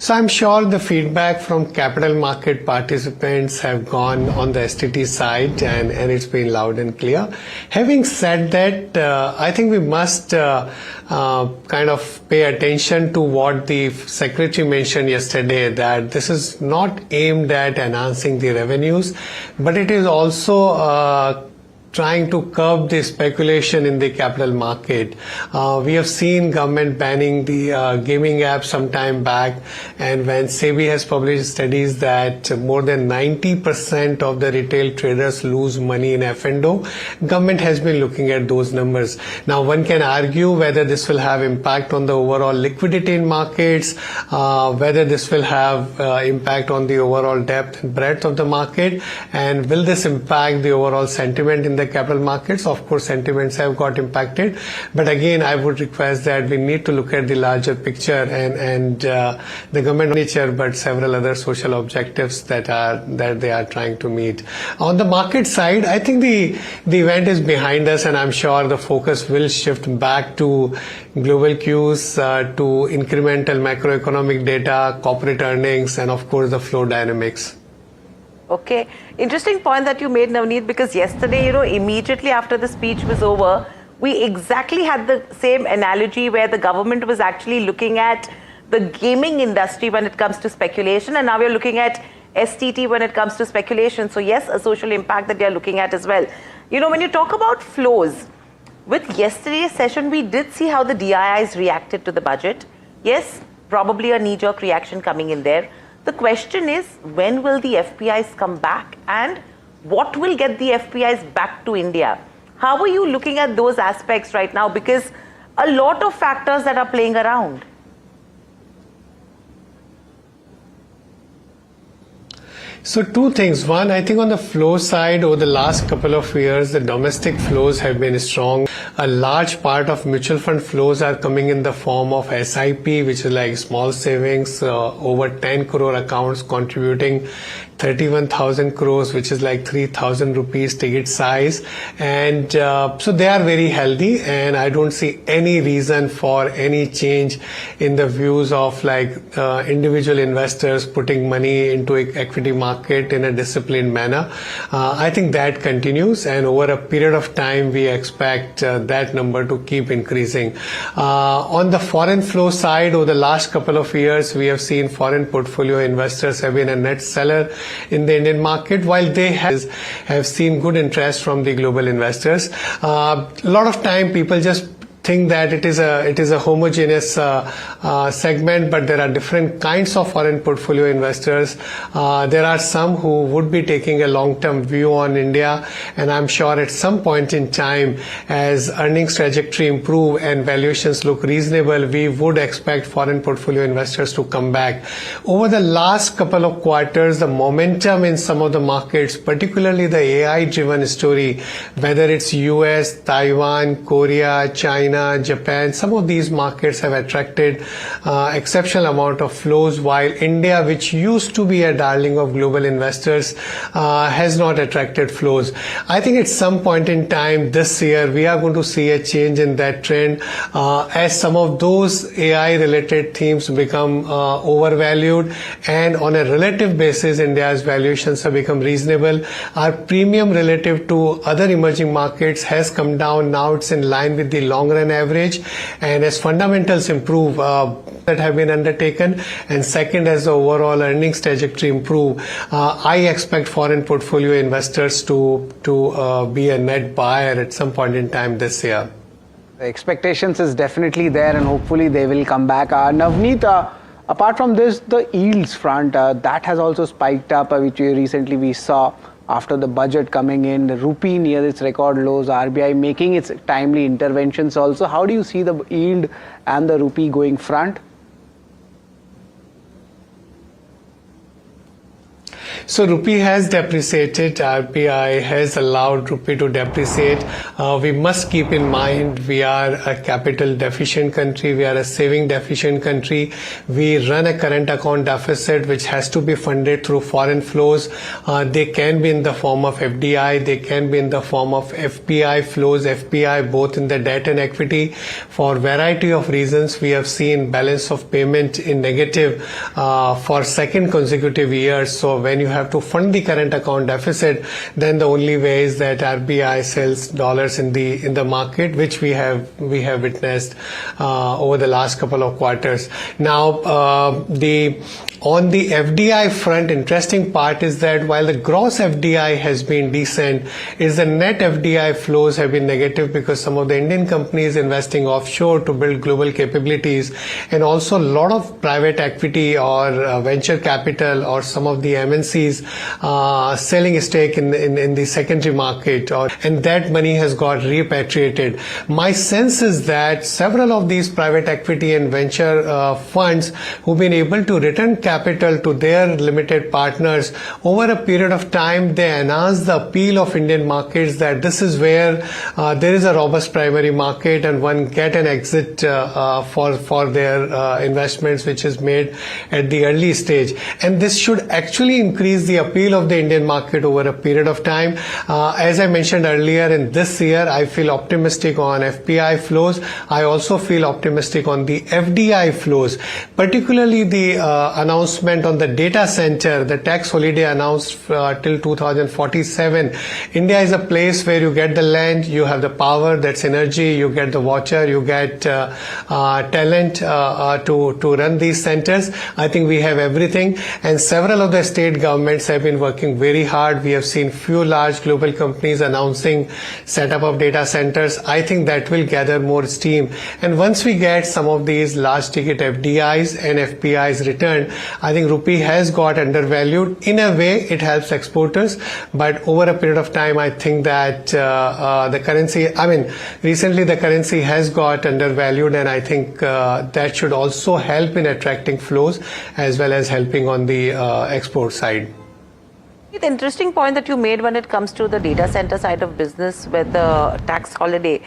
So I'm sure the feedback from capital market participants have gone on the STT side, and it's been loud and clear. Having said that, I think we must kind of pay attention to what the Secretary mentioned yesterday, that this is not aimed at enhancing the revenues, but it is also trying to curb the speculation in the capital market. We have seen government banning the gaming apps some time back, and when SEBI has published studies that more than 90% of the retail traders lose money in F&O, government has been looking at those numbers. Now one can argue whether this will have impact on the overall liquidity in markets, whether this will have impact on the overall depth and breadth of the market, and will this impact the overall sentiment in the capital markets. Of course, sentiments have got impacted. But again, I would request that we need to look at the larger picture and the government nature, but several other social objectives that they are trying to meet. On the market side, I think the event is behind us, and I'm sure the focus will shift back to global cues, to incremental macroeconomic data, corporate earnings, and of course the flow dynamics. Okay, interesting point that you made, Navneet, because yesterday, immediately after the speech was over, we exactly had the same analogy where the government was actually looking at the gaming industry when it comes to speculation, and now we're looking at STT when it comes to speculation. So yes, a social impact that they're looking at as well. When you talk about flows, with yesterday's session, we did see how the DIIs reacted to the budget. Yes, probably a knee-jerk reaction coming in there. The question is, when will the FPIs come back, and what will get the FPIs back to India? How are you looking at those aspects right now? Because a lot of factors that are playing around. So two things. One, I think on the flow side, over the last couple of years, the domestic flows have been strong. A large part of mutual fund flows are coming in the form of SIP, which is like small savings, over 10 crore accounts contributing 31,000 crores, which is like 3,000 rupees ticket size. And so they are very healthy, and I don't see any reason for any change in the views of individual investors putting money into equity market in a disciplined manner. I think that continues, and over a period of time, we expect that number to keep increasing. On the foreign flow side, over the last couple of years, we have seen foreign portfolio investors have been a net seller in the Indian market, while they have seen good interest from the global investors. A lot of time people just think that it is a homogeneous segment, but there are different kinds of foreign portfolio investors. There are some who would be taking a long-term view on India, and I'm sure at some point in time, as earnings trajectory improve and valuations look reasonable, we would expect foreign portfolio investors to come back. Over the last couple of quarters, the momentum in some of the markets, particularly the AI-driven story, whether it's US, Taiwan, Korea, China, Japan, some of these markets have attracted exceptional amount of flows, while India, which used to be a darling of global investors, has not attracted flows. I think at some point in time this year, we are going to see a change in that trend as some of those AI related themes become overvalued, and on a relative basis, India's valuations have become reasonable. Our premium relative to other emerging markets has come down. Now it's in line with the long run average, and as fundamentals improve that have been undertaken, and second, as the overall earnings trajectory improve, I expect foreign portfolio investors to be a net buyer at some point in time this year. The expectations is definitely there, and hopefully they will come back. Navneet, apart from this, the yields front, that has also spiked up, which recently we saw after the budget coming in, the rupee near its record lows, RBI making its timely interventions also. How do you see the yield and the rupee going front? So rupee has depreciated, RBI has allowed rupee to depreciate. We must keep in mind we are a capital deficient country, we are a saving deficient country. We run a current account deficit which has to be funded through foreign flows. They can be in the form of FDI, they can be in the form of FPI flows, FPI both in the debt and equity. For a variety of reasons, we have seen balance of payment in negative for second consecutive years. So when you have to fund the current account deficit, then the only way is that RBI sells dollars in the market, which we have witnessed over the last couple of quarters. Now, on the FDI front, interesting part is that while the gross FDI has been decent, is the net FDI flows have been negative because some of the Indian companies investing offshore to build global capabilities, and also a lot of private equity or venture capital or some of the MNC overseas, selling a stake in the secondary market, and that money has got repatriated. My sense is that several of these private equity and venture funds who've been able to return capital to their limited partners over a period of time, they enhance the appeal of Indian markets, that this is where there is a robust primary market and one get an exit for their investments which is made at the early stage. And this should actually increase the appeal of the Indian market over a period of time. As I mentioned earlier, in this year, I feel optimistic on FPI flows. I also feel optimistic on the FDI flows, particularly the announcement on the data center, the tax holiday announced till 2047. India is a place where you get the land, you have the power, that's energy, you get the water, you get talent to run these centers. I think we have everything, and several of the state governments have been working very hard. We have seen few large global companies announcing setup of data centers. I think that will gather more steam, and once we get some of these large ticket FDIs and FPIs returned, I think rupee has got undervalued. In a way, it helps exporters, but over a period of time, I think that the currency, recently the currency has got undervalued, and I think that should also help in attracting flows as well as helping on the export side. The interesting point that you made when it comes to the data center side of business with the tax holiday,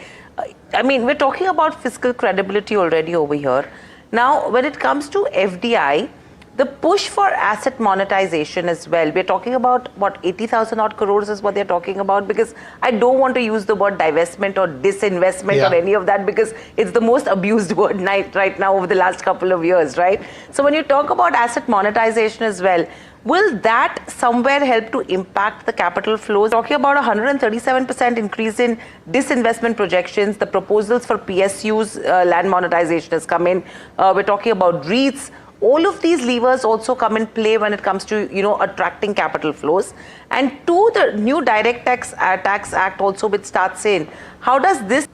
we're talking about fiscal credibility already over here. Now, when it comes to FDI, the push for asset monetization as well, we're talking about what, 80,000 odd crores is what they're talking about, because I don't want to use the word divestment or disinvestment or any of that, because it's the most abused word right now over the last couple of years, right? So when you talk about asset monetization as well, will that somewhere help to impact the capital flows? Talking about 137% increase in disinvestment projections, the proposals for PSUs, land monetization has come in. We're talking about REITs. All of these levers also come in play when it comes to, attracting capital flows. And to the new Direct Tax Act also, which starts in, how does this...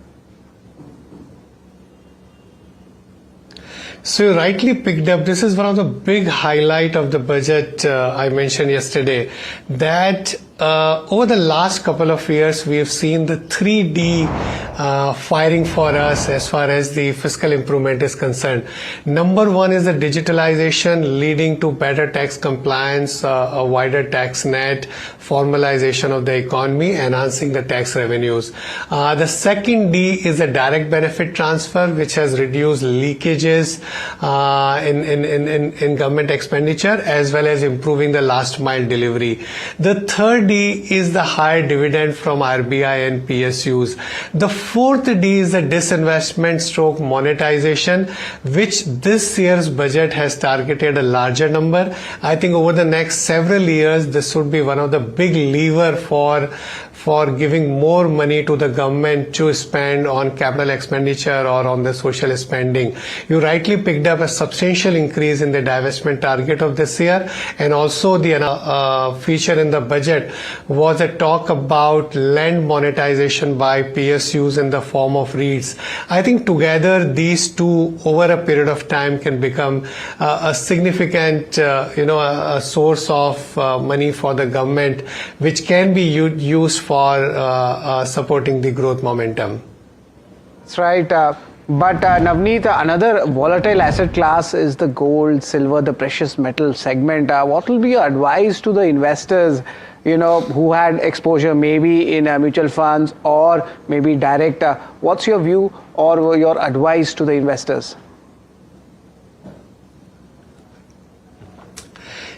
So you rightly picked up, this is one of the big highlight of the budget I mentioned yesterday, that over the last couple of years, we have seen the 3D firing for us as far as the fiscal improvement is concerned. Number one is the digitalization leading to better tax compliance, a wider tax net, formalization of the economy, enhancing the tax revenues. The second D is the direct benefit transfer, which has reduced leakages in government expenditure, as well as improving the last mile delivery. The third D is the higher dividend from RBI and PSUs. The fourth D is the disinvestment stroke monetization, which this year's budget has targeted a larger number. I think over the next several years, this would be one of the big lever for giving more money to the government to spend on capital expenditure or on the social spending. You rightly picked up a substantial increase in the divestment target of this year, and also the feature in the budget was a talk about land monetization by PSUs in the form of REITs. I think together these two over a period of time can become a significant a source of money for the government, which can be used for supporting the growth momentum. That's right. But Navneet, another volatile asset class is the gold, silver, the precious metal segment. What will be your advice to the investors, who had exposure maybe in mutual funds or maybe direct? What's your view or your advice to the investors?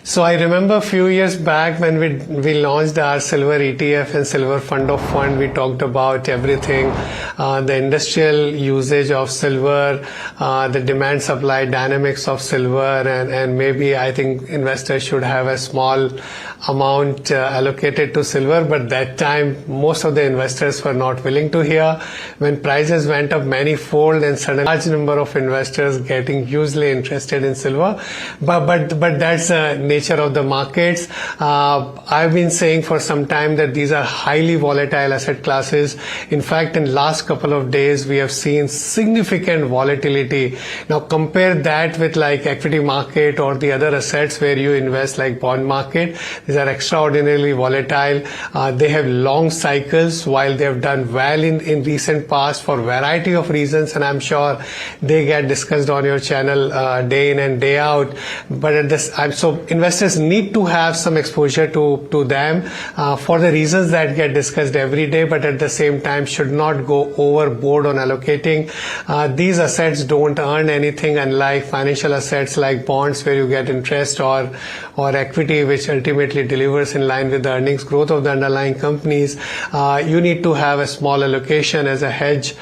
So I remember a few years back when we launched our silver ETF and silver fund of fund, we talked about everything, the industrial usage of silver, the demand supply dynamics of silver, and maybe I think investors should have a small amount allocated to silver, but that time most of the investors were not willing to hear. When prices went up manifold and suddenly large number of investors getting hugely interested in silver, but that's nature of the markets. I've been saying for some time that these are highly volatile asset classes. In fact, in last couple of days, we have seen significant volatility. Now compare that with like equity market or the other assets where you invest like bond market. These are extraordinarily volatile. They have long cycles while they have done well in recent past for variety of reasons, and I'm sure they get discussed on your channel day in and day out. But at this, so investors need to have some exposure to them for the reasons that get discussed every day, but at the same time should not go overboard on allocating. These assets don't earn anything, unlike financial assets like bonds where you get interest, or equity which ultimately delivers in line with the earnings growth of the underlying companies. You need to have a small allocation as a hedge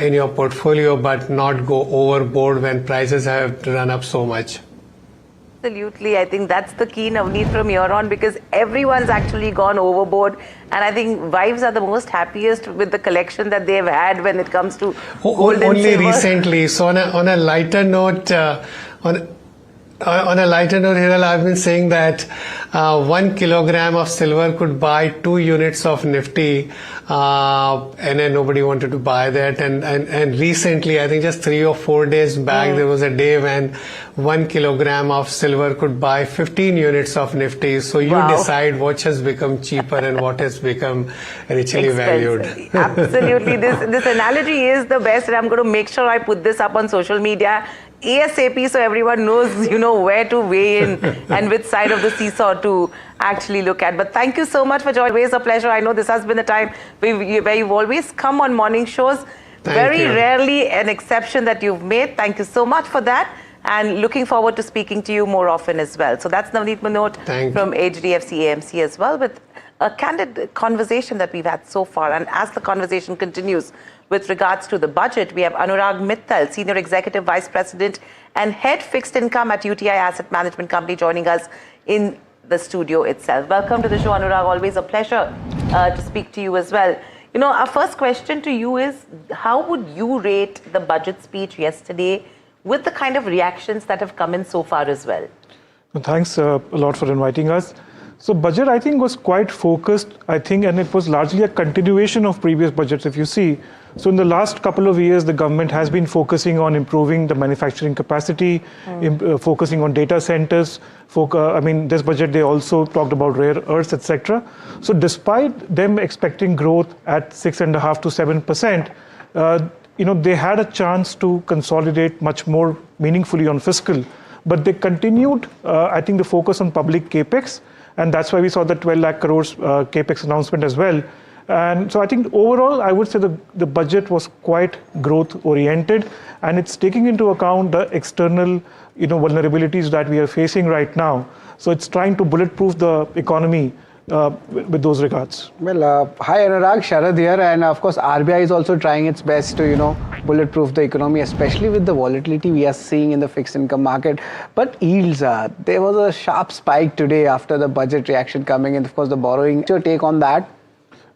in your portfolio, but not go overboard when prices have run up so much. Absolutely. I think that's the key, Navneet, from here on, because everyone's actually gone overboard. And I think wives are the most happiest with the collection that they've had when it comes to gold and Only silver. recently. So on a lighter note, on a lighter note, Hiral, I've been saying that 1 kilogram of silver could buy 2 units of Nifty, and then nobody wanted to buy that. And recently, I think just 3 or 4 days back, there was a day when 1 kilogram of silver could buy 15 units of Nifty. So you decide what has become cheaper and what has become richly valued. Absolutely. This analogy is the best, and I'm going to make sure I put this up on social media ASAP, so everyone knows, where to weigh in and which side of the seesaw to actually look at. But thank you so much for joining. Always a pleasure. I know this has been a time where you've always come on morning shows. Very rarely an exception that you've made. Thank you so much for that. And looking forward to speaking to you more often as well. So that's Navneet Manot from HDFC AMC as well, with a candid conversation that we've had so far. And as the conversation continues with regards to the budget, we have Anurag Mittal, Senior Executive Vice President and Head Fixed Income at UTI Asset Management Company, joining us in the studio itself. Welcome to the show, Anurag. Always a pleasure to speak to you as well. Our first question to you is, how would you rate the budget speech yesterday with the kind of reactions that have come in so far as well? Thanks a lot for inviting us. So budget, I think, was quite focused, and it was largely a continuation of previous budgets, if you see. So in the last couple of years, the government has been focusing on improving the manufacturing capacity, focusing on data centers. This budget, they also talked about rare earths, etc. So despite them expecting growth at 6.5% to 7%, they had a chance to consolidate much more meaningfully on fiscal. But they continued, the focus on public capex. And that's why we saw the 12 lakh crores capex announcement as well. And so I think overall, I would say the budget was quite growth oriented, and it's taking into account the external, vulnerabilities that we are facing right now. So it's trying to bulletproof the economy with those regards. Well, hi Anurag, Sharad here, and of course RBI is also trying its best to, bulletproof the economy, especially with the volatility we are seeing in the fixed income market. But yields, there was a sharp spike today after the budget reaction coming in, of course the borrowing. What's your take on that?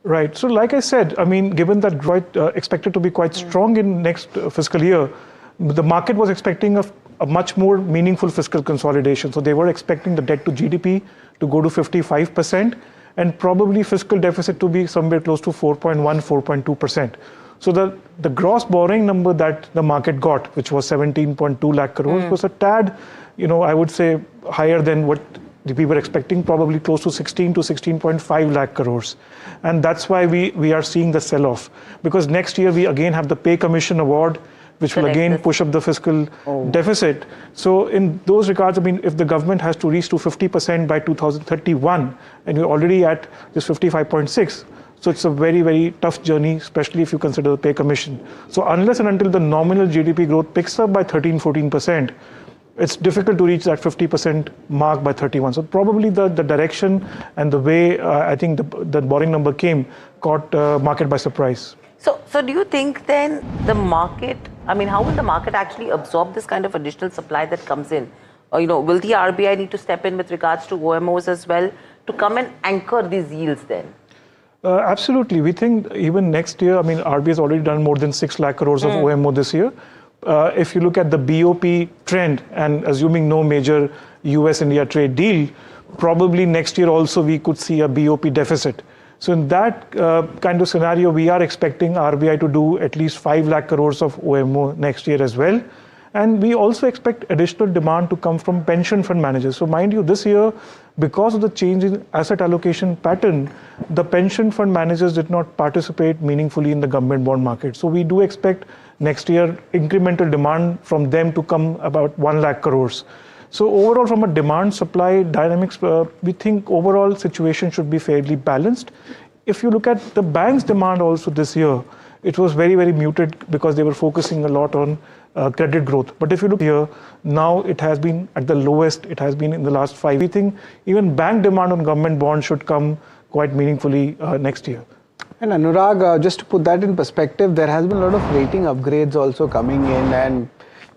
Right. So like I said, given that growth expected to be quite strong in next fiscal year, the market was expecting a much more meaningful fiscal consolidation. So they were expecting the debt to GDP to go to 55% and probably fiscal deficit to be somewhere close to 4.1, 4.2%. So the gross borrowing number that the market got, which was 17.2 lakh crores, was a tad, I would say higher than what we were expecting, probably close to 16 to 16.5 lakh crores. And that's why we are seeing the sell-off. Because next year we again have the pay commission award, which will again push up the fiscal deficit. So in those regards, if the government has to reach to 50% by 2031, and we're already at this 55.6, so it's a very, very tough journey, especially if you consider the pay commission. So unless and until the nominal GDP growth picks up by 13-14%, it's difficult to reach that 50% mark by 31. So probably the direction and the way the borrowing number came caught market by surprise. So do you think then the market, how will the market actually absorb this kind of additional supply that comes in? Or, will the RBI need to step in with regards to OMOs as well to come and anchor these yields then? Absolutely. We think even next year, RBI has already done more than 6 lakh crores of OMO this year. If you look at the BOP trend, and assuming no major US-India trade deal, probably next year also we could see a BOP deficit. So in that kind of scenario, we are expecting RBI to do at least 5 lakh crores of OMO next year as well. And we also expect additional demand to come from pension fund managers. So mind you, this year, because of the change in asset allocation pattern, the pension fund managers did not participate meaningfully in the government bond market. So we do expect next year incremental demand from them to come about 1 lakh crores. So overall, from a demand supply dynamics, we think overall situation should be fairly balanced. If you look at the bank's demand also this year, it was very, very muted because they were focusing a lot on credit growth. But if you look here, now it has been at the lowest it has been in the last 5 years. We think even bank demand on government bonds should come quite meaningfully next year. And Anurag, just to put that in perspective, there has been a lot of rating upgrades also coming in, and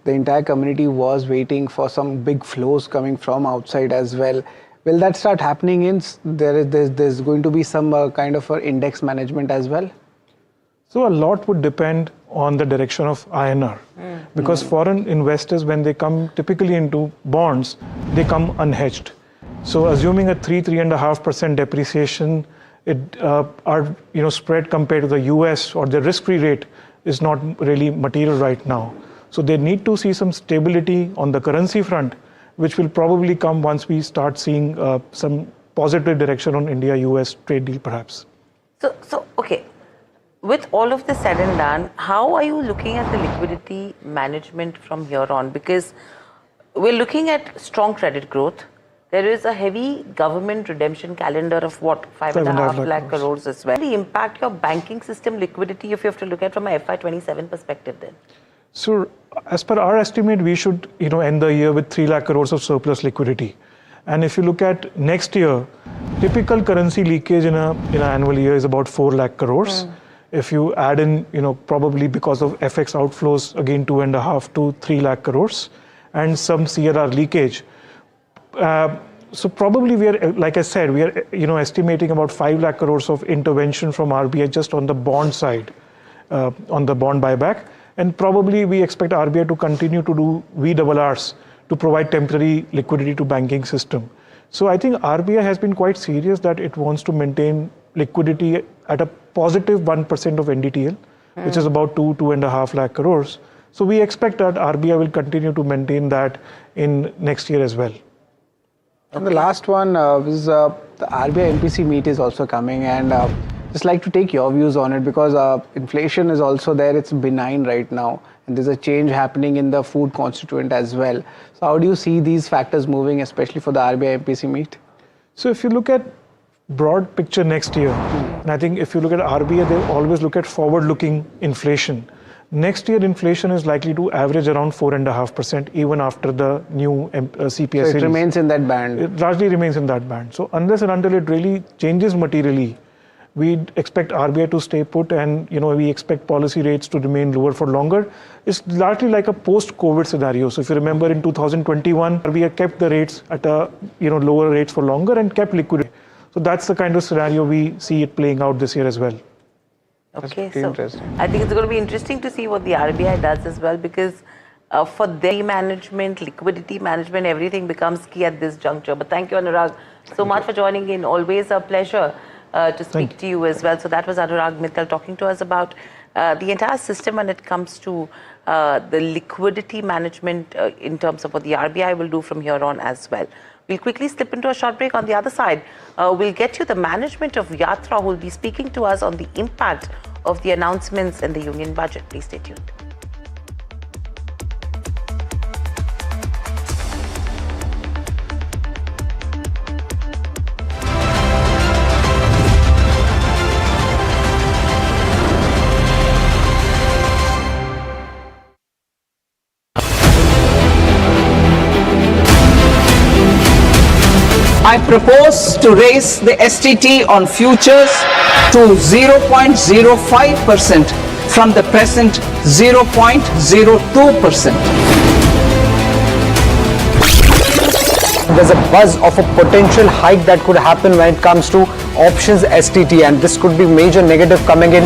the entire community was waiting for some big flows coming from outside as well. Will that start happening in? There's going to be some kind of index management as well? So a lot would depend on the direction of INR, because foreign investors, when they come typically into bonds, they come unhedged. So assuming a 3.5% depreciation, our spread compared to the US or the risk-free rate is not really material right now. So they need to see some stability on the currency front, which will probably come once we start seeing some positive direction on India-US trade deal perhaps. So okay. With all of this said and done, how are you looking at the liquidity management from here on? Because we're looking at strong credit growth. There is a heavy government redemption calendar of what, 5.5 lakh crores as well. Will it impact your banking system liquidity if you have to look at from a FY27 perspective then? So as per our estimate, we should end the year with 3 lakh crores of surplus liquidity. And if you look at next year, typical currency leakage in an annual year is about 4 lakh crores. If you add in, probably because of FX outflows, again 2.5 to 3 lakh crores and some CRR leakage. So probably we are, like I said, we are, estimating about 5 lakh crores of intervention from RBI just on the bond side, on the bond buyback. And probably we expect RBI to continue to do VRRs to provide temporary liquidity to banking system. So I think RBI has been quite serious that it wants to maintain liquidity at a positive 1% of NDTL, which is about 2.5 lakh crores. So we expect that RBI will continue to maintain that in next year as well. And the last one is the RBI MPC meet is also coming, and just like to take your views on it, because inflation is also there. It's benign right now, and there's a change happening in the food constituent as well. So how do you see these factors moving, especially for the RBI MPC meet? So if you look at broad picture next year, and I think if you look at RBI, they always look at forward-looking inflation. Next year, inflation is likely to average around 4.5%, even after the new CPI. So it remains in that band? It largely remains in that band. So unless and until it really changes materially, we expect RBI to stay put, and we expect policy rates to remain lower for longer. It's largely like a post-COVID scenario. So if you remember, in 2021, RBI kept the rates at a lower rates for longer and kept liquidity. So that's the kind of scenario we see it playing out this year as well. Okay, so I think it's going to be interesting to see what the RBI does as well, because for their management, liquidity management, everything becomes key at this juncture. But thank you, Anurag, so much for joining in. Always a pleasure to speak to you as well. So that was Anurag Mittal talking to us about the entire system when it comes to the liquidity management in terms of what the RBI will do from here on as well. We'll quickly slip into a short break. On the other side, we'll get you the management of Yatra, who will be speaking to us on the impact of the announcements in the union budget. Please stay tuned. I propose to raise the STT on futures to 0.05% from the present 0.02%. There's a buzz of a potential hike that could happen when it comes to options STT, and this could be major negative coming in.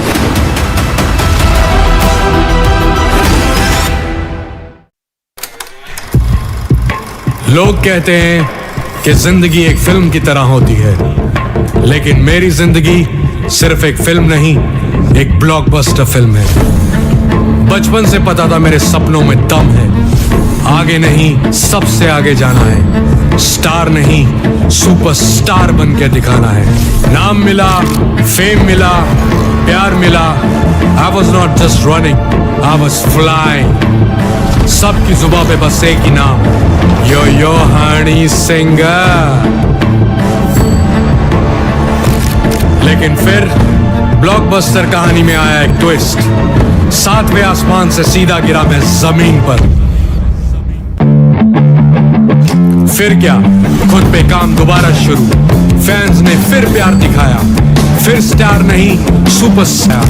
लोग कहते हैं कि जिंदगी एक film की तरह होती है, लेकिन मेरी जिंदगी सिर्फ एक फिल्म नहीं, एक ब्लॉकबस्टर फिल्म है। बचपन से पता था मेरे सपनों में दम है, आगे नहीं सबसे आगे जाना है, स्टार नहीं सुपरस्टार बन के दिखाना है। नाम मिला, फेम मिला, प्यार मिला, I was not just running, I was flying। सबकी जुबां पे बस एक ही नाम, यो हनी सिंगर। लेकिन फिर ब्लॉकबस्टर कहानी में आया एक ट्विस्ट, 7वें आसमान से सीधा गिरा मैं जमीन पर। फिर क्या, खुद पे काम दोबारा शुरू, फैंस ने फिर प्यार दिखाया, फिर स्टार नहीं सुपरस्टार।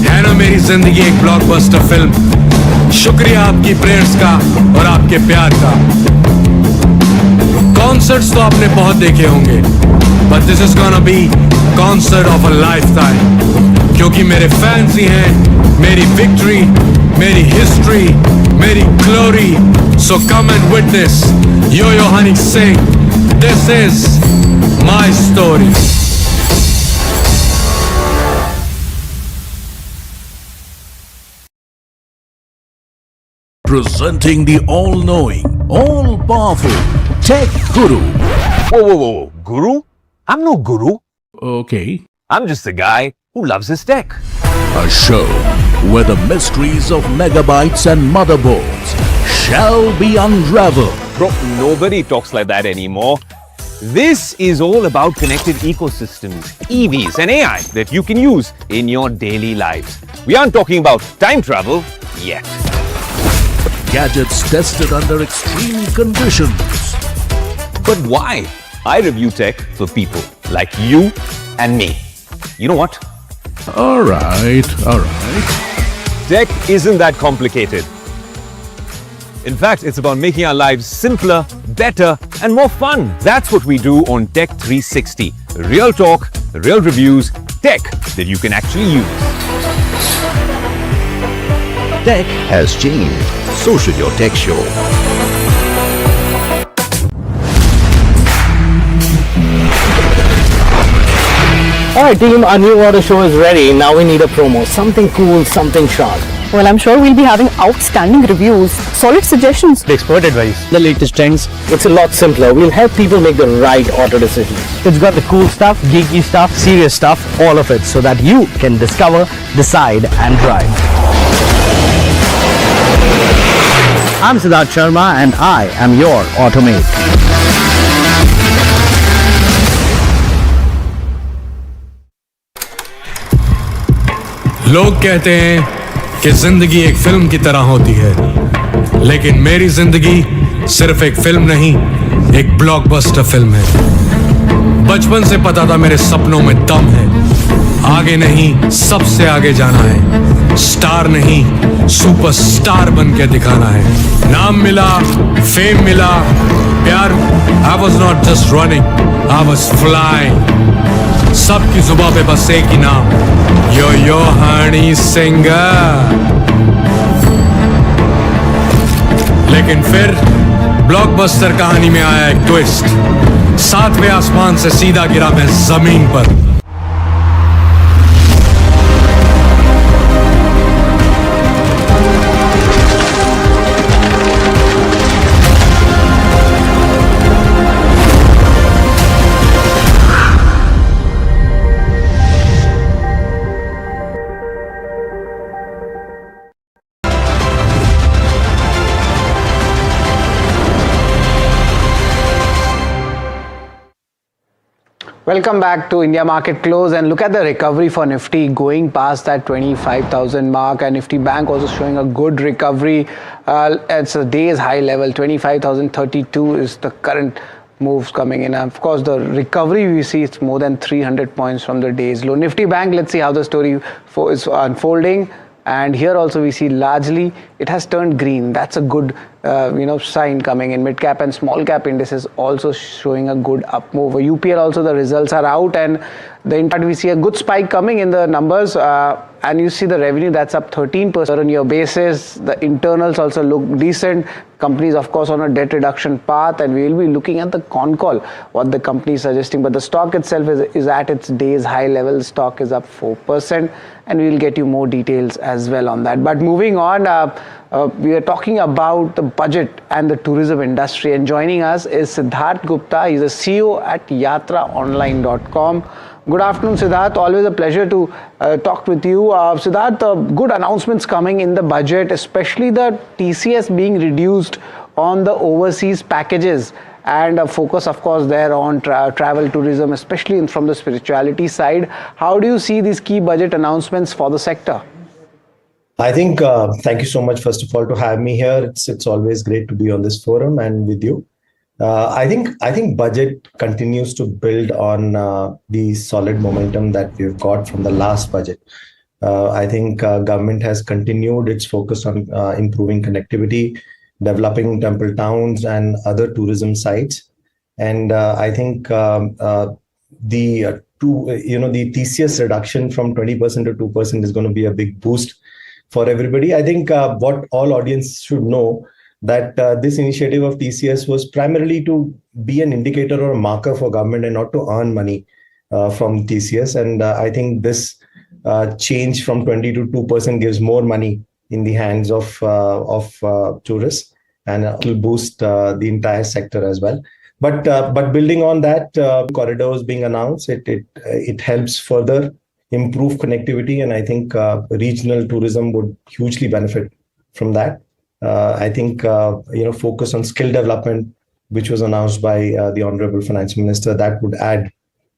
है ना मेरी जिंदगी एक ब्लॉकबस्टर फिल्म। शुक्रिया आपकी प्रेयर्स का और आपके प्यार का। कॉन्सर्ट्स तो आपने बहुत देखे होंगे, but this is gonna be concert of a lifetime, क्योंकि मेरे फैंस ही हैं मेरी विक्ट्री, मेरी हिस्ट्री, मेरी glory. So come and witness yo Honey Singh, this is my story. Presenting the all-knowing, all-powerful Tech Guru. Whoa. Guru? I'm no guru. Okay. I'm just a guy who loves his tech. A show where the mysteries of megabytes and motherboards shall be unraveled. Bro, nobody talks like that anymore. This is all about connected ecosystems, EVs and AI that you can use in your daily lives. We aren't talking about time travel yet. Gadgets tested under extreme conditions. But why? I review tech for people like you and me. You know what? All right. Tech isn't that complicated. In fact, it's about making our lives simpler, better, and more fun. That's what we do on Tech 360. Real talk, real reviews, tech that you can actually use. Tech has changed. So should your tech show. Alright team, our new order show is ready. Now we need a promo. Something cool, something sharp. Well, I'm sure we'll be having outstanding reviews, solid suggestions, Expert advice, the latest trends. It's a lot simpler. We'll help people make the right auto decision. It's got the cool stuff, geeky stuff, serious stuff, all of it, so that you can discover, decide and drive. I'm Siddharth Sharma and I am your Automate. लोग कहते हैं कि जिंदगी एक film की तरह होती है, लेकिन मेरी जिंदगी सिर्फ एक फिल्म नहीं, एक ब्लॉकबस्टर फिल्म है। बचपन से पता था मेरे सपनों में दम है, आगे नहीं सबसे आगे जाना है, स्टार नहीं सुपरस्टार बन के दिखाना है। नाम मिला, फेम मिला, प्यार। I was not just running, I was flying। सबकी जुबां पे बस एक ही नाम, यो हनी सिंगर। लेकिन फिर ब्लॉकबस्टर कहानी में आया एक ट्विस्ट, 7वें आसमान से सीधा गिरा मैं जमीन पर। Welcome back to India Market Close, and look at the recovery for Nifty going past that 25,000 mark, and Nifty Bank also showing a good recovery. It's a day's high level, 25,032 is the current moves coming in. And of course, the recovery we see is more than 300 points from the day's low. Nifty Bank, let's see how the story is unfolding. And here also we see largely it has turned green. That's a good sign coming in. Mid cap and small cap indices also showing a good up move. UPL also, the results are out, and we see a good spike coming in the numbers, and you see the revenue that's up 13% on your basis. The internals also look decent. Companies, of course, on a debt reduction path, and we will be looking at the con call, what the company is suggesting. But the stock itself is at its day's high level. The stock is up 4%, and we will get you more details as well on that. But moving on, we are talking about the budget and the tourism industry, and joining us is Siddharth Gupta. He's a CEO at yatraonline.com. Good afternoon, Siddharth. Always a pleasure to talk with you. Siddharth, good announcements coming in the budget, especially the TCS being reduced on the overseas packages, and a focus, of course, there on travel tourism, especially from the spirituality side. How do you see these key budget announcements for the sector? I think, thank you so much, first of all, to have me here. It's always great to be on this forum and with you. I think budget continues to build on the solid momentum that we've got from the last budget. I think government has continued its focus on improving connectivity, developing temple towns and other tourism sites. And I think the TCS reduction from 20% to 2% is going to be a big boost for everybody. I think what all audience should know that this initiative of TCS was primarily to be an indicator or a marker for government and not to earn money from TCS. And I think this change from 20 to 2% gives more money in the hands of tourists, and it will boost the entire sector as well. But building on that, corridors being announced, it helps further improve connectivity, and I think regional tourism would hugely benefit from that. I think focus on skill development, which was announced by the Honorable Finance Minister, that would add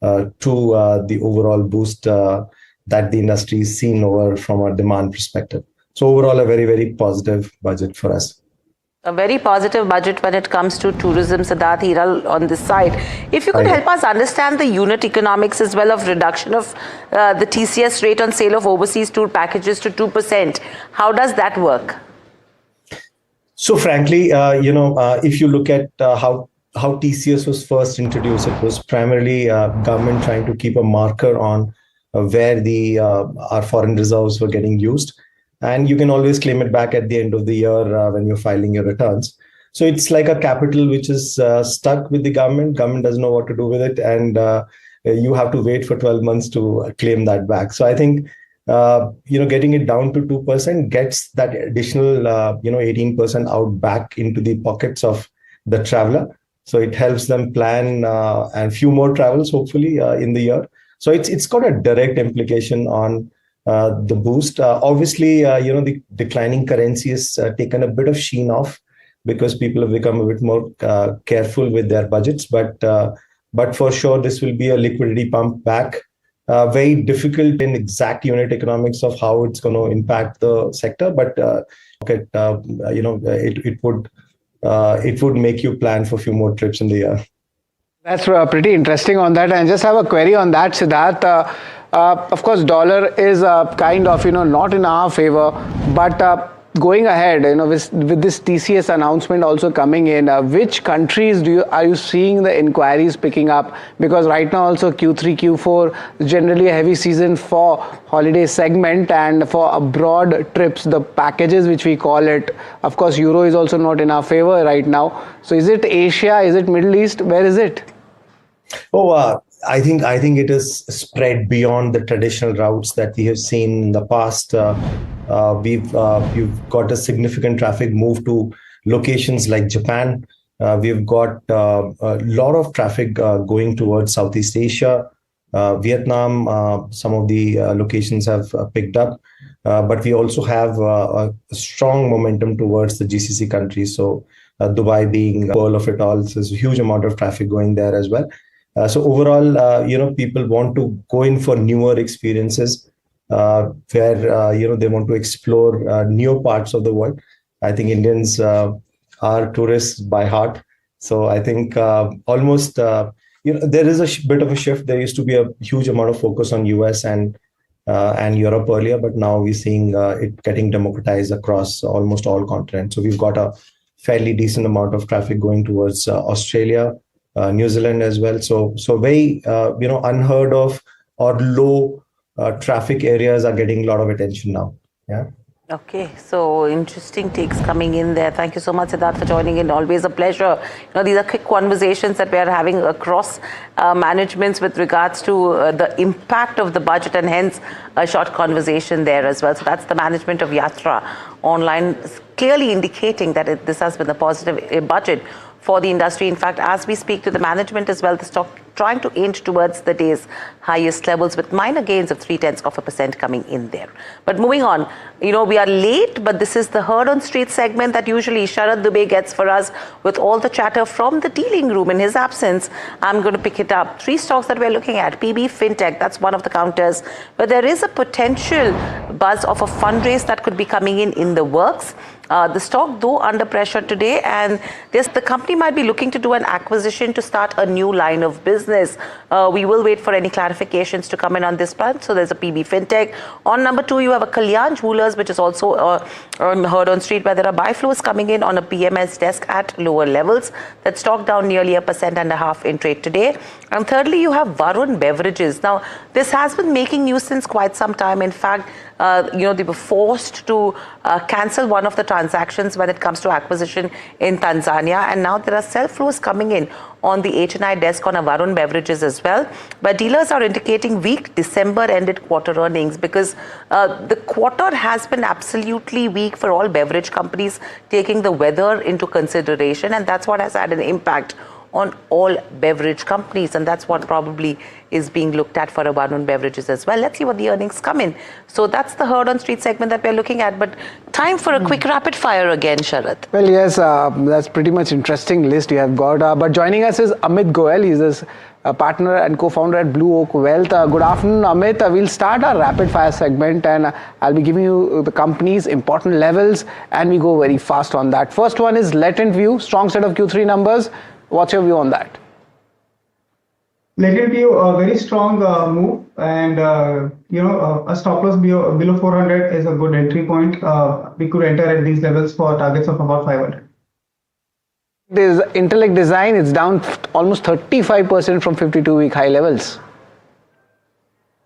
to the overall boost that the industry is seen over from a demand perspective. So overall, a very, very positive budget for us. A very positive budget when it comes to tourism, Siddharth Hiral, on this side. If you could help us understand the unit economics as well of reduction of the TCS rate on sale of overseas tour packages to 2%. How does that work? So frankly, if you look at how TCS was first introduced, it was primarily government trying to keep a marker on where our foreign reserves were getting used. And you can always claim it back at the end of the year when you're filing your returns. So it's like a capital which is stuck with the government. Government doesn't know what to do with it. And you have to wait for 12 months to claim that back. So I think getting it down to 2% gets that additional 18% out back into the pockets of the traveler. So it helps them plan and few more travels hopefully in the year. So it's got a direct implication on the boost. Obviously, the declining currency has taken a bit of sheen off because people have become a bit more careful with their budgets. But for sure, this will be a liquidity pump back. Very difficult in exact unit economics of how it's going to impact the sector, but it would make you plan for a few more trips in the year. That's pretty interesting on that. And just have a query on that, Siddharth. Of course, dollar is kind of not in our favor, but going ahead, with this TCS announcement also coming in, which countries are you seeing the inquiries picking up? Because right now also Q3, Q4 is generally a heavy season for holiday segment and for abroad trips, the packages which we call it. Of course, Euro is also not in our favor right now. So is it Asia? Is it Middle East? Where is it? I think it is spread beyond the traditional routes that we have seen in the past. We've got a significant traffic move to locations like Japan. We've got a lot of traffic going towards Southeast Asia, Vietnam. Some of the locations have picked up, but we also have a strong momentum towards the GCC countries. So Dubai being the pearl of it all, so there's a huge amount of traffic going there as well. So overall, people want to go in for newer experiences where, they want to explore new parts of the world. I think Indians are tourists by heart. So I think almost, there is a bit of a shift. There used to be a huge amount of focus on US and and Europe earlier, but now we're seeing it getting democratized across almost all continents. So we've got a fairly decent amount of traffic going towards Australia, New Zealand as well. So very unheard of or low traffic areas are getting a lot of attention now. Yeah. Okay, so interesting takes coming in there. Thank you so much, Siddharth, for joining in. Always a pleasure. These are quick conversations that we are having across managements with regards to the impact of the budget, and hence a short conversation there as well. So that's the management of Yatra online, clearly indicating that this has been a positive budget for the industry. In fact, as we speak to the management as well, the stock trying to inch towards the day's highest levels with minor gains of 0.3% coming in there. But moving on, we are late, but this is the Heard on Street segment that usually Sharad Dubey gets for us with all the chatter from the dealing room. In his absence, I'm going to pick it up. 3 stocks that we're looking at. PB Fintech, that's one of the counters, but there is a potential buzz of a fundraise that could be coming in the works. The stock, though, under pressure today, and the company might be looking to do an acquisition to start a new line of business. We will wait for any clarifications to come in on this front. So there's a PB Fintech. On number 2, you have a Kalyan Jewelers, which is also Heard on Street, where there are buy flows coming in on a PMS desk at lower levels. That stock down nearly 1.5% in trade today. And thirdly, you have Varun Beverages. Now, this has been making news since quite some time. In fact, they were forced to cancel one of the transactions when it comes to acquisition in Tanzania, and now there are sell flows coming in on the HNI desk on a Varun Beverages as well. But dealers are indicating weak December-ended quarter earnings because the quarter has been absolutely weak for all beverage companies, taking the weather into consideration, and that's what has had an impact on all beverage companies, and that's what probably is being looked at for a Varun Beverages as well. Let's see what the earnings come in. So that's the Heard on Street segment that we're looking at, but time for a quick rapid fire again, Sharad. Well, yes, that's pretty much interesting list you have got. But joining us is Amit Goel. He's a partner and co-founder at Blue Oak Wealth. Good afternoon, Amit. We'll start our rapid fire segment, and I'll be giving you the company's important levels, and we go very fast on that. First one is Latent View, strong set of Q3 numbers. What's your view on that? Latent View, a very strong move, and a stop loss below 400 is a good entry point. We could enter at these levels for targets of about 500. There's Intellect Design, it's down almost 35% from 52-week high levels.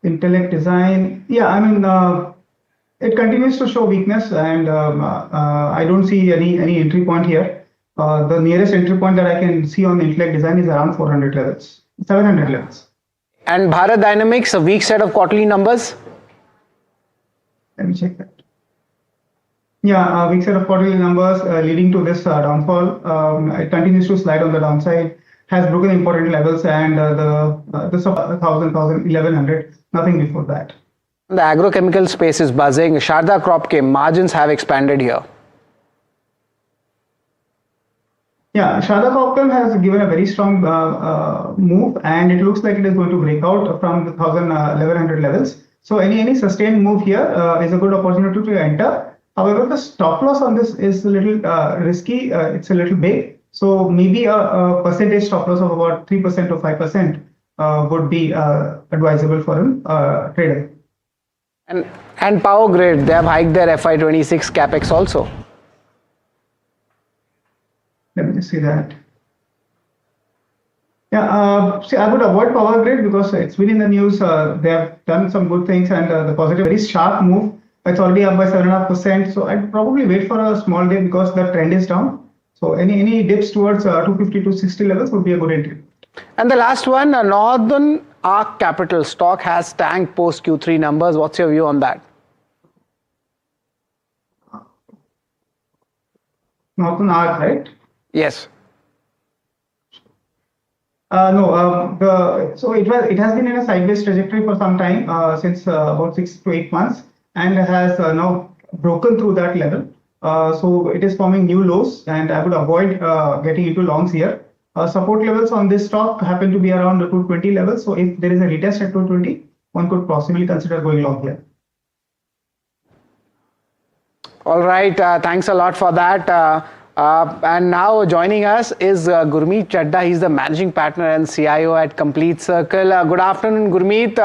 Intellect Design, it continues to show weakness, and I don't see any entry point here. The nearest entry point that I can see on Intellect Design is around 400 levels, 700 levels. And Bharat Dynamics, a weak set of quarterly numbers? Let me check that. Yeah, a weak set of quarterly numbers leading to this downfall. It continues to slide on the downside, has broken important levels, and the 1,000, 1,100, nothing before that. The agrochemical space is buzzing. Sharda Cropchem, margins have expanded here. Yeah, Sharda Cropchem has given a very strong move, and it looks like it is going to break out from the 1,100 levels. So any sustained move here is a good opportunity to enter. However, the stop loss on this is a little risky. It's a little big. So maybe a percentage stop loss of about 3% or 5% would be advisable for a trader. And Power Grid, they have hiked their FY26 capex also. Let me just see that. Yeah, I would avoid Power Grid because it's been in the news. They have done some good things, and the positive, very sharp move. It's already up by 7.5%. So I'd probably wait for a small dip because the trend is down. So any dips towards 250 to 60 levels would be a good entry. And the last one, Northern Arc Capital stock has tanked post Q3 numbers. What's your view on that? Northern Arc, right? Yes. No. So it has been in a sideways trajectory for some time, since about 6 to 8 months, and has now broken through that level. So it is forming new lows, and I would avoid getting into longs here. Support levels on this stock happen to be around the 220 levels. So if there is a retest at 220, one could possibly consider going long here. All right. Thanks a lot for that. And now joining us is Gurmeet Chadda. He's the managing partner and CIO at Complete Circle. Good afternoon, Gurmeet.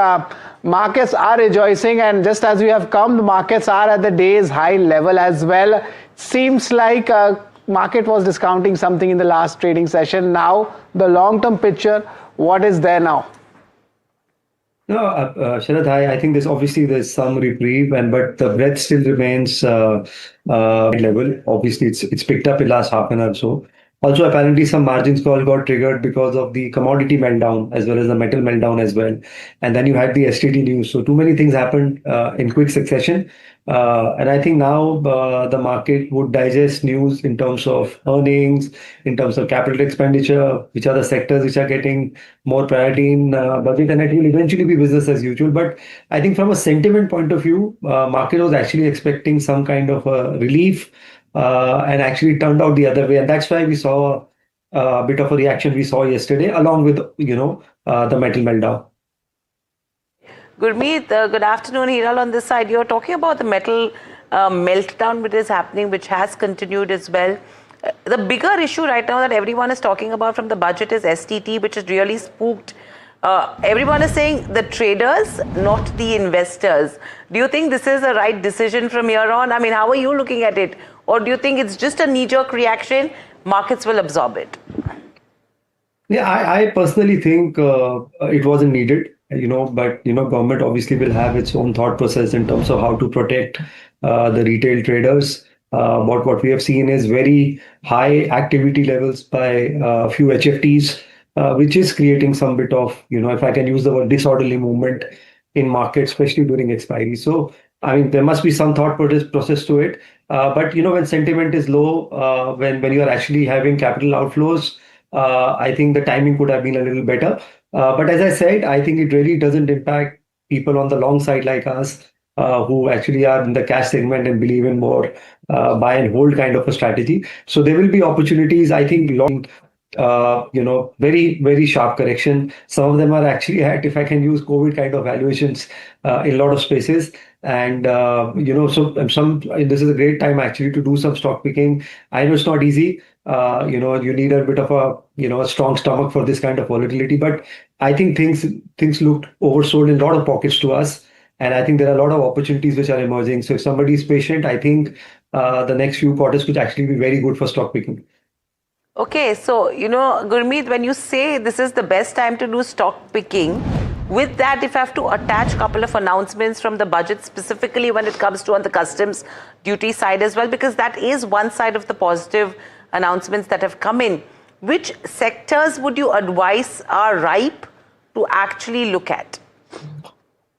markets are rejoicing, and just as we have come, the markets are at the day's high level as well. Seems like market was discounting something in the last trading session. Now the long-term picture, what is there now? No, Sharad, I think there's some reprieve, but the breadth still remains level. Obviously, it's picked up in last half an hour or so. Also, apparently, some margins call got triggered because of the commodity meltdown as well as the metal meltdown as well. And then you had the STT news. So too many things happened in quick succession. And I think now the market would digest news in terms of earnings, in terms of capital expenditure, which are the sectors which are getting more priority in budget, and it will eventually be business as usual. But I think from a sentiment point of view, market was actually expecting some kind of relief, and actually turned out the other way. And that's why we saw a bit of a reaction we saw yesterday, along with, the metal meltdown. Gurmeet, good afternoon. Hiral on this side. You're talking about the metal meltdown which is happening, which has continued as well. The bigger issue right now that everyone is talking about from the budget is STT, which has really spooked. Everyone is saying the traders, not the investors. Do you think this is a right decision from here on? I mean, how are you looking at it? Or do you think it's just a knee-jerk reaction, markets will absorb it? Yeah, I personally think it wasn't needed, but government obviously will have its own thought process in terms of how to protect the retail traders. But what we have seen is very high activity levels by a few HFTs, which is creating some bit of, if I can use the word, disorderly movement in markets, especially during expiry. So, I mean, there must be some thought process to it. But, when sentiment is low, when you are actually having capital outflows, I think the timing could have been a little better. But as I said, I think it really doesn't impact people on the long side like us, who actually are in the cash segment and believe in more buy and hold kind of a strategy. So there will be opportunities, I think, very, very sharp correction. Some of them are actually at, if I can use COVID kind of valuations in a lot of spaces. And, so this is a great time actually to do some stock picking. I know it's not easy. You need a bit of a strong stomach for this kind of volatility. But I think things looked oversold in a lot of pockets to us. And I think there are a lot of opportunities which are emerging. So if somebody is patient, I think the next few quarters could actually be very good for stock picking. Okay, so, Gurmeet, when you say this is the best time to do stock picking, with that, if I have to attach a couple of announcements from the budget, specifically when it comes to on the customs duty side as well, because that is one side of the positive announcements that have come in. Which sectors would you advise are ripe to actually look at?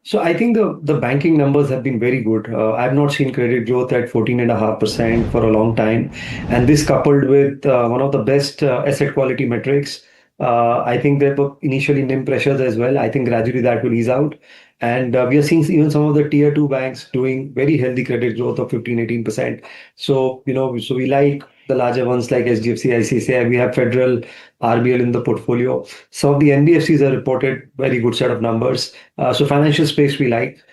So I think the banking numbers have been very good. I've not seen credit growth at 14.5% for a long time. And this coupled with one of the best asset quality metrics, I think there were initially NIM pressures as well. I think gradually that will ease out. And we are seeing even some of the tier 2 banks doing very healthy credit growth of 15-18%. So, so we like the larger ones like SGFC, ICICI. We have Federal, RBL in the portfolio. Some of the NBFCs have reported very good set of numbers. So financial space we like.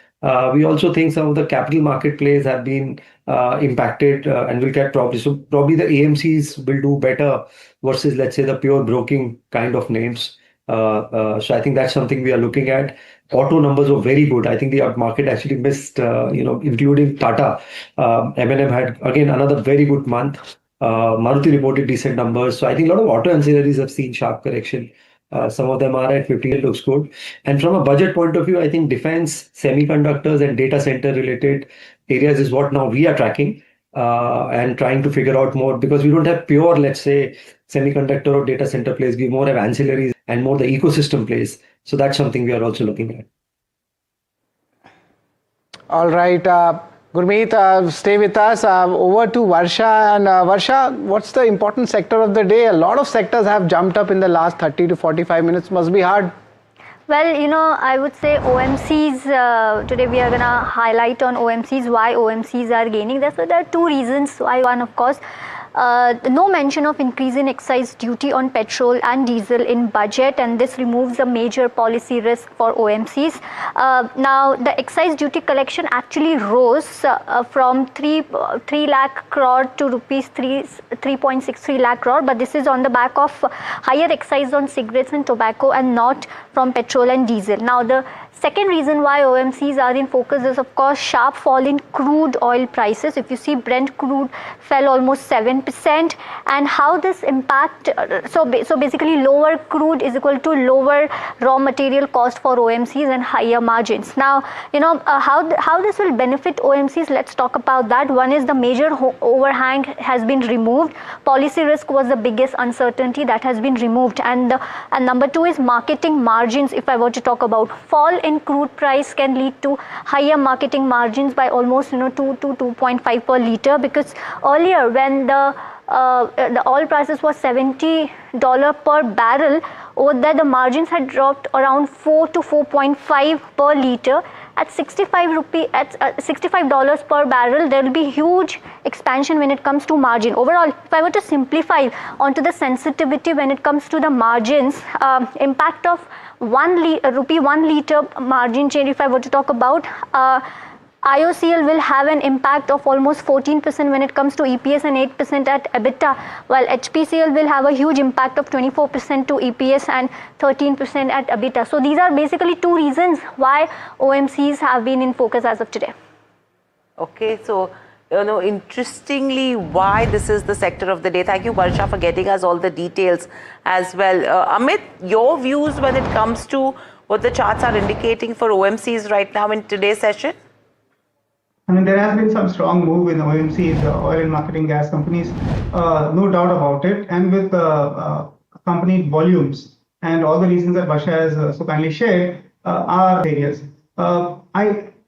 We also think some of the capital market plays have been impacted and will get probably. So probably the AMCs will do better versus, let's say, the pure broking kind of names. So I think that's something we are looking at. Auto numbers were very good. I think the market actually missed, including Tata. M&M had, again, another very good month. Maruti reported decent numbers. So I think a lot of auto ancillaries have seen sharp correction. Some of them are at 50, it looks good. And from a budget point of view, I think defense, semiconductors and data center related areas is what now we are tracking and trying to figure out more, because we don't have pure, let's say, semiconductor or data center plays. We more have ancillaries and more the ecosystem plays. So that's something we are also looking at. All right. Gurmeet, stay with us. Over to Varsha. And Varsha, what's the important sector of the day? A lot of sectors have jumped up in the last 30 to 45 minutes. Must be hard. Well, I would say OMCs, today we are going to highlight on OMCs, why OMCs are gaining. There are two reasons why. One, of course, no mention of increase in excise duty on petrol and diesel in budget, and this removes a major policy risk for OMCs. Now, the excise duty collection actually rose from 3 lakh crore to rupees 3.63 lakh crore, but this is on the back of higher excise on cigarettes and tobacco and not from petrol and diesel. Now, the Second reason why OMCs are in focus is, of course, sharp fall in crude oil prices. If you see, Brent crude fell almost 7%, and how this impact, so basically lower crude is equal to lower raw material cost for OMCs and higher margins. Now, how this will benefit OMCs, let's talk about that. One is the major overhang has been removed. Policy risk was the biggest uncertainty that has been removed, and number two is marketing margins. If I were to talk about fall in crude price can lead to higher marketing margins by almost 2 to 2.5 per liter, because earlier when the oil prices was $70 per barrel, over there the margins had dropped around 4 to 4.5 per liter. At $65 per barrel, there will be huge expansion when it comes to margin. Overall, if I were to simplify onto the sensitivity when it comes to the margins, impact of rupee 1 liter margin change, if I were to talk about, IOCL will have an impact of almost 14% when it comes to EPS and 8% at EBITDA, while HPCL will have a huge impact of 24% to EPS and 13% at EBITDA. So these are basically two reasons why OMCs have been in focus as of today. Okay, so interestingly, why this is the sector of the day. Thank you, Varsha, for getting us all the details as well. Amit, your views when it comes to what the charts are indicating for OMCs right now in today's session? I mean, there has been some strong move in OMCs, oil and marketing gas companies, no doubt about it. And with accompanied volumes and all the reasons that Varsha has so kindly shared are areas. I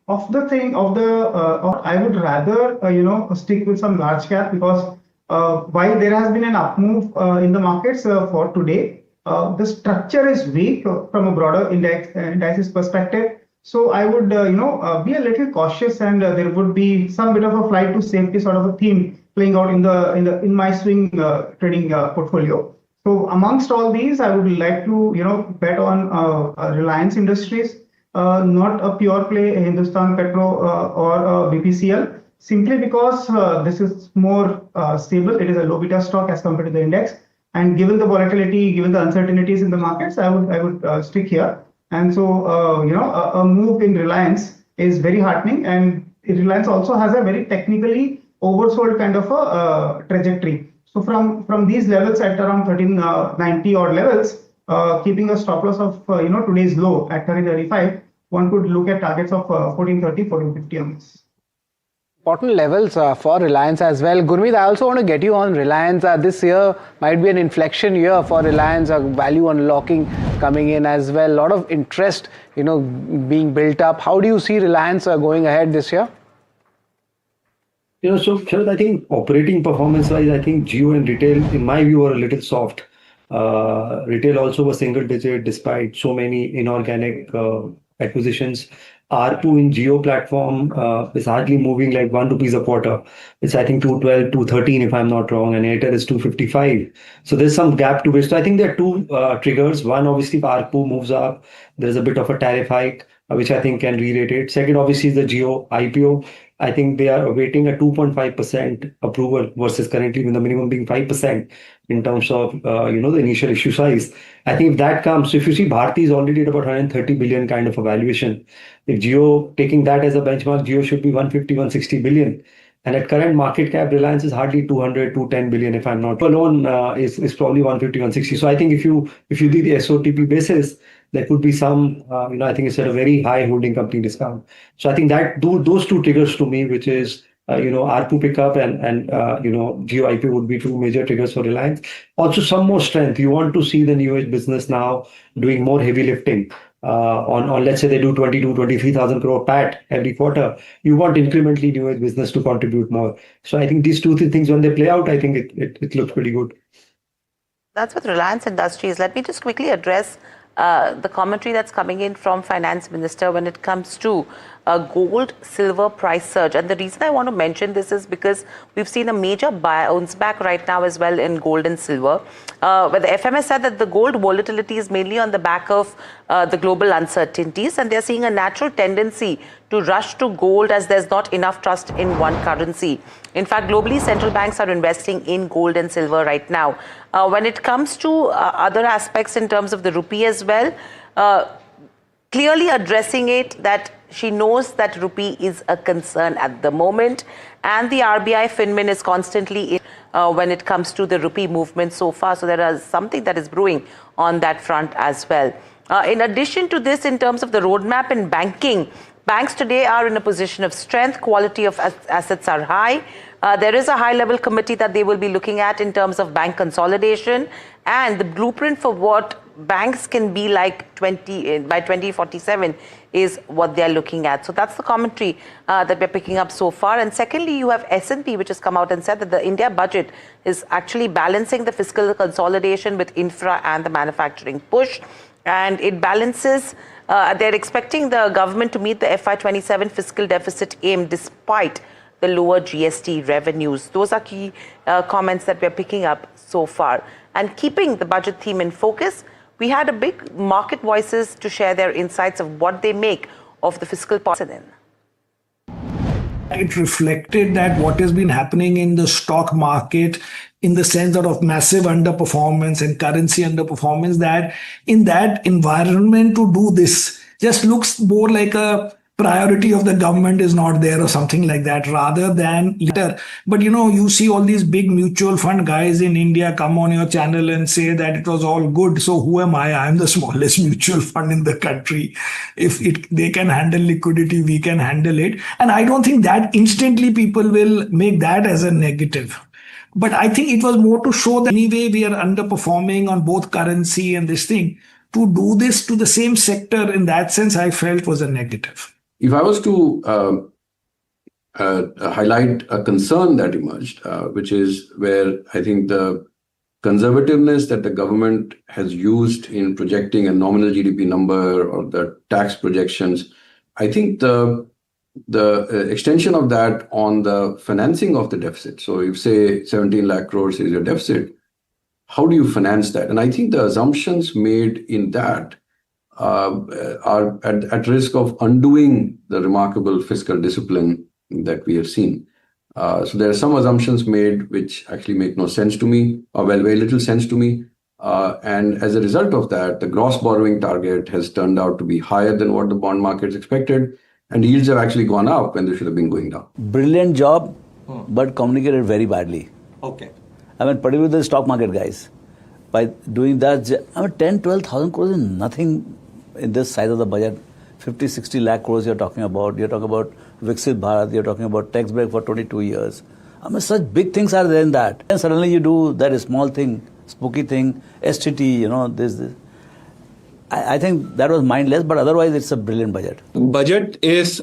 would rather stick with some large cap, because while there has been an up move in the markets for today, the structure is weak from a broader indices perspective. So I would, be a little cautious, and there would be some bit of a flight to safety sort of a theme playing out in my swing trading portfolio. So amongst all these, I would like to, bet on Reliance Industries, not a pure play Hindustan Petro or BPCL, simply because this is more stable. It is a low beta stock as compared to the index, and given the volatility, given the uncertainties in the markets, I would stick here. And so, a move in Reliance is very heartening, and Reliance also has a very technically oversold kind of a trajectory. So from these levels at around 1390 odd levels, keeping a stop loss of today's low at 1335, one could look at targets of 1430, 1450 on this. Important levels for Reliance as well. Gurmeet, I also want to get you on Reliance. This year might be an inflection year for Reliance, value unlocking coming in as well. A lot of interest, being built up. How do you see Reliance going ahead this year? So Sharad, I think operating performance wise, I think Jio and retail, in my view, are a little soft. Retail also was single digit despite so many inorganic acquisitions. ARPU in Jio platform is hardly moving like 1 rupees a quarter. It's I think 212, 213 if I'm not wrong, and Airtel is 255. So there's some gap to bridge. So I think there are two triggers. One, obviously, if ARPU moves up, there's a bit of a tariff hike, which I think can re-rate it. Second, obviously, is the Jio IPO. I think they are awaiting a 2.5% approval versus currently with the minimum being 5% in terms of the initial issue size. I think if that comes, so if you see Bharti is already at about 130 billion kind of a valuation. If Jio, taking that as a benchmark, Jio should be 150, 160 billion. And at current market cap, Reliance is hardly 200, 210 billion if I'm not. Alone is probably 150, 160. So I think if you do the SOTP basis, there could be some, I think it's at a very high holding company discount. So I think that those two triggers to me, which is, ARPU pickup and Jio IPO would be two major triggers for Reliance. Also some more strength. You want to see the new age business now doing more heavy lifting. On let's say they do 23,000 crore PAT every quarter, you want incrementally new age business to contribute more. So I think these two things, when they play out, I think it looks pretty good. That's with Reliance Industries. Let me just quickly address the commentary that's coming in from Finance Minister when it comes to gold, silver price surge. And the reason I want to mention this is because we've seen a major bounce back right now as well in gold and silver. But the FMS said that the gold volatility is mainly on the back of the global uncertainties, and they're seeing a natural tendency to rush to gold as there's not enough trust in one currency. In fact, globally, central banks are investing in gold and silver right now. When it comes to other aspects in terms of the rupee as well, clearly addressing it that she knows that rupee is a concern at the moment, and the RBI Finmin is constantly in when it comes to the rupee movement so far. So there is something that is brewing on that front as well. In addition to this, in terms of the roadmap in banking, banks today are in a position of strength. Quality of assets are high. There is a high-level committee that they will be looking at in terms of bank consolidation and the blueprint for what banks can be like by 2047 is what they're looking at. So that's the commentary that we're picking up so far. And secondly, you have S&P, which has come out and said that the India budget is actually balancing the fiscal consolidation with infra and the manufacturing push. And it balances, they're expecting the government to meet the FY27 fiscal deficit aim despite the lower GST revenues. Those are key comments that we're picking up so far. And keeping the budget theme in focus, we had a big market voices to share their insights of what they make of the fiscal policy. It reflected that what has been happening in the stock market in the sense of massive underperformance and currency underperformance, that in that environment to do this just looks more like a priority of the government is not there or something like that rather than later. But you see all these big mutual fund guys in India come on your channel and say that it was all good. So who am I? I'm the smallest mutual fund in the country. If they can handle liquidity, we can handle it. And I don't think that instantly people will make that as a negative. But I think it was more to show that anyway we are underperforming on both currency and this thing. To do this to the same sector in that sense, I felt was a negative. If I was to highlight a concern that emerged, which is where I think the conservativeness that the government has used in projecting a nominal GDP number or the tax projections, I think the extension of that on the financing of the deficit. So if say 17 lakh crores is your deficit, how do you finance that? And I think the assumptions made in that are at risk of undoing the remarkable fiscal discipline that we have seen. So there are some assumptions made which actually make no sense to me, or very little sense to me. And as a result of that, the gross borrowing target has turned out to be higher than what the bond markets expected, and yields have actually gone up when they should have been going down. Brilliant job, but communicated very badly. Okay. I mean, particularly the stock market guys. By doing that, 10, 12,000 crores is nothing in this size of the budget. 50, 60 lakh crores you're talking about. You're talking about Viksit Bharat. You're talking about tax break for 22 years. I mean, such big things are there in that. And suddenly you do that small thing, spooky thing, STT, this. I think that was mindless, but otherwise it's a brilliant budget. Budget is,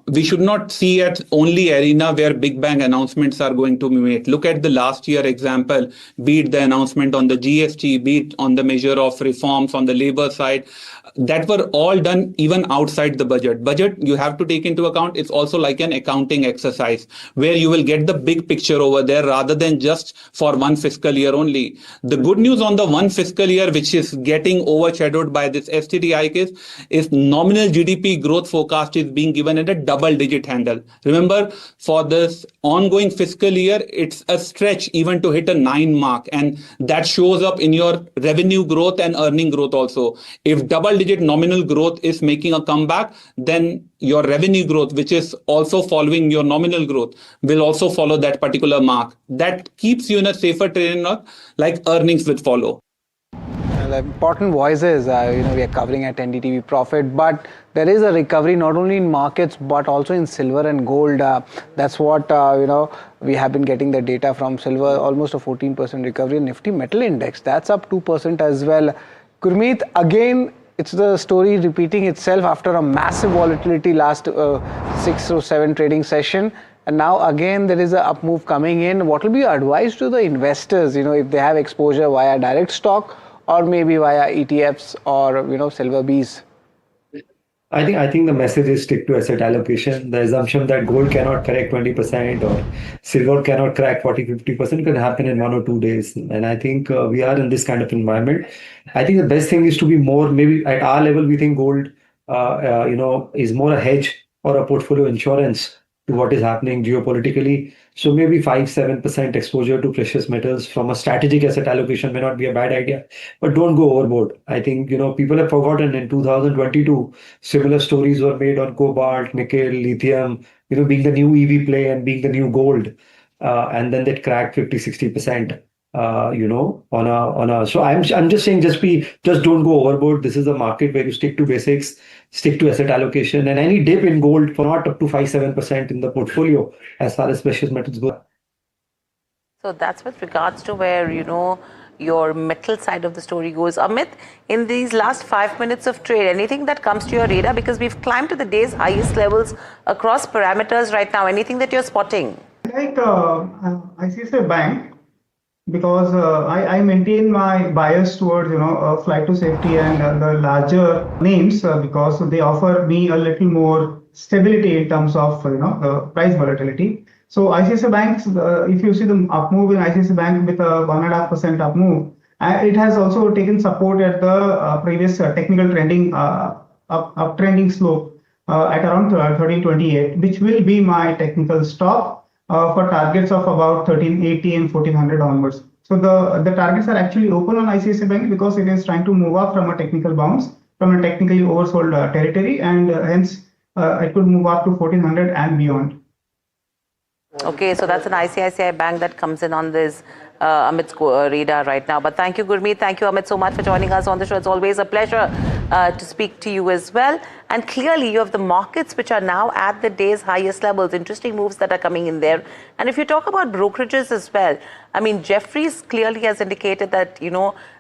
we should not see it only arena where big bang announcements are going to be made. Look at the last year example, be it the announcement on the GST, be it on the measure of reforms on the labor side, that were all done even outside the budget. Budget, you have to take into account, it's also like an accounting exercise where you will get the big picture over there rather than just for one fiscal year only. The good news on the one fiscal year, which is getting overshadowed by this STT hike, is nominal GDP growth forecast is being given at a double-digit handle. Remember, for this ongoing fiscal year, it's a stretch even to hit a 9 mark, and that shows up in your revenue growth and earning growth also. If double-digit nominal growth is making a comeback, then your revenue growth, which is also following your nominal growth, will also follow that particular mark. That keeps you in a safer terrain, like earnings will follow. The important voices, we are covering at NDTV Profit, but there is a recovery not only in markets but also in silver and gold. That's what we have been getting the data from silver, almost a 14% recovery. Nifty Metal Index, that's up 2% as well. Gurmeet, again, it's the story repeating itself after a massive volatility last 6 or 7 trading session. And now again there is an up move coming in. What will be your advice to the investors, if they have exposure via direct stock or maybe via ETFs or silver Bs? I think the message is stick to asset allocation. The assumption that gold cannot correct 20% or silver cannot crack 40-50% can happen in 1 or 2 days. And I think we are in this kind of environment. I think the best thing is to be more, maybe at our level, we think gold, is more a hedge or a portfolio insurance to what is happening geopolitically. So maybe 5-7% exposure to precious metals from a strategic asset allocation may not be a bad idea, but don't go overboard. I think, people have forgotten in 2022, similar stories were made on cobalt, nickel, lithium, being the new EV play and being the new gold. And then that cracked 50-60%. So I'm just saying, just don't go overboard. This is a market where you stick to basics, stick to asset allocation, and any dip in gold for not up to 5-7% in the portfolio as far as precious metals go. So that's with regards to where, your metal side of the story goes. Amit, in these last 5 minutes of trade, anything that comes to your radar? Because we've climbed to the day's highest levels across parameters right now. Anything that you're spotting? Like ICICI Bank, because I maintain my bias towards flight to safety and the larger names because they offer me a little more stability in terms of the price volatility. So ICICI Bank, if you see the up move in ICICI Bank with a 1.5% up move, it has also taken support at the previous technical trending uptrending slope at around 1328, which will be my technical stop for targets of about 1380 and 1400 onwards. So the targets are actually open on ICICI Bank because it is trying to move up from a technical bounce, from a technically oversold territory, and hence it could move up to 1400 and beyond. Okay, so that's an ICICI Bank that comes in on this Amit's radar right now. But thank you, Gurmeet. Thank you, Amit, so much for joining us on the show. It's always a pleasure to speak to you as well. And clearly, you have the markets which are now at the day's highest levels. Interesting moves that are coming in there. And if you talk about brokerages as well, I mean, Jefferies clearly has indicated that,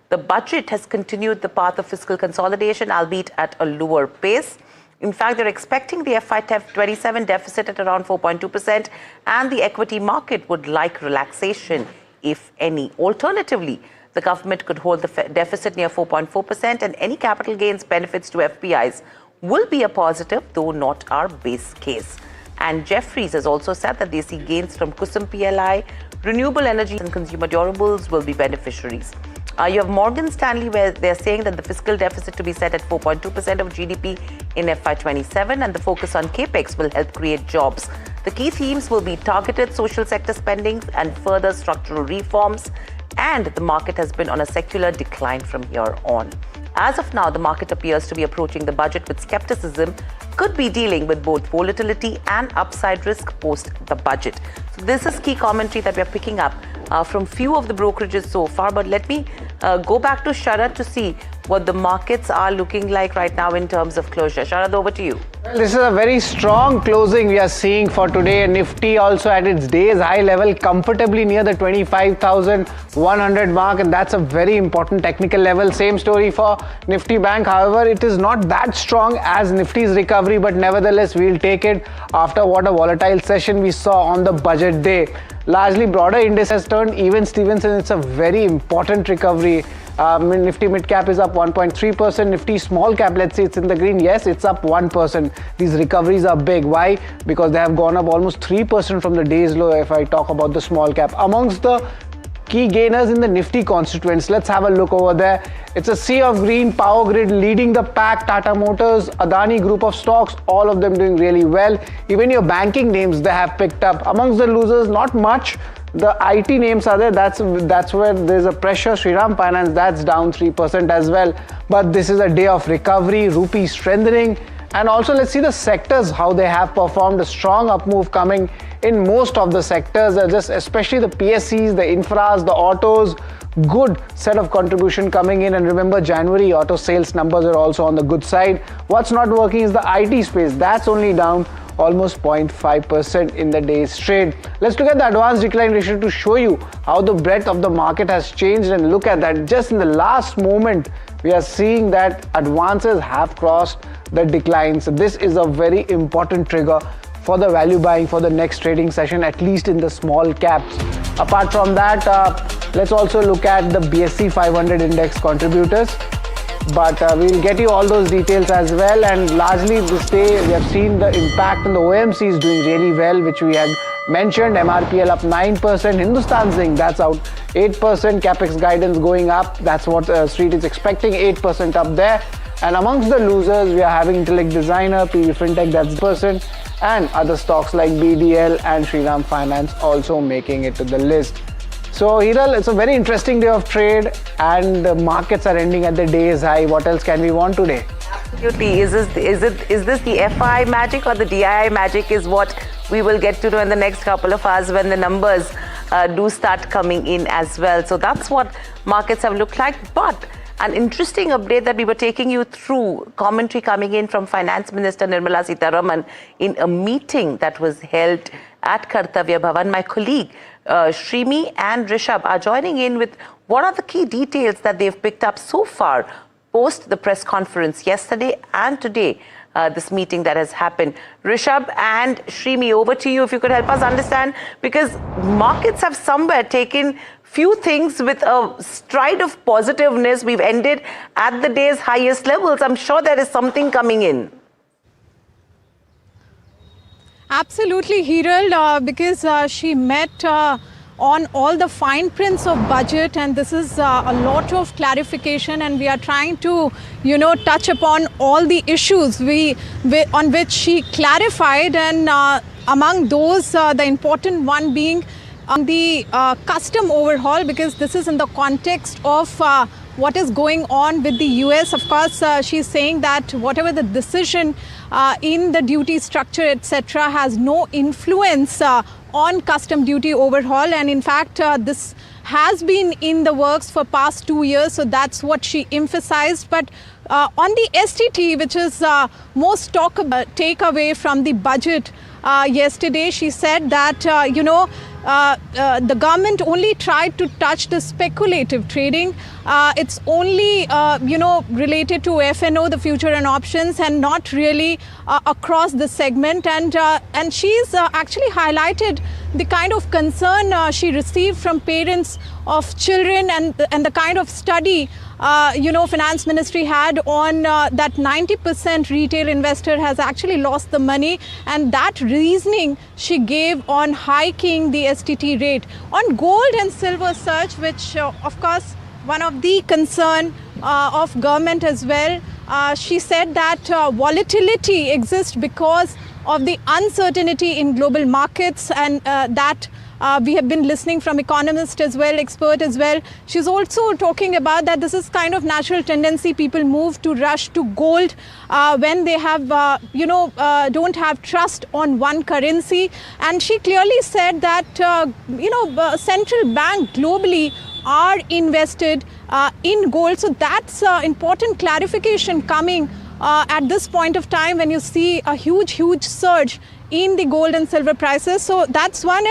the budget has continued the path of fiscal consolidation, albeit at a lower pace. In fact, they're expecting the FY27 deficit at around 4.2%, and the equity market would like relaxation, if any. Alternatively, the government could hold the deficit near 4.4%, and any capital gains benefits to FPIs will be a positive, though not our base case. And Jefferies has also said that they see gains from Kusum PLI, renewable energy and consumer durables will be beneficiaries. You have Morgan Stanley, where they're saying that the fiscal deficit to be set at 4.2% of GDP in FY27, and the focus on capex will help create jobs. The key themes will be targeted social sector spending and further structural reforms, and the market has been on a secular decline from here on. As of now, the market appears to be approaching the budget with skepticism, could be dealing with both volatility and upside risk post the budget. So this is key commentary that we're picking up from few of the brokerages so far. But let me go back to Sharad to see what the markets are looking like right now in terms of closure. Sharad, over to you. Well, this is a very strong closing we are seeing for today. Nifty also at its day's high level, comfortably near the 25,100 mark, and that's a very important technical level. Same story for Nifty Bank. However, it is not that strong as Nifty's recovery, but nevertheless, we'll take it after what a volatile session we saw on the budget day. Largely broader index has turned even Stevenson. It's a very important recovery. Nifty mid cap is up 1.3%. Nifty small cap, let's say it's in the green. Yes, it's up 1%. These recoveries are big. Why? Because they have gone up almost 3% from the day's low if I talk about the small cap. Amongst the key gainers in the Nifty constituents, let's have a look over there. It's a sea of green. Power Grid leading the pack. Tata Motors, Adani group of stocks, all of them doing really well. Even your banking names, they have picked up. Amongst the losers, not much. The IT names are there. That's where there's a pressure. Shriram Finance, that's down 3% as well. But this is a day of recovery, rupee strengthening. And also let's see the sectors, how they have performed. A strong up move coming in most of the sectors, just especially the PSCs, the infras, the autos. Good set of contribution coming in. And remember, January auto sales numbers are also on the good side. What's not working is the IT space. That's only down almost 0.5% in the day's trade. Let's look at the advanced decline ratio to show you how the breadth of the market has changed. And look at that, just in the last moment, we are seeing that advances have crossed the decline. So this is a very important trigger for the value buying for the next trading session, at least in the small caps. Apart from that, let's also look at the BSE 500 index contributors. But we'll get you all those details as well. And largely this day, we have seen the impact on the OMCs doing really well, which we had mentioned. MRPL up 9%. Hindustan Zinc, that's out 8%. Capex guidance going up. That's what Street is expecting, 8% up there. And amongst the losers, we are having Intellect Designer, PV Fintech, that's 0%. and other stocks like BDL and Shriram Finance also making it to the list. So Hiral, it's a very interesting day of trade and the markets are ending at the day's high. What else can we want today? Absolutely. Is this the FI magic or the DII magic is what we will get to know in the next couple of hours when the numbers do start coming in as well. So that's what markets have looked like. But an interesting update that we were taking you through, commentary coming in from Finance Minister Nirmala Sitharaman in a meeting that was held at Kartavya Bhavan. My colleague Shrimi and Rishabh are joining in with what are the key details that they've picked up so far post the press conference yesterday and today, this meeting that has happened. Rishabh and Shrimi, over to you if you could help us understand, because markets have somewhere taken few things with a stride of positiveness. We've ended at the day's highest levels. I'm sure there is something coming in. Absolutely, Hiral, because she met on all the fine prints of budget, and this is a lot of clarification, and we are trying to, touch upon all the issues on which she clarified, and among those, the important one being on the custom overhaul, because this is in the context of what is going on with the US. Of course, she's saying that whatever the decision in the duty structure, etc., has no influence on custom duty overhaul. And in fact, this has been in the works for past 2 years. So that's what she emphasized. But on the STT, which is most takeaway from the budget yesterday, she said that, the government only tried to touch the speculative trading. It's only, related to FNO, the future and options, and not really across the segment. And she's actually highlighted the kind of concern she received from parents of children and the kind of study Finance Ministry had on that 90% retail investor has actually lost the money, and that reasoning she gave on hiking the STT rate. On gold and silver surge, which of course one of the concern of government as well, she said that volatility exists because of the uncertainty in global markets, and that we have been listening from economists as well, expert as well. She's also talking about that this is kind of natural tendency. People move to rush to gold when they have, don't have trust on one currency. And she clearly said that, central bank globally are invested in gold. So that's important clarification coming at this point of time when you see a huge surge in the gold and silver prices. So that's one.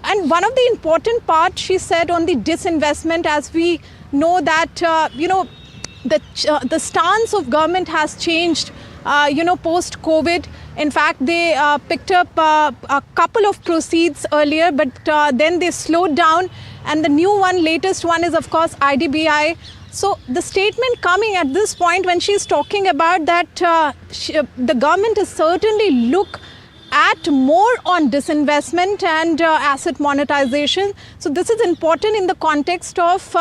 And one of the important parts she said on the disinvestment, as we know that, the stance of government has changed, post-COVID. In fact, they picked up a couple of proceeds earlier, but then they slowed down. And the new one, latest one is, of course, IDBI. So the statement coming at this point when she's talking about that the government is certainly look at more on disinvestment and asset monetization. So this is important in the context of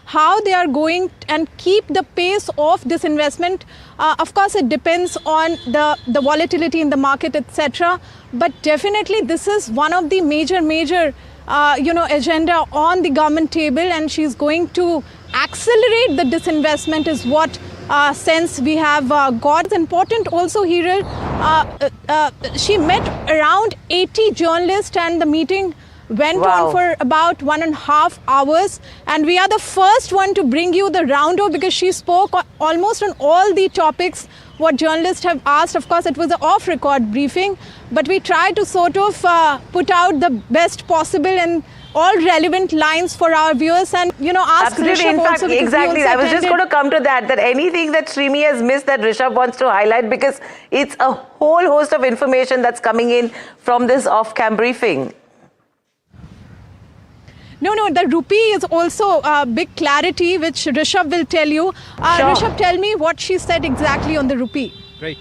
how they are going and keep the pace of disinvestment. Of course, it depends on the volatility in the market, etc. But definitely this is one of the major agenda on the government table, and she's going to accelerate the disinvestment is what sense we have got. It's important also, Hiral, she met around 80 journalists, and the meeting went on for about 1.5 hours. And we are the first one to bring you the roundup, because she spoke almost on all the topics what journalists have asked. Of course, it was an off-record briefing, but we tried to sort of put out the best possible and all relevant lines for our viewers, and ask Absolutely. Rishabh In fact, also, exactly. I was just going to come to that anything that Shrimi has missed that Rishabh wants to highlight, because it's a whole host of information that's coming in from this off-cam briefing. No, the rupee is also a big clarity, which Rishabh will tell you. Sure. Rishabh, tell me what she said exactly on the rupee. Right.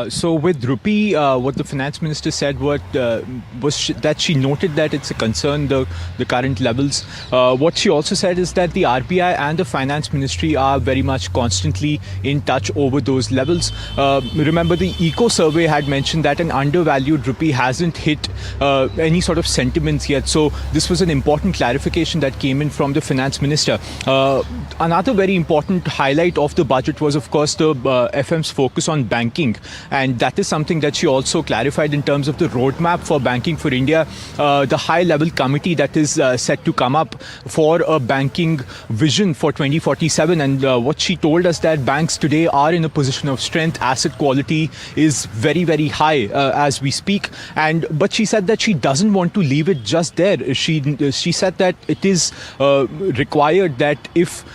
So with rupee, what the finance minister said was that she noted that it's a concern, the current levels. What she also said is that the RBI and the finance ministry are very much constantly in touch over those levels. Remember, the Eco survey had mentioned that an undervalued rupee hasn't hit any sort of sentiments yet. So this was an important clarification that came in from the finance minister. Another very important highlight of the budget was, of course, the FM's focus on banking. And that is something that she also clarified in terms of the roadmap for banking for India, the high-level committee that is set to come up for a banking vision for 2047. And what she told us that banks today are in a position of strength. Asset quality is very, very high as we speak. But she said that she doesn't want to leave it just there. She said that it is required that if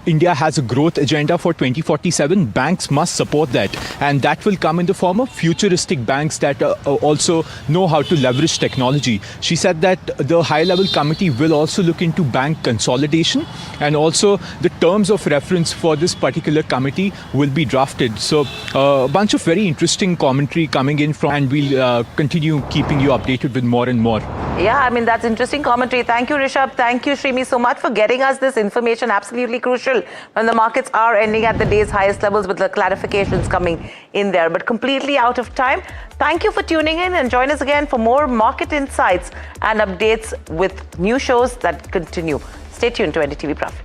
India has a growth agenda for 2047, banks must support that. And that will come in the form of futuristic banks that also know how to leverage technology. She said that the high-level committee will also look into bank consolidation, and also the terms of reference for this particular committee will be drafted. So a bunch of very interesting commentary coming in from, and we'll continue keeping you updated with more and more. Yeah, I mean, that's interesting commentary. Thank you, Rishabh. Thank you, Shrimi, so much for getting us this information. Absolutely crucial when the markets are ending at the day's highest levels with the clarifications coming in there. But completely out of time. Thank you for tuning in, and join us again for more market insights and updates with new shows that continue. Stay tuned to NDTV Profit.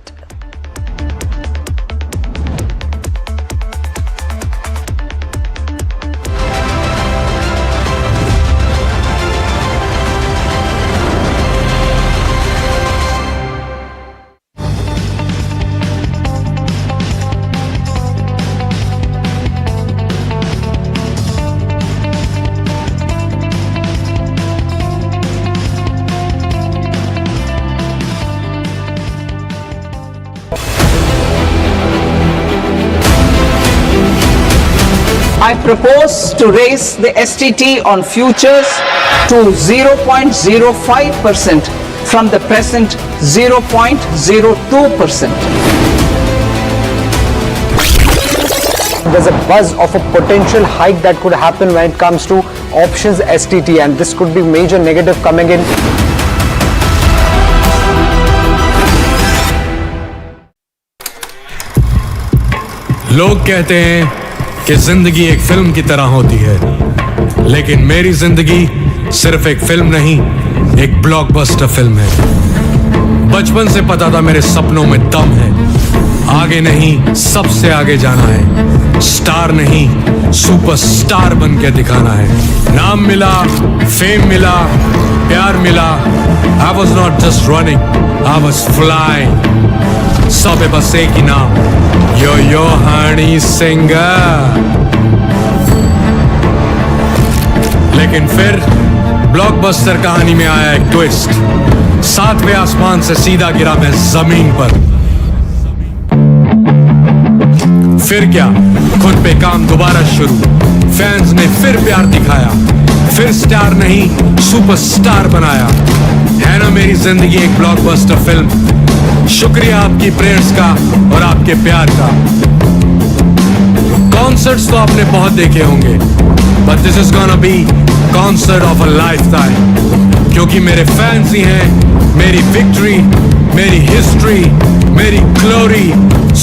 I propose to raise the STT on futures to 0.05% from the present 0.02%. There's a buzz of a potential hike that could happen when it comes to options STT, and this could be major negative coming in. लोग कहते हैं कि जिंदगी एक film की तरह होती है, लेकिन मेरी जिंदगी सिर्फ एक फिल्म नहीं, एक ब्लॉकबस्टर फिल्म है। बचपन से पता था मेरे सपनों में दम है, आगे नहीं सबसे आगे जाना है, स्टार नहीं सुपरस्टार बन के दिखाना है। नाम मिला, फेम मिला, प्यार मिला। I was not just running, I was flying. सब बस एक ही नाम, यो हनी सिंगर। लेकिन फिर ब्लॉकबस्टर कहानी में आया एक ट्विस्ट। 7वें आसमान से सीधा गिरा मैं जमीन पर। फिर क्या, खुद पे काम दोबारा शुरू। फैंस ने फिर प्यार दिखाया, फिर स्टार नहीं सुपरस्टार बनाया। है ना मेरी जिंदगी एक ब्लॉकबस्टर फिल्म। शुक्रिया आपकी प्रेयर्स का और आपके प्यार का। कॉन्सर्ट्स तो आपने बहुत देखे होंगे, but this is gonna be concert of a lifetime, क्योंकि मेरे फैंस ही हैं मेरी विक्ट्री, मेरी हिस्ट्री, मेरी glory.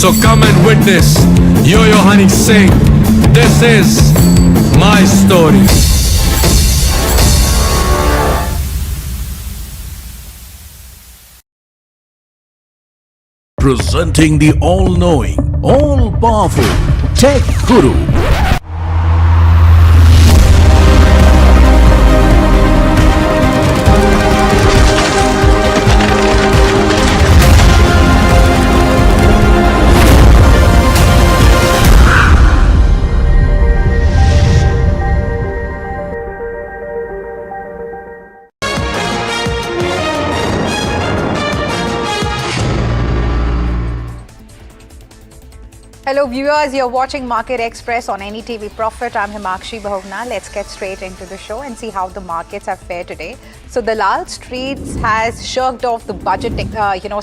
So come and witness yo Honey Singh, this is my story. Presenting the all-knowing, all-powerful Tech Guru. Hello viewers, you're watching Market Express on NDTV Profit. I'm Himakshi Bhavna. Let's get straight into the show and see how the markets have fared today. So the Lal Streets has shirked off the budget,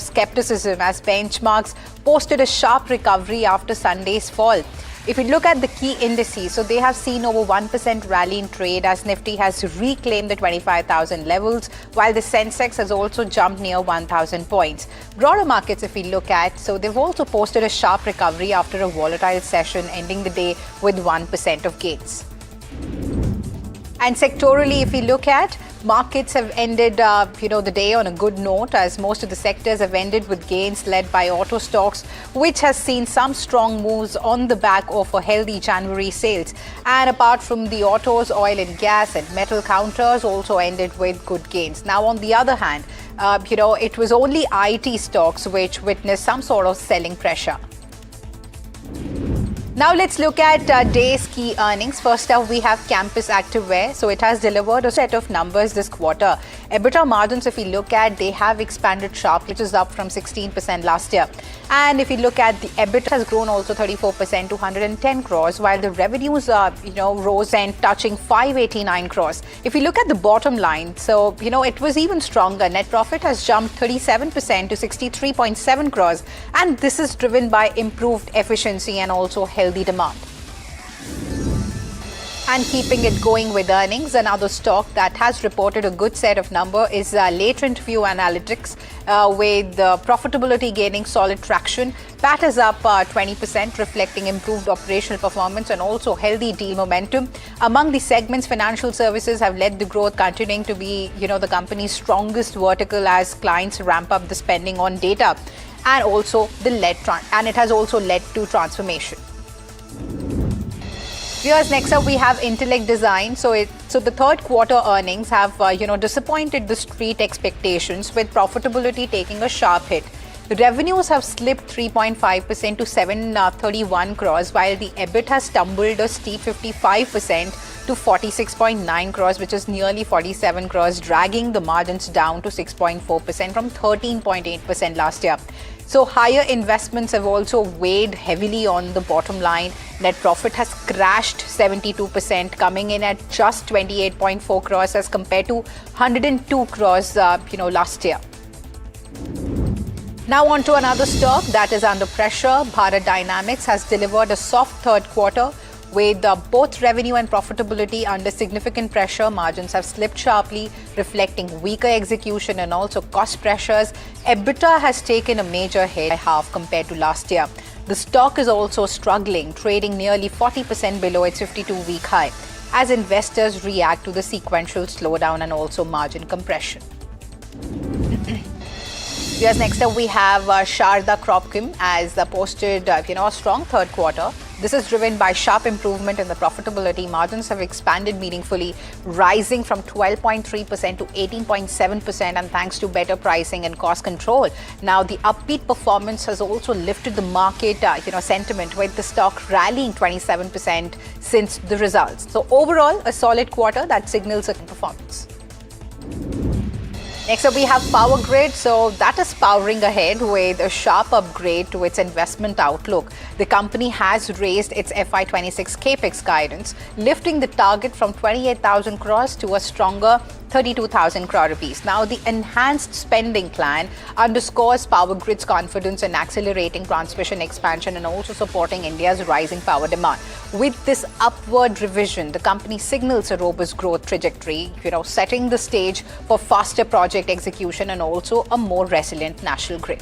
skepticism as benchmarks posted a sharp recovery after Sunday's fall. If you look at the key indices, so they have seen over 1% rally in trade as Nifty has reclaimed the 25,000 levels, while the Sensex has also jumped near 1,000 points. Broader markets, if we look at, so they've also posted a sharp recovery after a volatile session, ending the day with 1% of gains. And sectorally, if we look at, markets have ended the day on a good note, as most of the sectors have ended with gains led by auto stocks, which has seen some strong moves on the back of a healthy January sales. And apart from the autos, oil and gas and metal counters also ended with good gains. Now, on the other hand, it was only IT stocks which witnessed some sort of selling pressure. Now let's look at day's key earnings. First up, we have Campus Activewear. So it has delivered a set of numbers this quarter. EBITDA margins, if we look at, they have expanded sharply, which is up from 16% last year. And if you look at the EBITDA has grown also 34% to 110 crores, while the revenues rose and touching 589 crores. If you look at the bottom line, so it was even stronger. Net profit has jumped 37% to 63.7 crores, and this is driven by improved efficiency and also healthy demand. And keeping it going with earnings, another stock that has reported a good set of numbers is Latent View Analytics, with profitability gaining solid traction. PAT is up 20%, reflecting improved operational performance and also healthy deal momentum. Among the segments, financial services have led the growth, continuing to be the company's strongest vertical as clients ramp up the spending on data, and also it has also led to transformation. Viewers, next up we have Intellect Design. So the third quarter earnings have disappointed the street expectations, with profitability taking a sharp hit. The revenues have slipped 3.5% to 731 crores, while the EBIT has tumbled a steep 55% to 46.9 crores, which is nearly 47 crores, dragging the margins down to 6.4% from 13.8% last year. So higher investments have also weighed heavily on the bottom line. Net profit has crashed 72%, coming in at just 28.4 crores as compared to 102 crores last year. Now on to another stock that is under pressure. Bharat Dynamics has delivered a soft third quarter, with both revenue and profitability under significant pressure. Margins have slipped sharply, reflecting weaker execution and also cost pressures. EBITDA has taken a major hit by half compared to last year. The stock is also struggling, trading nearly 40% below its 52-week high, as investors react to the sequential slowdown and also margin compression. Yes, next up we have Sharda Cropchem as posted a strong third quarter. This is driven by sharp improvement in the profitability. Margins have expanded meaningfully, rising from 12.3% to 18.7%, and thanks to better pricing and cost control. Now, the upbeat performance has also lifted the market sentiment, with the stock rallying 27% since the results. So overall, a solid quarter that signals a performance. Next up, we have Power Grid. So that is powering ahead with a sharp upgrade to its investment outlook. The company has raised its FY26 capex guidance, lifting the target from 28,000 crores to a stronger 32,000 crore rupees. Now, the enhanced spending plan underscores Power Grid's confidence in accelerating transmission expansion and also supporting India's rising power demand. With this upward revision, the company signals a robust growth trajectory, setting the stage for faster project execution and also a more resilient national grid.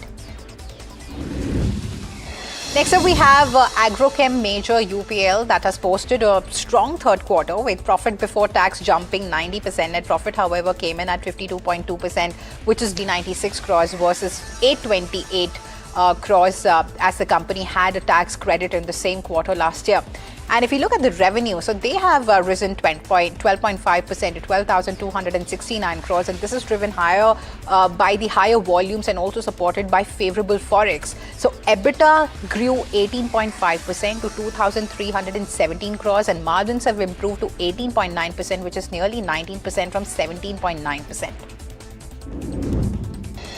Next up, we have Agrochem Major UPL that has posted a strong third quarter, with profit before tax jumping 90%. Net profit, however, came in at 52.2%, which is D96 crores versus 828 crores as the company had a tax credit in the same quarter last year. And if you look at the revenue, so they have risen 12.5% to 12,269 crores, and this is driven higher by the higher volumes and also supported by favorable forex. So EBITDA grew 18.5% to 2,317 crores, and margins have improved to 18.9%, which is nearly 19% from 17.9%.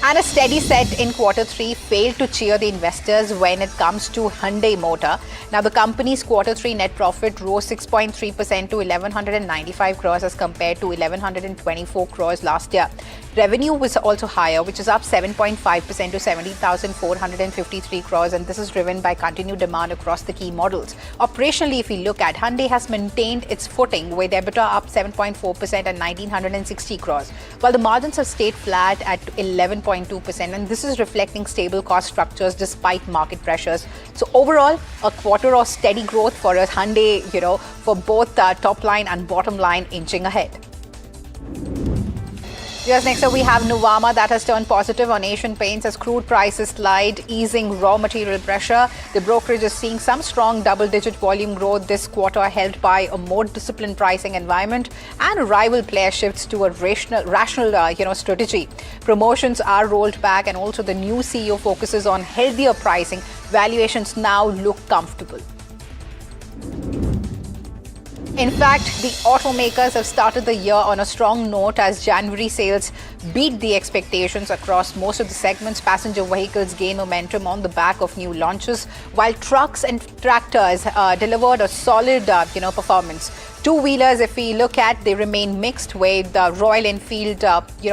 And a steady set in quarter three failed to cheer the investors when it comes to Hyundai Motor. Now, the company's quarter three net profit rose 6.3% to 1,195 crores as compared to 1,124 crores last year. Revenue was also higher, which is up 7.5% to 17,453 crores, and this is driven by continued demand across the key models. Operationally, if we look at, Hyundai has maintained its footing with EBITDA up 7.4% at 1,960 crores, while the margins have stayed flat at 11.2%, and this is reflecting stable cost structures despite market pressures. So overall, a quarter of steady growth for a Hyundai, for both top line and bottom line inching ahead. Yes, next up we have Nuvama that has turned positive on Asian Paints as crude prices slide, easing raw material pressure. The brokerage is seeing some strong double-digit volume growth this quarter, helped by a more disciplined pricing environment and a rival player shifts to a rational strategy. Promotions are rolled back, and also the new CEO focuses on healthier pricing. Valuations now look comfortable. In fact, the automakers have started the year on a strong note as January sales beat the expectations across most of the segments. Passenger vehicles gain momentum on the back of new launches, while trucks and tractors delivered a solid performance. Two-wheelers, if we look at, they remain mixed, with Royal Enfield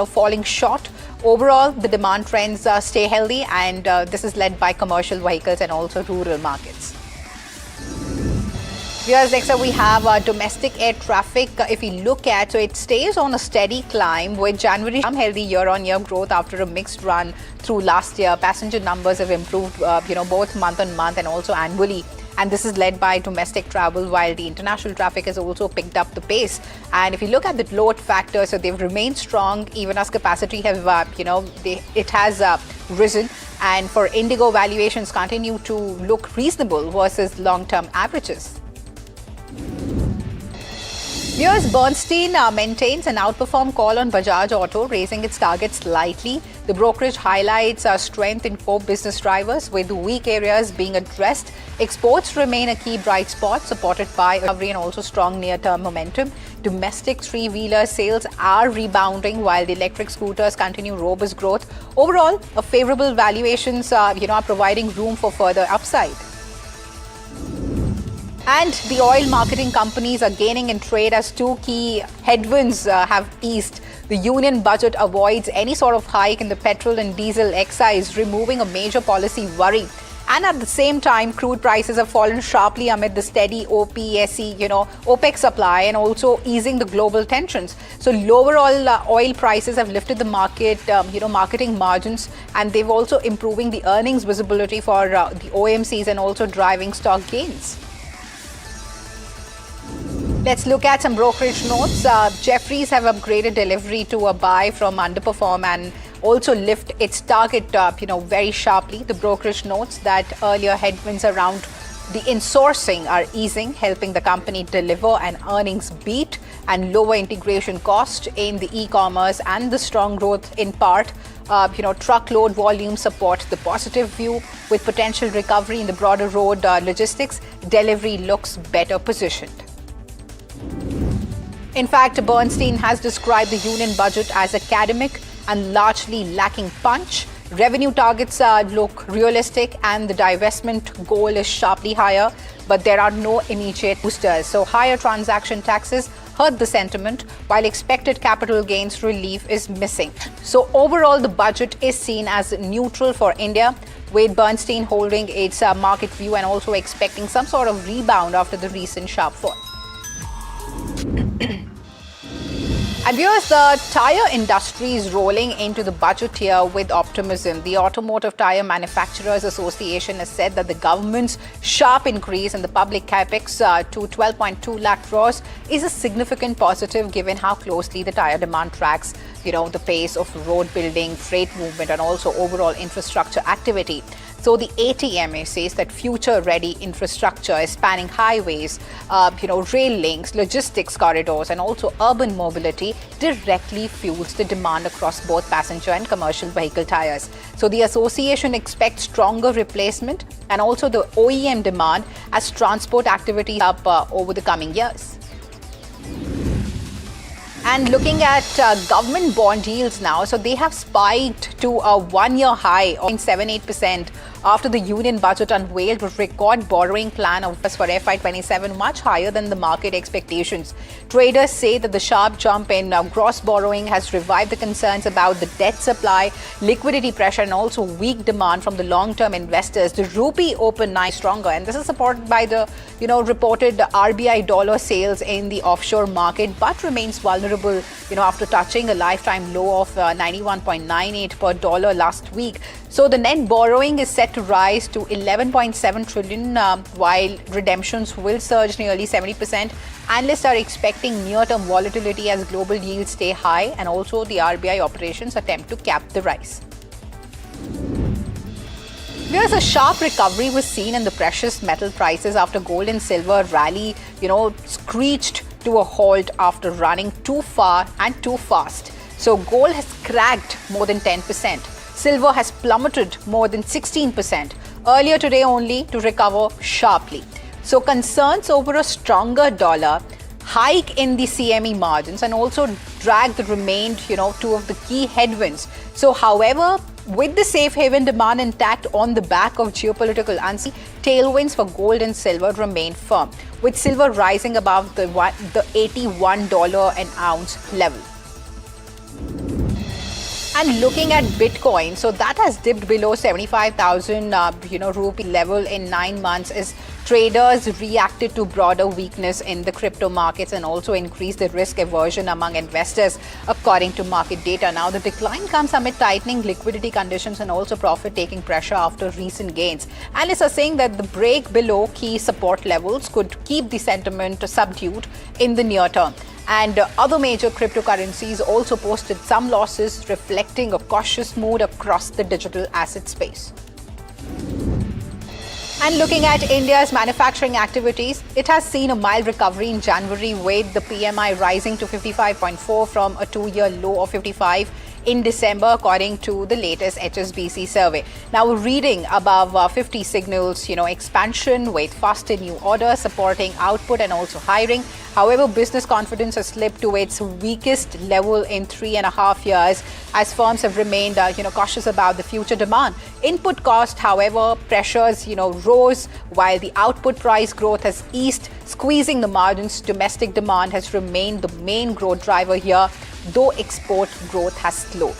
falling short. Overall, the demand trends stay healthy, and this is led by commercial vehicles and also rural markets. Here's next up we have domestic air traffic. If we look at, so it stays on a steady climb with January some healthy year-on-year growth after a mixed run through last year. Passenger numbers have improved, both month-on-month and also annually. And this is led by domestic travel, while the international traffic has also picked up the pace. And if you look at the load factor, so they've remained strong even as capacity have, it has risen. And for Indigo, valuations continue to look reasonable versus long-term averages. Viewers, Bernstein maintains an outperform call on Bajaj Auto, raising its target slightly. The brokerage highlights strength in core business drivers, with weak areas being addressed. Exports remain a key bright spot, supported by recovery and also strong near-term momentum. Domestic three-wheeler sales are rebounding, while the electric scooters continue robust growth. Overall, a favorable valuations are providing room for further upside. And the oil marketing companies are gaining in trade as two key headwinds have eased. The union budget avoids any sort of hike in the petrol and diesel excise, removing a major policy worry. And at the same time, crude prices have fallen sharply amid the steady OPEC supply and also easing the global tensions. So lower oil prices have lifted the market, marketing margins, and they've also improving the earnings visibility for the OMCs and also driving stock gains. Let's look at some brokerage notes. Jefferies have upgraded delivery to a buy from underperform and also lift its target very sharply. The brokerage notes that earlier headwinds around the insourcing are easing, helping the company deliver an earnings beat and lower integration cost in the e-commerce, and the strong growth in part. Truckload volume support the positive view. With potential recovery in the broader road logistics, delivery looks better positioned. In fact, Bernstein has described the union budget as academic and largely lacking punch. Revenue targets look realistic and the divestment goal is sharply higher, but there are no immediate boosters. So higher transaction taxes hurt the sentiment, while expected capital gains relief is missing. So overall, the budget is seen as neutral for India, with Bernstein holding its market view and also expecting some sort of rebound after the recent sharp fall. And viewers, the tire industry is rolling into the budget year with optimism. The Automotive Tire Manufacturers Association has said that the government's sharp increase in the public capex to 12.2 lakh crores is a significant positive, given how closely the tire demand tracks, the pace of road building, freight movement, and also overall infrastructure activity. So the ATMA says that future-ready infrastructure is spanning highways, rail links, logistics corridors, and also urban mobility directly fuels the demand across both passenger and commercial vehicle tires. So the association expects stronger replacement and also the OEM demand as transport activity up over the coming years. And looking at government bond yields now, so they have spiked to a one-year high of 0.78% after the union budget unveiled a record borrowing plan for FY27, much higher than the market expectations. Traders say that the sharp jump in gross borrowing has revived the concerns about the debt supply, liquidity pressure, and also weak demand from the long-term investors. The rupee opened night stronger, and this is supported by the reported RBI dollar sales in the offshore market, but remains vulnerable after touching a lifetime low of 91.98 per dollar last week. So the net borrowing is set to rise to 11.7 trillion, while redemptions will surge nearly 70%. Analysts are expecting near-term volatility as global yields stay high, and also the RBI operations attempt to cap the rise. There's a sharp recovery was seen in the precious metal prices after gold and silver rally, screeched to a halt after running too far and too fast. So gold has cracked more than 10%. Silver has plummeted more than 16% earlier today only to recover sharply. So concerns over a stronger dollar, hike in the CME margins, and also drag that remained, two of the key headwinds. So however, with the safe haven demand intact on the back of geopolitical uncertainty, tailwinds for gold and silver remain firm, with silver rising above the $81 an ounce level. And looking at Bitcoin, so that has dipped below 75,000 rupee level in 9 months as traders reacted to broader weakness in the crypto markets and also increased the risk aversion among investors, according to market data. Now, the decline comes amid tightening liquidity conditions and also profit-taking pressure after recent gains. Analysts are saying that the break below key support levels could keep the sentiment subdued in the near term. And other major cryptocurrencies also posted some losses, reflecting a cautious mood across the digital asset space. And looking at India's manufacturing activities, it has seen a mild recovery in January, with the PMI rising to 55.4 from a 2-year low of 55 in December, according to the latest HSBC survey. Now, reading above 50 signals, expansion with faster new orders supporting output and also hiring. However, business confidence has slipped to its weakest level in 3.5 years as firms have remained, cautious about the future demand. Input cost, however, pressures, rose while the output price growth has eased, squeezing the margins. Domestic demand has remained the main growth driver here, though export growth has slowed.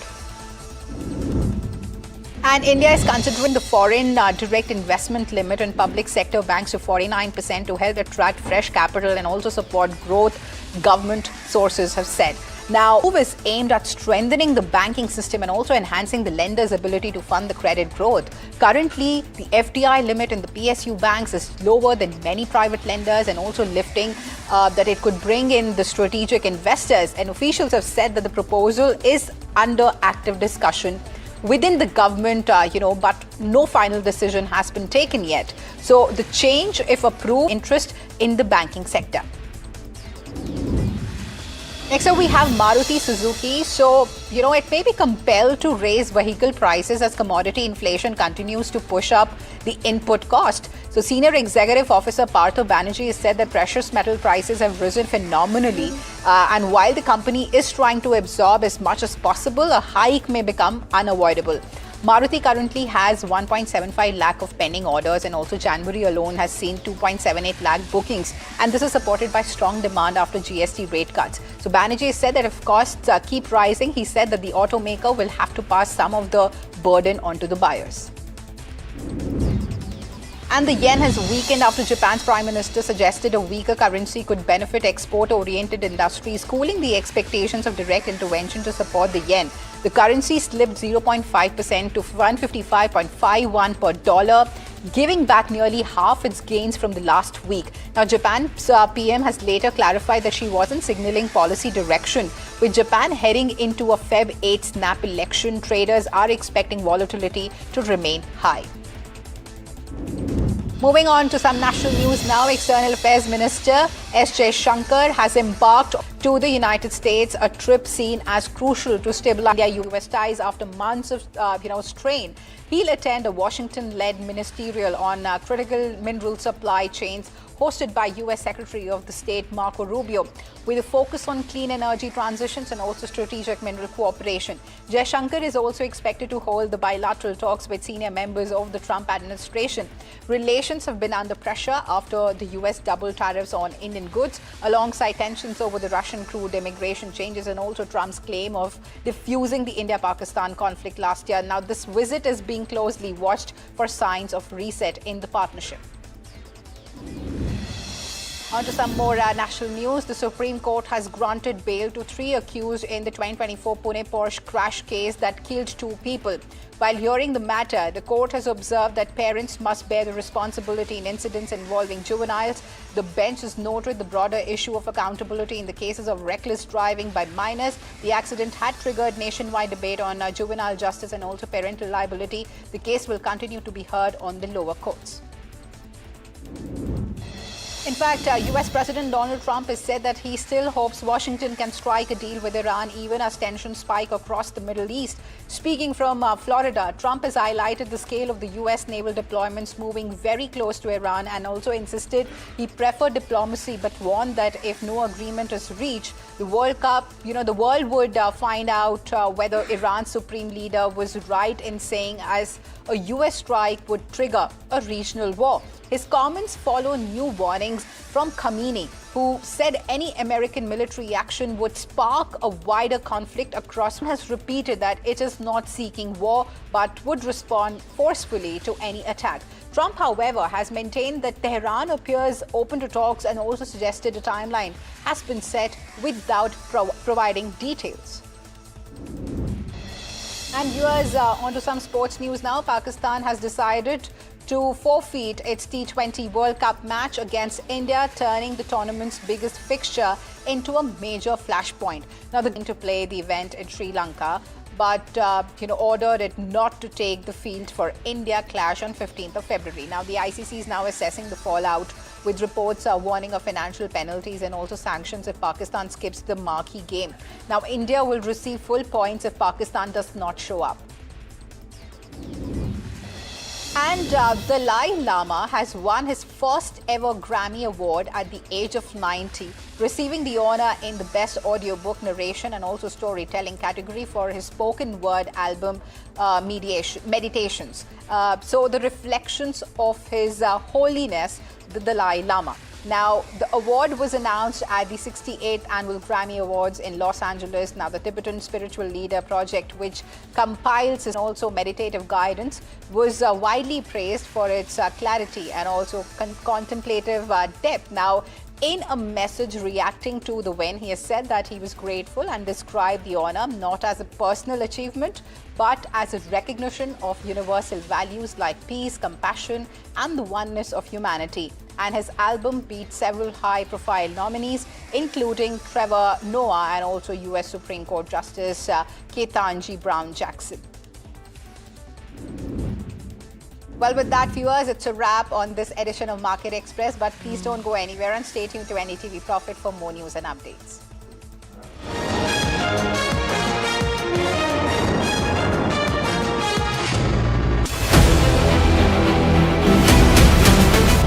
And India is considering the foreign direct investment limit on public sector banks to 49% to help attract fresh capital and also support growth, government sources have said. Now, the move is aimed at strengthening the banking system and also enhancing the lender's ability to fund the credit growth. Currently, the FDI limit in the PSU banks is lower than many private lenders, and also lifting that it could bring in the strategic investors. And officials have said that the proposal is under active discussion within the government, but no final decision has been taken yet. So the change, if approved, interest in the banking sector. Next up, we have Maruti Suzuki. So, it may be compelled to raise vehicle prices as commodity inflation continues to push up the input cost. So, Senior Executive Officer Partha Banerjee has said that precious metal prices have risen phenomenally. And while the company is trying to absorb as much as possible, a hike may become unavoidable. Maruti currently has 1.75 lakh of pending orders, and also January alone has seen 2.78 lakh bookings. And this is supported by strong demand after GST rate cuts. So Banerjee said that if costs keep rising, he said that the automaker will have to pass some of the burden onto the buyers. And the yen has weakened after Japan's Prime Minister suggested a weaker currency could benefit export-oriented industries, cooling the expectations of direct intervention to support the yen. The currency slipped 0.5% to 155.51 per dollar, giving back nearly half its gains from the last week. Now, Japan's PM has later clarified that she wasn't signaling policy direction. With Japan heading into a Feb 8 snap election, traders are expecting volatility to remain high. Moving on to some national news now, External Affairs Minister S. Jaishankar has embarked to the United States, a trip seen as crucial to stabilize India-US ties after months of strain. He'll attend a Washington-led ministerial on critical mineral supply chains hosted by U.S. Secretary of the State Marco Rubio, with a focus on clean energy transitions and also strategic mineral cooperation. Jaishankar is also expected to hold the bilateral talks with senior members of the Trump administration. Relations have been under pressure after the U.S. doubled tariffs on Indian goods, alongside tensions over the Russian crude immigration changes and also Trump's claim of diffusing the India-Pakistan conflict last year. Now, this visit is being closely watched for signs of reset in the partnership. On to some more national news. The Supreme Court has granted bail to 3 accused in the 2024 Pune Porsche crash case that killed 2 people. While hearing the matter, the court has observed that parents must bear the responsibility in incidents involving juveniles. The bench has noted the broader issue of accountability in the cases of reckless driving by minors. The accident had triggered nationwide debate on juvenile justice and also parental liability. The case will continue to be heard on the lower courts. In fact, US President Donald Trump has said that he still hopes Washington can strike a deal with Iran even as tensions spike across the Middle East. Speaking from Florida, Trump has highlighted the scale of the US naval deployments moving very close to Iran and also insisted he preferred diplomacy but warned that if no agreement is reached, the world would find out whether Iran's supreme leader was right in saying as a US strike would trigger a regional war. His comments follow new warnings from Khamenei, who said any American military action would spark a wider conflict across, and has repeated that it is not seeking war but would respond forcefully to any attack. Trump, however, has maintained that Tehran appears open to talks and also suggested a timeline has been set without providing details. And viewers, onto some sports news now. Pakistan has decided to forfeit its T20 World Cup match against India, turning the tournament's biggest fixture into a major flashpoint. Now, they're going to play the event in Sri Lanka, but ordered it not to take the field for India clash on 15th of February. Now, the ICC is now assessing the fallout, with reports warning of financial penalties and also sanctions if Pakistan skips the marquee game. Now, India will receive full points if Pakistan does not show up. And Dalai Lama has won his first ever Grammy Award at the age of 90, receiving the honor in the Best Audiobook Narration and also Storytelling category for his spoken word album Meditations. So the reflections of His Holiness, the Dalai Lama. Now, the award was announced at the 68th Annual Grammy Awards in Los Angeles. Now, the Tibetan Spiritual Leader Project, which compiles and also meditative guidance, was widely praised for its clarity and also contemplative depth. Now, in a message reacting to the win, he has said that he was grateful and described the honor not as a personal achievement, but as a recognition of universal values like peace, compassion, and the oneness of humanity. And his album beat several high-profile nominees, including Trevor Noah and also U.S. Supreme Court Justice Ketanji Brown Jackson. Well, with that, viewers, it's a wrap on this edition of Market Express. But please don't go anywhere and stay tuned to NDTV Profit for more news and updates.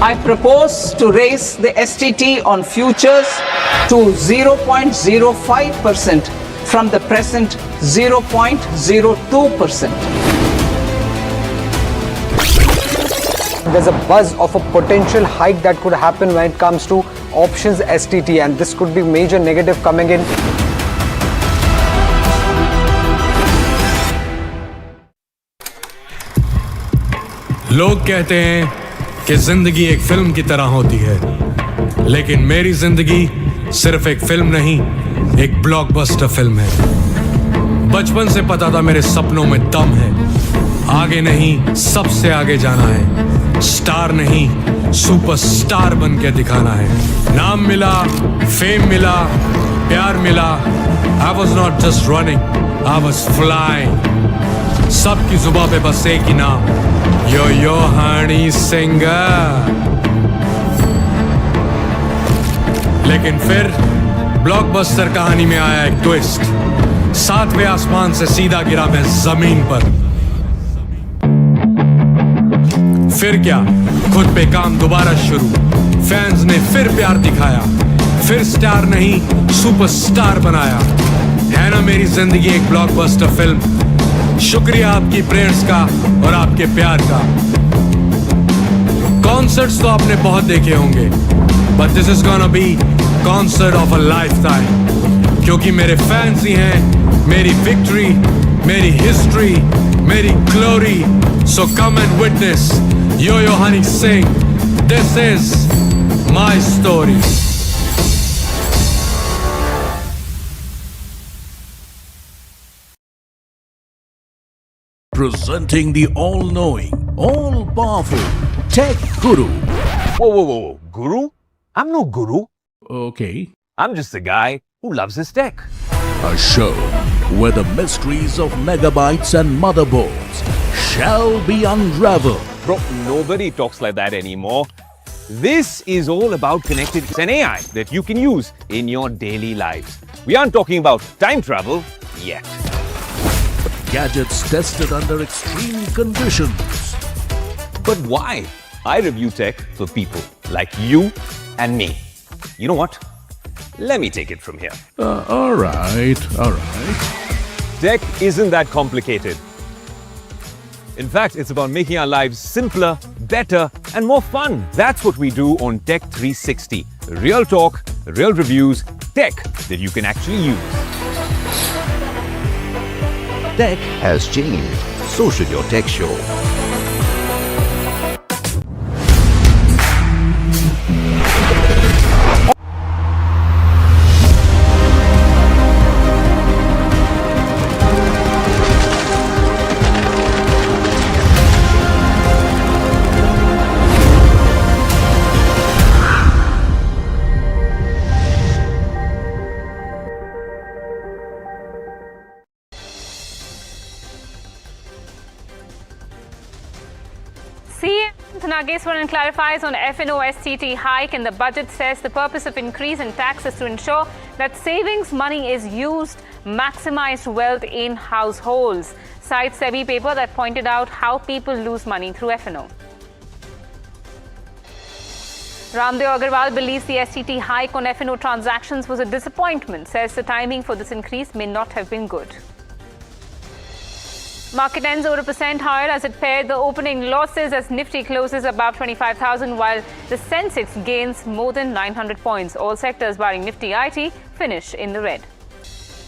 I propose to raise the STT on futures to 0.05% from the present 0.02%. There's a buzz of a potential hike that could happen when it comes to options STT, and this could be major negative coming in. लोग कहते हैं कि जिंदगी एक film की तरह होती है, लेकिन मेरी जिंदगी सिर्फ एक फिल्म नहीं, एक ब्लॉकबस्टर फिल्म है। बचपन से पता था मेरे सपनों में दम है, आगे नहीं सबसे आगे जाना है, स्टार नहीं सुपरस्टार बन के दिखाना है। नाम मिला, फेम मिला, प्यार मिला, I was not just running, I was flying। सबकी जुबां पे बस एक ही नाम, यो हनी सिंगर। लेकिन फिर ब्लॉकबस्टर कहानी में आया एक ट्विस्ट, 7वें आसमान से सीधा गिरा मैं जमीन पर। फिर क्या, खुद पे काम दोबारा शुरू, फैंस ने फिर प्यार दिखाया, फिर स्टार नहीं सुपरस्टार बनाया। है ना मेरी जिंदगी एक ब्लॉकबस्टर फिल्म। शुक्रिया आपकी प्रेयर्स का और आपके प्यार का। कॉन्सर्ट्स तो आपने बहुत देखे होंगे, but this is gonna be concert of a lifetime, क्योंकि मेरे फैंस ही हैं मेरी विक्ट्री, मेरी हिस्ट्री, मेरी glory. So come and witness Yo-Yo Honey Singh. This is my story. Presenting the all-knowing, all-powerful Tech Guru. Whoa. Guru? I'm no guru. Okay. I'm just a guy who loves his tech. A show where the mysteries of megabytes and motherboards shall be unraveled. Bro, nobody talks like that anymore. This is all about connected and AI that you can use in your daily lives. We aren't talking about time travel yet. Gadgets tested under extreme conditions. But why? I review tech for people like you and me. You know what? Let me take it from here. All right. Tech isn't that complicated. In fact, it's about making our lives simpler, better, and more fun. That's what we do on Tech 360. Real talk, real reviews, tech that you can actually use. Tech has changed. So should your tech show. Nageswaran clarifies on FNO STT hike, and the budget says the purpose of increase in tax is to ensure that savings money is used, maximized wealth in households. Cites SEBI paper that pointed out how people lose money through FNO. Ramdev Agarwal believes the STT hike on FNO transactions was a disappointment, says the timing for this increase may not have been good. Market ends over 1% higher as it paired the opening losses as Nifty closes above 25,000 while the Sensex gains more than 900 points. All sectors barring Nifty IT finish in the red.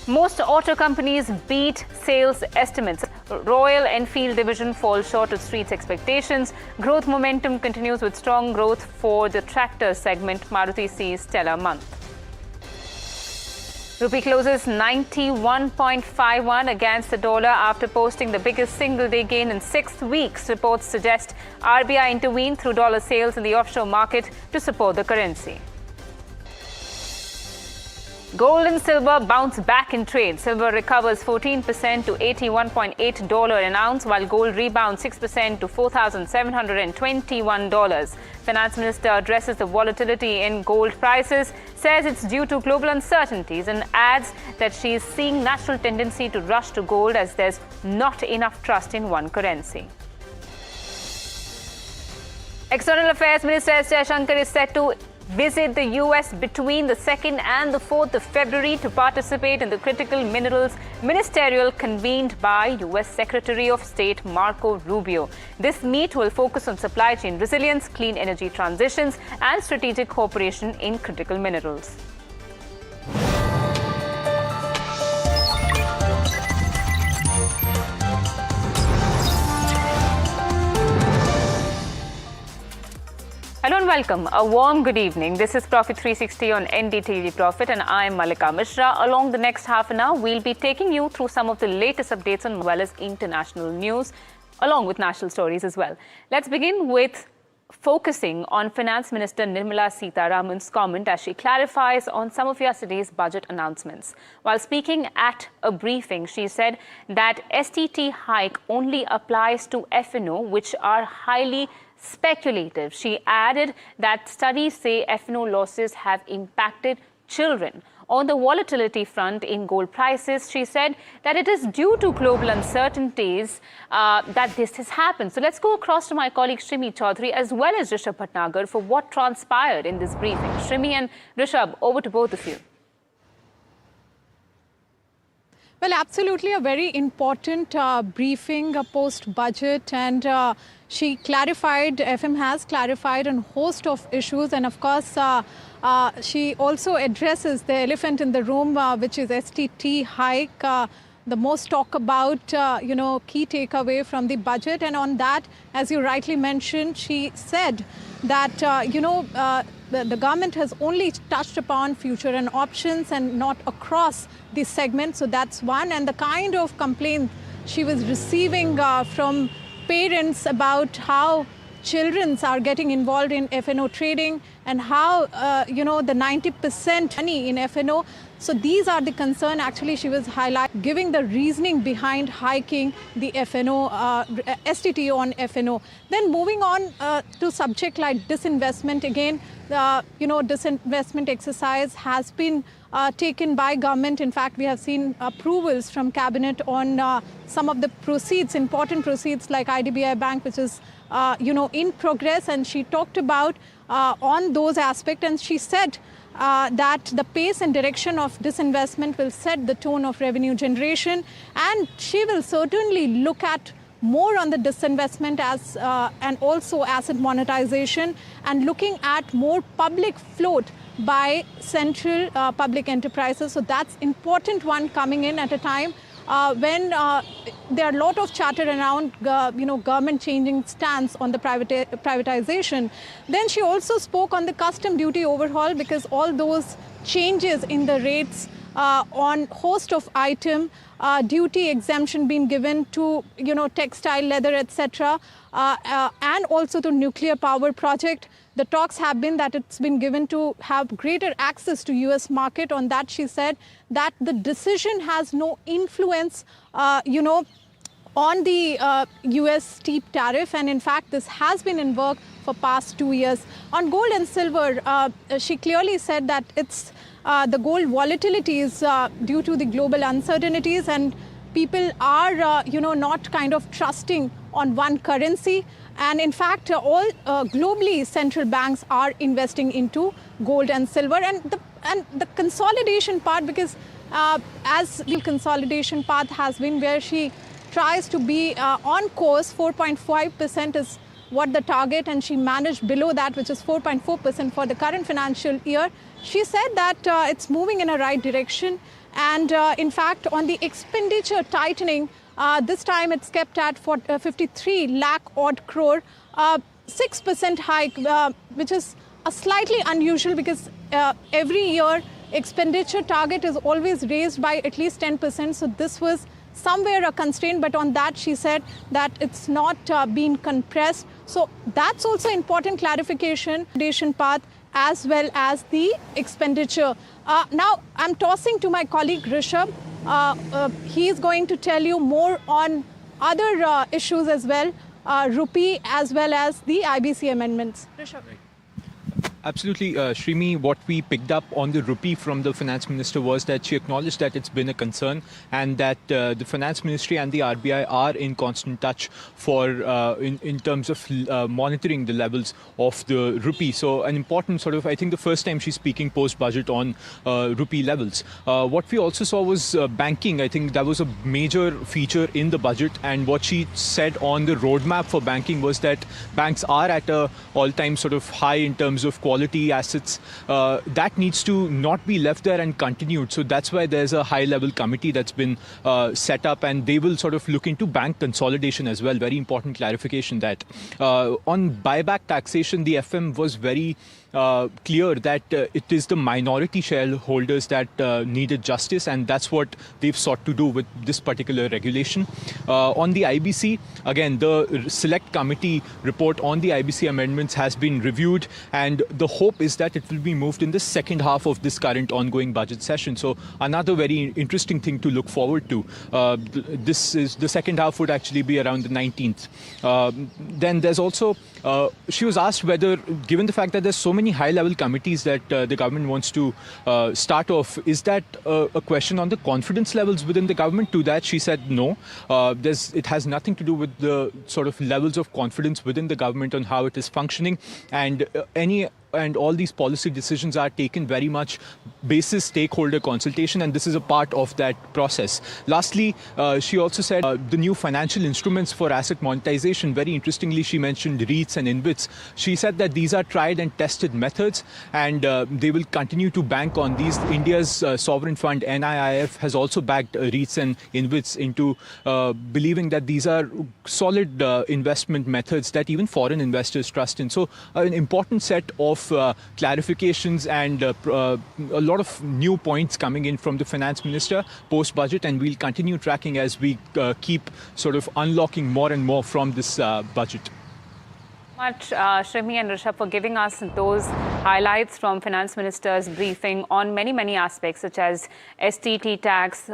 Most auto companies beat sales estimates. Royal Enfield division falls short of street's expectations. Growth momentum continues with strong growth for the tractor segment. Maruti sees stellar month. Rupee closes 91.51 against the dollar after posting the biggest single-day gain in 6 weeks. Reports suggest RBI intervened through dollar sales in the offshore market to support the currency. Gold and silver bounce back in trade. Silver recovers 14% to $81.8 an ounce, while gold rebounds 6% to $4,721. Finance Minister addresses the volatility in gold prices, says it's due to global uncertainties, and adds that she is seeing natural tendency to rush to gold as there's not enough trust in one currency. External Affairs Minister S. Jaishankar is set to visit the US between the 2nd and the 4th of February to participate in the critical minerals ministerial convened by US Secretary of State Marco Rubio. This meet will focus on supply chain resilience, clean energy transitions, and strategic cooperation in critical minerals. Hello and welcome. A warm good evening. This is Profit 360 on NDTV Profit and I am Malika Mishra. Along the next half an hour, we'll be taking you through some of the latest updates as well as international news, along with national stories as well. Let's begin with focusing on Finance Minister Nirmala Sitharaman's comment as she clarifies on some of yesterday's budget announcements. While speaking at a briefing, she said that STT hike only applies to FNO, which are highly speculative. She added that studies say FNO losses have impacted children. On the volatility front in gold prices, she said that it is due to global uncertainties that this has happened. So let's go across to my colleague Shrimi Chaudhary as well as Rishabh Bhatnagar for what transpired in this briefing. Shrimi and Rishabh, over to both of you. Well, absolutely a very important briefing post-budget, and she clarified, FM has clarified a host of issues, and of course she also addresses the elephant in the room, which is STT hike, the most talk about, key takeaway from the budget. And on that, as you rightly mentioned, she said that, the government has only touched upon future and options and not across the segment. So that's one. And the kind of complaint she was receiving from parents about how children are getting involved in FNO trading and how, the 90% money in FNO. So these are the concern. Actually, she was giving the reasoning behind hiking the FNO, STT on FNO. Then moving on to subject like disinvestment. Again, disinvestment exercise has been taken by government. In fact, we have seen approvals from cabinet on some of the proceeds, important proceeds like IDBI Bank, which is, in progress. And she talked about on those aspects, and she said that the pace and direction of disinvestment will set the tone of revenue generation, and she will certainly look at more on the disinvestment as and also asset monetization, and looking at more public float by central public enterprises. So that's important one coming in at a time when there are a lot of chatter around, government changing stance on the privatization. Then she also spoke on the custom duty overhaul, because all those changes in the rates on host of item, duty exemption being given to, textile, leather, etc., and also to nuclear power project. The talks have been that it's been given to have greater access to US market. On that, she said that the decision has no influence, on the US steep tariff. And in fact, this has been in work for past 2 years. On gold and silver, she clearly said that it's the gold volatility is due to the global uncertainties, and people are, not kind of trusting on one currency. And in fact, all globally, central banks are investing into gold and silver. And the consolidation part, because as the consolidation path has been where she tries to be on course, 4.5% is what the target, and she managed below that, which is 4.4% for the current financial year. She said that it's moving in a right direction. And in fact, on the expenditure tightening, this time it's kept at 53 lakh odd crore, 6% hike, which is a slightly unusual, because every year expenditure target is always raised by at least 10%. So this was somewhere a constraint, but on that she said that it's not been compressed. So that's also important clarification, path, as well as the expenditure. Now I'm tossing to my colleague Rishabh. He is going to tell you more on other issues as well, rupee as well as the IBC amendments. Rishabh. Absolutely, Shrimi, what we picked up on the rupee from the finance minister was that she acknowledged that it's been a concern, and that the finance ministry and the RBI are in constant touch for in terms of monitoring the levels of the rupee. So an important sort of, I think the first time she's speaking post-budget on rupee levels. What we also saw was banking. I think that was a major feature in the budget, and what she said on the roadmap for banking was that banks are at a all-time sort of high in terms of quality assets. That needs to not be left there and continued. So that's why there's a high-level committee that's been set up, and they will sort of look into bank consolidation as well. Very important clarification that. On buyback taxation, the FM was very clear that it is the minority shareholders that needed justice, and that's what they've sought to do with this particular regulation. On the IBC, again, the select committee report on the IBC amendments has been reviewed, and the hope is that it will be moved in the second half of this current ongoing budget session. So another very interesting thing to look forward to. This is the second half would actually be around the 19th. Then there's also, she was asked whether, given the fact that there's so many many high-level committees that the government wants to start off. Is that a question on the confidence levels within the government? To that, she said no. It has nothing to do with the sort of levels of confidence within the government on how it is functioning, and all these policy decisions are taken very much basis stakeholder consultation, and this is a part of that process. Lastly, she also said the new financial instruments for asset monetization. Very interestingly, she mentioned REITs and InvITs. She said that these are tried and tested methods, and they will continue to bank on these. India's sovereign fund NIIF has also backed REITs and InvITs into believing that these are solid investment methods that even foreign investors trust in. So an important set of clarifications and a lot of new points coming in from the finance minister post-budget, and we'll continue tracking as we keep sort of unlocking more and more from this budget. Much, Shrimi and Rishabh, for giving us those highlights from Finance Minister's briefing on many aspects such as STT tax,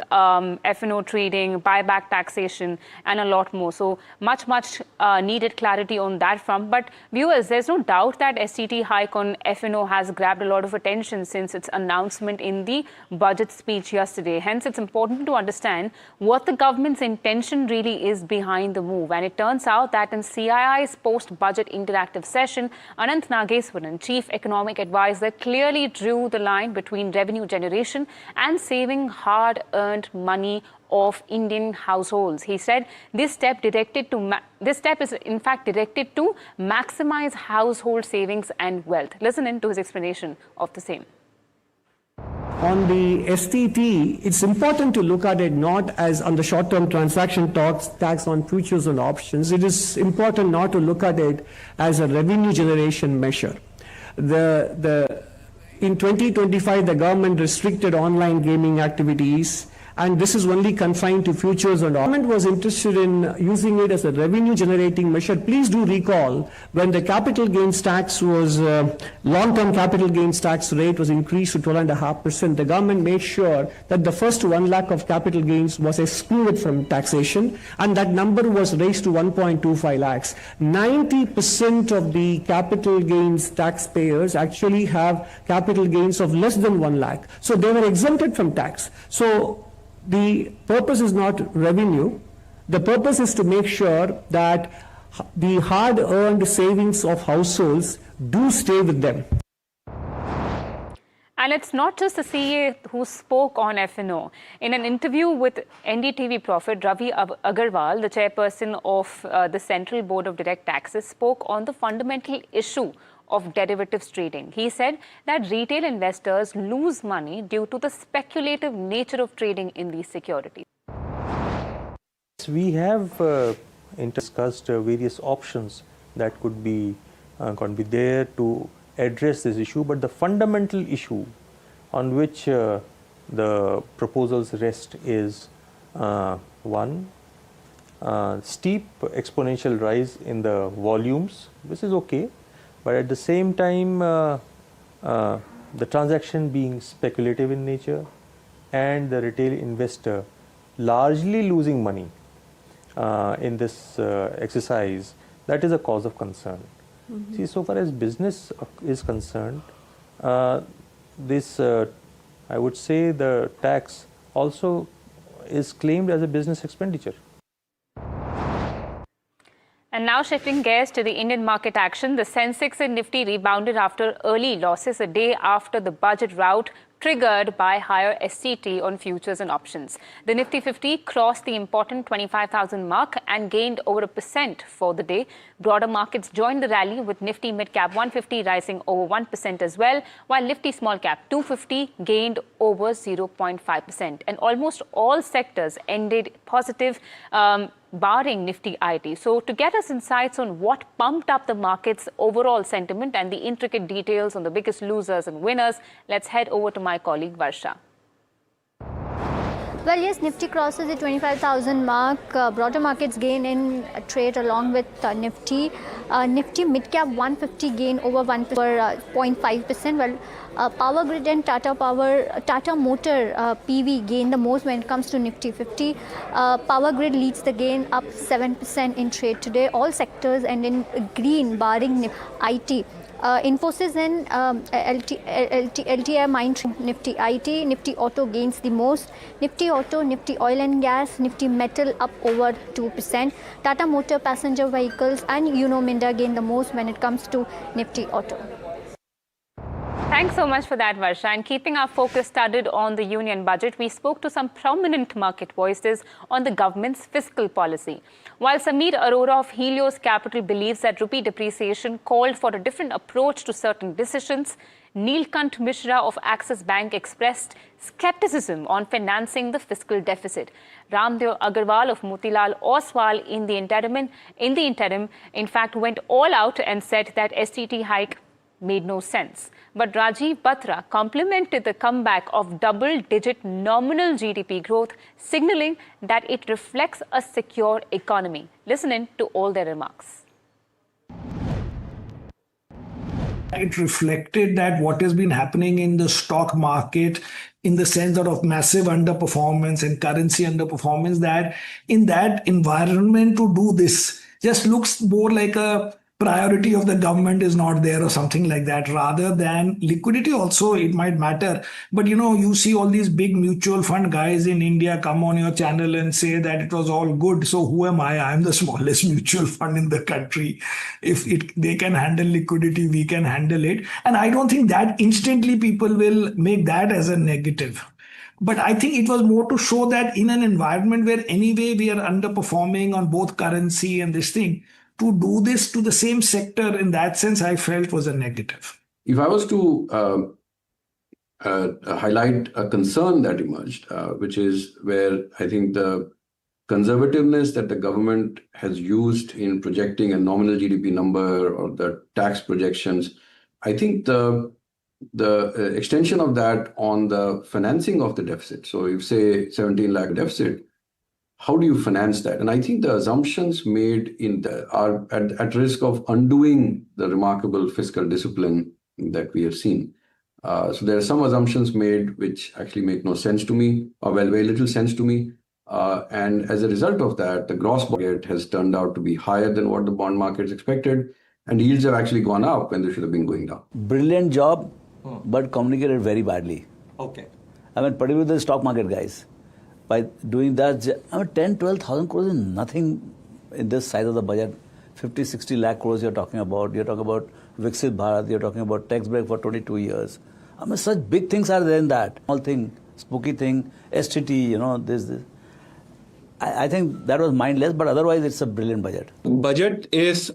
F&O trading, buyback taxation, and a lot more. So much needed clarity on that front. But viewers, there's no doubt that STT hike on F&O has grabbed a lot of attention since its announcement in the budget speech yesterday. Hence, it's important to understand what the government's intention really is behind the move. And it turns out that in CII's post-budget interactive session, Anant Nageswaran, Chief Economic Advisor, clearly drew the line between revenue generation and saving hard-earned money of Indian households. He said this step is in fact directed to maximize household savings and wealth. Listen in to his explanation of the same. On the STT, it's important to look at it not as on the short-term transaction tax on futures and options. It is important not to look at it as a revenue generation measure. In 2025, the government restricted online gaming activities, and this is only confined to futures, and the government was interested in using it as a revenue generating measure. Please do recall when the capital gains tax was, long-term capital gains tax rate was increased to 12.5%, the government made sure that the first 1 lakh of capital gains was excluded from taxation, and that number was raised to 1.25 lakhs. 90% of the capital gains taxpayers actually have capital gains of less than 1 lakh. So they were exempted from tax. So the purpose is not revenue. The purpose is to make sure that the hard-earned savings of households do stay with them. And it's not just the CA who spoke on F&O. In an interview with NDTV Profit, Ravi Agarwal, the chairperson of the Central Board of Direct Taxes, spoke on the fundamental issue of derivatives trading. He said that retail investors lose money due to the speculative nature of trading in these securities. We have discussed various options that could be there to address this issue, but the fundamental issue on which the proposals rest is one, steep exponential rise in the volumes. This is okay. But at the same time, the transaction being speculative in nature and the retail investor largely losing money in this exercise, that is a cause of concern. See, so far as business is concerned, this, I would say, the tax also is claimed as a business expenditure. And now shifting gears to the Indian market action, the Sensex and Nifty rebounded after early losses a day after the budget rout triggered by higher STT on futures and options. The Nifty 50 crossed the important 25,000 mark and gained over 1% for the day. Broader markets joined the rally with Nifty Mid Cap 150 rising over 1% as well, while Nifty Small Cap 250 gained over 0.5%. And almost all sectors ended positive, barring Nifty IT. So to get us insights on what pumped up the market's overall sentiment and the intricate details on the biggest losers and winners, let's head over to my colleague Varsha. Well, yes, Nifty crosses the 25,000 mark. Broader markets gain in trade along with Nifty. Nifty Mid Cap 150 gain over 1.5%. Well, Power Grid and Tata Motor PV gained the most when it comes to Nifty 50. Power Grid leads the gain, up 7% in trade today. All sectors and in green, barring IT. Infosys and LTI Mind Nifty IT, Nifty Auto gains the most. Nifty Auto, Nifty Oil and Gas, Nifty Metal up over 2%. Tata Motor Passenger Vehicles and Minda gain the most when it comes to Nifty Auto. Thanks so much for that, Varsha. And keeping our focus studded on the union budget, we spoke to some prominent market voices on the government's fiscal policy. While Sameer Arora of Helios Capital believes that rupee depreciation called for a different approach to certain decisions, Neelkant Mishra of Axis Bank expressed skepticism on financing the fiscal deficit. Ramdev Agarwal of Motilal Oswal in the interim, in fact, went all out and said that STT hike made no sense. But Rajiv Batra complimented the comeback of double-digit nominal GDP growth, signaling that it reflects a secure economy. Listen in to all their remarks. It reflected that what has been happening in the stock market in the sense of massive underperformance and currency underperformance, that in that environment to do this just looks more like a priority of the government is not there or something like that, rather than liquidity also it might matter. But you see all these big mutual fund guys in India come on your channel and say that it was all good. So who am I? I'm the smallest mutual fund in the country. If they can handle liquidity, we can handle it. And I don't think that instantly people will make that as a negative. But I think it was more to show that in an environment where anyway we are underperforming on both currency and this thing, to do this to the same sector in that sense, I felt was a negative. If I was to highlight a concern that emerged, which is where I think the conservativeness that the government has used in projecting a nominal GDP number or the tax projections, I think the extension of that on the financing of the deficit. So if say 17 lakh deficit, how do you finance that? And I think the assumptions made are at risk of undoing the remarkable fiscal discipline that we have seen. So there are some assumptions made which actually make no sense to me, or very little sense to me. And as a result of that, the gross market has turned out to be higher than what the bond markets expected. And yields have actually gone up when they should have been going down. Brilliant job, but communicated very badly. Okay. Particularly the stock market guys. By doing that, 10,000-12,000 crores is nothing in this size of the budget. 50-60 lakh crores you're talking about. You're talking about Viksit Bharat. You're talking about tax break for 22 years. Such big things are there in that. Small thing, spooky thing, STT, this. I think that was mindless, but otherwise it's a brilliant budget. Budget is,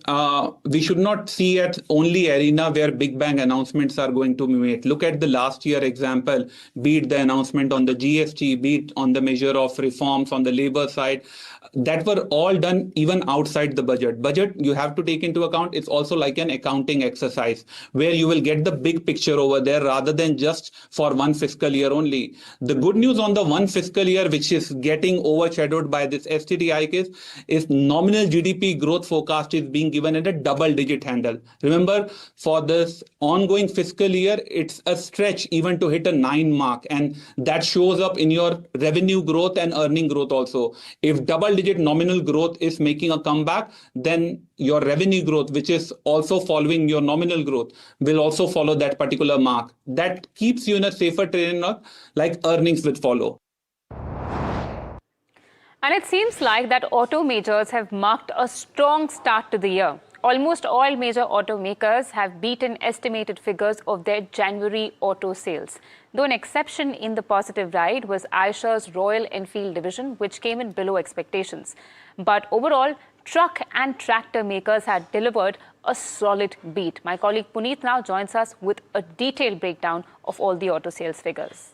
we should not see it only arena where big bang announcements are going to be made. Look at the last year example, be it the announcement on the GST, be it on the measure of reforms on the labor side, that were all done even outside the budget. Budget, you have to take into account, it's also like an accounting exercise where you will get the big picture over there rather than just for one fiscal year only. The good news on the one fiscal year, which is getting overshadowed by this STT hike, is nominal GDP growth forecast is being given at a double-digit handle. Remember, for this ongoing fiscal year, it's a stretch even to hit a 9 mark, and that shows up in your revenue growth and earning growth also. If double-digit nominal growth is making a comeback, then your revenue growth, which is also following your nominal growth, will also follow that particular mark. That keeps you in a safer terrain, like earnings will follow. And it seems like that auto majors have marked a strong start to the year. Almost all major automakers have beaten estimated figures of their January auto sales. Though an exception in the positive ride was Aisha's Royal Enfield division, which came in below expectations. But overall, truck and tractor makers had delivered a solid beat. My colleague Puneet now joins us with a detailed breakdown of all the auto sales figures.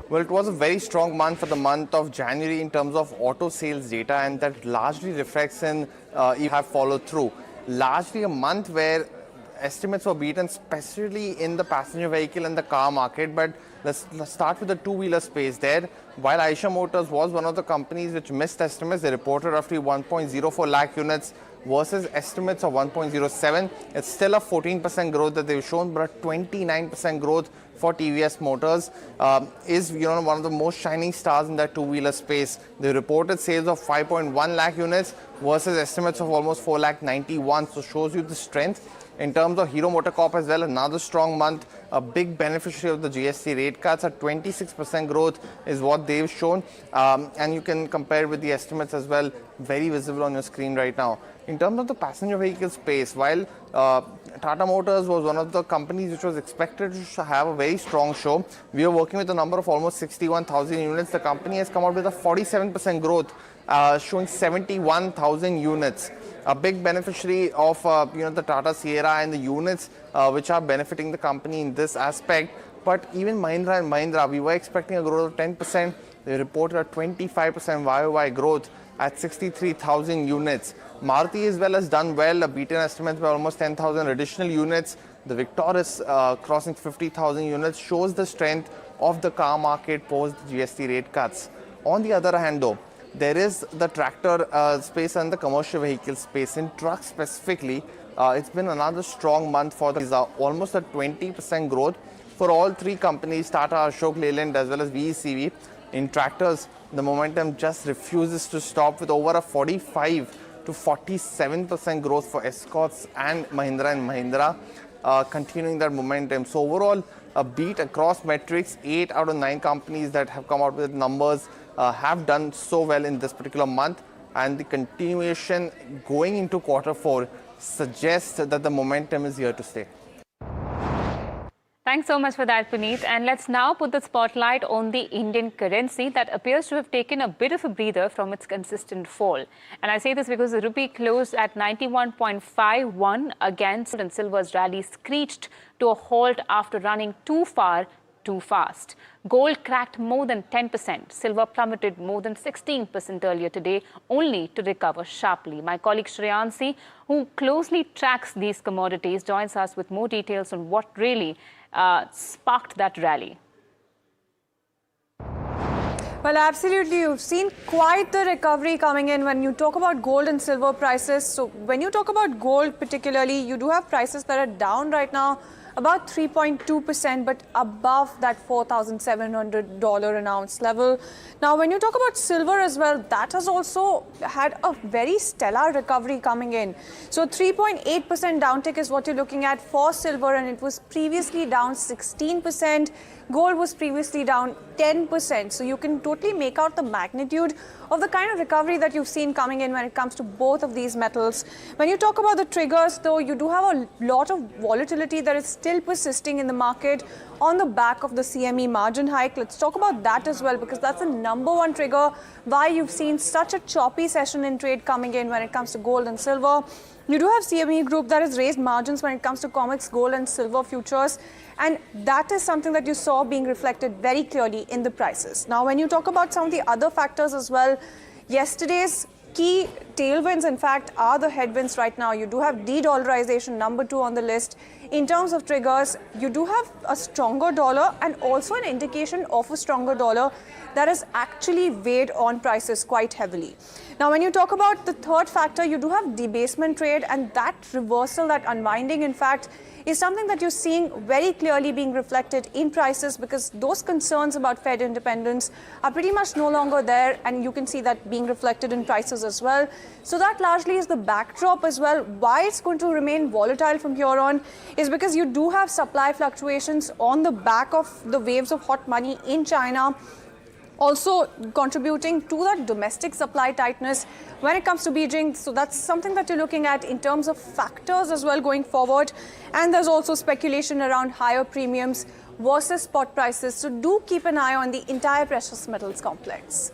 Well, it was a very strong month for the month of January in terms of auto sales data, and that largely reflects in you have followed through. Largely a month where estimates were beaten, especially in the passenger vehicle and the car market. But let's start with the two-wheeler space there. While Aisha Motors was one of the companies which missed estimates, they reported roughly 1.04 lakh units versus estimates of 1.07. It's still a 14% growth that they've shown, but a 29% growth for TVS Motors is one of the most shining stars in that two-wheeler space. They reported sales of 5.1 lakh units versus estimates of almost 4 lakh 91. So shows you the strength. In terms of Hero MotoCorp as well, another strong month, a big beneficiary of the GST rate cuts. At 26% growth is what they've shown, and you can compare with the estimates as well, very visible on your screen right now. In terms of the passenger vehicle space, while Tata Motors was one of the companies which was expected to have a very strong show, we are working with a number of almost 61,000 units. The company has come out with a 47% growth, showing 71,000 units. A big beneficiary of the Tata Sierra and the units which are benefiting the company in this aspect. But even Mahindra and Mahindra, we were expecting a growth of 10%. They reported a 25% YOY growth at 63,000 units. Maruti as well has done well, beaten estimates by almost 10,000 additional units. The Victor is crossing 50,000 units, shows the strength of the car market post the GST rate cuts. On the other hand though, there is the tractor space and the commercial vehicle space. In trucks specifically, it's been another strong month for the almost a 20% growth for all three companies, Tata, Ashok Leyland as well as VECV. In tractors, the momentum just refuses to stop with over a 45 to 47% growth for Escorts and Mahindra & Mahindra, continuing that momentum. So overall, a beat across metrics. 8 out of 9 companies that have come out with numbers have done so well in this particular month, and the continuation going into quarter 4 suggests that the momentum is here to stay. Thanks so much for that, Puneet. And let's now put the spotlight on the Indian currency that appears to have taken a bit of a breather from its consistent fall. And I say this because the rupee closed at 91.51 against, and silver's rally screeched to a halt after running too far too fast. Gold cracked more than 10%. Silver plummeted more than 16% earlier today, only to recover sharply. My colleague Shreyansi, who closely tracks these commodities, joins us with more details on what really sparked that rally. Well, absolutely. You've seen quite the recovery coming in when you talk about gold and silver prices. So when you talk about gold particularly, you do have prices that are down right now about 3.2%, but above that $4,700 an ounce level. Now, when you talk about silver as well, that has also had a very stellar recovery coming in. So 3.8% downtick is what you're looking at for silver, and it was previously down 16%. Gold was previously down 10%. So you can totally make out the magnitude of the kind of recovery that you've seen coming in when it comes to both of these metals. When you talk about the triggers, though, you do have a lot of volatility that is still persisting in the market on the back of the CME margin hike. Let's talk about that as well, because that's the number one trigger why you've seen such a choppy session in trade coming in when it comes to gold and silver. You do have CME Group that has raised margins when it comes to COMEX gold and silver futures, and that is something that you saw being reflected very clearly in the prices. Now, when you talk about some of the other factors as well, yesterday's key tailwinds, in fact, are the headwinds right now. You do have de-dollarization, number 2 on the list. In terms of triggers, you do have a stronger dollar and also an indication of a stronger dollar that has actually weighed on prices quite heavily. Now, when you talk about the third factor, you do have debasement trade, and that reversal, that unwinding, in fact, is something that you're seeing very clearly being reflected in prices, because those concerns about Fed independence are pretty much no longer there, and you can see that being reflected in prices as well. So that largely is the backdrop as well. Why it's going to remain volatile from here on is because you do have supply fluctuations on the back of the waves of hot money in China, also contributing to that domestic supply tightness when it comes to Beijing. So that's something that you're looking at in terms of factors as well going forward. And there's also speculation around higher premiums versus spot prices. So do keep an eye on the entire precious metals complex.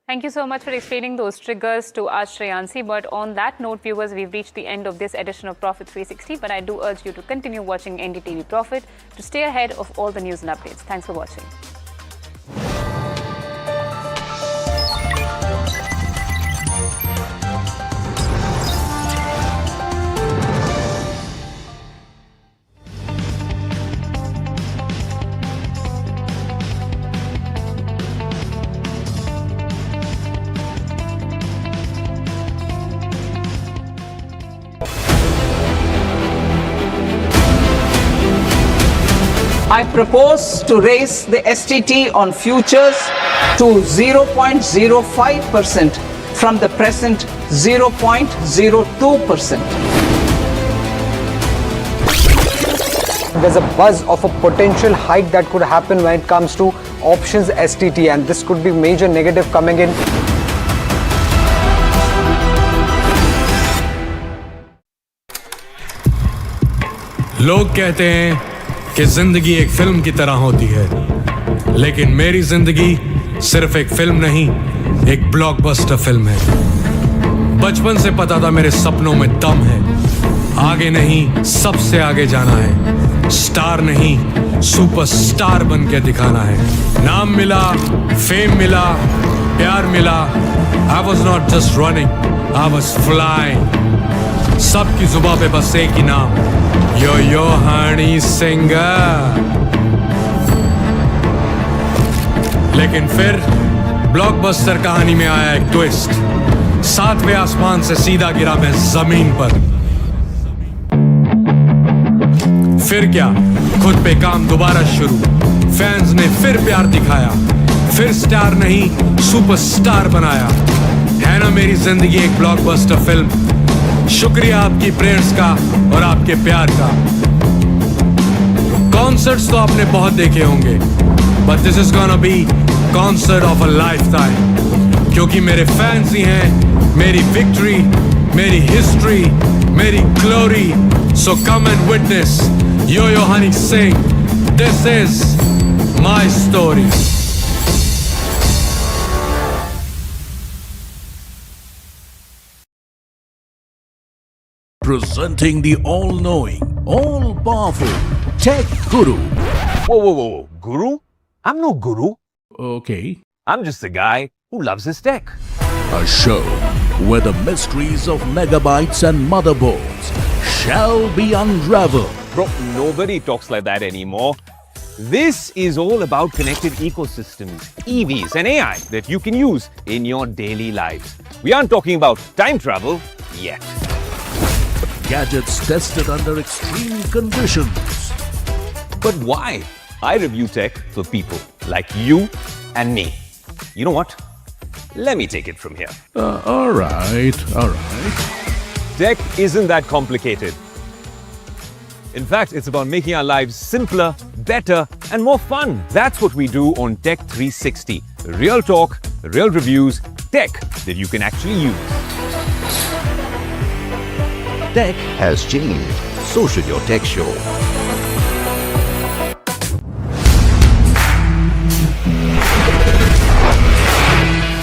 Thank you so much for explaining those triggers to us, Shreyansi. But on that note, viewers, we've reached the end of this edition of Profit 360. But I do urge you to continue watching NDTV Profit to stay ahead of all the news and updates. Thanks for watching. I propose to raise the STT on futures to 0.05% from the present 0.02%. There's a buzz of a potential hike that could happen when it comes to options STT, and this could be major negative coming in. लोग कहते हैं कि जिंदगी एक film की तरह होती है, लेकिन मेरी जिंदगी सिर्फ एक फिल्म नहीं, एक ब्लॉकबस्टर फिल्म है। बचपन से पता था मेरे सपनों में दम है, आगे नहीं सबसे आगे जाना है, स्टार नहीं सुपरस्टार बन के दिखाना है। नाम मिला, फेम मिला, प्यार मिला, I was not just running, I was flying। सबकी जुबां पे बस एक ही नाम, यो हनी सिंगर। लेकिन फिर ब्लॉकबस्टर कहानी में आया एक ट्विस्ट, 7वें आसमान से सीधा गिरा मैं जमीन पर। फिर क्या, खुद पे काम दोबारा शुरू, फैंस ने फिर प्यार दिखाया, फिर स्टार नहीं सुपरस्टार बनाया। है ना मेरी जिंदगी एक ब्लॉकबस्टर फिल्म। शुक्रिया आपकी प्रेयर्स का और आपके प्यार का। कॉन्सर्ट्स तो आपने बहुत देखे होंगे, but this is gonna be concert of a lifetime, क्योंकि मेरे फैंस ही हैं मेरी विक्ट्री, मेरी हिस्ट्री, मेरी glory. So come and witness Yo Honey Singh, this is my story. Presenting the all-knowing, all-powerful Tech Guru. Whoa. Guru? I'm no guru. Okay. I'm just a guy who loves his tech. A show where the mysteries of megabytes and motherboards shall be unraveled. Bro, nobody talks like that anymore. This is all about connected ecosystems, EVs and AI that you can use in your daily lives. We aren't talking about time travel yet. Gadgets tested under extreme conditions. But why? I review tech for people like you and me. You know what? Let me take it from here. All right. Tech isn't that complicated. In fact, it's about making our lives simpler, better, and more fun. That's what we do on Tech 360. Real talk, real reviews, tech that you can actually use. Tech has changed. So should your tech show.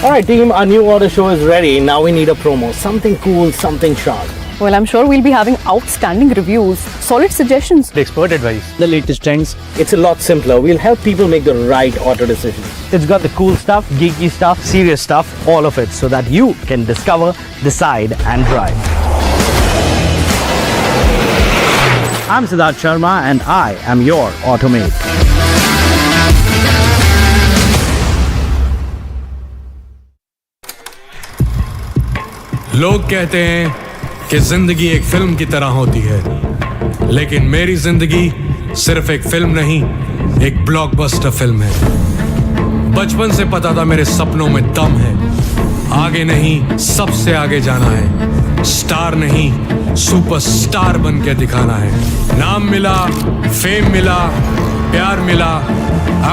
Alright team, our new order show is ready. Now we need a promo. Something cool, something sharp. Well, I'm sure we'll be having outstanding reviews, solid suggestions, Expert advice, the latest trends. It's a lot simpler. We'll help people make the right auto decision. It's got the cool stuff, geeky stuff, serious stuff, all of it, so that you can discover, decide and drive. I'm Siddharth Sharma and I am your Automate. लोग कहते हैं कि जिंदगी एक film की तरह होती है, लेकिन मेरी जिंदगी सिर्फ एक फिल्म नहीं, एक ब्लॉकबस्टर फिल्म है। बचपन से पता था मेरे सपनों में दम है, आगे नहीं सबसे आगे जाना है, स्टार नहीं सुपरस्टार बन के दिखाना है। नाम मिला, फेम मिला, प्यार मिला,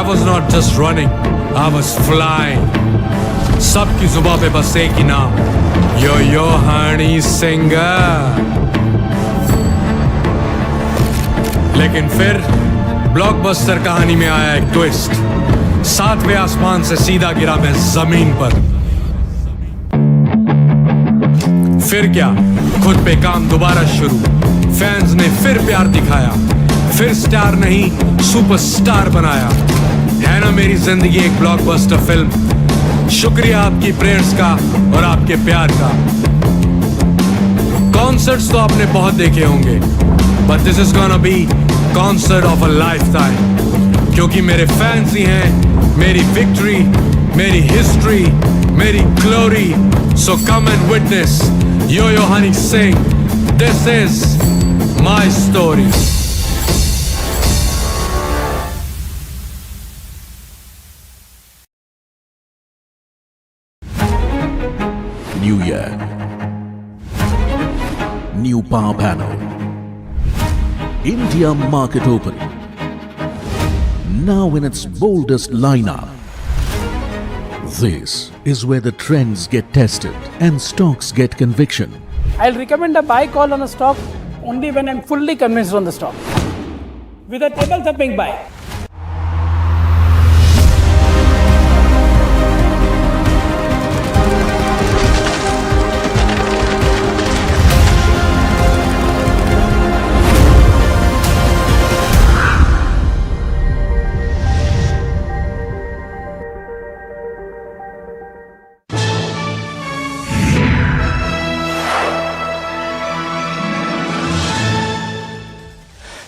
I was not just running, I was flying। सबकी जुबां पे बस एक ही नाम, यो हनी सिंगर। लेकिन फिर ब्लॉकबस्टर कहानी में आया एक ट्विस्ट, 7वें आसमान से सीधा गिरा मैं जमीन पर। फिर क्या, खुद पे काम दोबारा शुरू, फैंस ने फिर प्यार दिखाया, फिर स्टार नहीं सुपरस्टार बनाया। है ना मेरी जिंदगी एक ब्लॉकबस्टर फिल्म। शुक्रिया आपकी प्रेयर्स का और आपके प्यार का। कॉन्सर्ट्स तो आपने बहुत देखे होंगे, but this is gonna be concert of a lifetime, क्योंकि मेरे फैंस ही हैं मेरी विक्ट्री, मेरी हिस्ट्री, मेरी glory. So come and witness Yo Honey Singh, this is my story. New year. New power panel. India market open. Now in its boldest lineup. This is where the trends get tested and stocks get conviction. I'll recommend a buy call on a stock only when I'm fully convinced on the stock. With a table thumping buy.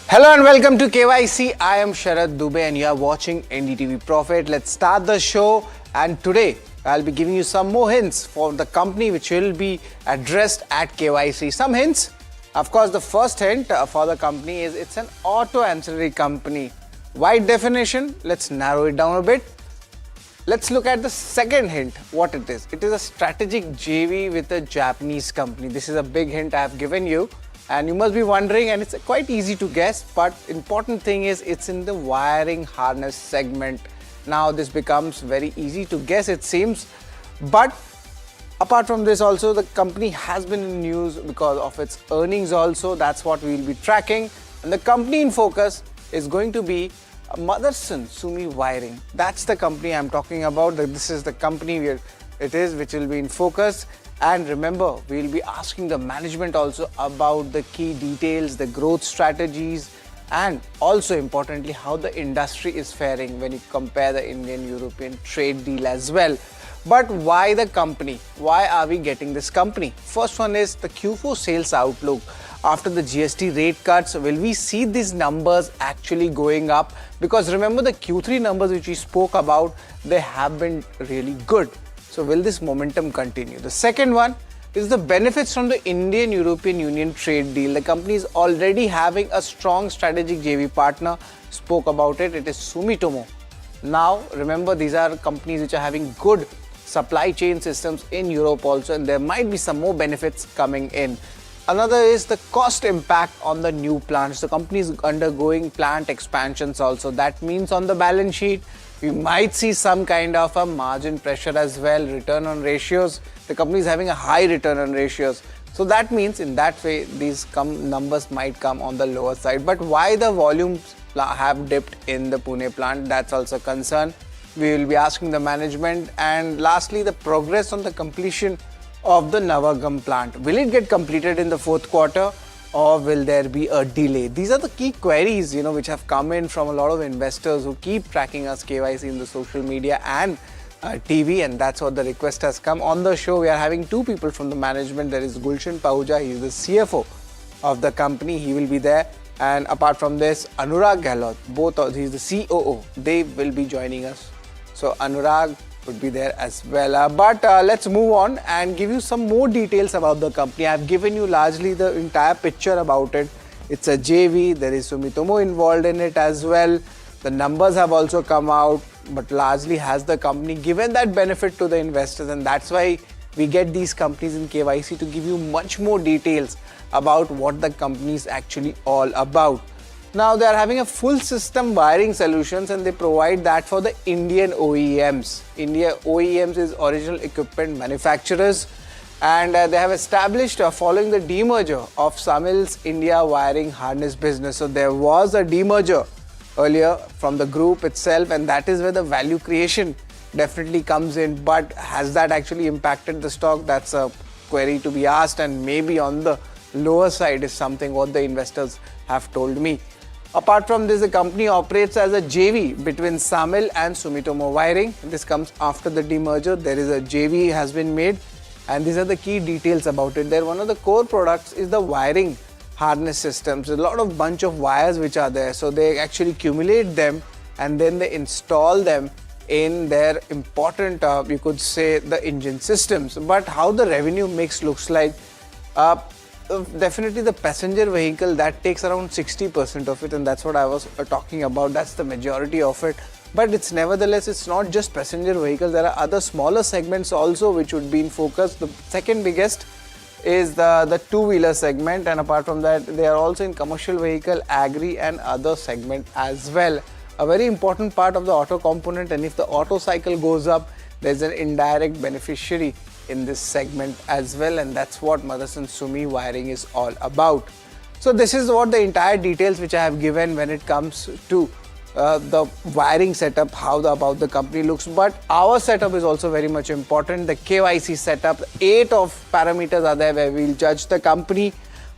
Hello and welcome to KYC. I am Sharad Dubey and you are watching NDTV Profit. Let's start the show, and today I'll be giving you some more hints for the company which will be addressed at KYC. Some hints. Of course, the first hint for the company is it's an auto ancillary company. Wide definition, let's narrow it down a bit. Let's look at the second hint, what it is. It is a strategic JV with a Japanese company. This is a big hint I have given you. And you must be wondering, and it's quite easy to guess, but important thing is it's in the wiring harness segment. Now this becomes very easy to guess, it seems. But apart from this also, the company has been in news because of its earnings also. That's what we will be tracking. And the company in focus is going to be Motherson Sumi Wiring. That's the company I'm talking about. This is the company which will be in focus. And remember, we will be asking the management also about the key details, the growth strategies, and also importantly, how the industry is faring when you compare the Indian-European trade deal as well. But why the company? Why are we getting this company? First one is the Q4 sales outlook. After the GST rate cuts, will we see these numbers actually going up? Because remember the Q3 numbers which we spoke about, they have been really good. So will this momentum continue? The second one is the benefits from the Indian-European Union trade deal. The company is already having a strong strategic JV partner. Spoke about it. It is Sumitomo. Now remember, these are companies which are having good supply chain systems in Europe also, and there might be some more benefits coming in. Another is the cost impact on the new plants. The company is undergoing plant expansions also. That means on the balance sheet, we might see some kind of a margin pressure as well. Return on ratios, the company is having a high return on ratios. So that means in that way, these numbers might come on the lower side. But why the volumes have dipped in the Pune plant, that's also a concern. We will be asking the management. And lastly, the progress on the completion of the Navagam plant. Will it get completed in the fourth quarter, or will there be a delay? These are the key queries, which have come in from a lot of investors who keep tracking us KYC in the social media and TV, and that's what the request has come. On the show, we are having two people from the management. There is Gulshan Pahuja, he is the CFO of the company. He will be there. And apart from this, Anurag Gehlot, he's the COO. They will be joining us. So Anurag would be there as well. But let's move on and give you some more details about the company. I've given you largely the entire picture about it. It's a JV. There is Sumitomo involved in it as well. The numbers have also come out, but largely has the company given that benefit to the investors, and that's why we get these companies in KYC to give you much more details about what the company is actually all about. Now they are having a full system wiring solutions, and they provide that for the Indian OEMs. India OEMs is original equipment manufacturers, and they have established following the demerger of Samil's India wiring harness business. So there was a demerger earlier from the group itself, and that is where the value creation definitely comes in. But has that actually impacted the stock? That's a query to be asked, and maybe on the lower side is something what the investors have told me. Apart from this, the company operates as a JV between Samil and Sumitomo Wiring. This comes after the demerger. There is a JV has been made, and these are the key details about it. There, one of the core products is the wiring harness systems. A lot of bunch of wires which are there. So they actually accumulate them and then they install them in their important, you could say, the engine systems. But how the revenue mix looks like, definitely the passenger vehicle, that takes around 60% of it, and that's what I was talking about. That's the majority of it. But it's nevertheless, it's not just passenger vehicles. There are other smaller segments also which would be in focus. The second biggest is the two-wheeler segment, and apart from that, they are also in commercial vehicle, agri and other segment as well. A very important part of the auto component, and if the auto cycle goes up, there's an indirect beneficiary in this segment as well, and that's what Motherson Sumi Wiring is all about. So this is what the entire details which I have given when it comes to the wiring setup, how about the company looks. But our setup is also very much important. The KYC setup, 8 of parameters are there where we'll judge the company.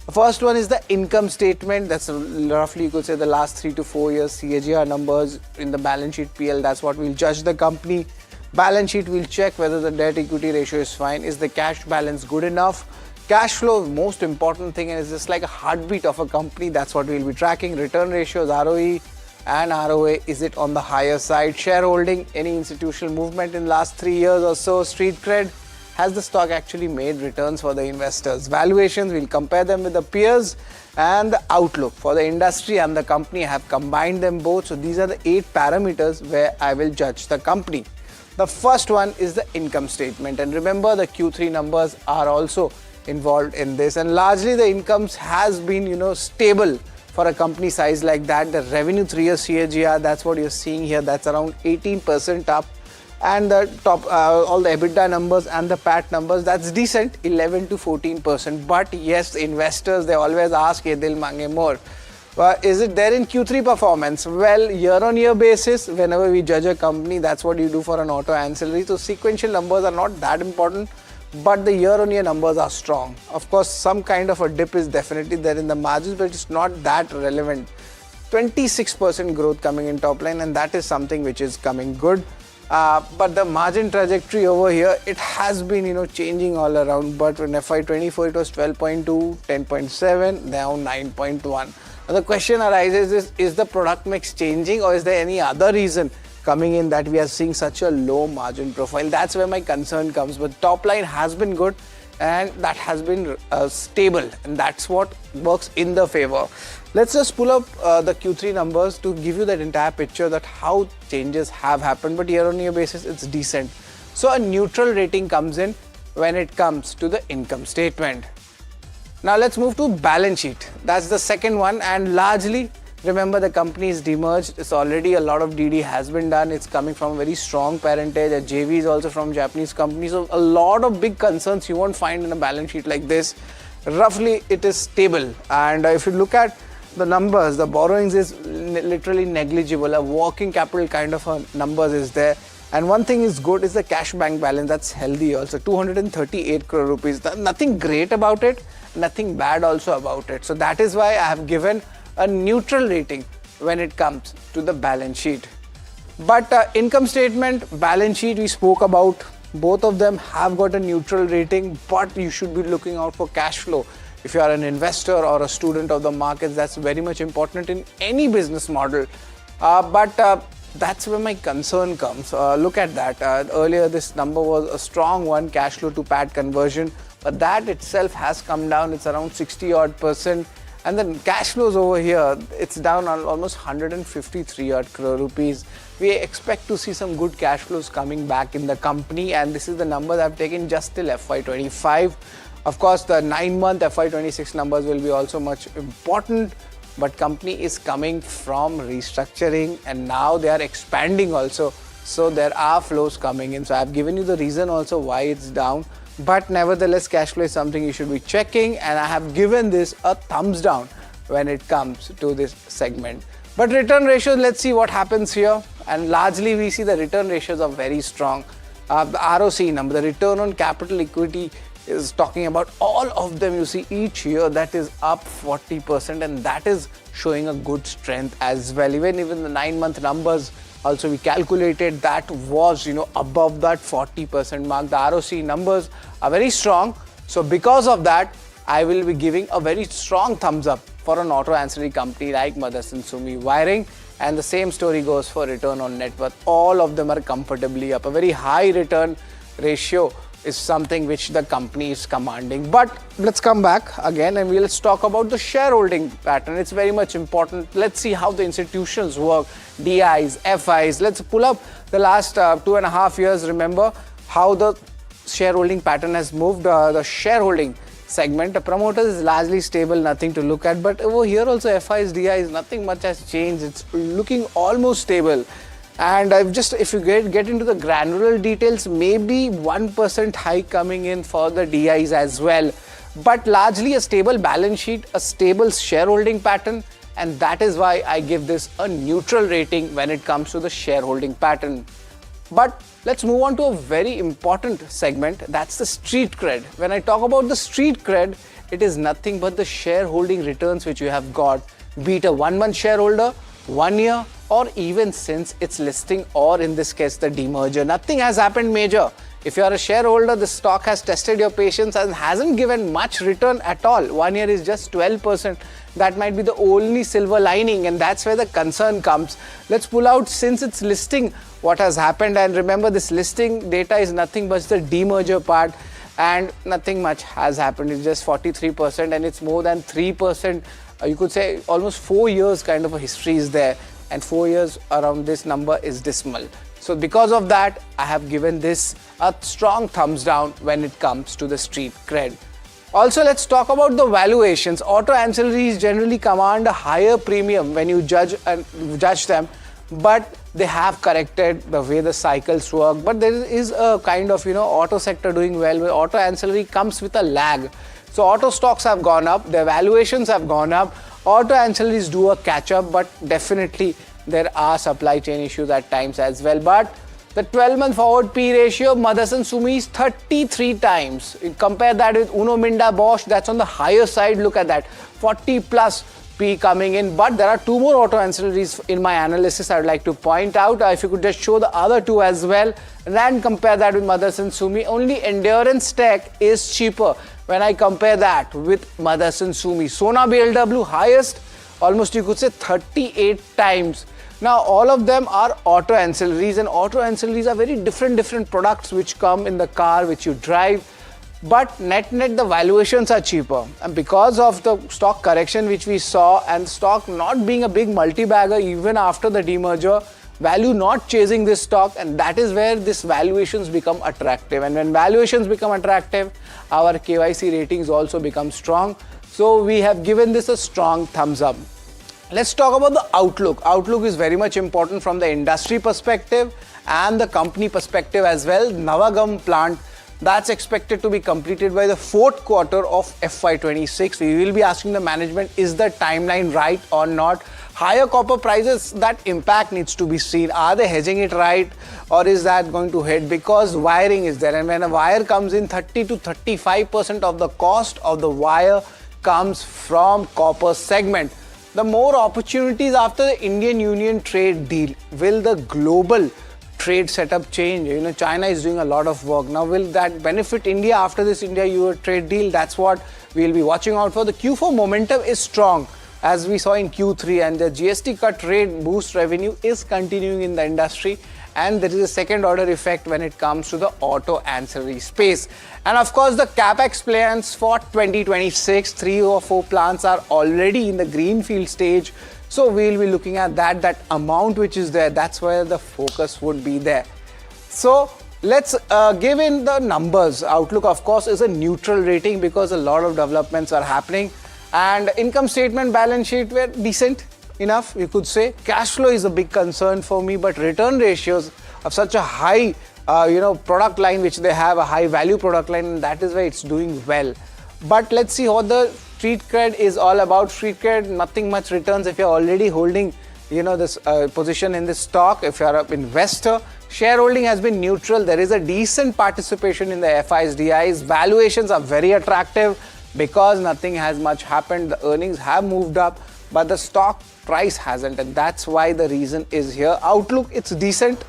The first one is the income statement. That's roughly, you could say, the last 3 to 4 years CAGR numbers in the balance sheet PL. That's what we'll judge the company. Balance sheet, we'll check whether the debt equity ratio is fine. Is the cash balance good enough? Cash flow, most important thing, and it's just like a heartbeat of a company. That's what we'll be tracking. Return ratios, ROE and ROA, is it on the higher side? Shareholding, any institutional movement in last 3 years or so? Street cred, has the stock actually made returns for the investors? Valuations, we'll compare them with the peers, and the outlook for the industry and the company. I have combined them both. So these are the 8 parameters where I will judge the company. The first one is the income statement, and remember the Q3 numbers are also involved in this, and largely the incomes has been stable for a company size like that. The revenue 3-year CAGR, that's what you're seeing here, that's around 18% up, and the top all the EBITDA numbers and the PAT numbers, that's decent, 11 to 14%. But yes, investors, they always ask, ye dil mange more. Is it there in Q3 performance? Well, year-on-year basis, whenever we judge a company, that's what you do for an auto ancillary. So sequential numbers are not that important, but the year-on-year numbers are strong. Of course, some kind of a dip is definitely there in the margins, but it's not that relevant. 26% growth coming in top line, and that is something which is coming good. But the margin trajectory over here, it has been changing all around. But in FY24 it was 12.2, 10.7, now 9.1. Now the question arises is the product mix changing, or is there any other reason coming in that we are seeing such a low margin profile? That's where my concern comes. But top line has been good, and that has been stable, and that's what works in the favor. Let's just pull up the Q3 numbers to give you that entire picture that how changes have happened. But year on year basis, it's decent. So a neutral rating comes in when it comes to the income statement. Now let's move to balance sheet. That's the second one, and largely remember the company is demerged. It's already a lot of DD has been done. It's coming from a very strong parentage. A JV is also from Japanese company. So a lot of big concerns you won't find in a balance sheet like this. Roughly it is stable, and if you look at the numbers, the borrowings is literally negligible. A working capital kind of a numbers is there. And one thing is good is the cash bank balance, that's healthy also, 238 crore rupees. Nothing great about it, nothing bad also about it. So that is why I have given a neutral rating when it comes to the balance sheet. But income statement, balance sheet, we spoke about. Both of them have got a neutral rating, but you should be looking out for cash flow. If you are an investor or a student of the markets, that's very much important in any business model. But that's where my concern comes. Look at that. Earlier, this number was a strong one, cash flow to PAT conversion, but that itself has come down. It's around 60% odd. And then cash flows over here, it's down on almost 153 odd crore rupees. We expect to see some good cash flows coming back in the company, and this is the numbers I've taken just till FY25. Of course, the 9-month FY26 numbers will be also much important, but company is coming from restructuring and now they are expanding also. So there are flows coming in. So I've given you the reason also why it's down. But nevertheless, cash flow is something you should be checking, and I have given this a thumbs down when it comes to this segment. But return ratios, let's see what happens here. And largely we see the return ratios are very strong. The ROC number, the return on capital equity, is talking about all of them. You see each year that is up 40%, and that is showing a good strength as well. Even the 9-month numbers also we calculated that was above that 40% mark. The ROC numbers are very strong. So because of that, I will be giving a very strong thumbs up for an auto ancillary company like Motherson Sumi Wiring. And the same story goes for return on net worth. All of them are comfortably up. A very high return ratio is something which the company is commanding. But let's come back again and let's talk about the shareholding pattern. It's very much important. Let's see how the institutions work, DIs, FIs. Let's pull up the last 2.5 years. Remember how the shareholding pattern has moved. The shareholding segment, the promoters is largely stable, nothing to look at. But over here also FIs, DIs, nothing much has changed. It's looking almost stable. And if you get into the granular details, maybe 1% hike coming in for the DIs as well. But largely a stable balance sheet, a stable shareholding pattern, and that is why I give this a neutral rating when it comes to the shareholding pattern. But let's move on to a very important segment, that's the street cred. When I talk about the street cred, it is nothing but the shareholding returns which you have got, be it a 1-month shareholder, 1 year, or even since its listing, or in this case the demerger. Nothing has happened major. If you are a shareholder, the stock has tested your patience and hasn't given much return at all. 1 year is just 12%. That might be the only silver lining, and that's where the concern comes. Let's pull out since its listing what has happened, and remember this listing data is nothing but the demerger part, and nothing much has happened. It's just 43%, and it's more than 3%. You could say almost 4 years kind of a history is there, and 4 years around this number is dismal. So because of that, I have given this a strong thumbs down when it comes to the street cred. Also, let's talk about the valuations. Auto ancillaries generally command a higher premium when you judge them, but they have corrected the way the cycles work. But there is a kind of auto sector doing well, where auto ancillary comes with a lag. So auto stocks have gone up, their valuations have gone up, auto ancillaries do a catch up, but definitely there are supply chain issues at times as well. But the 12-month forward P ratio of Motherson Sumi is 33 times. You compare that with Uno Minda Bosch, that's on the higher side. Look at that, 40 plus P coming in. But there are 2 more auto ancillaries in my analysis I would like to point out. If you could just show the other 2 as well, and then compare that with Motherson Sumi. Only Endurance Tech is cheaper when I compare that with Motherson Sumi. Sona BLW highest, almost you could say 38 times. Now all of them are auto ancillaries, and auto ancillaries are very different products which come in the car which you drive, but net the valuations are cheaper. And because of the stock correction which we saw, and stock not being a big multi-bagger even after the demerger, value not chasing this stock, and that is where this valuations become attractive. And when valuations become attractive, our KYC ratings also become strong. So we have given this a strong thumbs up. Let's talk about the outlook. Outlook is very much important from the industry perspective and the company perspective as well. Navagam plant, that's expected to be completed by the 4th quarter of FY26. We will be asking the management, is the timeline right or not? Higher copper prices, that impact needs to be seen. Are they hedging it right, or is that going to hit? Because wiring is there, and when a wire comes in, 30 to 35% of the cost of the wire comes from copper segment. The more opportunities after the Indian Union trade deal. Will the global trade setup change? China is doing a lot of work. Now, will that benefit India after this India-EU trade deal? That's what we'll be watching out for. The Q4 momentum is strong, as we saw in Q3, and the GST cut rate boost revenue is continuing in the industry, and there is a second order effect when it comes to the auto ancillary space. And of course, the capex plans for 2026, 3 or 4 plants are already in the greenfield stage, so we'll be looking at that amount which is there. That's where the focus would be there. So let's give in the numbers. Outlook, of course, is a neutral rating because a lot of developments are happening, and income statement, balance sheet were decent enough, you could say. Cash flow is a big concern for me, but return ratios of such a high product line which they have, a high value product line, and that is why it's doing well. But let's see what the street cred is all about. Street cred, nothing much returns if you're already holding this position in this stock. If you're an investor, shareholding has been neutral. There is a decent participation in the FIs, DIs. Valuations are very attractive because nothing has much happened. The earnings have moved up, but the stock price hasn't, and that's why the reason is here. Outlook, it's decent.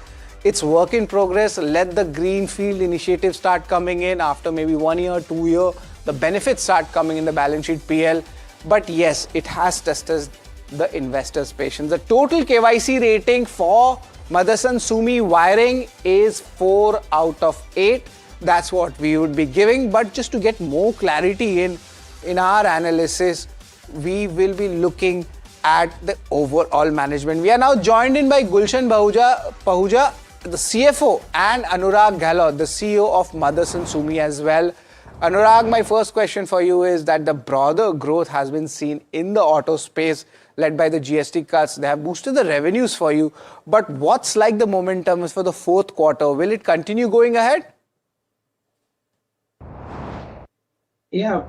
It's work in progress. Let the greenfield initiative start coming in after maybe 1 year, 2 year. The benefits start coming in the balance sheet PL. But yes, it has tested the investors' patience. The total KYC rating for Motherson Sumi wiring is 4 out of 8. that's what we would be giving. But just to get more clarity in our analysis, we will be looking at the overall management. We are now joined in by Gulshan Pahuja, the CFO, and Anurag Gehlot, the CEO of Motherson Sumi as well. Anurag, my first question for you is that the broader growth has been seen in the auto space led by the GST cuts. They have boosted the revenues for you. But what's like the momentum for the fourth quarter? Will it continue going ahead? Yeah,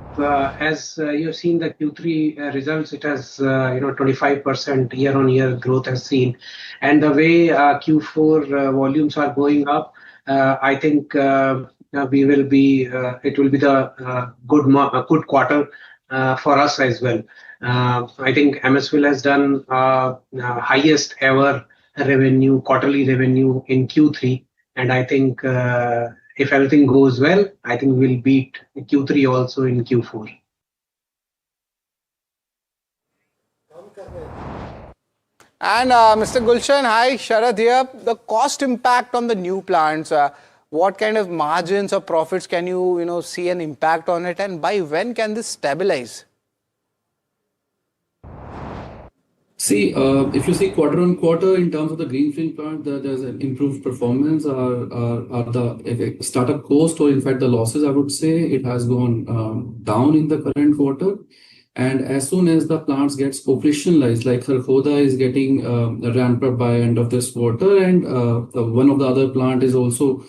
as you've seen the Q3 results, it has 25% year-on-year growth has seen, and the way Q4 volumes are going up, I think we will be. It will be the good quarter for us as well. I think MSWIL has done highest ever quarterly revenue in Q3, and I think. If everything goes well, I think we'll beat Q3 also in Q4. And Mr. Gulshan, hi, Sharad here. The cost impact on the new plants, what kind of margins or profits can you see an impact on it, and by when can this stabilize? See, if you see quarter on quarter in terms of the greenfield plant, there's an improved performance. The startup cost, or in fact the losses, I would say, it has gone down in the current quarter. And as soon as the plants gets operationalized, like Kharkhoda is getting ramped up by end of this quarter, and one of the other plant is also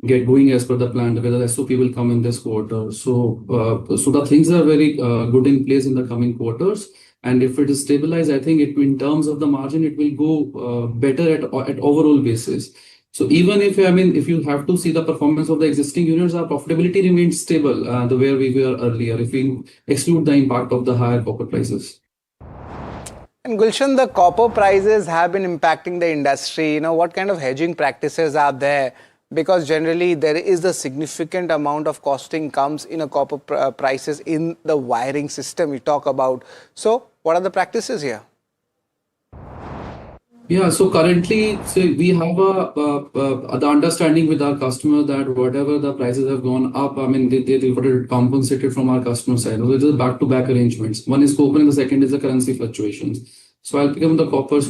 going as per the plan, whether the SOP will come in this quarter. So the things are very good in place in the coming quarters. And if it is stabilized, I think in terms of the margin, it will go better at overall basis. So even if you have to see the performance of the existing units, our profitability remains stable the way we were earlier, if we exclude the impact of the higher copper prices. And Gulshan, the copper prices have been impacting the industry. What kind of hedging practices are there? Because generally there is a significant amount of costing comes in a copper prices in the wiring system you talk about. So what are the practices here? Yeah, so currently we have the understanding with our customer that whatever the prices have gone up, they got it compensated from our customer side. So it is back-to-back arrangements. One is copper and the second is the currency fluctuations. So I'll pick up the copper.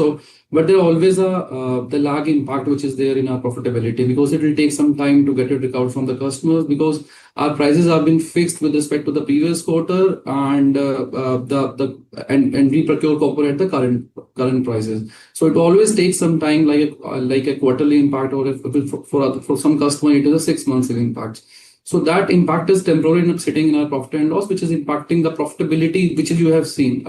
But there always the lag impact which is there in our profitability, because it will take some time to get it recovered from the customers, because our prices have been fixed with respect to the previous quarter, and we procure copper at the current prices. So it always takes some time, like a quarterly impact, or for some customer it is a 6 months impact. So that impact is temporary sitting in our profit and loss, which is impacting the profitability, which you have seen.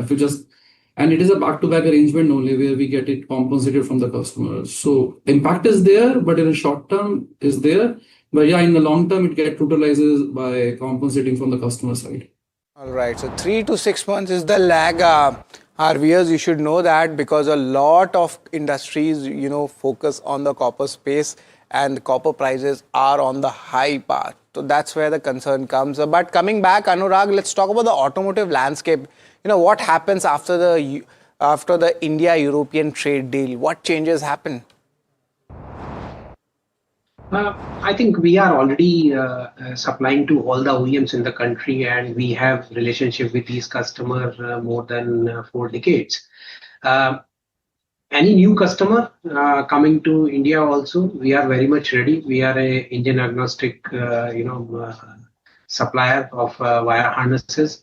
And it is a back-to-back arrangement only where we get it compensated from the customers. So impact is there, but in the short term is there. But yeah, in the long term, it gets neutralizes by compensating from the customer side. All right. So 3 to 6 months is the lag. Our viewers, you should know that, because a lot of industries, focus on the copper space, and the copper prices are on the high path. So that's where the concern comes. But coming back, Anurag, let's talk about the automotive landscape. What happens after the India-European trade deal? What changes happen? I think we are already supplying to all the OEMs in the country, and we have relationship with these customers more than 4 decades. Any new customer coming to India also, we are very much ready. We are a engine agnostic, supplier of wire harnesses.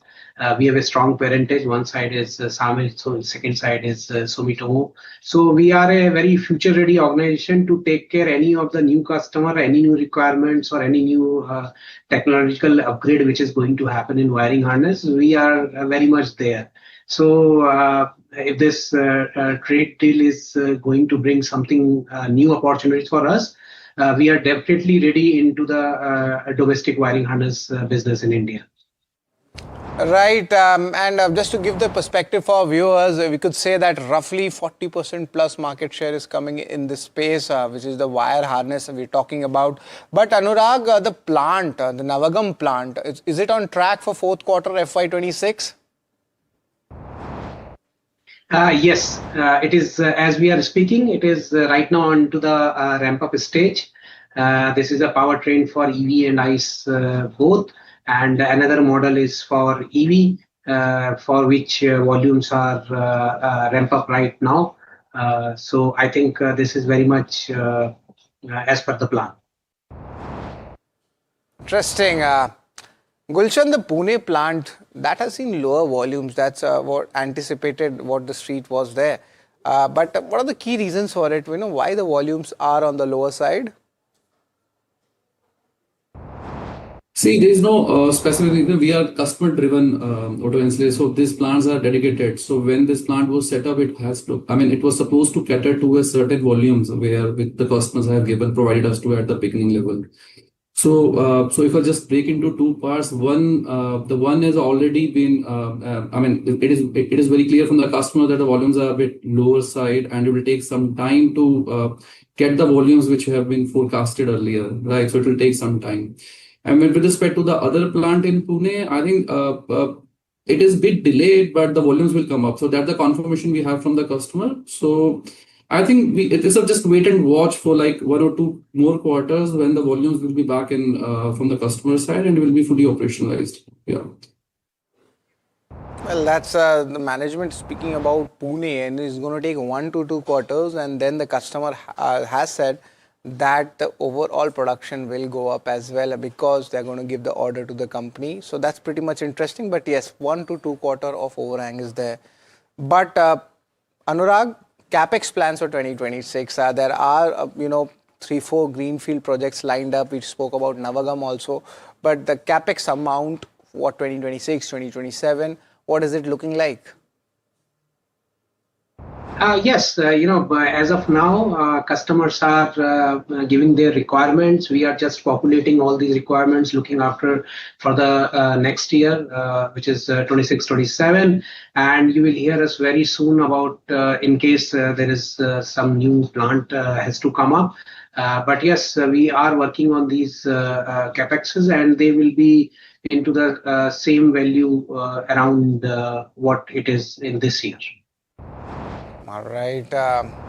We have a strong parentage. One side is Samil, so second side is Sumitomo. So we are a very future-ready organization to take care any of the new customer, any new requirements, or any new technological upgrade which is going to happen in wiring harness. We are very much there. So if this trade deal is going to bring something new opportunities for us, we are definitely ready into the domestic wiring harness business in India. Right, and just to give the perspective for our viewers, we could say that roughly 40% plus market share is coming in this space, which is the wire harness we're talking about. But Anurag, the plant, the Navagam plant, is it on track for fourth quarter FY26? Yes, it is. As we are speaking, it is right now on to the ramp-up stage. This is a powertrain for EV and ICE both, and another model is for EV, for which volumes are ramp up right now. So I think this is very much as per the plan. Interesting. Gulshan, the Pune plant, that has seen lower volumes. That's what anticipated, what the street was there. But what are the key reasons for it? We know why the volumes are on the lower side? See, there is no specific reason. We are customer-driven auto ancillary, so these plants are dedicated. So when this plant was set up, it has to. I mean, it was supposed to cater to a certain volumes where with the customers have provided us to at the beginning level. So, so if I just break into two parts, one, the one has already been. I mean, it is very clear from the customer that the volumes are a bit lower side, and it will take some time to get the volumes which have been forecasted earlier, right? So it will take some time. And with respect to the other plant in Pune, I think it is a bit delayed, but the volumes will come up. So that's the confirmation we have from the customer. So I think it is just wait and watch for like 1 or 2 more quarters when the volumes will be back in from the customer side and will be fully operationalized. Yeah. Well, that's the management speaking about Pune, and it's going to take 1 to 2 quarters, and then the customer has said that the overall production will go up as well because they're going to give the order to the company. So that's pretty much interesting. But yes, 1 to 2 quarter of overhang is there. But Anurag, CapEx plans for 2026. There are 3-4 greenfield projects lined up. We spoke about Navagam also. But the CapEx amount for 2026, 2027, what is it looking like? Yes, as of now, customers are giving their requirements. We are just populating all these requirements, looking after for the next year, which is 26-27. And you will hear us very soon about in case there is some new plant has to come up. But yes, we are working on these CapExes, and they will be into the same value around what it is in this year. All right.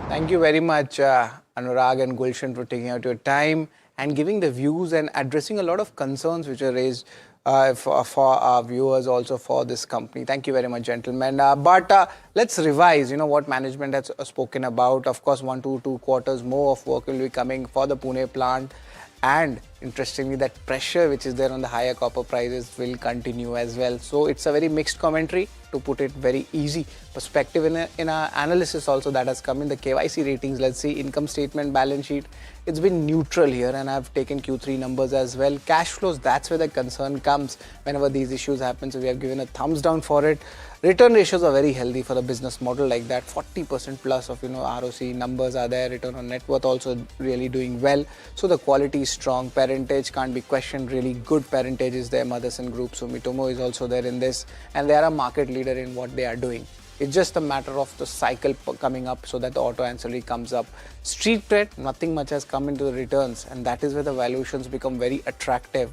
Thank you very much, Anurag and Gulshan, for taking out your time and giving the views and addressing a lot of concerns which are raised for our viewers, also for this company. Thank you very much, gentlemen. But let's revise, what management has spoken about. Of course, 1 to 2 quarters more of work will be coming for the Pune plant. And interestingly, that pressure which is there on the higher copper prices will continue as well. So it's a very mixed commentary, to put it very easy. Perspective in our analysis also that has come in the KYC ratings. Let's see, income statement, balance sheet. It's been neutral here, and I've taken Q3 numbers as well. Cash flows, that's where the concern comes whenever these issues happen. So we have given a thumbs down for it. Return ratios are very healthy for a business model like that. 40% plus of ROC numbers are there. Return on net worth also really doing well. So the quality is strong. Parentage can't be questioned. Really good parentage is there. Motherson Group, Sumitomo is also there in this, and they are a market leader in what they are doing. It's just a matter of the cycle coming up so that the auto ancillary comes up. Street cred, nothing much has come into the returns, and that is where the valuations become very attractive.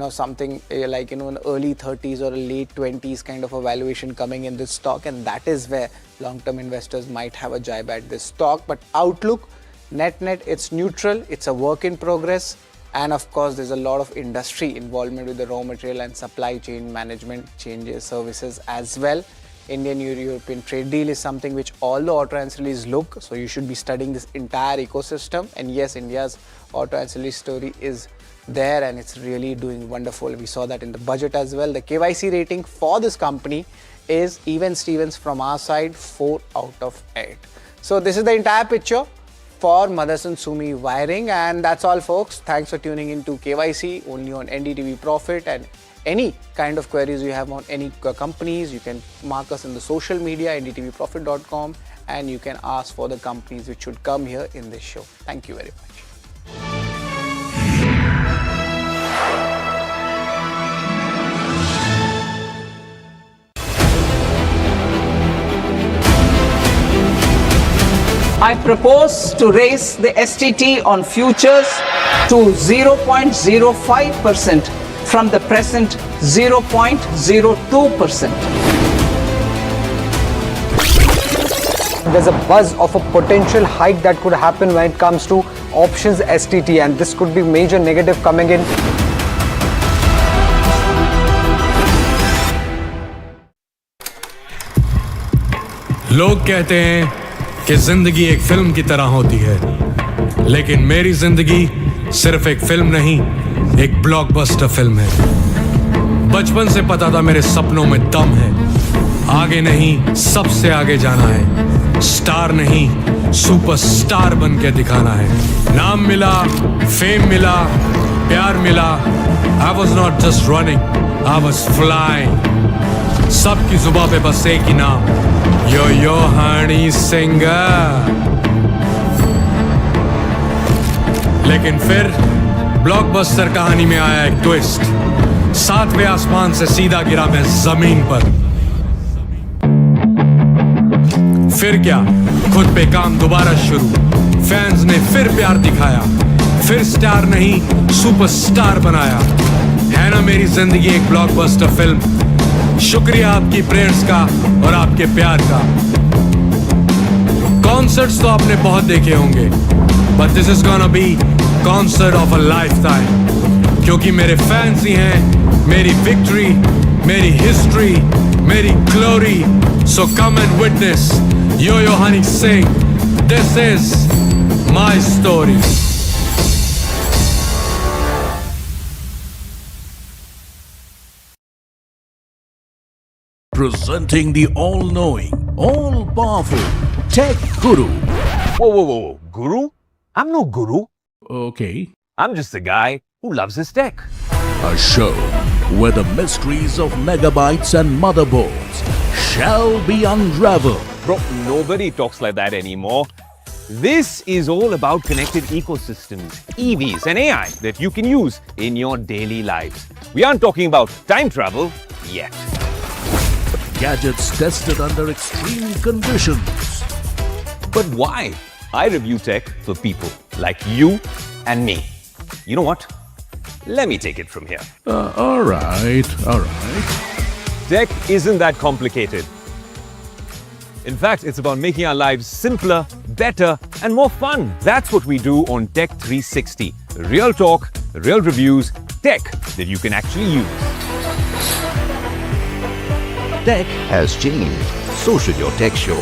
Something like an early 30s or a late 20s kind of a valuation coming in this stock, and that is where long-term investors might have a jibe at this stock. But outlook, net, it's neutral. It's a work in progress. And of course, there's a lot of industry involvement with the raw material and supply chain management changes services as well. Indian-European trade deal is something which all the auto ancillaries look. So you should be studying this entire ecosystem. And yes, India's auto ancillary story is there, and it's really doing wonderful. We saw that in the budget as well. The KYC rating for this company is even Stevens from our side, 4 out of 8. So this is the entire picture for Motherson Sumi Wiring, and that's all, folks. Thanks for tuning in to KYC only on NDTV Profit. And any kind of queries you have on any companies, you can mark us in the social media, ndtvprofit.com, and you can ask for the companies which should come here in this show. Thank you very much. I propose to raise the STT on futures to 0.05% from the present 0.02%. There's a buzz of a potential hike that could happen when it comes to options STT, and this could be major negative coming in. लोग कहते हैं कि जिंदगी एक film की तरह होती है, लेकिन मेरी जिंदगी सिर्फ एक फिल्म नहीं, एक ब्लॉकबस्टर फिल्म है। बचपन से पता था मेरे सपनों में दम है, आगे नहीं सबसे आगे जाना है, स्टार नहीं सुपरस्टार बन के दिखाना है। नाम मिला, फेम मिला, प्यार मिला, I was not just running, I was flying। सबकी जुबां पे बस एक ही नाम, यो हनी सिंगर। लेकिन फिर ब्लॉकबस्टर कहानी में आया एक ट्विस्ट, 7वें आसमान से सीधा गिरा मैं जमीन पर। फिर क्या, खुद पे काम दोबारा शुरू, फैंस ने फिर प्यार दिखाया, फिर स्टार नहीं सुपरस्टार बनाया। है ना मेरी जिंदगी एक ब्लॉकबस्टर फिल्म। शुक्रिया आपकी प्रेयर्स का और आपके प्यार का। कॉन्सर्ट्स तो आपने बहुत देखे होंगे, but this is gonna be concert of a lifetime, क्योंकि मेरे फैंस ही हैं मेरी विक्ट्री, मेरी हिस्ट्री, मेरी glory. So come and witness yo Honey Singh, this is my story. Presenting the all-knowing, all-powerful Tech Guru. Whoa. Guru? I'm no guru. Okay. I'm just a guy who loves his tech. A show where the mysteries of megabytes and motherboards shall be unraveled. Bro, nobody talks like that anymore. This is all about connected ecosystems, EVs and AI that you can use in your daily lives. We aren't talking about time travel yet. Gadgets tested under extreme conditions. But why? I review tech for people like you and me. You know what? Let me take it from here. All right. Tech isn't that complicated. In fact, it's about making our lives simpler, better, and more fun. That's what we do on Tech 360. Real talk, real reviews, tech that you can actually use. Tech has changed. So should your tech show.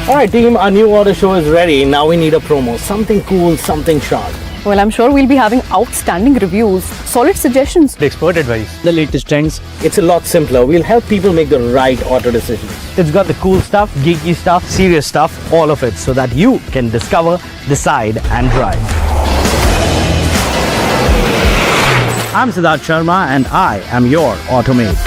Alright team, our new order show is ready. Now we need a promo. Something cool, something sharp. Well, I'm sure we'll be having outstanding reviews, solid suggestions, Expert advice, the latest trends. It's a lot simpler. We'll help people make the right auto decisions. It's got the cool stuff, geeky stuff, serious stuff, all of it, so that you can discover, decide and drive. I'm Siddharth Sharma and I am your Automate.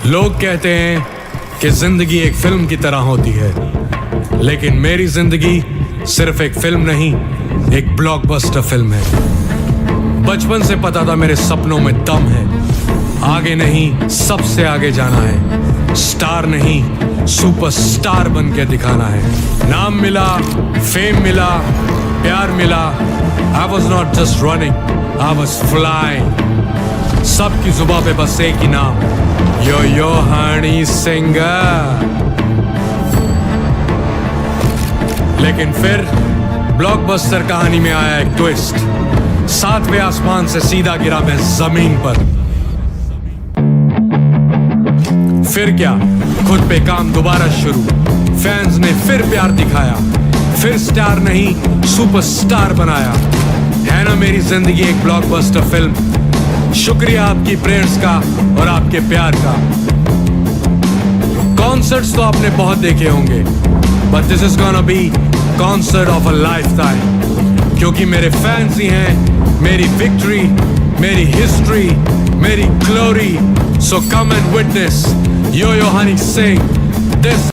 लोग कहते हैं कि जिंदगी एक film की तरह होती है, लेकिन मेरी जिंदगी सिर्फ एक फिल्म नहीं, एक ब्लॉकबस्टर फिल्म है। बचपन से पता था मेरे सपनों में दम है, आगे नहीं सबसे आगे जाना है, स्टार नहीं सुपरस्टार बन के दिखाना है। नाम मिला, फेम मिला, प्यार मिला, I was not just running, I was flying। सबकी जुबां पे बस एक ही नाम, यो हनी सिंगर। लेकिन फिर ब्लॉकबस्टर कहानी में आया एक ट्विस्ट, 7वें आसमान से सीधा गिरा मैं जमीन पर। फिर क्या, खुद पे काम दोबारा शुरू, फैंस ने फिर प्यार दिखाया, फिर स्टार नहीं सुपरस्टार बनाया। है ना मेरी जिंदगी एक ब्लॉकबस्टर फिल्म। शुक्रिया आपकी प्रेयर्स का और आपके प्यार का। कॉन्सर्ट्स तो आपने बहुत देखे होंगे, but this is gonna be concert of a lifetime, क्योंकि मेरे फैंस ही हैं मेरी विक्ट्री, मेरी हिस्ट्री, मेरी glory. So come and witness yo Honey Singh, this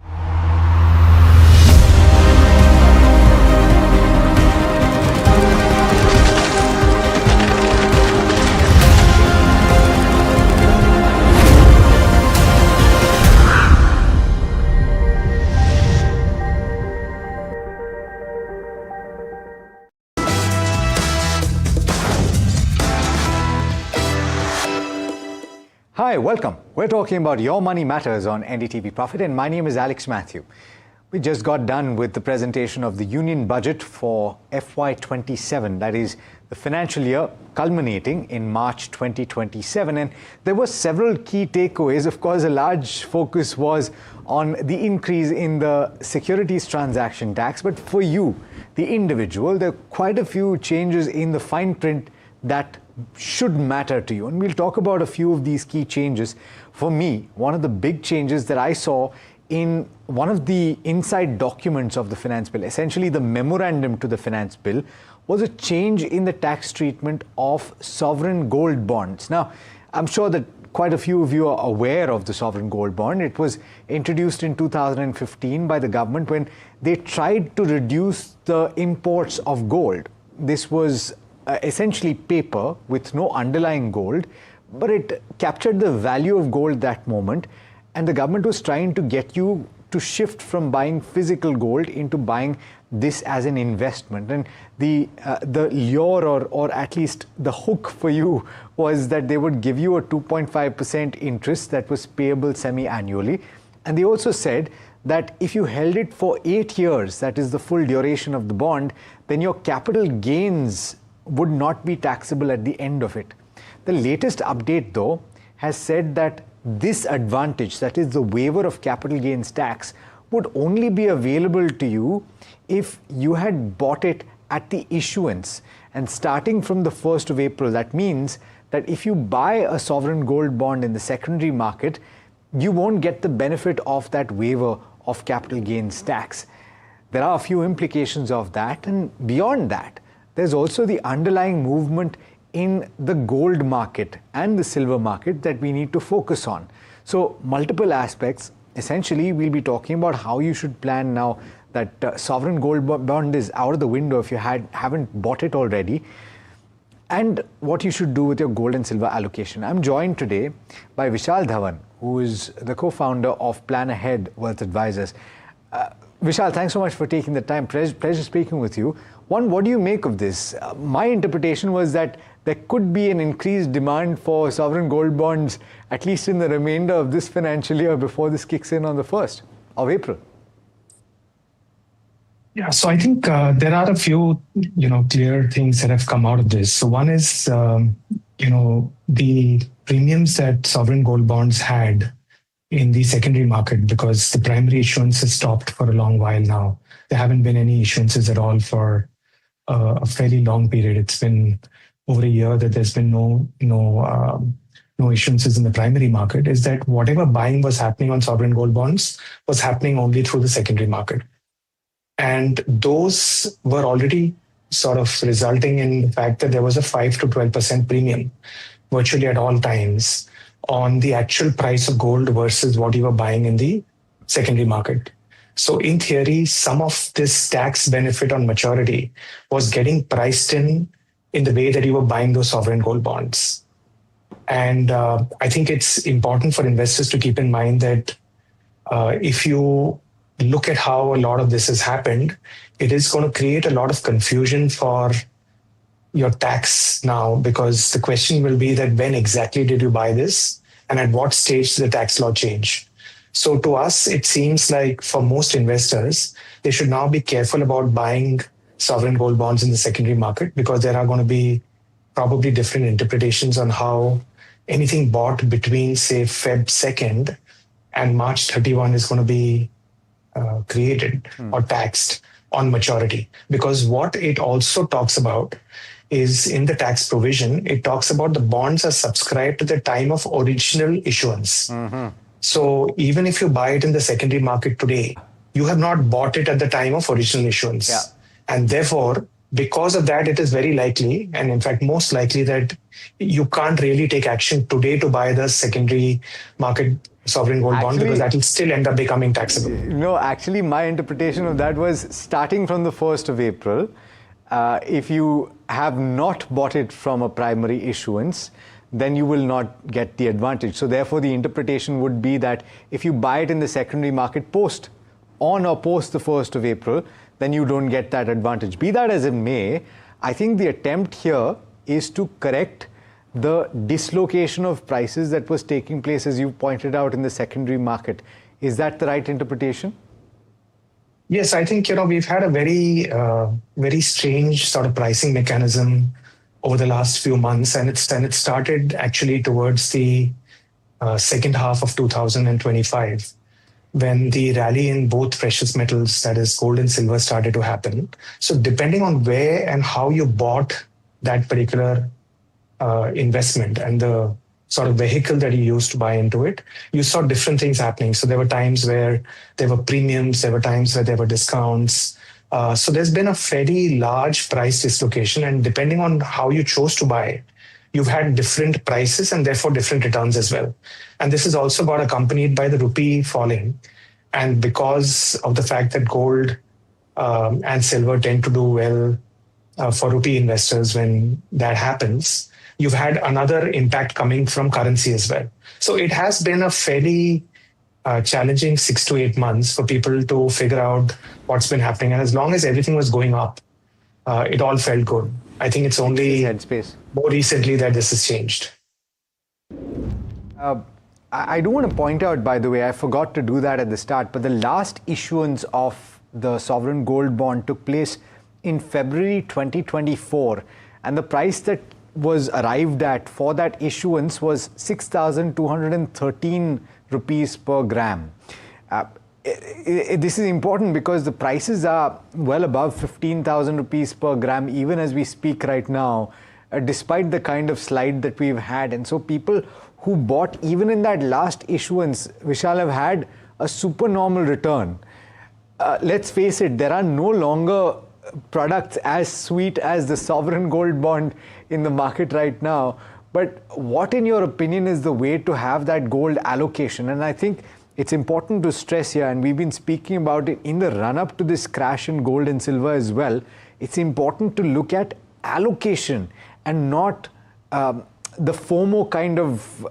Hi, welcome. We're talking about Your Money Matters on NDTV Profit, and my name is Alex Matthew. We just got done with the presentation of the Union Budget for FY27, that is the financial year culminating in March 2027, and there were several key takeaways. Of course, a large focus was on the increase in the securities transaction tax, but for you, the individual, there are quite a few changes in the fine print that should matter to you, and we'll talk about a few of these key changes. For me, one of the big changes that I saw in one of the inside documents of the finance bill, essentially the memorandum to the finance bill, was a change in the tax treatment of sovereign gold bonds. Now, I'm sure that quite a few of you are aware of the sovereign gold bond. It was introduced in 2015 by the government when they tried to reduce the imports of gold. This was essentially paper with no underlying gold, but it captured the value of gold that moment, and the government was trying to get you to shift from buying physical gold into buying this as an investment. And the lure or at least the hook for you was that they would give you a 2.5% interest that was payable semi-annually. And they also said that if you held it for 8 years, that is the full duration of the bond, then your capital gains would not be taxable at the end of it. The latest update, though, has said that this advantage, that is the waiver of capital gains tax, would only be available to you if you had bought it at the issuance. And starting from the 1st of April, that means that if you buy a sovereign gold bond in the secondary market, you won't get the benefit of that waiver of capital gains tax. There are a few implications of that, and beyond that, there's also the underlying movement in the gold market and the silver market that we need to focus on. So multiple aspects. Essentially, we'll be talking about how you should plan now that sovereign gold bond is out of the window if you haven't bought it already, and what you should do with your gold and silver allocation. I'm joined today by Vishal Dhawan, who is the co-founder of Plan Ahead Wealth Advisors. Vishal, thanks so much for taking the time. Pleasure speaking with you. One, what do you make of this? My interpretation was that there could be an increased demand for sovereign gold bonds, at least in the remainder of this financial year before this kicks in on the 1st of April. Yeah, so I think there are a few, clear things that have come out of this. So one is, the premiums that sovereign gold bonds had in the secondary market, because the primary issuance has stopped for a long while now. There haven't been any issuances at all for a fairly long period. It's been over a year that there's been no issuances in the primary market. Is that whatever buying was happening on sovereign gold bonds was happening only through the secondary market. And those were already sort of resulting in the fact that there was a 5 to 12% premium virtually at all times on the actual price of gold versus what you were buying in the secondary market. So in theory, some of this tax benefit on maturity was getting priced in the way that you were buying those sovereign gold bonds. And I think it's important for investors to keep in mind that if you look at how a lot of this has happened, it is going to create a lot of confusion for your tax now, because the question will be that when exactly did you buy this and at what stage did the tax law change? So to us, it seems like for most investors, they should now be careful about buying sovereign gold bonds in the secondary market, because there are going to be probably different interpretations on how anything bought between, say, Feb 2nd and March 31 is going to be created or taxed on maturity. Because what it also talks about is in the tax provision, it talks about the bonds are subscribed to the time of original issuance. So even if you buy it in the secondary market today, you have not bought it at the time of original issuance. Yeah. And therefore, because of that, it is very likely, and in fact, most likely, that you can't really take action today to buy the secondary market sovereign gold bond, because that will still end up becoming taxable. No, actually, my interpretation of that was starting from the 1st of April, if you have not bought it from a primary issuance, then you will not get the advantage. So therefore, the interpretation would be that if you buy it in the secondary market on or post the 1st of April, then you don't get that advantage. Be that as it may, I think the attempt here is to correct the dislocation of prices that was taking place, as you pointed out, in the secondary market. Is that the right interpretation? Yes, I think, we've had a very strange sort of pricing mechanism over the last few months, and it started actually towards the second half of 2025, when the rally in both precious metals, that is gold and silver, started to happen. So depending on where and how you bought that particular investment and the sort of vehicle that you used to buy into it, you saw different things happening. So there were times where there were premiums, there were times where there were discounts. So there's been a fairly large price dislocation, and depending on how you chose to buy, you've had different prices and therefore different returns as well. And this is also got accompanied by the rupee falling. And because of the fact that gold and silver tend to do well for rupee investors when that happens, you've had another impact coming from currency as well. So it has been a fairly challenging 6 to 8 months for people to figure out what's been happening. And as long as everything was going up, it all felt good. I think it's only more recently that this has changed. I do want to point out, by the way, I forgot to do that at the start, but the last issuance of the sovereign gold bond took place in February 2024, and the price that was arrived at for that issuance was 6,213 rupees per gram. This is important because the prices are well above 15,000 rupees per gram even as we speak right now, despite the kind of slide that we've had. And so people who bought even in that last issuance, Vishal, have had a supernormal return. Let's face it, there are no longer products as sweet as the sovereign gold bond in the market right now. But what, in your opinion, is the way to have that gold allocation? And I think it's important to stress here, and we've been speaking about it in the run-up to this crash in gold and silver as well, it's important to look at allocation and not the FOMO kind of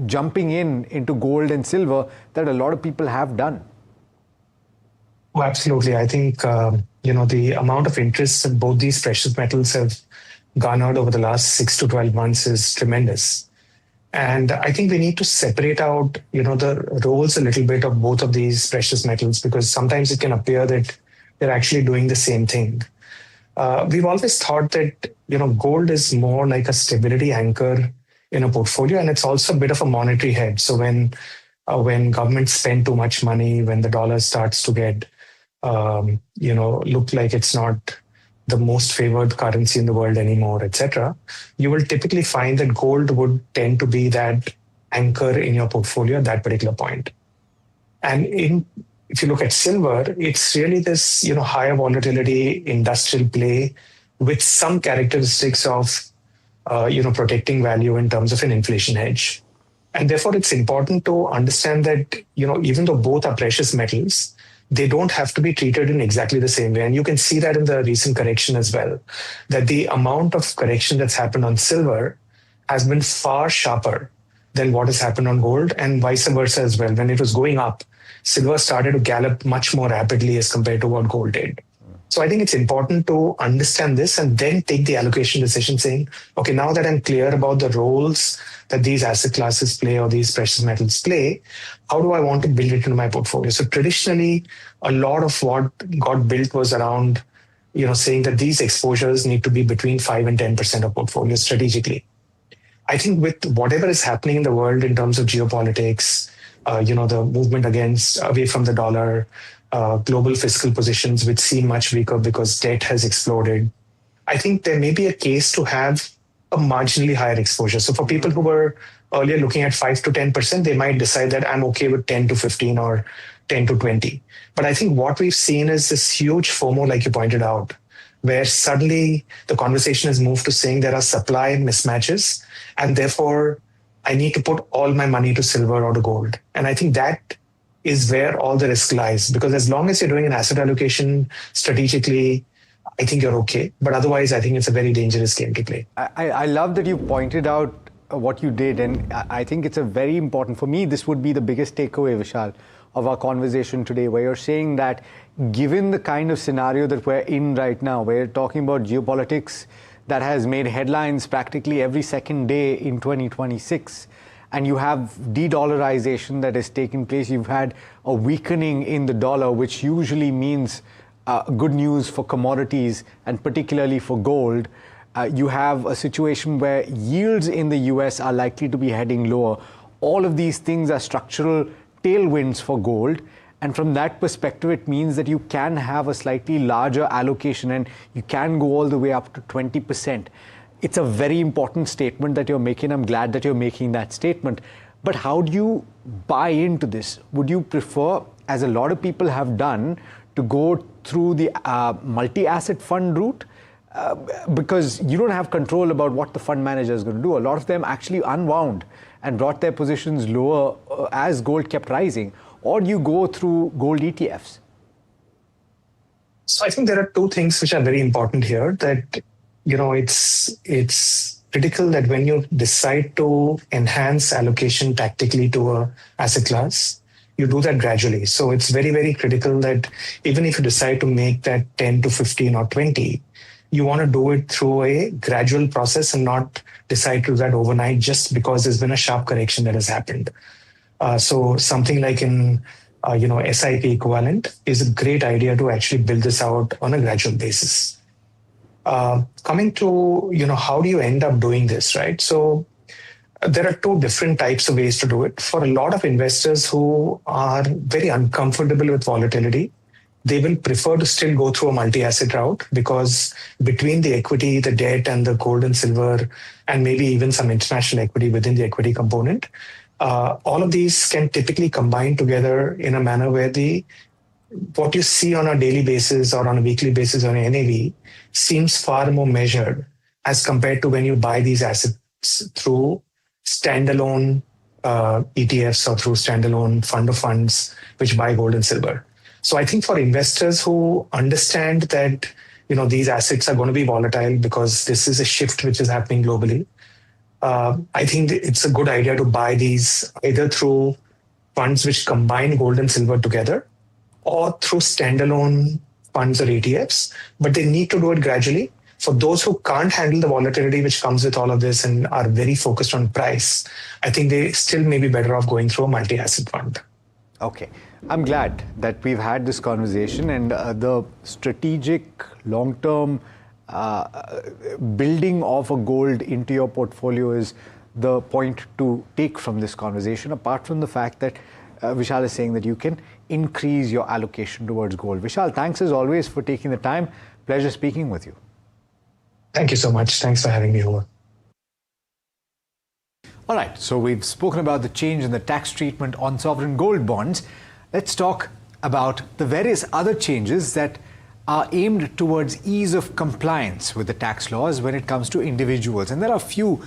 jumping into gold and silver that a lot of people have done. Oh, absolutely. I think, the amount of interest that both these precious metals have garnered over the last 6 to 12 months is tremendous. And I think we need to separate out, the roles a little bit of both of these precious metals, because sometimes it can appear that they're actually doing the same thing. We've always thought that, gold is more like a stability anchor in a portfolio, and it's also a bit of a monetary hedge. So when governments spend too much money, when the dollar starts to get, look like it's not the most favored currency in the world anymore, etc., you will typically find that gold would tend to be that anchor in your portfolio at that particular point. And if you look at silver, it's really this, higher volatility industrial play with some characteristics of, protecting value in terms of an inflation hedge. And therefore, it's important to understand that, even though both are precious metals, they don't have to be treated in exactly the same way. And you can see that in the recent correction as well, that the amount of correction that's happened on silver has been far sharper than what has happened on gold, and vice versa as well. When it was going up, silver started to gallop much more rapidly as compared to what gold did. So I think it's important to understand this and then take the allocation decision saying, okay, now that I'm clear about the roles that these asset classes play or these precious metals play, how do I want to build it into my portfolio? So traditionally, a lot of what got built was around, saying that these exposures need to be between 5 and 10% of portfolios strategically. I think with whatever is happening in the world in terms of geopolitics, the movement away from the dollar, global fiscal positions, which seem much weaker because debt has exploded, I think there may be a case to have a marginally higher exposure. So for people who were earlier looking at 5 to 10%, they might decide that I'm okay with 10 to 15 or 10 to 20. But I think what we've seen is this huge FOMO, like you pointed out, where suddenly the conversation has moved to saying there are supply mismatches, and therefore I need to put all my money to silver or to gold. And I think that is where all the risk lies, because as long as you're doing an asset allocation strategically, I think you're okay. But otherwise, I think it's a very dangerous game to play. I love that you pointed out what you did, and I think it's a very important, for me, this would be the biggest takeaway, Vishal, of our conversation today, where you're saying that given the kind of scenario that we're in right now, where you're talking about geopolitics that has made headlines practically every second day in 2026. And you have de-dollarization that has taken place. You've had a weakening in the dollar, which usually means good news for commodities and particularly for gold. You have a situation where yields in the US are likely to be heading lower. All of these things are structural tailwinds for gold. And from that perspective, it means that you can have a slightly larger allocation and you can go all the way up to 20%. It's a very important statement that you're making. I'm glad that you're making that statement. But how do you buy into this? Would you prefer, as a lot of people have done, to go through the multi-asset fund route? Because you don't have control about what the fund manager is going to do. A lot of them actually unwound and brought their positions lower as gold kept rising. Or do you go through gold ETFs? So I think there are two things which are very important here. That, you know, it's critical that when you decide to enhance allocation tactically to a asset class, you do that gradually. So it's very, very critical that even if you decide to make that 10 to 15 or 20, you want to do it through a gradual process and not decide to do that overnight just because there's been a sharp correction that has happened. So something like in, SIP equivalent is a great idea to actually build this out on a gradual basis. Coming to, how do you end up doing this, right? So there are two different types of ways to do it. For a lot of investors who are very uncomfortable with volatility, they will prefer to still go through a multi-asset route because between the equity, the debt, and the gold and silver, and maybe even some international equity within the equity component, all of these can typically combine together in a manner where what you see on a daily basis or on a weekly basis on NAV seems far more measured as compared to when you buy these assets through standalone ETFs or through standalone fund of funds which buy gold and silver. So I think for investors who understand that these assets are going to be volatile because this is a shift which is happening globally, I think it's a good idea to buy these either through funds which combine gold and silver together or through standalone funds or ETFs, but they need to do it gradually. For those who can't handle the volatility which comes with all of this and are very focused on price, I think they still may be better off going through a multi-asset fund. Okay. I'm glad that we've had this conversation, and the strategic long-term building of a gold into your portfolio is the point to take from this conversation, apart from the fact that Vishal is saying that you can increase your allocation towards gold. Vishal, thanks as always for taking the time. Pleasure speaking with you. Thank you so much. Thanks for having me over. All right, so we've spoken about the change in the tax treatment on sovereign gold bonds. Let's talk about the various other changes that are aimed towards ease of compliance with the tax laws when it comes to individuals. And there are a few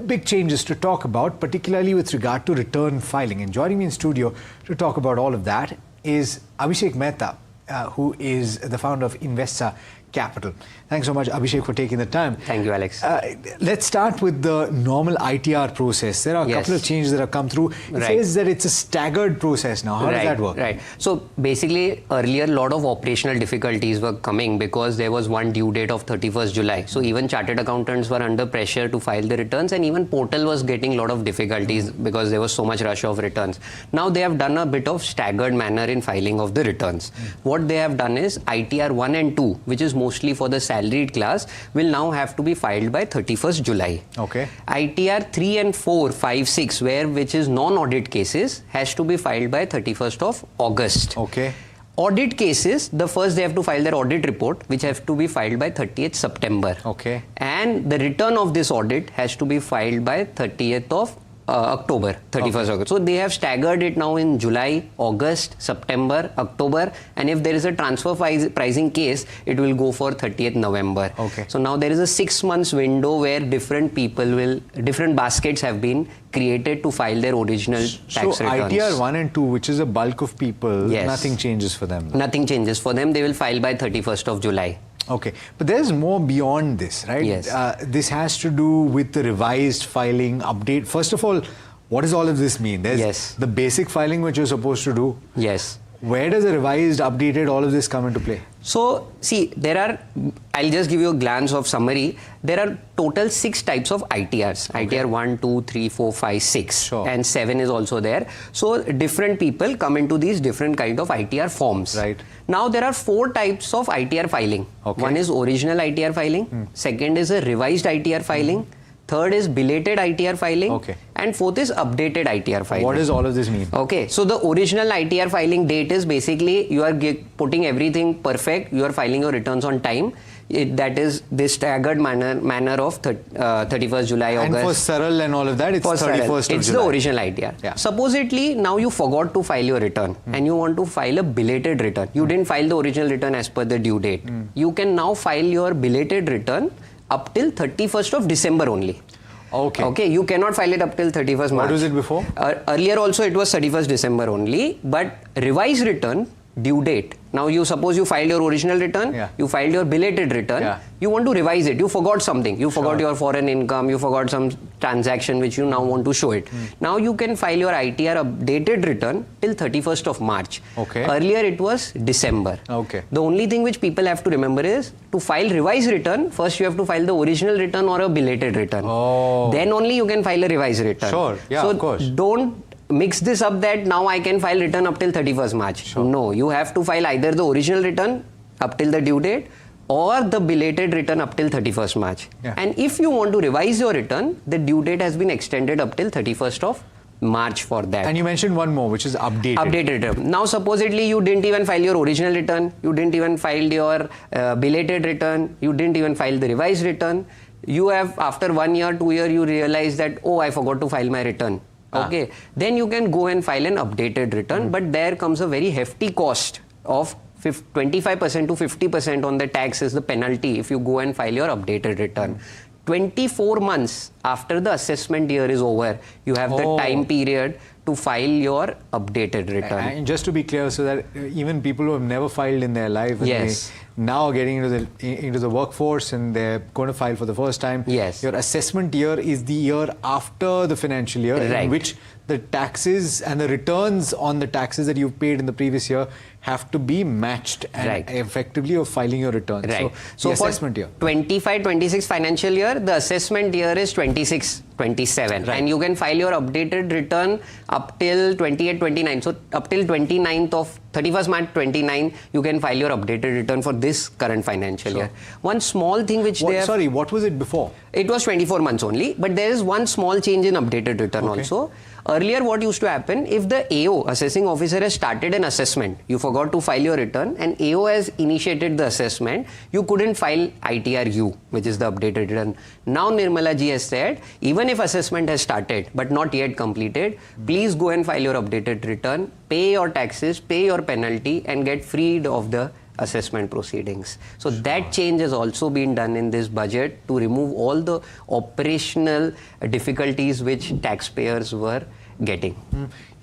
big changes to talk about, particularly with regard to return filing. And joining me in studio to talk about all of that is Abhishek Mehta, who is the founder of Investa Capital. Thanks so much, Abhishek, for taking the time. Thank you, Alex. Let's start with the normal ITR process. There are a couple of changes that have come through. It says that it's a staggered process now. How does that work? Right. So basically, earlier, a lot of operational difficulties were coming because there was one due date of 31st July. So even chartered accountants were under pressure to file the returns, and even portal was getting a lot of difficulties because there was so much rush of returns. Now they have done a bit of staggered manner in filing of the returns. What they have done is ITR 1 and 2, which is mostly for the salaried class, will now have to be filed by 31st July. Okay. ITR 3 and 4, 5, 6, which is non-audit cases, has to be filed by 31st of August. Okay. Audit cases, the first they have to file their audit report, which have to be filed by 30th September. Okay. And the return of this audit has to be filed by 30th of October, 31st August. So they have staggered it now in July, August, September, October, and if there is a transfer pricing case, it will go for 30th November. Okay. So now there is a 6 months window where different baskets have been created to file their original tax returns. ITR 1 and 2, which is a bulk of people, nothing changes for them. Nothing changes for them. They will file by 31st of July. Okay, but there's more beyond this, right? Yes. This has to do with the revised filing update. First of all, what does all of this mean? There's the basic filing which you're supposed to do. Yes. Where does the revised, updated, all of this come into play? So, see, I'll just give you a glance of summary. There are total 6 types of ITRs. Okay. ITR 1, 2, 3, 4, 5, 6. Sure. And 7 is also there. So, different people come into these different kind of ITR forms. Right. Now, there are 4 types of ITR filing. Okay. One is original ITR filing. Second is a revised ITR filing. Third is belated ITR filing. Okay. And fourth is updated ITR filing. What does all of this mean? Okay, so the original ITR filing date is basically you are putting everything perfect, you are filing your returns on time. That is this staggered manner of 31st July, August. And for Saral and all of that, it's 31st of July. It's the original ITR. Yeah. Supposedly, now you forgot to file your return and you want to file a belated return. You didn't file the original return as per the due date. You can now file your belated return up till 31st of December only. Okay. Okay, you cannot file it up till 31st March. What was it before? Earlier also it was 31st December only, but revised return due date. Now you suppose you filed your original return, you filed your belated return, you want to revise it, you forgot something, you forgot your foreign income, you forgot some transaction which you now want to show it. Now you can file your ITR updated return till 31st of March. Okay. Earlier it was December. Okay. The only thing which people have to remember is to file revised return, first you have to file the original return or a belated return. Oh. Then only you can file a revised return. Sure, yeah, so of course. Don't mix this up that now I can file return up till 31st March. Sure. No, you have to file either the original return up till the due date or the belated return up till 31st March. Yeah. And if you want to revise your return, the due date has been extended up till 31st of March for that. And you mentioned one more, which is updated. Updated return. Now, supposedly you didn't even file your original return, you didn't even file your belated return, you didn't even file the revised return. You have, after 1 year, 2 years, you realize that, oh, I forgot to file my return. Okay, then you can go and file an updated return, but there comes a very hefty cost of 25% to 50% on the tax is the penalty if you go and file your updated return. 24 months after the assessment year is over, you have the time period to file your updated return. And just to be clear, so that even people who have never filed in their life, yes, now getting into the workforce and they're going to file for the first time, yes, your assessment year is the year after the financial year, right, in which the taxes and the returns on the taxes that you've paid in the previous year have to be matched, and right, effectively you're filing your returns. Right. So assessment year. 25-26 financial year, the assessment year is 26-27, right, and you can file your updated return up till 28-29. So up till 29th of 31st March 29, you can file your updated return for this current financial year. One small thing which they have... Sorry, what was it before? It was 24 months only, but there is one small change in updated return also. Earlier, what used to happen, if the AO, assessing officer, has started an assessment, you forgot to file your return, and AO has initiated the assessment, you couldn't file ITRU, which is the updated return. Now, Nirmala ji has said, even if assessment has started, but not yet completed, please go and file your updated return, pay your taxes, pay your penalty, and get freed of the assessment proceedings. So that change has also been done in this budget to remove all the operational difficulties which taxpayers were getting.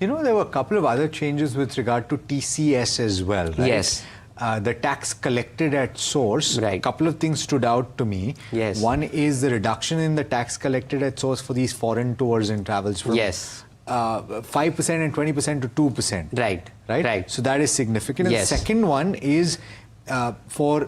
You know, there were a couple of other changes with regard to TCS as well, right? Yes. The tax collected at source, a couple of things stood out to me. Yes. One is the reduction in the tax collected at source for these foreign tours and travels from 5% and 20% to 2%. Right. Right? So that is significant. Yes. And the second one is for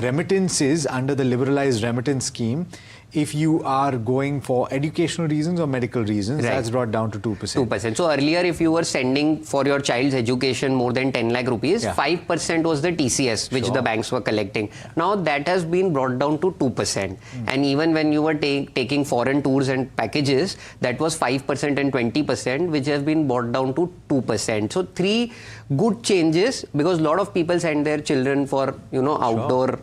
remittances under the liberalized remittance scheme. If you are going for educational reasons or medical reasons, that's brought down to 2%. 2%. So earlier, if you were sending for your child's education more than 10 lakh rupees, 5% was the TCS, which the banks were collecting. Now that has been brought down to 2%. And even when you were taking foreign tours and packages, that was 5% and 20%, which has been brought down to 2%. So 3 good changes, because a lot of people send their children for, outdoor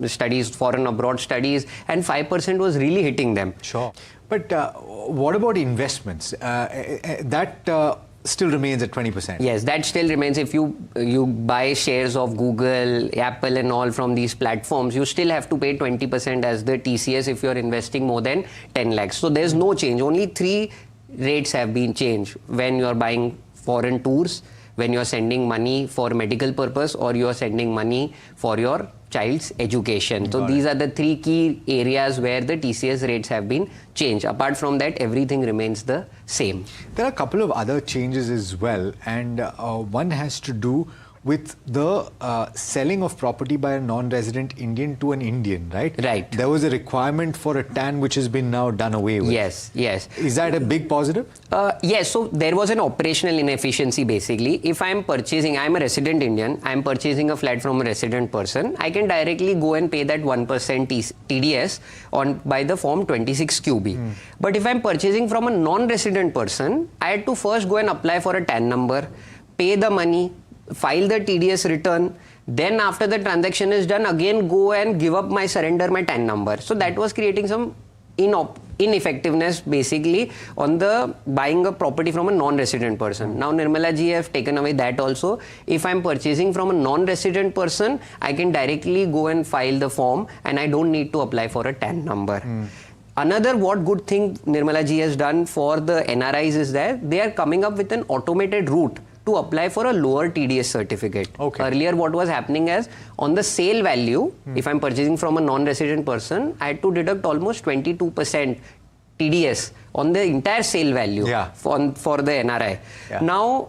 studies, foreign abroad studies, and 5% was really hitting them. Sure. But what about investments? That still remains at 20%. Yes, that still remains. If you buy shares of Google, Apple and all from these platforms, you still have to pay 20% as the TCS if you're investing more than 10 lakhs. So there's no change. Only 3 rates have been changed when you're buying foreign tours, when you're sending money for medical purpose, or you're sending money for your child's education. So these are the 3 key areas where the TCS rates have been changed. Apart from that, everything remains the same. There are a couple of other changes as well, and one has to do with the selling of property by a non-resident Indian to an Indian, right? Right. There was a requirement for a TAN which has been now done away with. Yes, yes. Is that a big positive? Yes, so there was an operational inefficiency basically. If I'm purchasing, I'm a resident Indian, I'm purchasing a flat from a resident person, I can directly go and pay that 1% TDS by the form 26QB. But if I'm purchasing from a non-resident person, I had to first go and apply for a TAN number, pay the money, file the TDS return, then after the transaction is done, again go and give up surrender my TAN number. So that was creating some ineffectiveness basically on the buying a property from a non-resident person. Now Nirmala ji have taken away that also. If I'm purchasing from a non-resident person, I can directly go and file the form and I don't need to apply for a TAN number. Another good thing Nirmala ji has done for the NRIs is that they are coming up with an automated route to apply for a lower TDS certificate. Earlier what was happening is on the sale value, if I'm purchasing from a non-resident person, I had to deduct almost 22% TDS on the entire sale value for the NRI. Now,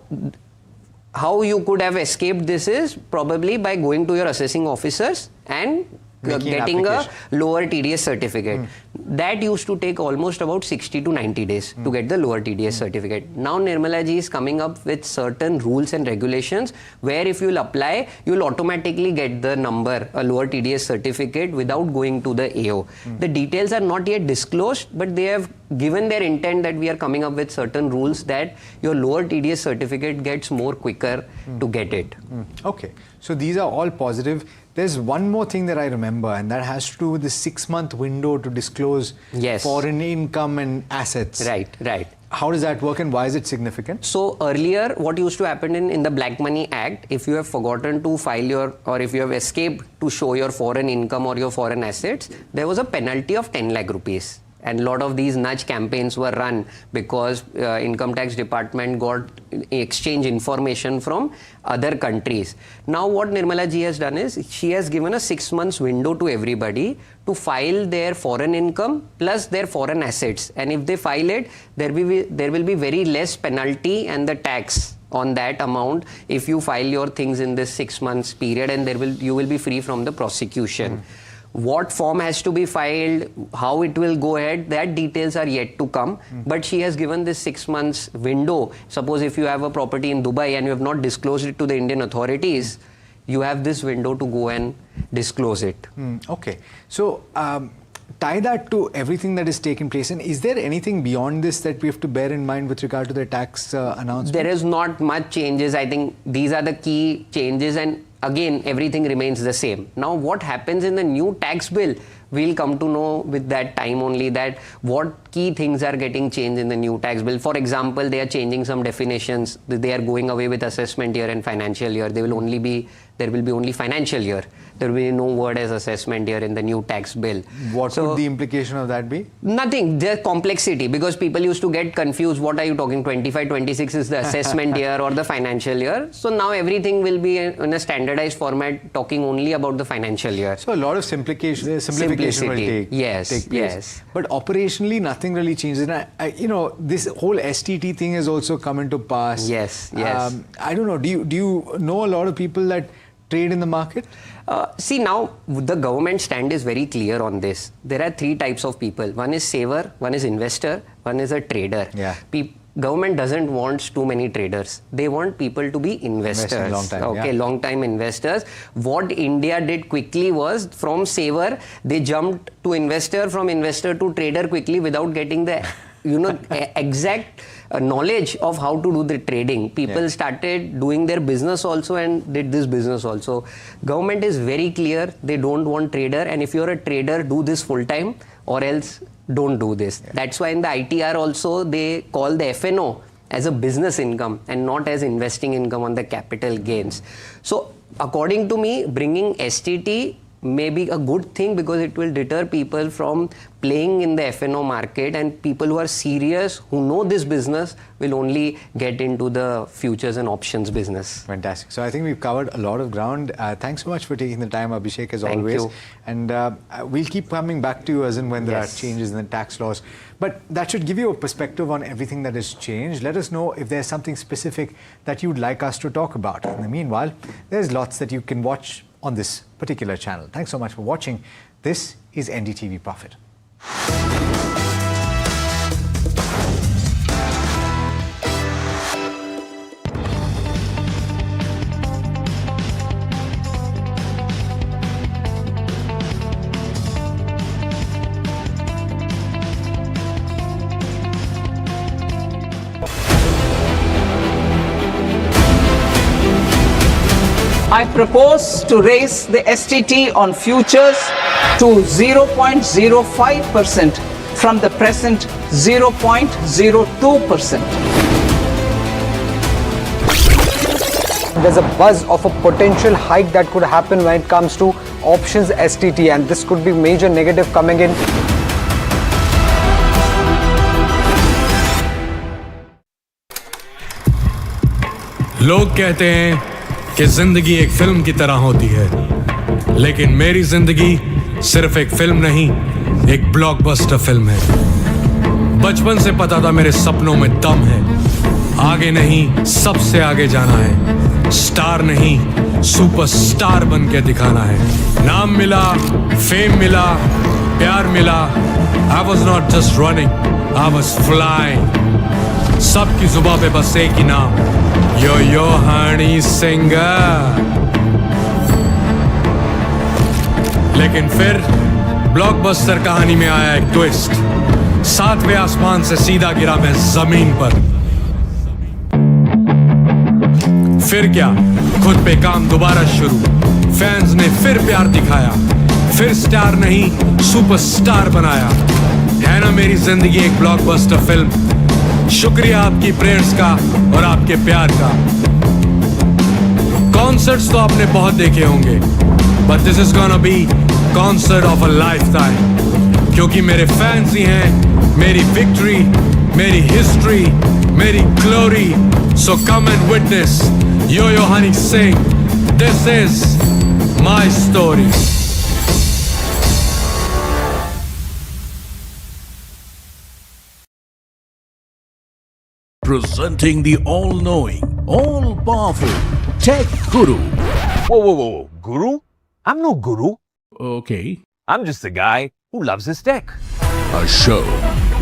how you could have escaped this is probably by going to your assessing officers and getting a lower TDS certificate. That used to take almost about 60 to 90 days to get the lower TDS certificate. Now Nirmala ji is coming up with certain rules and regulations where if you'll apply, you'll automatically get the number, a lower TDS certificate without going to the AO. The details are not yet disclosed, but they have given their intent that we are coming up with certain rules that your lower TDS certificate gets more quicker to get it. Okay, so these are all positive. There's one more thing that I remember, and that has to do with the 6-month window to disclose foreign income and assets. Right. How does that work and why is it significant? So earlier, what used to happen in the Black Money Act, if you have forgotten to file or if you have escaped to show your foreign income or your foreign assets, there was a penalty of 10 lakh rupees. And a lot of these nudge campaigns were run because income tax department got exchange information from other countries. Now what Nirmala ji has done is she has given a 6 months window to everybody to file their foreign income plus their foreign assets. And if they file it, there will be very less penalty and the tax on that amount if you file your things in this 6 months period, and you will be free from the prosecution. What form has to be filed, how it will go ahead, that details are yet to come. But she has given this 6 months window. Suppose if you have a property in Dubai and you have not disclosed it to the Indian authorities, you have this window to go and disclose it. Okay. So, tie that to everything that is taking place. And is there anything beyond this that we have to bear in mind with regard to the tax announcement? There is not much changes. I think these are the key changes, and again, everything remains the same. Now, what happens in the new tax bill, we'll come to know with that time only that what key things are getting changed in the new tax bill. For example, they are changing some definitions. They are going away with assessment year and financial year. There will be only financial year. There will be no word as assessment year in the new tax bill. What would the implication of that be? Nothing, the complexity, because people used to get confused. What are you talking? 25, 26 is the assessment year or the financial year. So now everything will be in a standardized format, talking only about the financial year. So a lot of simplification will take place. But operationally, nothing really changes. And this whole STT thing has also come into pass. Yes. I don't know. Do you know a lot of people that trade in the market? See, now the government stand is very clear on this. There are 3 types of people. One is saver, one is investor, one is a trader. Government doesn't want too many traders. They want people to be investors. Long-time investors. What India did quickly was from saver, they jumped to investor, from investor to trader quickly without getting the exact knowledge of how to do the trading. People started doing their business also and did this business also. Government is very clear. They don't want trader, and if you're a trader, do this full time or else don't do this. That's why in the ITR also they call the FNO as a business income and not as investing income on the capital gains. So according to me, bringing STT may be a good thing because it will deter people from playing in the FNO market, and people who are serious, who know this business, will only get into the futures and options business. Fantastic. So I think we've covered a lot of ground. Thanks so much for taking the time, Abhishek, as always. Thank you. And we'll keep coming back to you as and when there are changes in the tax laws. But that should give you a perspective on everything that has changed. Let us know if there's something specific that you'd like us to talk about. In the meanwhile, there's lots that you can watch on this particular channel. Thanks so much for watching. This is NDTV Profit. I propose to raise the STT on futures to 0.05% from the present 0.02%. There's a buzz of a potential hike that could happen when it comes to options STT, and this could be major negative coming in. लोग कहते हैं कि जिंदगी एक film की तरह होती है, लेकिन मेरी जिंदगी सिर्फ एक फिल्म नहीं, एक ब्लॉकबस्टर फिल्म है। बचपन से पता था मेरे सपनों में दम है, आगे नहीं सबसे आगे जाना है, स्टार नहीं सुपरस्टार बन के दिखाना है। नाम मिला, फेम मिला, प्यार मिला, I was not just running, I was flying। सबकी जुबां पे बस एक ही नाम, यो हनी सिंगर। लेकिन फिर ब्लॉकबस्टर कहानी में आया एक ट्विस्ट, 7वें आसमान से सीधा गिरा मैं जमीन पर। फिर क्या, खुद पे काम दोबारा शुरू, फैंस ने फिर प्यार दिखाया, फिर स्टार नहीं सुपरस्टार बनाया। है ना मेरी जिंदगी एक ब्लॉकबस्टर फिल्म। शुक्रिया आपकी प्रेयर्स का और आपके प्यार का। कॉन्सर्ट्स तो आपने बहुत देखे होंगे, but this is gonna be concert of a lifetime, क्योंकि मेरे फैंस ही हैं मेरी विक्ट्री, मेरी हिस्ट्री, मेरी glory. So come and witness yo Honey Singh, this is my story. Presenting the all-knowing, all-powerful Tech Guru. Whoa. Guru? I'm no guru. Okay. I'm just a guy who loves his tech. A show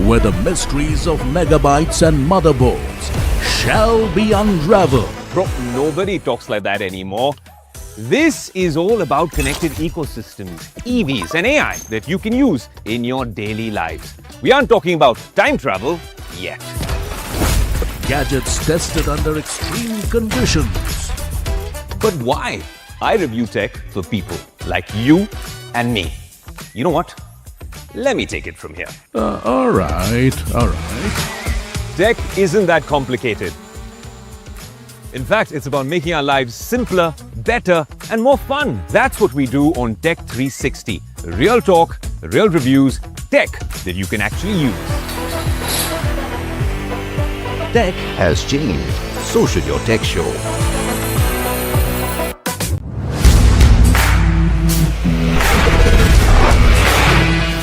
where the mysteries of megabytes and motherboards shall be unraveled. Bro, nobody talks like that anymore. This is all about connected ecosystems, EVs and AI that you can use in your daily lives. We aren't talking about time travel yet. Gadgets tested under extreme conditions. But why? I review tech for people like you and me. You know what? Let me take it from here. All right. Tech isn't that complicated. In fact, it's about making our lives simpler, better, and more fun. That's what we do on Tech 360. Real talk, real reviews, tech that you can actually use. Tech has changed. So should your tech show.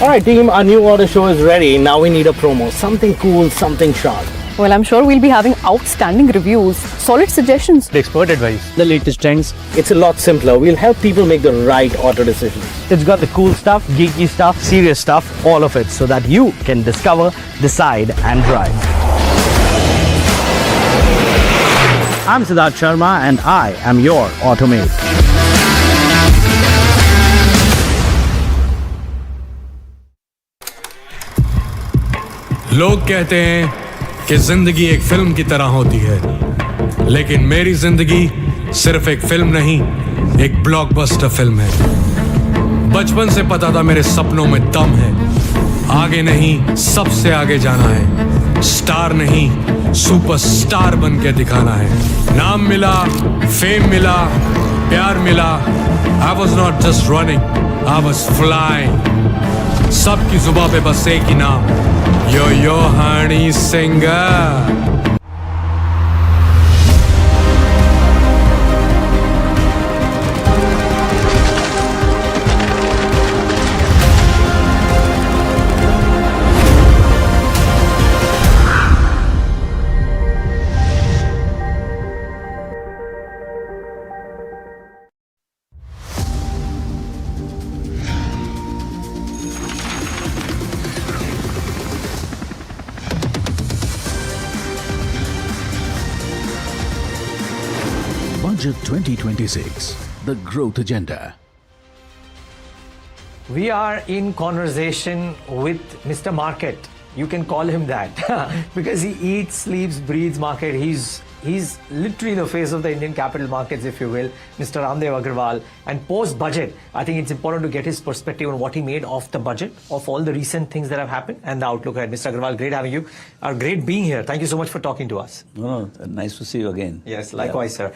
Alright team, our new order show is ready. Now we need a promo. Something cool, something sharp. Well, I'm sure we'll be having outstanding reviews, solid suggestions, Expert advice, the latest trends. It's a lot simpler. We'll help people make the right auto decisions. It's got the cool stuff, geeky stuff, serious stuff, all of it, so that you can discover, decide and drive. I'm Siddharth Sharma and I am your Automate. लोग कहते हैं कि जिंदगी एक film की तरह होती है, लेकिन मेरी जिंदगी सिर्फ एक फिल्म नहीं, एक ब्लॉकबस्टर फिल्म है। बचपन से पता था मेरे सपनों में दम है, आगे नहीं सबसे आगे जाना है, स्टार नहीं सुपरस्टार बन के दिखाना है। नाम मिला, फेम मिला, प्यार मिला, I was not just running, I was flying। सबकी जुबां पे बस एक ही नाम, यो Honey singer. Budget 2026, the growth agenda. We are in conversation with Mr. Market. You can call him that because he eats, sleeps, breathes market. He's literally the face of the Indian capital markets, if you will, Mr. Ramdev Agrawal. And post-budget, I think it's important to get his perspective on what he made of the budget, of all the recent things that have happened and the outlook ahead. Mr. Agrawal, great having you. Great being here. Thank you so much for talking to us. No, nice to see you again. Yes, likewise, sir.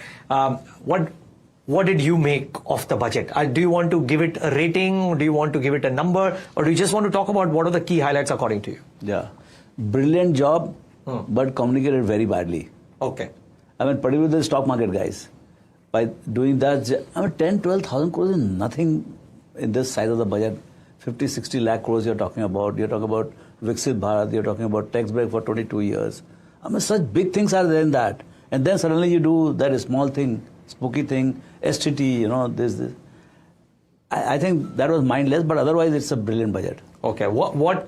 What did you make of the budget? Do you want to give it a rating? Do you want to give it a number? Or do you just want to talk about what are the key highlights according to you? Yeah. Brilliant job, but communicated very badly. Okay. I mean, particularly the stock market guys. By doing that, 10, 12,000 crores is nothing in this size of the budget. 50, 60 lakh crores you're talking about. You're talking about Viksit Bharat. You're talking about tax break for 22 years. I mean, such big things are there in that. And then suddenly you do that small thing, spooky thing, STT, this. I think that was mindless, but otherwise it's a brilliant budget. Okay, what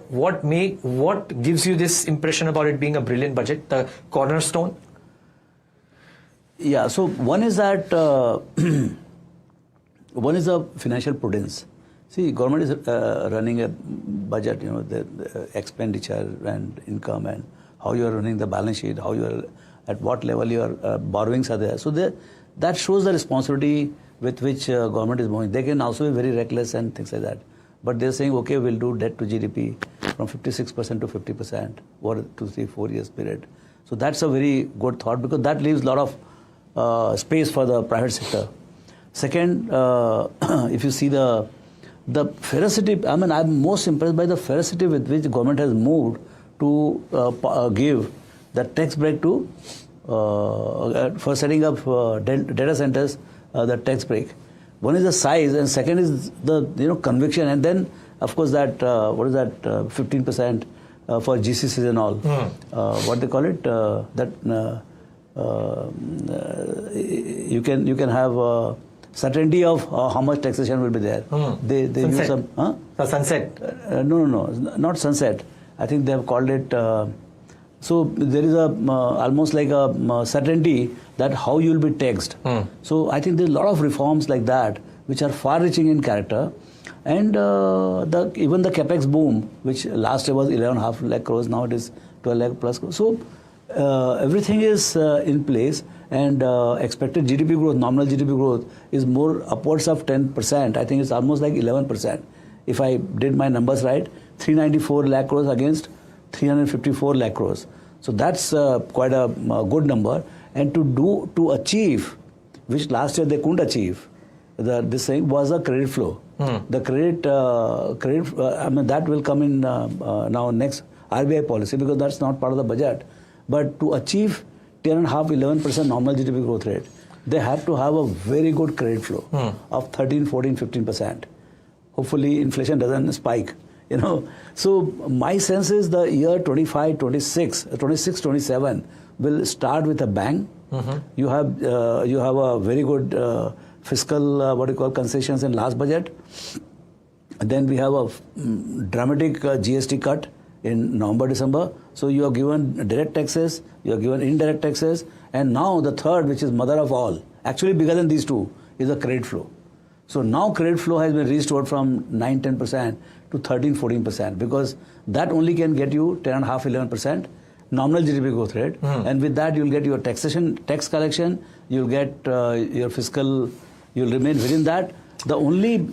gives you this impression about it being a brilliant budget, the cornerstone? Yeah, so one is that, one is the financial prudence. See, government is running a budget, the expenditure and income and how you are running the balance sheet, how you are, at what level your borrowings are there. So that shows the responsibility with which government is moving. They can also be very reckless and things like that. But they're saying, okay, we'll do debt to GDP from 56% to 50% over 2, 3, 4 years period. So that's a very good thought because that leaves a lot of space for the private sector. Second, if you see the ferocity, I mean, I'm most impressed by the ferocity with which the government has moved to give the tax break to, for setting up data centers, the tax break. One is the size and second is the conviction, and then of course that 15% for GCCs and all. What they call it, you can have certainty of how much taxation will be there. They use some the sunset. No, not sunset. I think they have called it. So there is almost like a certainty that how you will be taxed. So I think there are a lot of reforms like that which are far-reaching in character, and even the capex boom, which last year was 11.5 lakh crores, now it is 12 lakh plus crores. So everything is in place, and expected GDP growth, nominal GDP growth is more upwards of 10%. I think it's almost like 11%. If I did my numbers right, 394 lakh crores against 354 lakh crores. So that's quite a good number. And to achieve, which last year they couldn't achieve, this thing was a credit flow. The credit, I mean, that will come in now next RBI policy because that's not part of the budget. But to achieve 10.5%, 11% nominal GDP growth rate, they have to have a very good credit flow of 13, 14, 15%. Hopefully inflation doesn't spike. So my sense is the year 25, 26, 27 will start with a bang. You have a very good fiscal concessions in last budget. Then we have a dramatic GST cut in November, December. So you are given direct taxes, you are given indirect taxes, and now the third, which is mother of all, actually bigger than these two, is the credit flow. So now credit flow has been restored from 9-10% to 13-14% because that only can get you 10.5-11% nominal GDP growth rate, and with that you'll get your tax collection, you'll get your fiscal, you'll remain within that. The only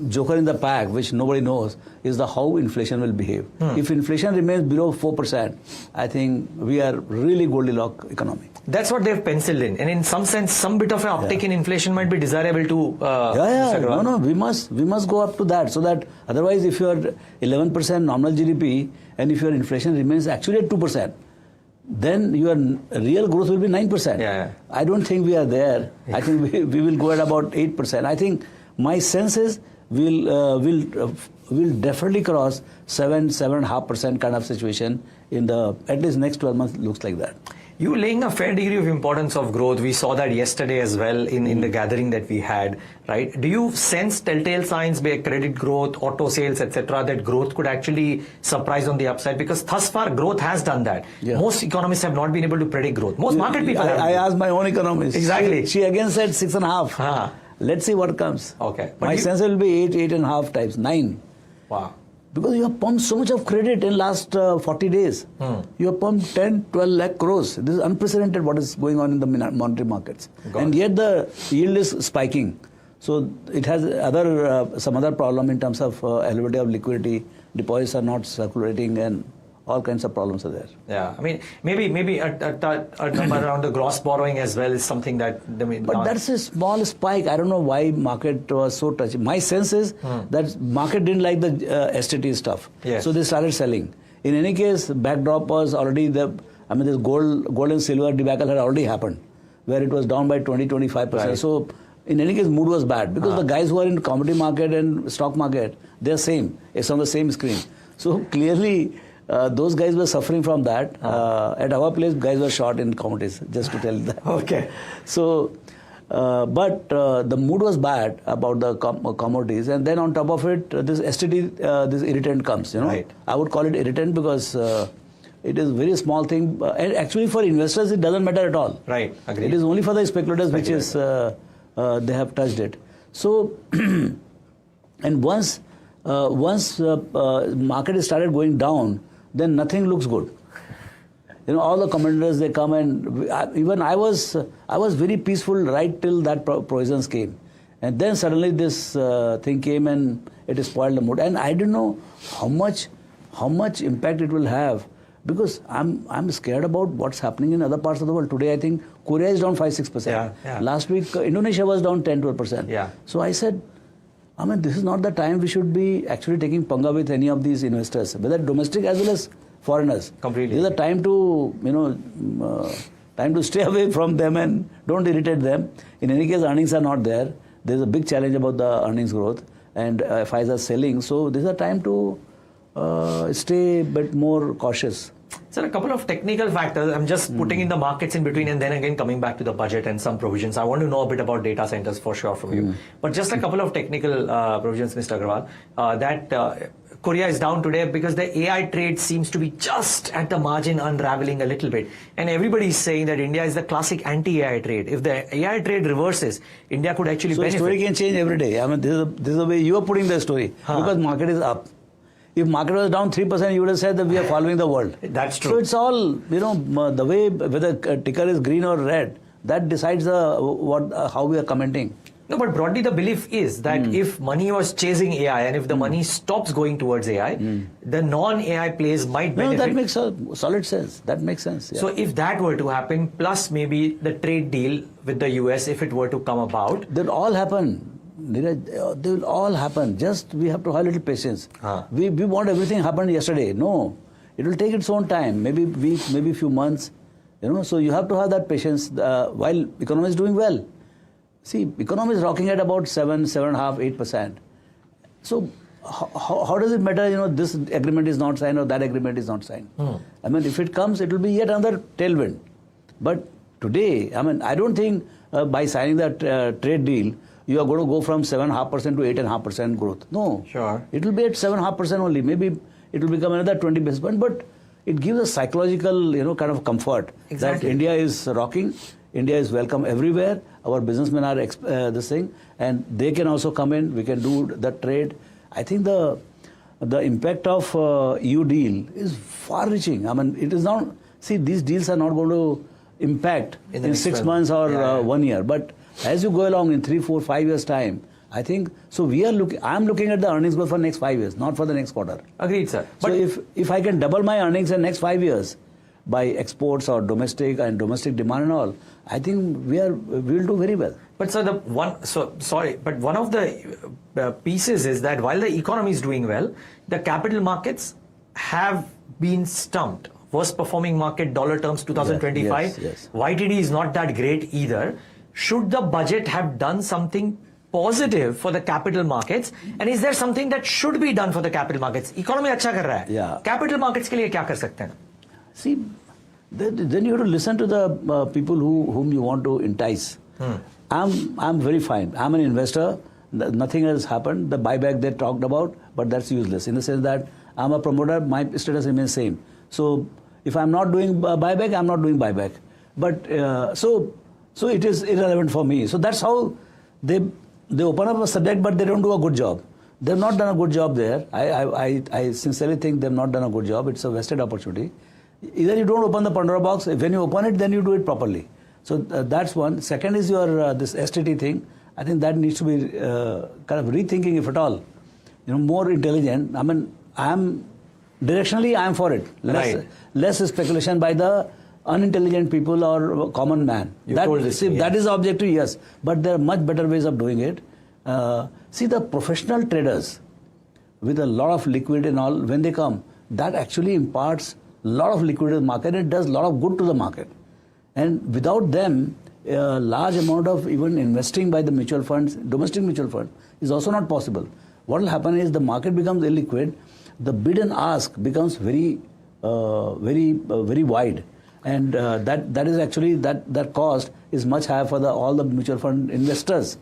joker in the pack, which nobody knows, is how inflation will behave. If inflation remains below 4%, I think we are really Goldilocks economy. That's what they've penciled in, and in some sense, some bit of an uptick in inflation might be desirable to. No, we must go up to that, so that otherwise, if you are 11% nominal GDP and if your inflation remains actually at 2%, then your real growth will be 9%. I don't think we are there. I think we will go at about 8%. I think my sense is we'll definitely cross 7.5% kind of situation in the at least next 12 months. Looks like that. You laying a fair degree of importance of growth. We saw that yesterday as well in the gathering that we had, right? Do you sense telltale signs by credit growth, auto sales, etc., that growth could actually surprise on the upside? Because thus far, growth has done that. Yeah. Most economists have not been able to predict growth. Most market people have. I asked my own economist. Exactly. She again said 6.5. Let's see what comes. Okay. My sense will be 8.5 times, 9. Wow. Because you have pumped so much of credit in last 40 days. You have pumped 10, 12 lakh crores. This is unprecedented what is going on in the monetary markets. And yet the yield is spiking. So it has some other problem in terms of availability of liquidity. Deposits are not circulating and all kinds of problems are there. Yeah, I mean, maybe a number around the gross borrowing as well is something that... But that's a small spike. I don't know why market was so touchy. My sense is that market didn't like the STT stuff. Yes. So they started selling. In any case, backdrop was already this gold and silver debacle had already happened, where it was down by 20-25%. Right. So in any case, mood was bad because the guys who are in commodity market and stock market, they're same. It's on the same screen. So clearly, those guys were suffering from that. At our place, guys were short in commodities, just to tell you that. Okay. So, but the mood was bad about the commodities, and then on top of it, this STT, this irritant comes. Right. I would call it irritant because it is a very small thing, and actually for investors it doesn't matter at all. Right. Agreed. It is only for the speculators which is they have touched it. So, and once market started going down, then nothing looks good. All the commentators, they come and even I was very peaceful right till that provisions came, and then suddenly this thing came and it spoiled the mood. And I don't know how much impact it will have, because I'm scared about what's happening in other parts of the world. Today I think Korea is down 5-6%. Yeah. Last week Indonesia was down 10-12%. Yeah. So I said, this is not the time we should be actually taking panga with any of these investors, whether domestic as well as foreigners. Completely. This is the time to, time to stay away from them and don't irritate them. In any case, earnings are not there. There's a big challenge about the earnings growth, and FIs are selling. So this is a time to stay a bit more cautious. Sir, a couple of technical factors. I'm just putting in the markets in between and then again coming back to the budget and some provisions. I want to know a bit about data centers for sure from you. But just a couple of technical provisions, Mr. Agarwal, that Korea is down today because the AI trade seems to be just at the margin unraveling a little bit. And everybody is saying that India is the classic anti-AI trade. If the AI trade reverses, India could actually benefit. So the story can change every day. This is the way you are putting the story, because market is up. If market was down 3%, you would have said that we are following the world. That's true. So it's all, the way whether ticker is green or red, that decides how we are commenting. No, but broadly the belief is that if money was chasing AI and if the money stops going towards AI, the non-AI plays might benefit. No, that makes solid sense. That makes sense. Yeah. So if that were to happen, plus maybe the trade deal with the US, if it were to come about, they'll all happen. They will all happen. Just we have to have a little patience. We want everything happen yesterday. No, it will take its own time. Maybe week, maybe few months. So you have to have that patience while economy is doing well. See, economy is rocking at about 7.5, 8%. So how does it matter? This agreement is not signed or that agreement is not signed. If it comes, it will be yet another tailwind. But today, I don't think by signing that trade deal, you are going to go from 7.5% to 8.5% growth. No. Sure. It will be at 7.5% only. Maybe it will become another 20 basis points. But it gives a psychological, kind of comfort that India is rocking. India is welcome everywhere. Our businessmen are this thing, and they can also come in. We can do the trade. I think the impact of EU deal is far-reaching. It is not. See, these deals are not going to impact in 6 months or 1 year, but as you go along in 3, 4, 5 years time, I think so. I'm looking at the earnings growth for next 5 years, not for the next quarter. Agreed, sir. So if I can double my earnings in next 5 years by exports or domestic demand and all, I think we will do very well. But sir, one of the pieces is that while the economy is doing well, the capital markets have been stumped. Worst performing market dollar terms 2025. Yes. YTD is not that great either. Should the budget have done something positive for the capital markets, and is there something that should be done for the capital markets? Economy अच्छा कर रहा है. Yeah. Capital markets के लिए क्या कर सकते हैं? See, then you have to listen to the people whom you want to entice. I'm very fine. I'm an investor. Nothing has happened. The buyback they talked about, but that's useless in the sense that I'm a promoter. My status remains same. So if I'm not doing buyback, I'm not doing buyback. But so it is irrelevant for me. So that's how they open up a subject, but they don't do a good job. They've not done a good job there. I sincerely think they've not done a good job. It's a wasted opportunity. Either you don't open the Pandora box. When you open it, then you do it properly. So that's one. Second is your this STT thing. I think that needs to be kind of rethinking, if at all. More intelligent. I mean, directionally I'm for it. Less speculation by the unintelligent people or common man. That is the objective, yes. But there are much better ways of doing it. See, the professional traders with a lot of liquidity and all, when they come, that actually imparts a lot of liquidity to the market. It does a lot of good to the market. And without them, a large amount of even investing by the mutual funds, domestic mutual fund, is also not possible. What will happen is the market becomes illiquid, the bid and ask becomes very wide, and that is actually that cost is much higher for all the mutual fund investors.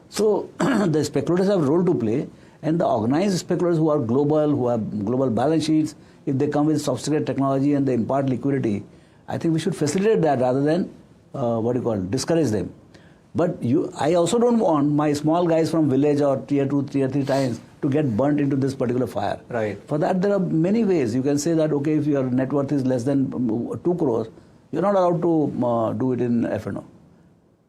So the speculators have a role to play, and the organized speculators who are global, who have global balance sheets, if they come with sophisticated technology and they impart liquidity, I think we should facilitate that rather than discourage them. But I also don't want my small guys from village or tier 2, tier 3 towns to get burnt into this particular fire. Right. For that, there are many ways. You can say that, okay, if your net worth is less than 2 crores, you're not allowed to do it in F&O.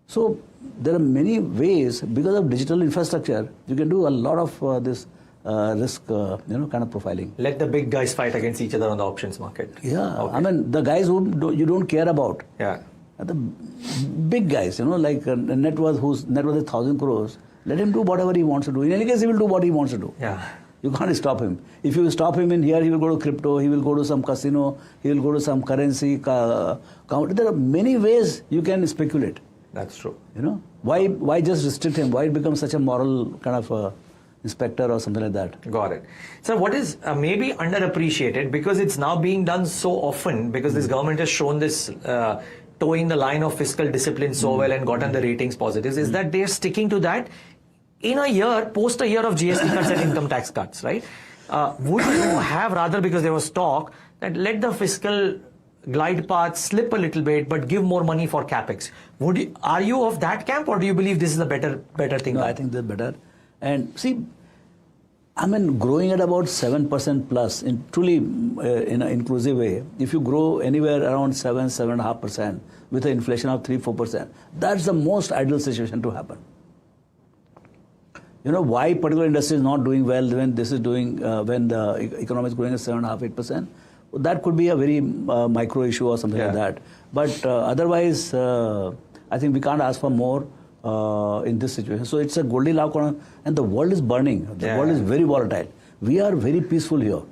So there are many ways. Because of digital infrastructure, you can do a lot of this risk, kind of profiling. Let the big guys fight against each other on the options market. Yeah, okay. I mean, the guys who you don't care about. Yeah. The big guys, like net worth whose net worth is 1,000 crores, let him do whatever he wants to do. In any case, he will do what he wants to do. Yeah. You can't stop him. If you stop him in here, he will go to crypto, he will go to some casino, he will go to some currency. There are many ways you can speculate. That's true. Why just restrict him? Why it becomes such a moral kind of inspector or something like that? Got it. So what is maybe underappreciated, because it's now being done so often, because this government has shown this towing the line of fiscal discipline so well and gotten the ratings positives, is that they're sticking to that in a year, post a year of GST cuts and income tax cuts, right? Would you have rather, because there was talk, that let the fiscal glide path slip a little bit, but give more money for capex? Are you of that camp, or do you believe this is a better thing? No, I think they're better. And see, I mean, growing at about 7% plus in truly in an inclusive way, if you grow anywhere around 7.5% with an inflation of 3-4%, that's the most ideal situation to happen. Why particular industry is not doing well when this is doing, when the economy is growing at 7.5-8%? That could be a very micro issue or something like that. But otherwise, I think we can't ask for more in this situation. So it's a Goldilocks, and the world is burning. The world is very volatile. We are very peaceful here.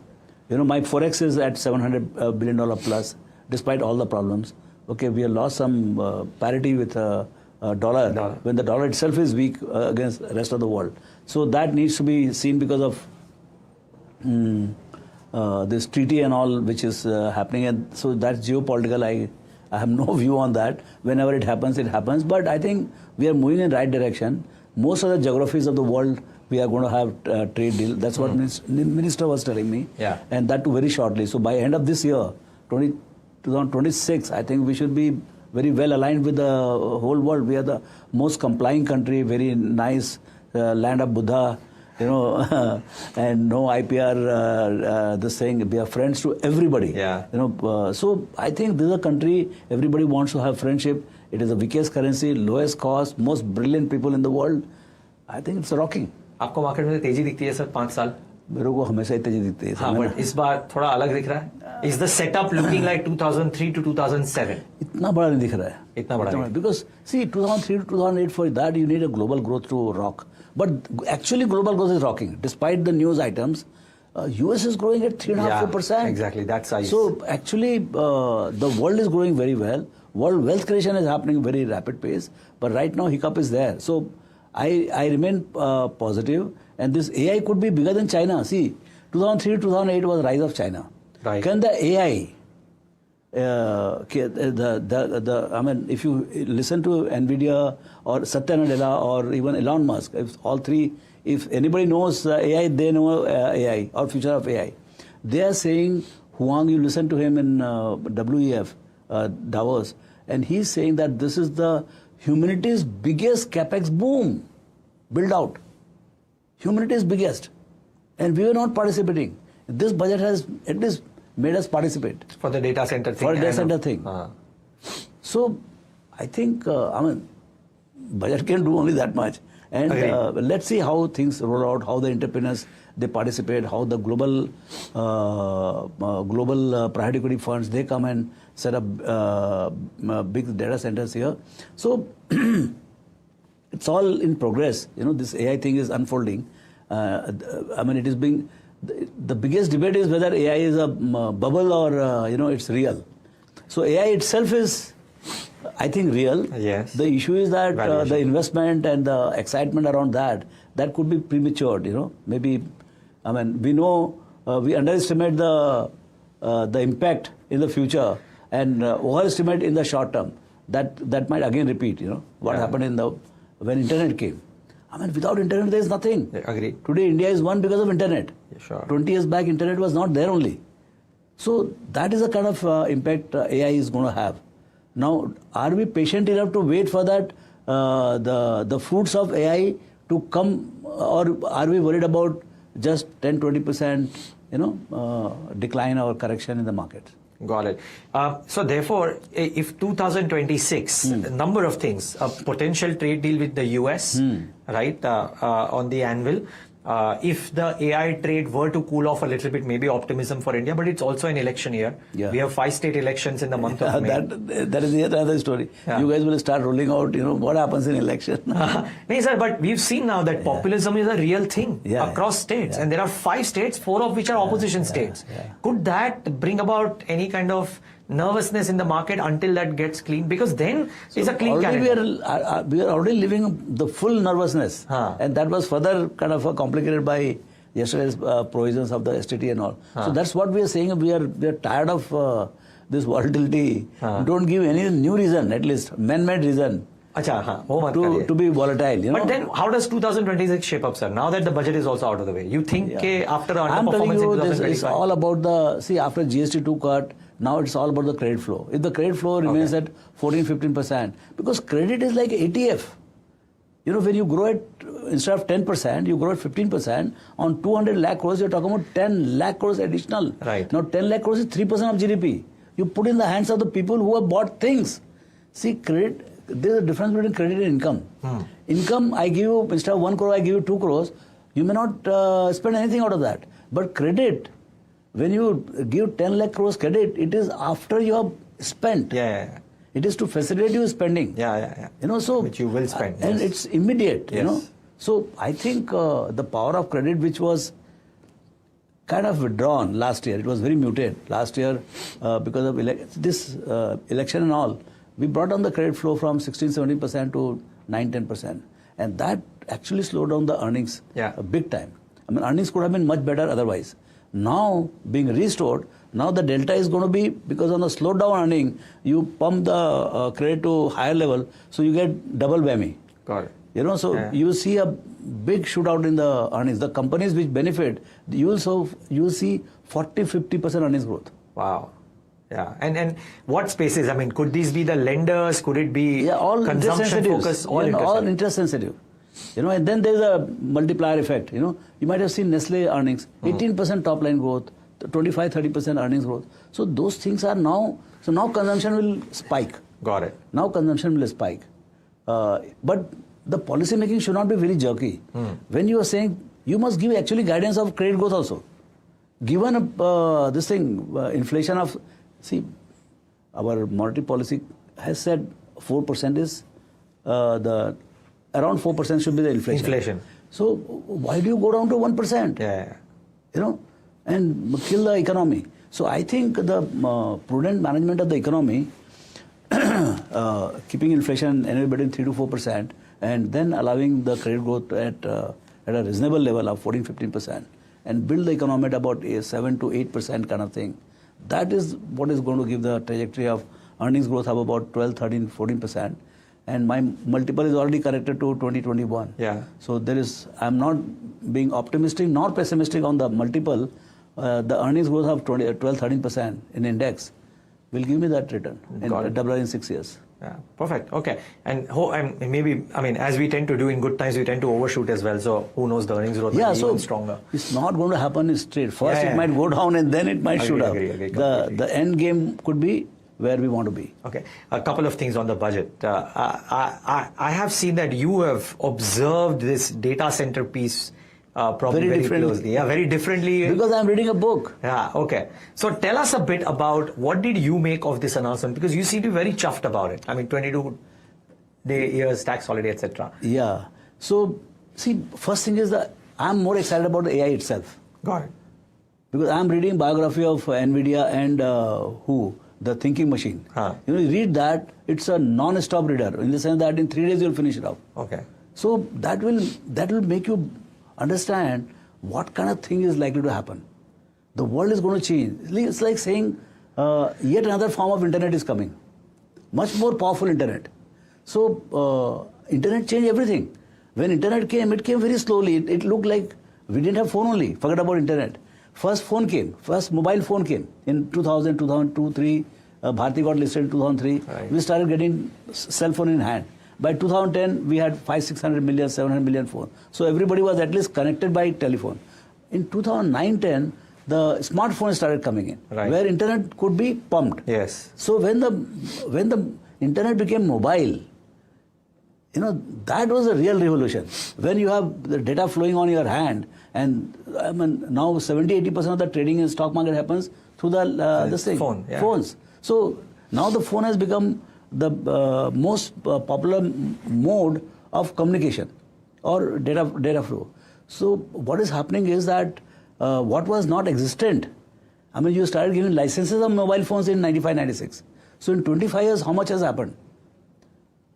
My forex is at $700 billion plus, despite all the problems. Okay, we have lost some parity with dollar when the dollar itself is weak against the rest of the world. So that needs to be seen because of this treaty and all which is happening. And so that's geopolitical. I have no view on that. Whenever it happens, it happens. But I think we are moving in the right direction. Most of the geographies of the world, we are going to have trade deal. That's what minister was telling me. Yeah. And that too very shortly. So by end of this year, 2026, I think we should be very well aligned with the whole world. We are the most complying country, very nice land of Buddha. And no IPR, this thing, we are friends to everybody. Yeah. So I think this is a country, everybody wants to have friendship. It is the weakest currency, lowest cost, most brilliant people in the world. I think it's rocking. आपको market में तेजी दिखती है sir 5 साल? मेरे को हमेशा ही तेजी दिखती है. हाँ, but इस बार थोड़ा अलग दिख रहा है. Is the setup looking like 2003 to 2007? इतना बड़ा नहीं दिख रहा है. इतना बड़ा नहीं. Because see, 2003 to 2008, for that you need a global growth to rock. But actually global growth is rocking. Despite the news items, US is growing at 3.5-4%. Exactly, that's size. So actually the world is growing very well. World wealth creation is happening very rapid pace. But right now hiccup is there. So I remain positive. And this AI could be bigger than China. See, 2003 to 2008 was the rise of China. Right. Can the AI I mean, if you listen to NVIDIA or Satya Nadella or even Elon Musk, if all three, if anybody knows AI, they know AI or future of AI. They are saying, Huang, you listen to him in WEF, Davos, and he's saying that this is the humanity's biggest capex boom, build out. Humanity's biggest. And we were not participating. This budget has at least made us participate. For the data center thing. For the data center thing. So, I think, I mean, budget can do only that much. And let's see how things roll out, how the entrepreneurs, they participate, how the global private equity funds, they come and set up big data centers here. So, it's all in progress. You know, this AI thing is unfolding. I mean, it is being... The biggest debate is whether AI is a bubble or, you know, it's real. So AI itself is, I think, real. Yes. The issue is that the investment and the excitement around that could be premature, you know. Maybe, I mean, we know, we underestimate the impact in the future and overestimate in the short term. That might again repeat, you know, what happened when internet came. I mean, without internet, there is nothing. Agree. Today, India is one because of internet. Sure. 20 years back, internet was not there only. So that is the kind of impact AI is going to have. Now, are we patient enough to wait for that, the fruits of AI to come, or are we worried about just 10-20%, you know, decline or correction in the market? Got it. So therefore, if 2026, a number of things, a potential trade deal with the US, right, on the anvil, if the AI trade were to cool off a little bit, maybe optimism for India, but it's also an election year. Yeah. We have 5 state elections in the month of May. That is yet another story. Yeah. You guys will start rolling out, you know, what happens in election. No, sir, but we've seen now that populism is a real thing across states. And there are 5 states, 4 of which are opposition states. Could that bring about any kind of nervousness in the market until that gets clean? Because then it's a clean calendar. We are already living the full nervousness. And that was further kind of complicated by yesterday's provisions of the STT and all. So that's what we are saying. We are tired of this volatility. Don't give any new reason, at least man-made reason. To be volatile, you know. But then how does 2026 shape up, sir? Now that the budget is also out of the way, you think after I'm telling underperformance you, in 2025? it's all about after GST2 cut, now it's all about the credit flow. If the credit flow remains at 14-15%, because credit is like ATF. You know, when you grow at, instead of 10%, you grow at 15, on 200 lakh crores, you're talking about 10 lakh crores additional. Right. Now 10 lakh crores is 3% of GDP. You put in the hands of the people who have bought things. See, credit, there's a difference between credit and income. Income, I give you, instead of 1 crore, I give you 2 crores. You may not spend anything out of that. But credit, when you give 10 lakh crores credit, it is after you have spent. It is to facilitate you spending. You know, so which you will spend. And it's immediate, you know. So I think the power of credit, which was kind of withdrawn last year, it was very muted last year because of this election and all. We brought down the credit flow from 16-17% to 9-10%. And that actually slowed down the earnings big time. I mean, earnings could have been much better otherwise. Now, being restored, now the delta is going to be, because on the slowed down earning, you pump the credit to higher level, so you get double whammy. Got it. You know, so you see a big shootout in the earnings. The companies which benefit, you will see 40-50% earnings growth. Wow. Yeah, and what spaces? I mean, could these be the lenders? Could it be all consumption focus? All interest sensitive. You know, and then there's a multiplier effect. You know, you might have seen Nestle earnings, 18% top line growth, 25-30% earnings growth. So those things are now. So now consumption will spike. Got it. Now consumption will spike, but the policy making should not be very jerky. When you are saying, you must give actually guidance of credit growth also. Given this thing, inflation of. See, our monetary policy has said 4% is around 4% should be the inflation. So why do you go down to 1%? You know, and kill the economy. So I think the prudent management of the economy, keeping inflation anywhere between 3 to 4%, and then allowing the credit growth at a reasonable level of 14-15%, and build the economy at about a 7 to 8% kind of thing. That is what is going to give the trajectory of earnings growth of about 12, 13, 14%. And my multiple is already corrected to 2021. Yeah. So I'm not being optimistic nor pessimistic on the multiple. The earnings growth of 12, 13% in index will give me that return in 6 years. Yeah, perfect. Okay. And maybe, as we tend to do in good times, we tend to overshoot as well. So who knows, the earnings growth might be even stronger. It's not going to happen straight. First, it might go down and then it might shoot up. The end game could be where we want to be. Okay. A couple of things on the budget. I have seen that you have observed this data center piece probably very closely. Yeah, very differently. Because I'm reading a book. Yeah, okay. So tell us a bit about what did you make of this announcement? Because you seem to be very chuffed about it. 22 years, tax holiday, etc. Yeah. So, see, first thing is that I'm more excited about the AI itself. Got it. Because I'm reading biography of NVIDIA and the thinking machine. You read that, it's a non-stop reader, in the sense that in 3 days you'll finish it off. Okay. So that will make you understand what kind of thing is likely to happen. The world is going to change. It's like saying yet another form of internet is coming. Much more powerful internet. So internet changed everything. When internet came, it came very slowly. It looked like we didn't have phone only. Forget about internet. First phone came. First mobile phone came in 2000, 2002, 2003. Bharti got listed in 2003. Right. We started getting cell phone in hand. By 2010, we had 500-600 million, 700 million phone. So everybody was at least connected by telephone. In 2009-10, the smartphone started coming in, where internet could be pumped. Yes. So when the internet became mobile, that was a real revolution. When you have the data flowing on your hand, and now 70-80% of the trading in stock market happens through the phone, phones. So now the phone has become the most popular mode of communication or data flow. So what is happening is that what was not existent, you started giving licenses of mobile phones in 95-96. So in 25 years, how much has happened?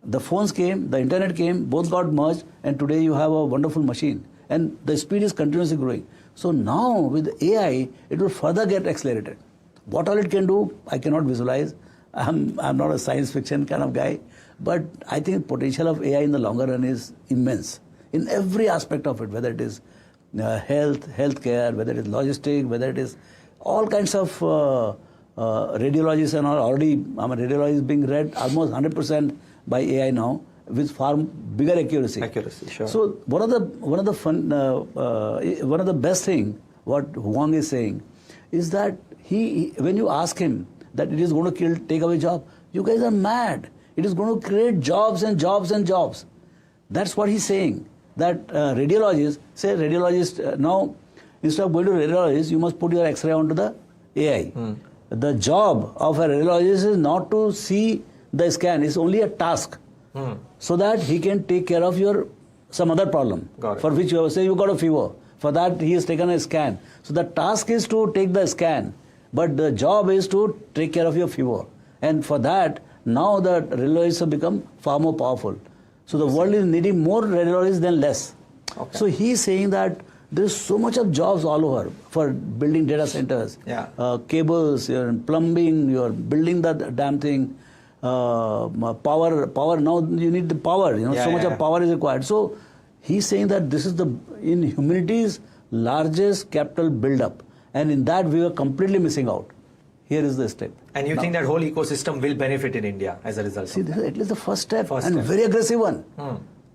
The phones came, the internet came, both got merged, and today you have a wonderful machine. And the speed is continuously growing. So now with AI, it will further get accelerated. What all it can do, I cannot visualize. I'm not a science fiction kind of guy, but I think potential of AI in the longer run is immense in every aspect of it, whether it is healthcare, whether it is logistics, whether it is all kinds of radiologists and already radiology is being read almost 100% by AI now with far bigger accuracy. Sure. So one of the best thing what Huang is saying is that when you ask him that it is going to take away job, you guys are mad. It is going to create jobs and jobs and jobs. That's what he's saying. That radiologists, now instead of going to radiologist, you must put your X-ray onto the AI. The job of a radiologist is not to see the scan. It's only a task. So that he can take care of some other problem for which you say you got a fever. For that he has taken a scan. So the task is to take the scan, but the job is to take care of your fever. And for that, now the radiologists have become far more powerful. So the world is needing more radiologists than less. Okay. So he is saying that there is so much of jobs all over for building data centers, cables, you're plumbing, you're building the damn thing. Power. Now you need the power. So much of power is required. So he's saying that this is in humanity's largest capital build-up, and in that we were completely missing out. Here is the step. And you think that whole ecosystem will benefit in India as a result? See, this is at least the first step, very aggressive one.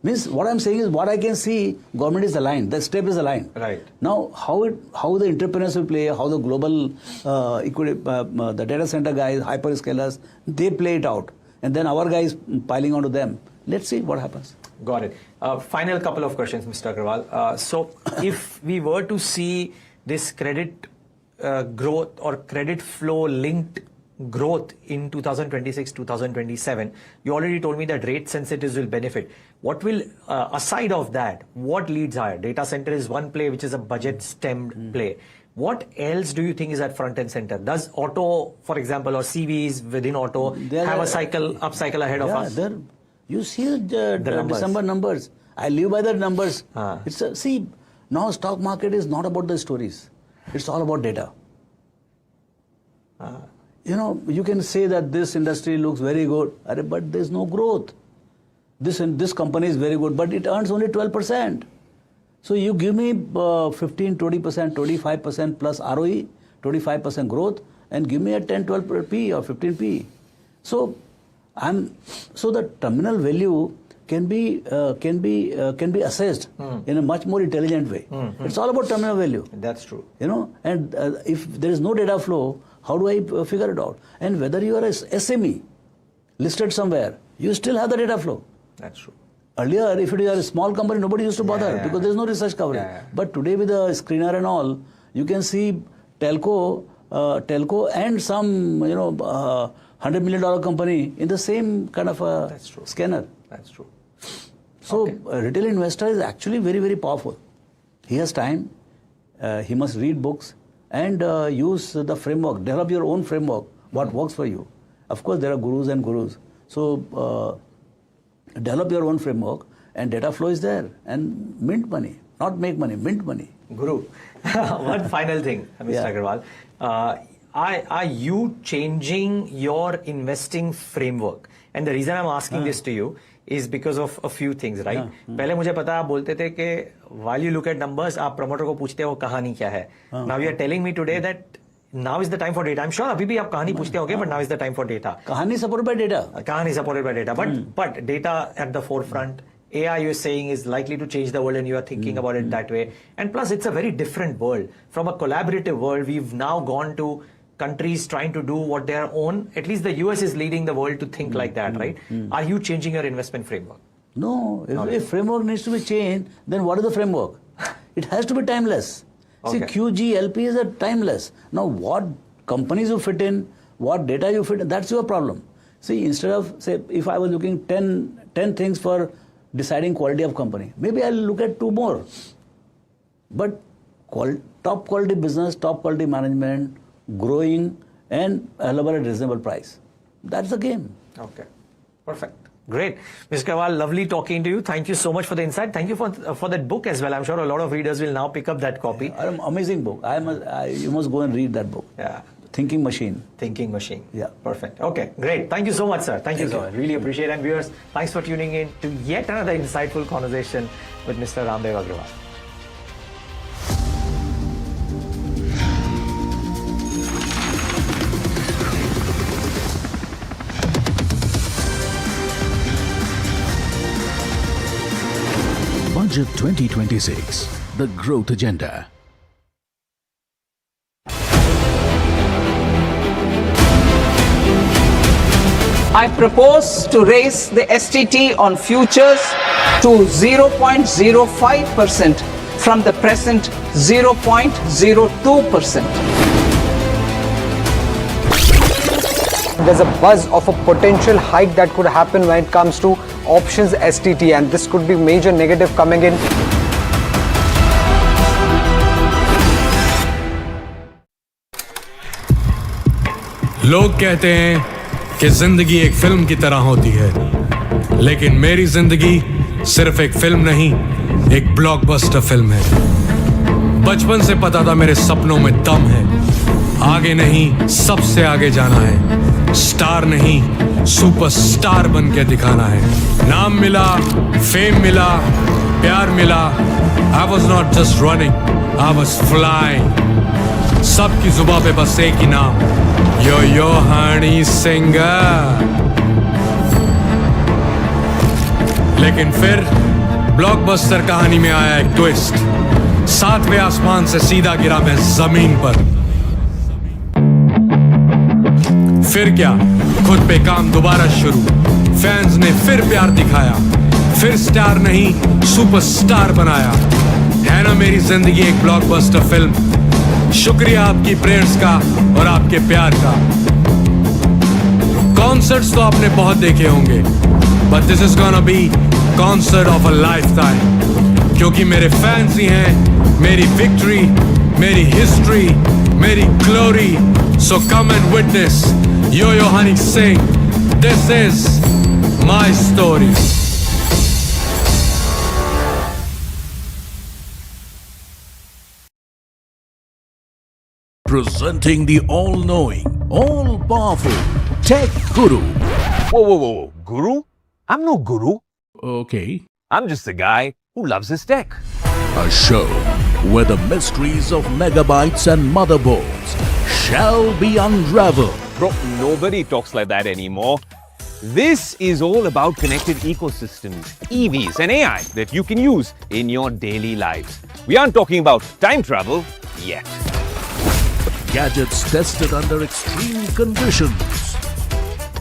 Means what I'm saying is what I can see, government is aligned. The step is aligned. Right. Now, how the entrepreneurs will play, how the global the data center guys, hyperscalers, they play it out, and then our guys piling onto them. Let's see what happens. Got it. Final couple of questions, Mr. Agarwal. So, if we were to see this credit growth or credit flow linked growth in 2026-2027, you already told me that rate sensitives will benefit. What will, aside of that, what leads higher? Data center is one play, which is a budget stemmed play. What else do you think is at front and center? Does auto, for example, or CVs within auto have a up cycle ahead of us? You see the December numbers. I live by the numbers. See, now stock market is not about the stories. It's all about data. You know, you can say that this industry looks very good, but there's no growth. This company is very good, but it earns only 12%. So you give me 15, 20%, 25% plus ROE, 25% growth, and give me a 10, 12p or 15p. So the terminal value can be assessed in a much more intelligent way. It's all about terminal value. That's true. You know, and if there is no data flow, how do I figure it out? And whether you are a SME listed somewhere, you still have the data flow. That's true. Earlier, if it is a small company, nobody used to bother because there's no research coverage. But today with the screener and all, you can see telco and some $100 million company in the same kind of a scanner. That's true. So a retail investor is actually very, very powerful. He has time. He must read books and use the framework. Develop your own framework. What works for you? Of course, there are gurus and gurus. So develop your own framework, and data flow is there. And mint money, not make money, mint money. Guru, one final thing, Mr. Agarwal. Are you changing your investing framework? And the reason I'm asking this to you is because of a few things, right? पहले मुझे पता आप बोलते थे कि while you look at numbers, आप promoter को पूछते हो कहानी क्या है. Now you are telling me today that now is the time for data. I'm sure अभी भी आप कहानी पूछते होंगे, but now is the time for data. कहानी supported by data. कहानी supported by data, but data at the forefront. AI, you're saying, is likely to change the world, and you are thinking about it that way. And plus, it's a very different world. From a collaborative world, we've now gone to countries trying to do what their own, at least the US is leading the world to think like that, right? Are you changing your investment framework? No, if framework needs to be changed, then what is the framework? It has to be timeless. See, QGLP is a timeless. Now, what companies you fit in, what data you fit in, that's your problem. See, instead of, say, if I was looking 10 things for deciding quality of company, maybe I'll look at 2 more. But top quality business, top quality management, growing, and available at reasonable price. That's the game. Okay, perfect. Great. Mr. Agarwal, lovely talking to you. Thank you so much for the insight. Thank you for that book as well. I'm sure a lot of readers will now pick up that copy. Amazing book. You must go and read that book. Yeah. Thinking Machine. Thinking Machine. Yeah. Perfect. Okay, great. Thank you so much, sir. Thank you so much. Really appreciate it. And viewers, thanks for tuning in to yet another insightful conversation with Mr. Ramdev Agarwal. Budget 2026, the growth agenda. I propose to raise the STT on futures to 0.05% from the present 0.02%. There's a buzz of a potential hike that could happen when it comes to options STT, and this could be major negative coming in. लोग कहते हैं कि जिंदगी एक film की तरह होती है, लेकिन मेरी जिंदगी सिर्फ एक फिल्म नहीं, एक ब्लॉकबस्टर फिल्म है। बचपन से पता था मेरे सपनों में दम है, आगे नहीं सबसे आगे जाना है, स्टार नहीं सुपरस्टार बन के दिखाना है। नाम मिला, फेम मिला, प्यार मिला, I was not just running, I was flying। सबकी जुबां पे बस एक ही नाम, यो हनी सिंगर। लेकिन फिर ब्लॉकबस्टर कहानी में आया एक ट्विस्ट, 7वें आसमान से सीधा गिरा मैं जमीन पर। फिर क्या, खुद पे काम दोबारा शुरू, फैंस ने फिर प्यार दिखाया, फिर स्टार नहीं सुपरस्टार बनाया। है ना मेरी जिंदगी एक ब्लॉकबस्टर फिल्म। शुक्रिया आपकी प्रेयर्स का और आपके प्यार का। कॉन्सर्ट्स तो आपने बहुत देखे होंगे, but this is gonna be concert of a lifetime, क्योंकि मेरे फैंस ही हैं मेरी विक्ट्री, मेरी हिस्ट्री, मेरी glory. So come and witness Yo Honey Singh, this is my story. Presenting the all-knowing, all-powerful Tech Guru. Whoa. Guru? I'm no guru. Okay. I'm just a guy who loves his tech. A show where the mysteries of megabytes and motherboards shall be unraveled. Bro, nobody talks like that anymore. This is all about connected ecosystems, EVs and AI that you can use in your daily lives. We aren't talking about time travel yet. Gadgets tested under extreme conditions.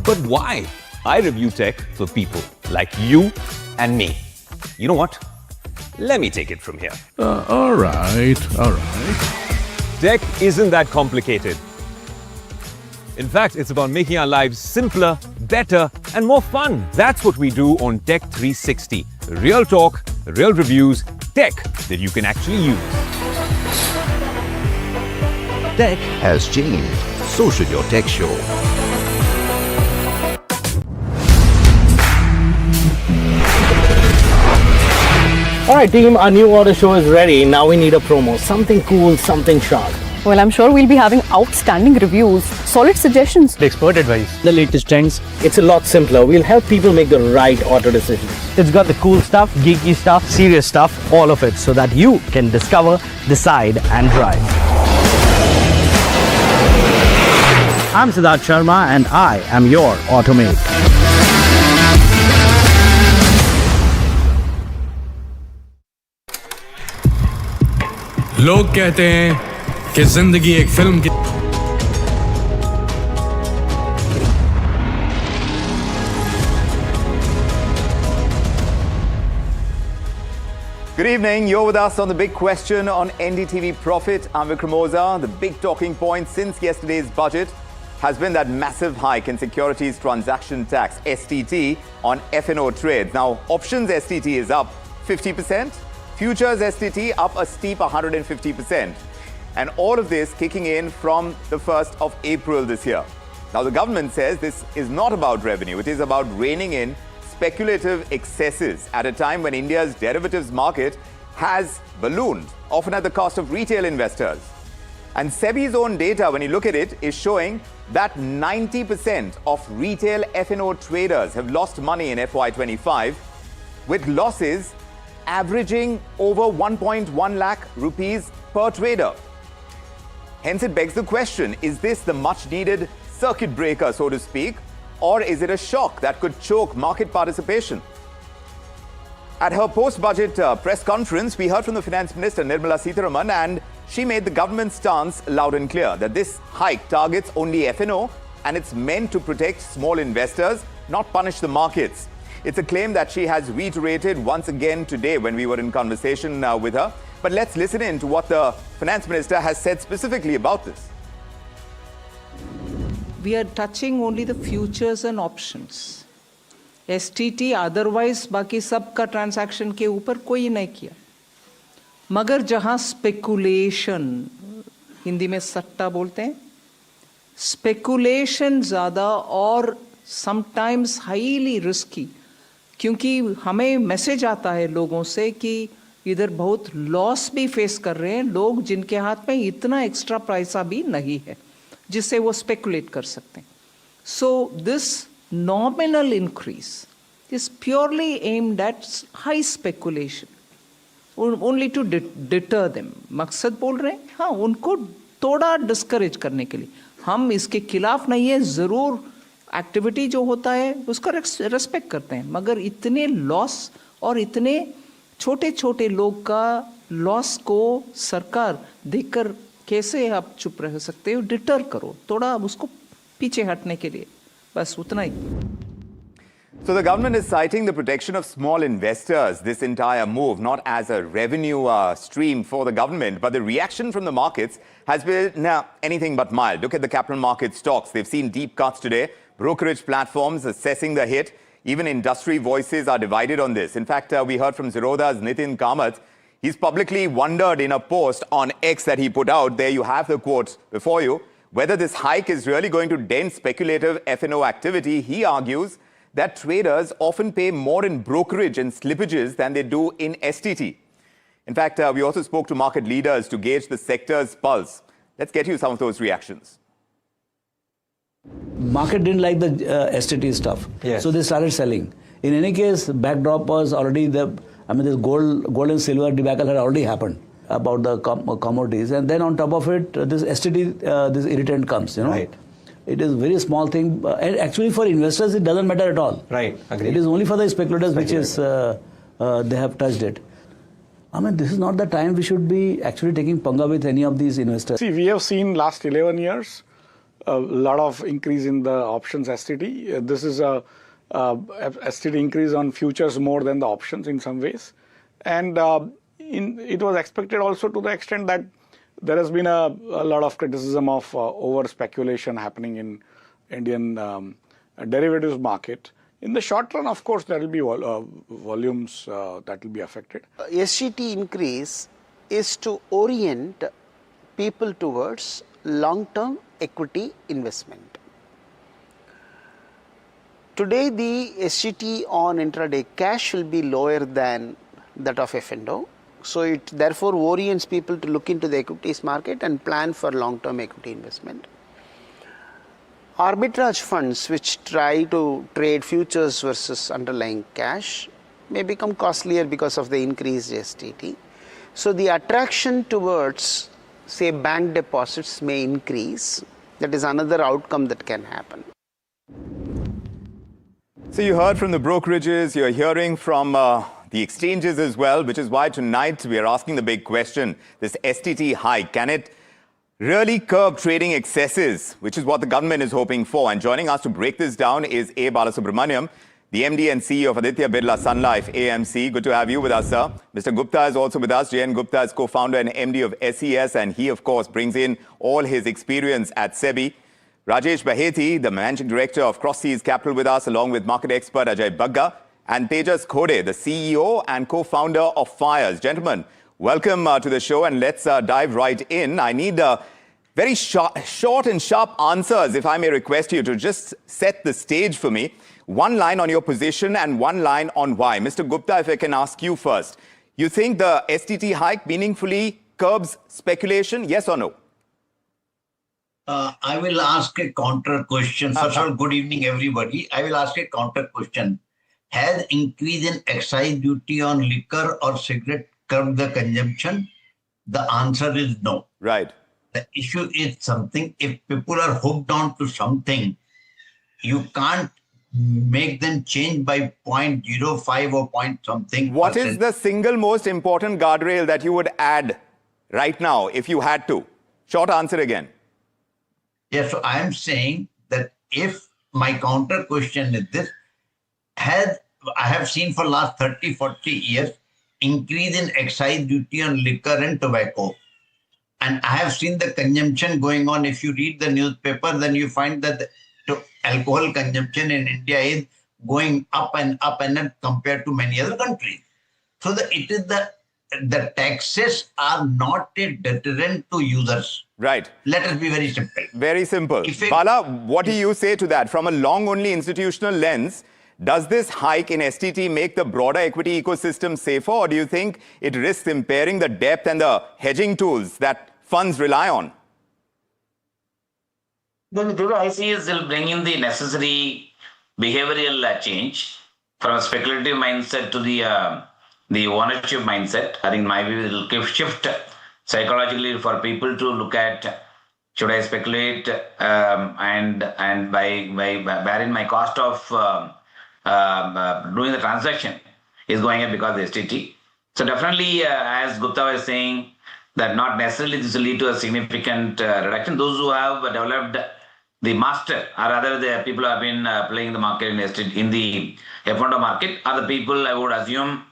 But why? I review tech for people like you and me. You know what? Let me take it from here. All right. Tech isn't that complicated. In fact, it's about making our lives simpler, better, and more fun. That's what we do on Tech 360. Real talk, real reviews, tech that you can actually use. Tech has changed. So should your tech show. Alright team, our new order show is ready. Now we need a promo. Something cool, something sharp. Well, I'm sure we'll be having outstanding reviews, solid suggestions, Expert advice, the latest trends. It's a lot simpler. We'll help people make the right auto decisions. It's got the cool stuff, geeky stuff, serious stuff, all of it, so that you can discover, decide and drive. I'm Siddharth Sharma and I am your Automate. लोग कहते हैं कि जिंदगी एक film की Good evening. You're with us on The Big Question on NDTV Profit. I'm Vikram Oza. The big talking point since yesterday's budget has been that massive hike in Securities Transaction Tax, STT, on F&O trades. Now, options STT is up 50%, futures STT up a steep 150%. And all of this kicking in from the 1st of April this year. Now, the government says this is not about revenue. It is about reining in speculative excesses at a time when India's derivatives market has ballooned, often at the cost of retail investors. And SEBI's own data, when you look at it, is showing that 90% of retail F&O traders have lost money in FY25, with losses averaging over 1.1 lakh rupees per trader. Hence, it begs the question, is this the much-needed circuit breaker, so to speak, or is it a shock that could choke market participation? At her post-budget press conference, we heard from the Finance Minister, Nirmala Sitharaman, and she made the government's stance loud and clear that this hike targets only F&O and it's meant to protect small investors, not punish the markets. It's a claim that she has reiterated once again today when we were in conversation with her. But let's listen in to what the Finance Minister has said specifically about this. We are touching only the futures and options. STT otherwise बाकी सब का transaction के ऊपर कोई नहीं किया. मगर जहाँ स्पेकुलेशन, हिंदी में सट्टा बोलते हैं, स्पेकुलेशन ज़्यादा और समटाइम्स हाईली रिस्की, क्योंकि हमें मैसेज आता है लोगों से कि इधर बहुत लॉस भी फेस कर रहे हैं लोग जिनके हाथ में इतना एक्स्ट्रा पैसा भी नहीं है जिससे वो स्पेकुलेट कर सकते हैं. So this nominal increase is purely aimed at high speculation, only to deter them. मकसद बोल रहे हैं, हाँ, उनको थोड़ा डिस्करेज करने के लिए. हम इसके खिलाफ नहीं है, ज़रूर एक्टिविटी जो होता है उसका रेस्पेक्ट करते हैं, मगर इतने लॉस और इतने छोटे छोटे लोग का लॉस को सरकार देखकर कैसे आप चुप रह सकते हो? डिटर करो, थोड़ा उसको पीछे हटने के लिए, बस उतना ही. So the government is citing the protection of small investors, this entire move, not as a revenue stream for the government, but the reaction from the markets has been anything but mild. Look at the capital market stocks. They've seen deep cuts today. Brokerage platforms assessing the hit. Even industry voices are divided on this. In fact, we heard from Zerodha's Nitin Kamath. He's publicly wondered in a post on X that he put out, there you have the quotes before you, whether this hike is really going to dent speculative F&O activity. He argues that traders often pay more in brokerage and slippages than they do in STT. In fact, we also spoke to market leaders to gauge the sector's pulse. Let's Let's get you some of those reactions. Market didn't like the STT stuff. Yes. So they started selling. In any case, backdrop was already this gold and silver debacle had already happened about the commodities. And then on top of it, this STT, this irritant comes, Right. It is a very small thing. And actually for investors, it doesn't matter at all. Right, agreed. It is only for the speculators, which is, they have touched it. This is not the time we should be actually taking panga with any of these investors. See, we have seen last 11 years, a lot of increase in the options STT. This is a STT increase on futures more than the options in some ways. And it was expected also to the extent that there has been a lot of criticism of over speculation happening in Indian derivatives market. In the short run, of course, there will be volumes that will be affected. SGT increase is to orient people towards long-term equity investment. Today, the SGT on intraday cash will be lower than that of F&O. So it therefore orients people to look into the equities market and plan for long-term equity investment. Arbitrage funds which try to trade futures versus underlying cash may become costlier because of the increased STT. So the attraction towards, say, bank deposits may increase. That is another outcome that can happen. So you heard from the brokerages, you're hearing from the exchanges as well, which is why tonight we are asking the big question, this STT hike, can it really curb trading excesses, which is what the government is hoping for? And joining us to break this down is A. Balasubramaniam, the MD and CEO of Aditya Birla Sun Life AMC. Good to have you with us, sir. Mr. Gupta is also with us. JN Gupta is co-founder and MD of SES, and he, of course, brings in all his experience at SEBI. Rajesh Baheti, the managing director of Cross Seas Capital, with us, along with market expert Ajay Bagga, and Tejas Khode, the CEO and co-founder of Fires. Gentlemen, welcome to the show, and let's dive right in. I need very short and sharp answers, if I may request you to just set the stage for me. One line on your position and one line on why. Mr. Gupta, if I can ask you first. You think the STT hike meaningfully curbs speculation, yes or no? I will ask a counter question. First of all, good evening, everybody. I will ask a counter question. Has increase in excise duty on liquor or cigarette curbed the consumption? The answer is no. Right. The issue is something, if people are hooked on to something, you can't make them change by 0.05 or point something. What is the single most important guardrail that you would add right now if you had to? Short answer again. Yes, so I am saying that if my counter question is this, I have seen for last 30, 40 years, increase in excise duty on liquor and tobacco. And I have seen the consumption going on. If you read the newspaper, then you find that the alcohol consumption in India is going up and up compared to many other countries. So it is the taxes are not a deterrent to users. Right. Let us be very simple. Very simple. Bala, what do you say to that? From a long-only institutional lens, does this hike in STT make the broader equity ecosystem safer, or do you think it risks impairing the depth and the hedging tools that funds rely on? Then the I see is they'll bring in the necessary behavioral change from a speculative mindset to the ownership mindset. I think my view will shift psychologically for people to look at, should I speculate and by bearing my cost of doing the transaction is going up because of the STT. So definitely, as Gupta was saying, that not necessarily this will lead to a significant reduction. Those who have developed the master, or rather the people who have been playing the market in the F&O market, are the people I would assume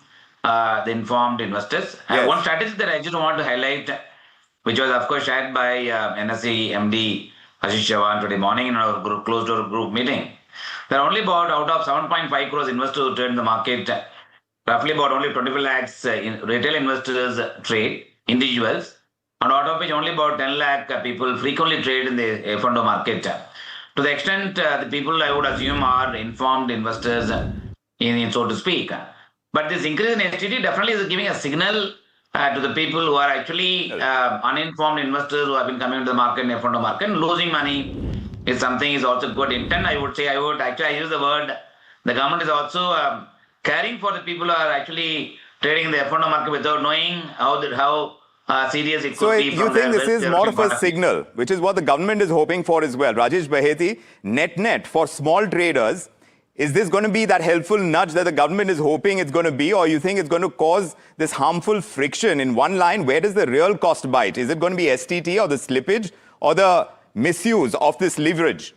the informed investors. Yes. One strategy that I just want to highlight, which was of course shared by NSE MD Ashish Chavan today morning in our closed door group meeting. There are only about, out of 7.5 crores investors who trade in the market, roughly about only 25 lakhs retail investors trade, individuals, and out of which only about 10 lakh people frequently trade in the F&O market. To the extent the people I would assume are informed investors, so to speak. But this increase in STT definitely is giving a signal to the people who are actually uninformed investors who have been coming to the market in F&O market and losing money is something is also good intent. I would I use the word, the government is also caring for the people who are actually trading in the F&O market without knowing how serious it could be. So you think this is more of a signal, which is what the government is hoping for as well. Rajesh Baheti, net for small traders, is this going to be that helpful nudge that the government is hoping it's going to be, or you think it's going to cause this harmful friction? In one line, where does the real cost bite? Is it going to be STT or the slippage or the misuse of this leverage?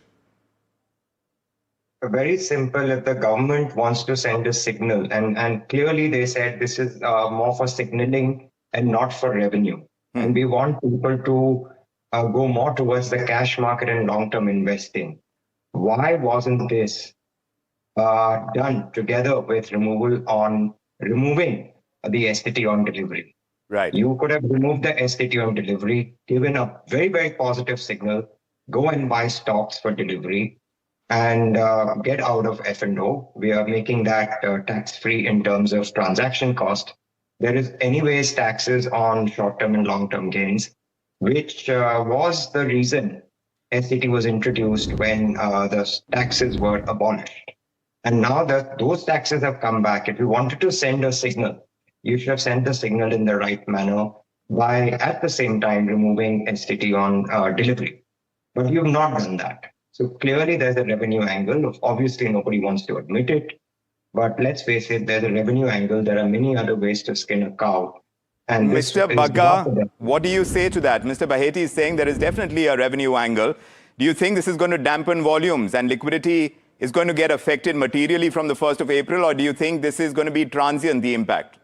Very simple. If the government wants to send a signal, and clearly they said this is more for signaling and not for revenue. And we want people to go more towards the cash market and long-term investing. Why wasn't this done together with removing the STT on delivery? Right. You could have removed the STT on delivery, given a very, very positive signal, go and buy stocks for delivery and get out of F&O. We are making that tax-free in terms of transaction cost. There is anyways taxes on short-term and long-term gains, which was the reason STT was introduced when the taxes were abolished. And now that those taxes have come back, if you wanted to send a signal, you should have sent the signal in the right manner by, at the same time, removing STT on delivery. But you've not done that. So clearly there's a revenue angle. Obviously, nobody wants to admit it. But let's face it, there's a revenue angle. There are many other ways to skin a cow. And Mr. Bagga, what do you say to that? Mr. Baheti is saying there is definitely a revenue angle. Do you think this is going to dampen volumes and liquidity is going to get affected materially from the 1st of April, or do you think this is going to be transient, the impact?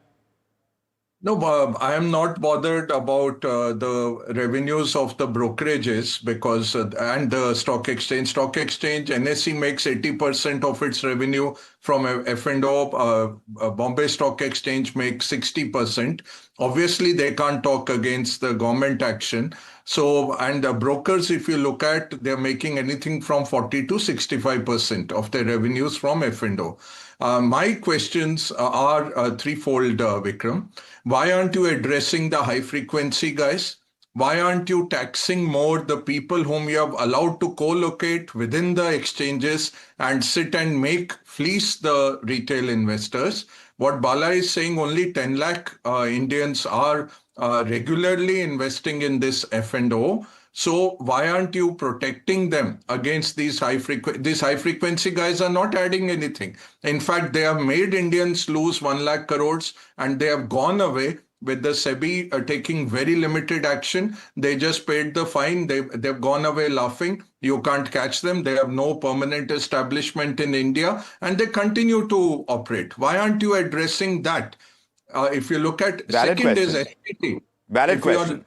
No, I am not bothered about the revenues of the brokerages because, and the stock exchange. NSE makes 80% of its revenue from F&O. Bombay Stock Exchange makes 60%. Obviously, they can't talk against the government action. So, and the brokers, if you look at, they're making anything from 40 to 65% of their revenues from F&O. My questions are threefold, Vikram. Why aren't you addressing the high frequency guys? Why aren't you taxing more the people whom you have allowed to co-locate within the exchanges and sit and fleece the retail investors? What Bala is saying, only 10 lakh Indians are regularly investing in this F&O. So why aren't you protecting them against these high frequency guys are not adding anything. In fact, they have made Indians lose 1 lakh crores and they have gone away with the SEBI taking very limited action. They just paid the fine. They've gone away laughing. You can't catch them. They have no permanent establishment in India and they continue to operate. Why aren't you addressing that? If you look at second is STT. Valid question.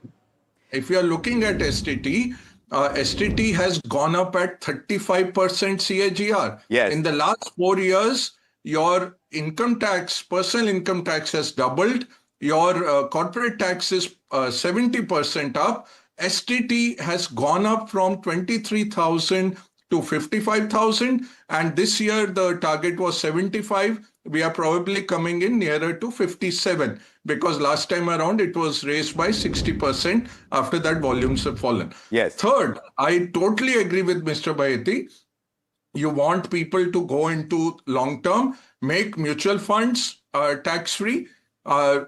If you are looking at STT, STT has gone up at 35% CAGR. Yes. In the last 4 years, your income tax, personal income tax has doubled. Your corporate tax is 70% up. STT has gone up from 23,000 to 55,000. And this year, the target was 75. We are probably coming in nearer to 57 because last time around it was raised by 60%. After that, volumes have fallen. Yes. Third, I totally agree with Mr. Baheti. You want people to go into long-term, make mutual funds tax-free.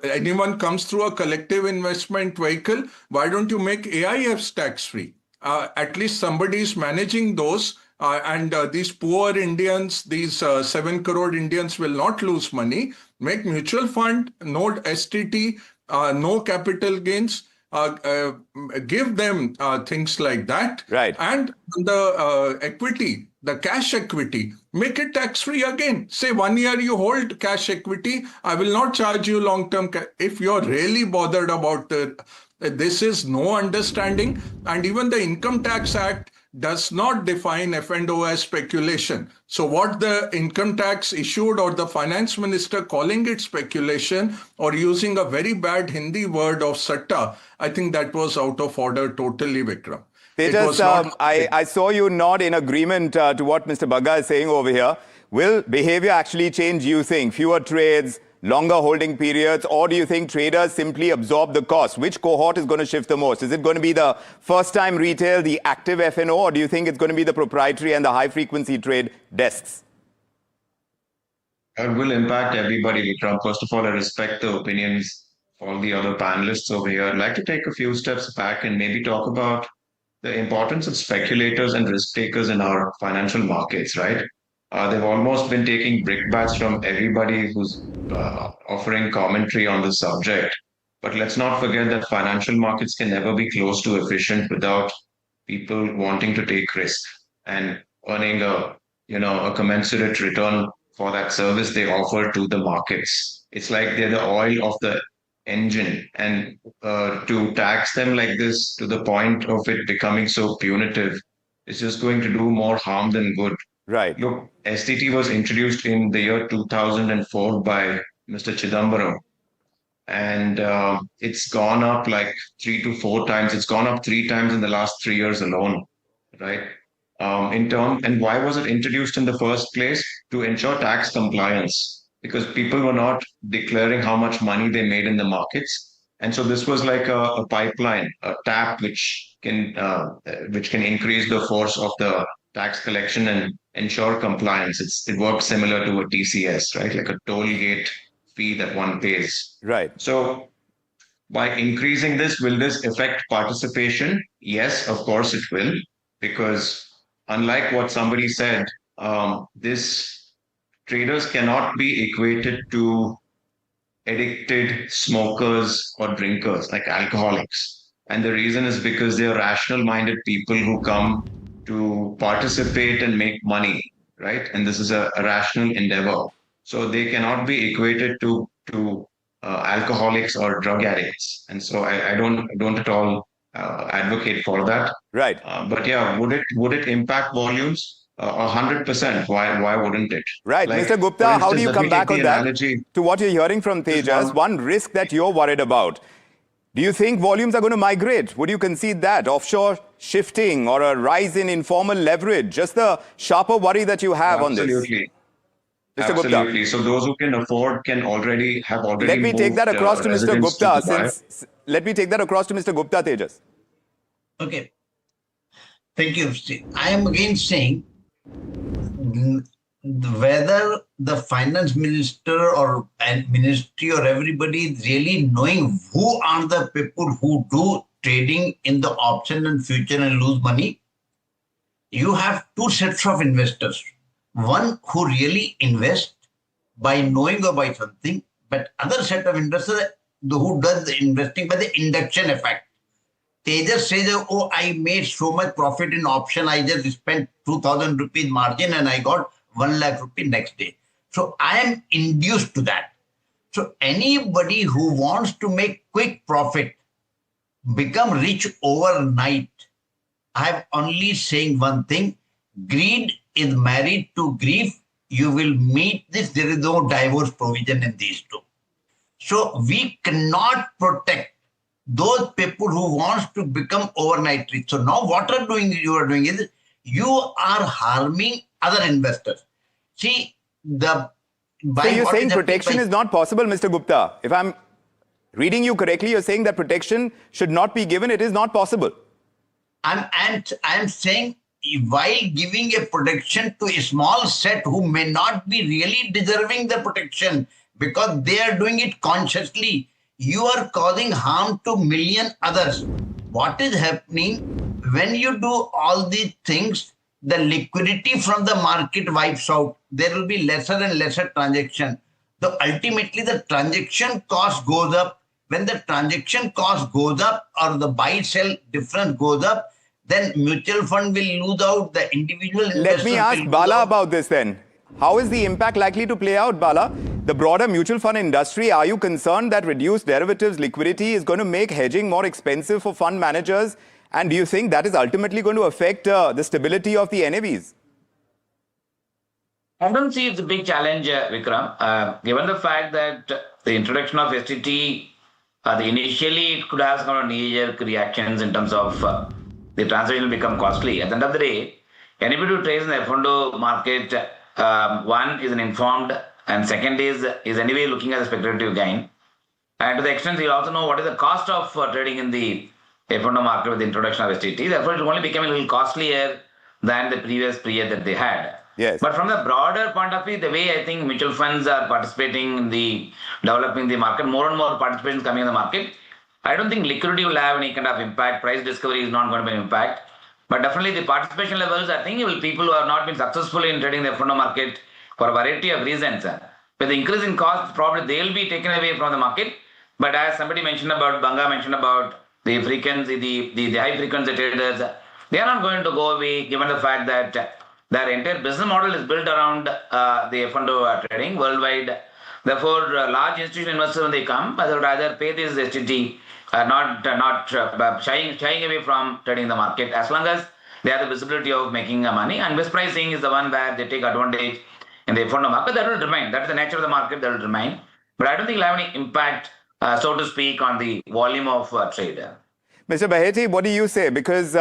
Anyone comes through a collective investment vehicle, why don't you make AIFs tax-free? At least somebody is managing those. And these poor Indians, these 7 crore Indians will not lose money. Make mutual fund, no STT, no capital gains. Give them things like that. Right. And the equity, the cash equity, make it tax-free again. Say 1 year you hold cash equity, I will not charge you long-term. If you're really bothered about this is no understanding. And even the Income Tax Act does not define F&O as speculation. So what the income tax issued or the finance minister calling it speculation or using a very bad Hindi word of satta, I think that was out of order totally, Vikram. Tejas, I saw you nod in agreement to what Mr. Bagga is saying over here. Will behavior actually change, you think? Fewer trades, longer holding periods, or do you think traders simply absorb the cost? Which cohort is going to shift the most? Is it going to be the first-time retail, the active F&O, or do you think it's going to be the proprietary and the high-frequency trade desks? It will impact everybody, Vikram. First of all, I respect the opinions of all the other panelists over here. I'd like to take a few steps back and maybe talk about the importance of speculators and risk takers in our financial markets, right? They've almost been taking brickbats from everybody who's offering commentary on the subject. But let's not forget that financial markets can never be close to efficient without people wanting to take risk and earning a commensurate return for that service they offer to the markets. It's like they're the oil of the engine, and to tax them like this to the point of it becoming so punitive is just going to do more harm than good. Right. Look, STT was introduced in the year 2004 by Mr. Chidambaram, and it's gone up like 3 to 4 times. It's gone up 3 times in the last 3 years alone, right? And why was it introduced in the first place? To ensure tax compliance, because people were not declaring how much money they made in the markets. And so this was like a pipeline, a tap, which can increase the force of the tax collection and ensure compliance. It works similar to a TCS, right? Like a toll gate fee that one pays. Right. So by increasing this, will this affect participation? Yes, of course it will, because unlike what somebody said, this traders cannot be equated to addicted smokers or drinkers like alcoholics. And the reason is because they are rational-minded people who come to participate and make money, right? And this is a rational endeavor. So they cannot be equated to alcoholics or drug addicts. And so I don't at all advocate for that. Right. But yeah, would it impact volumes? 100%. Why wouldn't it? Right. Like, Mr. Gupta, for how do instance, you let come me back take on the that analogy. to what you're hearing from Tejas? One risk that you're worried about. Do you think volumes are going to migrate? Would you concede that? Offshore shifting or a rise in informal leverage? Just the sharper worry that you have on this. Absolutely. Mr. Gupta. Absolutely. So those who can afford can already Let me take that across to Mr. Gupta. Let me take that across to Mr. Gupta, Tejas. Okay. Thank you. I am again saying whether the finance minister or ministry or everybody is really knowing who are the people who do trading in the option and future and lose money. You have 2 sets of investors. One who really invest by knowing or by something, but other set of investors who does the investing by the induction effect. They just say that, oh, I made so much profit in option, I just spent 2,000 rupees margin and I got 1 lakh rupee next day. So I am induced to that. So anybody who wants to make quick profit, become rich overnight, I am only saying one thing: greed is married to grief. You will meet this. There is no divorce provision in these two. So we cannot protect those people who wants to become overnight rich. So now what you are doing is you are harming other investors. See, so you're saying protection is not possible, Mr. Gupta. If I'm reading you correctly, you're saying that protection should not be given. It is not possible. I'm saying, while giving a protection to a small set who may not be really deserving the protection because they are doing it consciously, you are causing harm to million others. What is happening when you do all these things? The liquidity from the market wipes out. There will be lesser and lesser transaction. So ultimately the transaction cost goes up. When the transaction cost goes up or the buy-sell difference goes up, then mutual fund will lose out, the individual investor. Let me ask Bala about this then. How is the impact likely to play out, Bala? The broader mutual fund industry, are you concerned that reduced derivatives liquidity is going to make hedging more expensive for fund managers? And do you think that is ultimately going to affect the stability of the NAVs? I don't see it's a big challenge, Vikram. Given the fact that the introduction of STT, initially it could have some knee-jerk reactions in terms of the transaction will become costly. At the end of the day, anybody who trades in the F&O market, one is an informed and second is anyway looking at the speculative gain. And to the extent you also know what is the cost of trading in the F&O market with the introduction of STT. Therefore, it only became a little costlier than the previous period that they had. Yes. But from the broader point of view, the way I think mutual funds are participating in the developing the market, more and more participation coming in the market, I don't think liquidity will have any kind of impact. Price discovery is not going to be an impact. But definitely the participation levels, I think people who have not been successful in trading the F&O market for a variety of reasons. With the increase in cost, probably they will be taken away from the market. But as somebody mentioned about, Banga mentioned about the frequency, the high frequency traders, they are not going to go away given the fact that their entire business model is built around the F&O trading worldwide. Therefore, large institutional investors, when they come, they would rather pay this STT, not shying away from trading the market, as long as they have the visibility of making money. And mispricing is the one where they take advantage in the F&O market. That will remain. That is the nature of the market. That will remain. But I don't think it will have any impact, so to speak, on the volume of trade. Mr. Baheti, what do you say? Because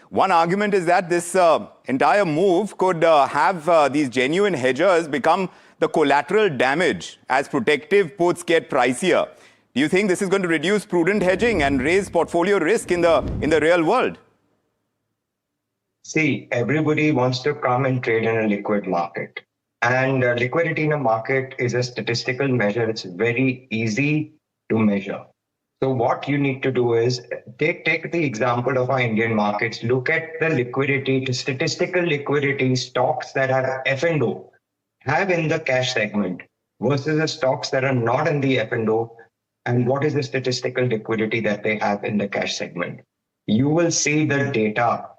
one argument is that this entire move could have these genuine hedgers become the collateral damage as protective puts get pricier. Do you think this is going to reduce prudent hedging and raise portfolio risk in the real world? See, everybody wants to come and trade in a liquid market. And liquidity in a market is a statistical measure. It's very easy to measure. So what you need to do is take the example of our Indian markets. Look at the liquidity, the statistical liquidity stocks that are F&O have in the cash segment versus the stocks that are not in the F&O. And what is the statistical liquidity that they have in the cash segment? You will see the data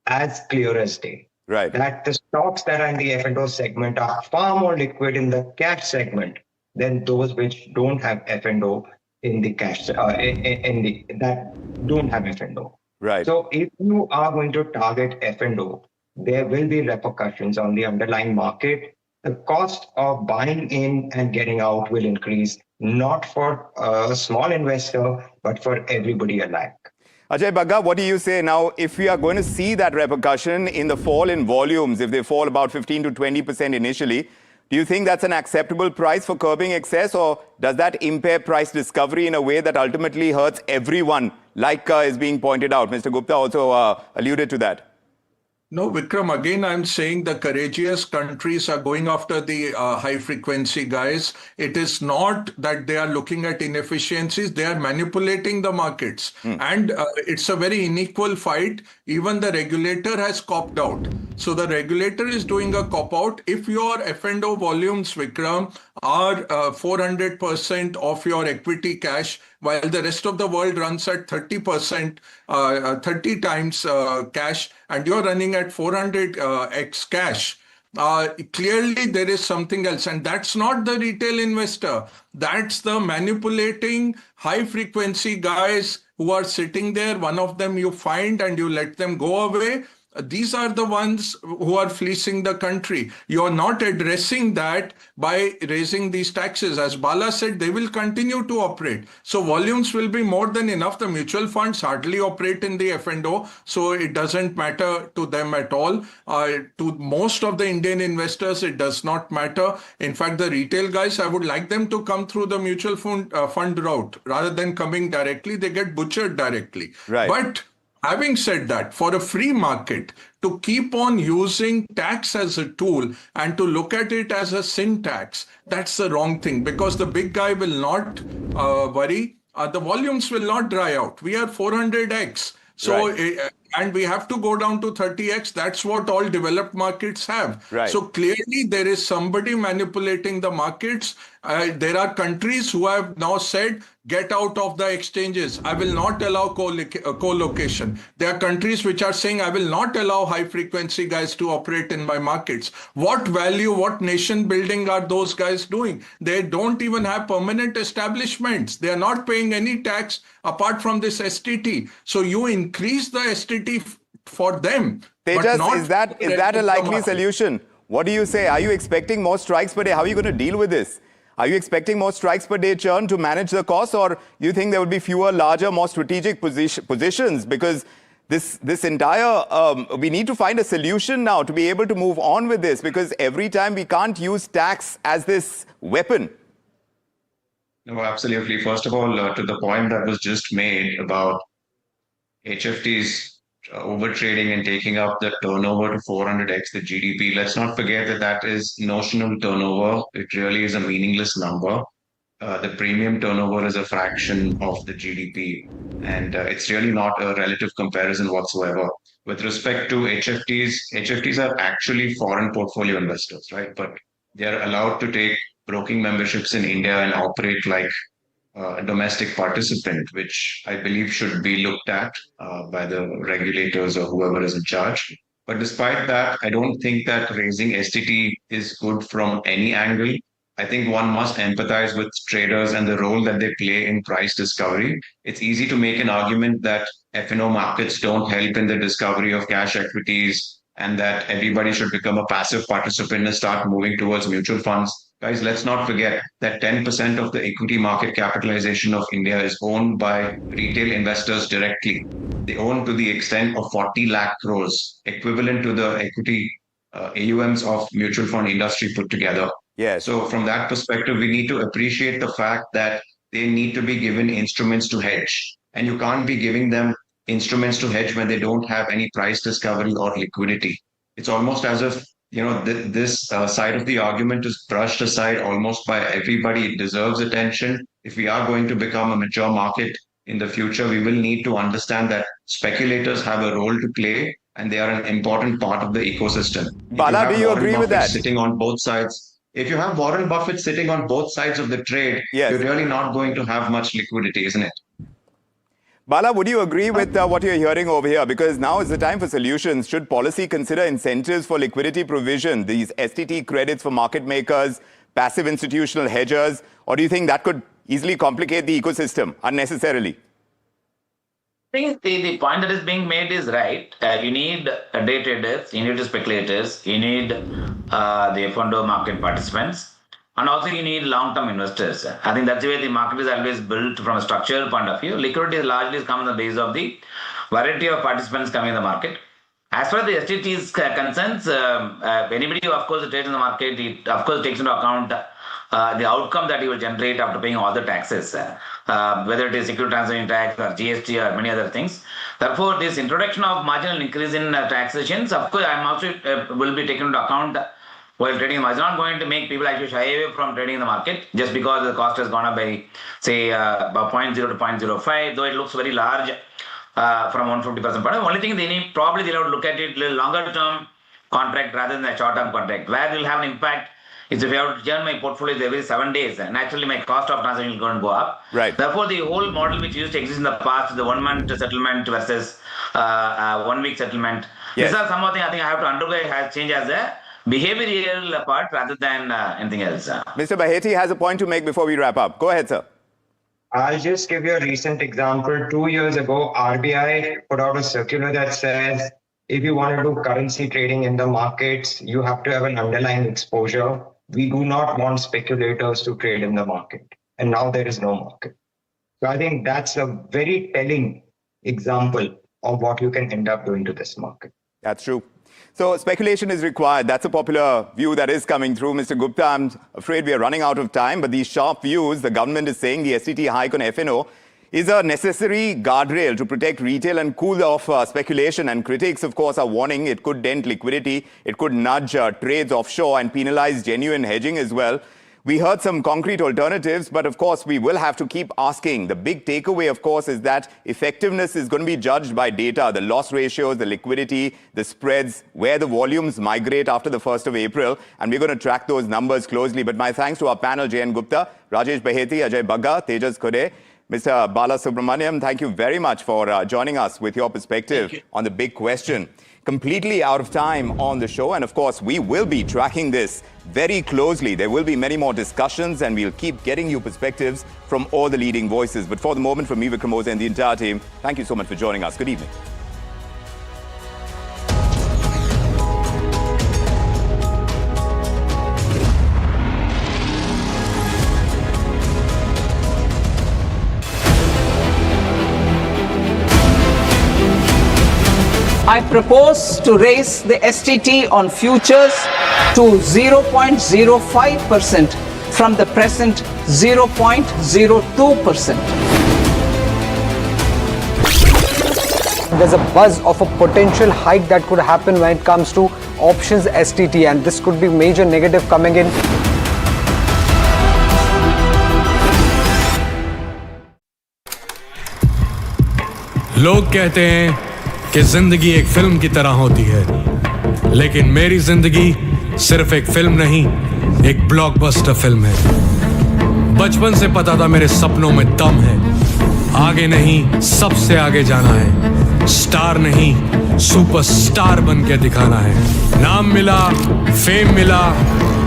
as clear as day. Right. That the stocks that are in the F&O segment are far more liquid in the cash segment than those which don't have F&O in the cash, that don't have F&O. Right. So if you are going to target F&O, there will be repercussions on the underlying market. The cost of buying in and getting out will increase, not for a small investor, but for everybody alike. Ajay Bagga, what do you say now? If we are going to see that repercussion in the fall in volumes, if they fall about 15 to 20% initially, do you think that's an acceptable price for curbing excess, or does that impair price discovery in a way that ultimately hurts everyone, like is being pointed out? Mr. Gupta also alluded to that. No, Vikram, again, I'm saying the courageous countries are going after the high-frequency guys. It is not that they are looking at inefficiencies. They are manipulating the markets. And it's a very unequal fight. Even the regulator has copped out. So the regulator is doing a cop-out. If your F&O volumes, Vikram, are 400% of your equity cash, while the rest of the world runs at 30%, 30 times cash, and you're running at 400x cash, clearly there is something else. And that's not the retail investor. That's the manipulating high-frequency guys who are sitting there. One of them you find and you let them go away. These are the ones who are fleecing the country. You are not addressing that by raising these taxes. As Bala said, they will continue to operate. So volumes will be more than enough. The mutual funds hardly operate in the F&O, so it doesn't matter to them at all. To most of the Indian investors, it does not matter. In fact, the retail guys, I would like them to come through the mutual fund route. Rather than coming directly, they get butchered directly. Right. But having said that, for a free market to keep on using tax as a tool and to look at it as a sin tax, that's the wrong thing, because the big guy will not worry. The volumes will not dry out. We are 400x. So, and we have to go down to 30x. That's what all developed markets have. Right. So clearly there is somebody manipulating the markets. There are countries who have now said, get out of the exchanges. I will not allow co-location. There are countries which are saying, I will not allow high frequency guys to operate in my markets. What value, what nation building are those guys doing? They don't even have permanent establishments. They are not paying any tax apart from this STT. So you increase the STT for them. Tejas, is that a likely solution? What do you say? Are you expecting more strikes per day? How are you going to deal with this? Are you expecting more strikes per day churn to manage the cost, or do you think there will be fewer, larger, more strategic positions? Because this entire, we need to find a solution now to be able to move on with this, because every time we can't use tax as this weapon. No, absolutely. First of all, to the point that was just made about HFTs overtrading and taking up the turnover to 400x the GDP, let's not forget that that is notional turnover. It really is a meaningless number. The premium turnover is a fraction of the GDP, and it's really not a relative comparison whatsoever. With respect to HFTs are actually foreign portfolio investors, right? But they are allowed to take broking memberships in India and operate like a domestic participant, which I believe should be looked at by the regulators or whoever is in charge. But despite that, I don't think that raising STT is good from any angle. I think one must empathize with traders and the role that they play in price discovery. It's easy to make an argument that F&O markets don't help in the discovery of cash equities and that everybody should become a passive participant and start moving towards mutual funds. Guys, let's not forget that 10% of the equity market capitalization of India is owned by retail investors directly. They own to the extent of 40 lakh crores, equivalent to the equity AUMs of mutual fund industry put together. Yes. So from that perspective, we need to appreciate the fact that they need to be given instruments to hedge. And you can't be giving them instruments to hedge when they don't have any price discovery or liquidity. It's almost as if, this side of the argument is brushed aside almost by everybody. It deserves attention. If we are going to become a mature market in the future, we will need to understand that speculators have a role to play and they are an important part of the ecosystem. Bala, do you agree with that? Sitting on both sides. If you have Warren Buffett sitting on both sides of the trade, you're really not going to have much liquidity, isn't it? Bala, would you agree with what you're hearing over here? Because now is the time for solutions. Should policy consider incentives for liquidity provision, these STT credits for market makers, passive institutional hedgers, or do you think that could easily complicate the ecosystem unnecessarily? I think the point that is being made is right. You need day traders, you need speculators, you need the F&O market participants, and also you need long-term investors. I think that's the way the market is always built from a structural point of view. Liquidity largely comes on the basis of the variety of participants coming in the market. As far as the STT is concerned, anybody who of course trades in the market, it of course takes into account the outcome that he will generate after paying all the taxes, whether it is security transaction tax or GST or many other things. Therefore, this introduction of marginal increase in taxations, of course, I'm also will be taken into account while trading the market. It's not going to make people actually shy away from trading in the market just because the cost has gone up by, say, about 0.0 to 0.05, though it looks very large from 150%. But the only thing they'll have to look at it a little longer term contract rather than a short term contract. Where will have an impact is if I have to churn my portfolio every 7 days, naturally my cost of transaction is going to go up. Right. Therefore, the whole model which used to exist in the past, the 1 month settlement versus 1 week settlement, these are some of the things I think I have to undergo has changed as a behavioral part rather than anything else. Mr. Baheti has a point to make before we wrap up. Go ahead, sir. I'll just give you a recent example. 2 years ago, RBI put out a circular that says if you want to do currency trading in the markets, you have to have an underlying exposure. We do not want speculators to trade in the market. And now there is no market. So I think that's a very telling example of what you can end up doing to this market. That's true. So speculation is required. That's a popular view that is coming through. Mr. Gupta, I'm afraid we are running out of time, but these sharp views, the government is saying the STT hike on F&O is a necessary guardrail to protect retail and cool off speculation. And critics, of course, are warning it could dent liquidity, it could nudge trades offshore and penalize genuine hedging as well. We heard some concrete alternatives, but of course, we will have to keep asking. The big takeaway, of course, is that effectiveness is going to be judged by data, the loss ratios, the liquidity, the spreads, where the volumes migrate after the 1st of April. And we're going to track those numbers closely. But my thanks to our panel, J.N. Gupta, Rajesh Baheti, Ajay Bagga, Tejas Khode, Mr. Bala Subramaniam. Thank you very much for joining us with your perspective on the big question. Completely out of time on the show. And of course, we will be tracking this very closely. There will be many more discussions and we'll keep getting you perspectives from all the leading voices. But for the moment, from me, Vikram Oza and the entire team, thank you so much for joining us. Good evening. I propose to raise the STT on futures to 0.05% from the present 0.02%. There's a buzz of a potential hike that could happen when it comes to options STT, and this could be major negative coming in. लोग कहते हैं कि जिंदगी एक film की तरह होती है, लेकिन मेरी जिंदगी सिर्फ एक फिल्म नहीं, एक ब्लॉकबस्टर फिल्म है। बचपन से पता था मेरे सपनों में दम है, आगे नहीं सबसे आगे जाना है, स्टार नहीं सुपरस्टार बन के दिखाना है। नाम मिला, फेम मिला,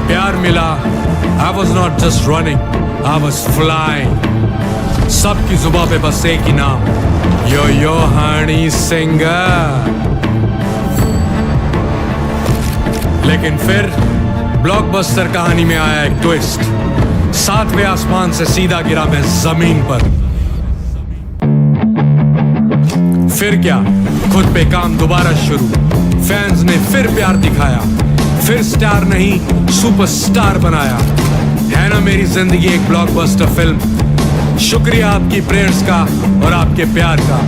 प्यार मिला, I was not just running, I was flying। सबकी जुबां पे बस एक ही नाम, यो हनी सिंगर। लेकिन फिर ब्लॉकबस्टर कहानी में आया एक ट्विस्ट, 7वें आसमान से सीधा गिरा मैं जमीन पर। फिर क्या, खुद पे काम दोबारा शुरू, फैंस ने फिर प्यार दिखाया, फिर स्टार नहीं सुपरस्टार बनाया। है ना मेरी जिंदगी एक ब्लॉकबस्टर फिल्म। शुक्रिया आपकी प्रेयर्स का और आपके प्यार का।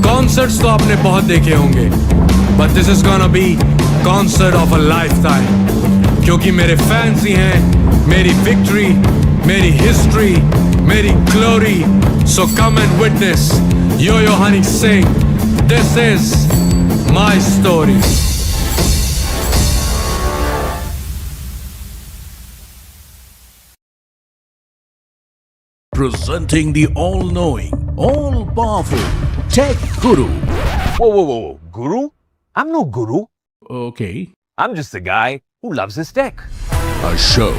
कॉन्सर्ट्स तो आपने बहुत देखे होंगे, but this is gonna be concert of a life time, क्योंकि मेरे फैंस ही हैं मेरी विक्ट्री, मेरी हिस्ट्री, मेरी glory. So come and witness Yo Honey Singh, this is my story. Presenting the all-knowing, all-powerful Tech Guru. Whoa. Guru? I'm no guru. Okay. I'm just a guy who loves his tech. A show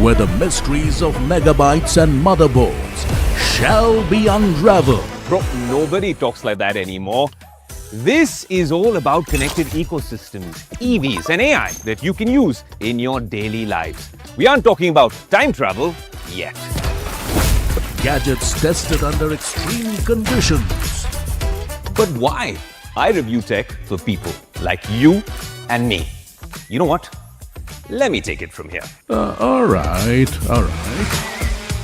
where the mysteries of megabytes and motherboards shall be unraveled. Bro, nobody talks like that anymore. This is all about connected ecosystems, EVs and AI that you can use in your daily lives. We aren't talking about time travel yet. Gadgets tested under extreme conditions. But why? I review tech for people like you and me. You know what? Let me take it from here. All right.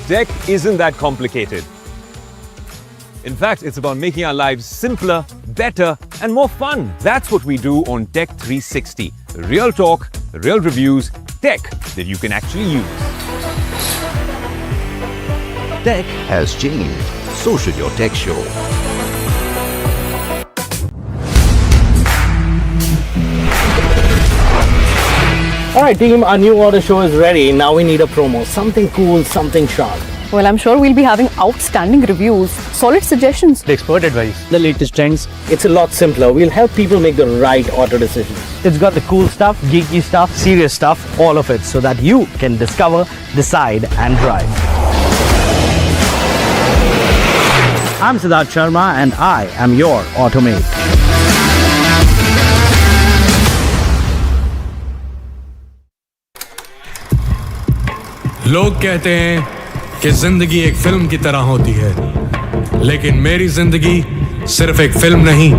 Tech isn't that complicated. In fact, it's about making our lives simpler, better, and more fun. That's what we do on Tech 360. Real talk, real reviews, tech that you can actually use. Tech has changed. So should your tech show. Alright team, our new order show is ready. Now we need a promo. Something cool, something sharp. Well, I'm sure we'll be having outstanding reviews, solid suggestions, The expert advice, the latest trends. It's a lot simpler. We'll help people make the right auto decisions. It's got the cool stuff, geeky stuff, serious stuff, all of it, so that you can discover, decide and drive. I'm Siddharth Sharma and I am your automate. लोग कहते हैं कि जिंदगी एक film की तरह होती है, लेकिन मेरी जिंदगी सिर्फ एक फिल्म नहीं।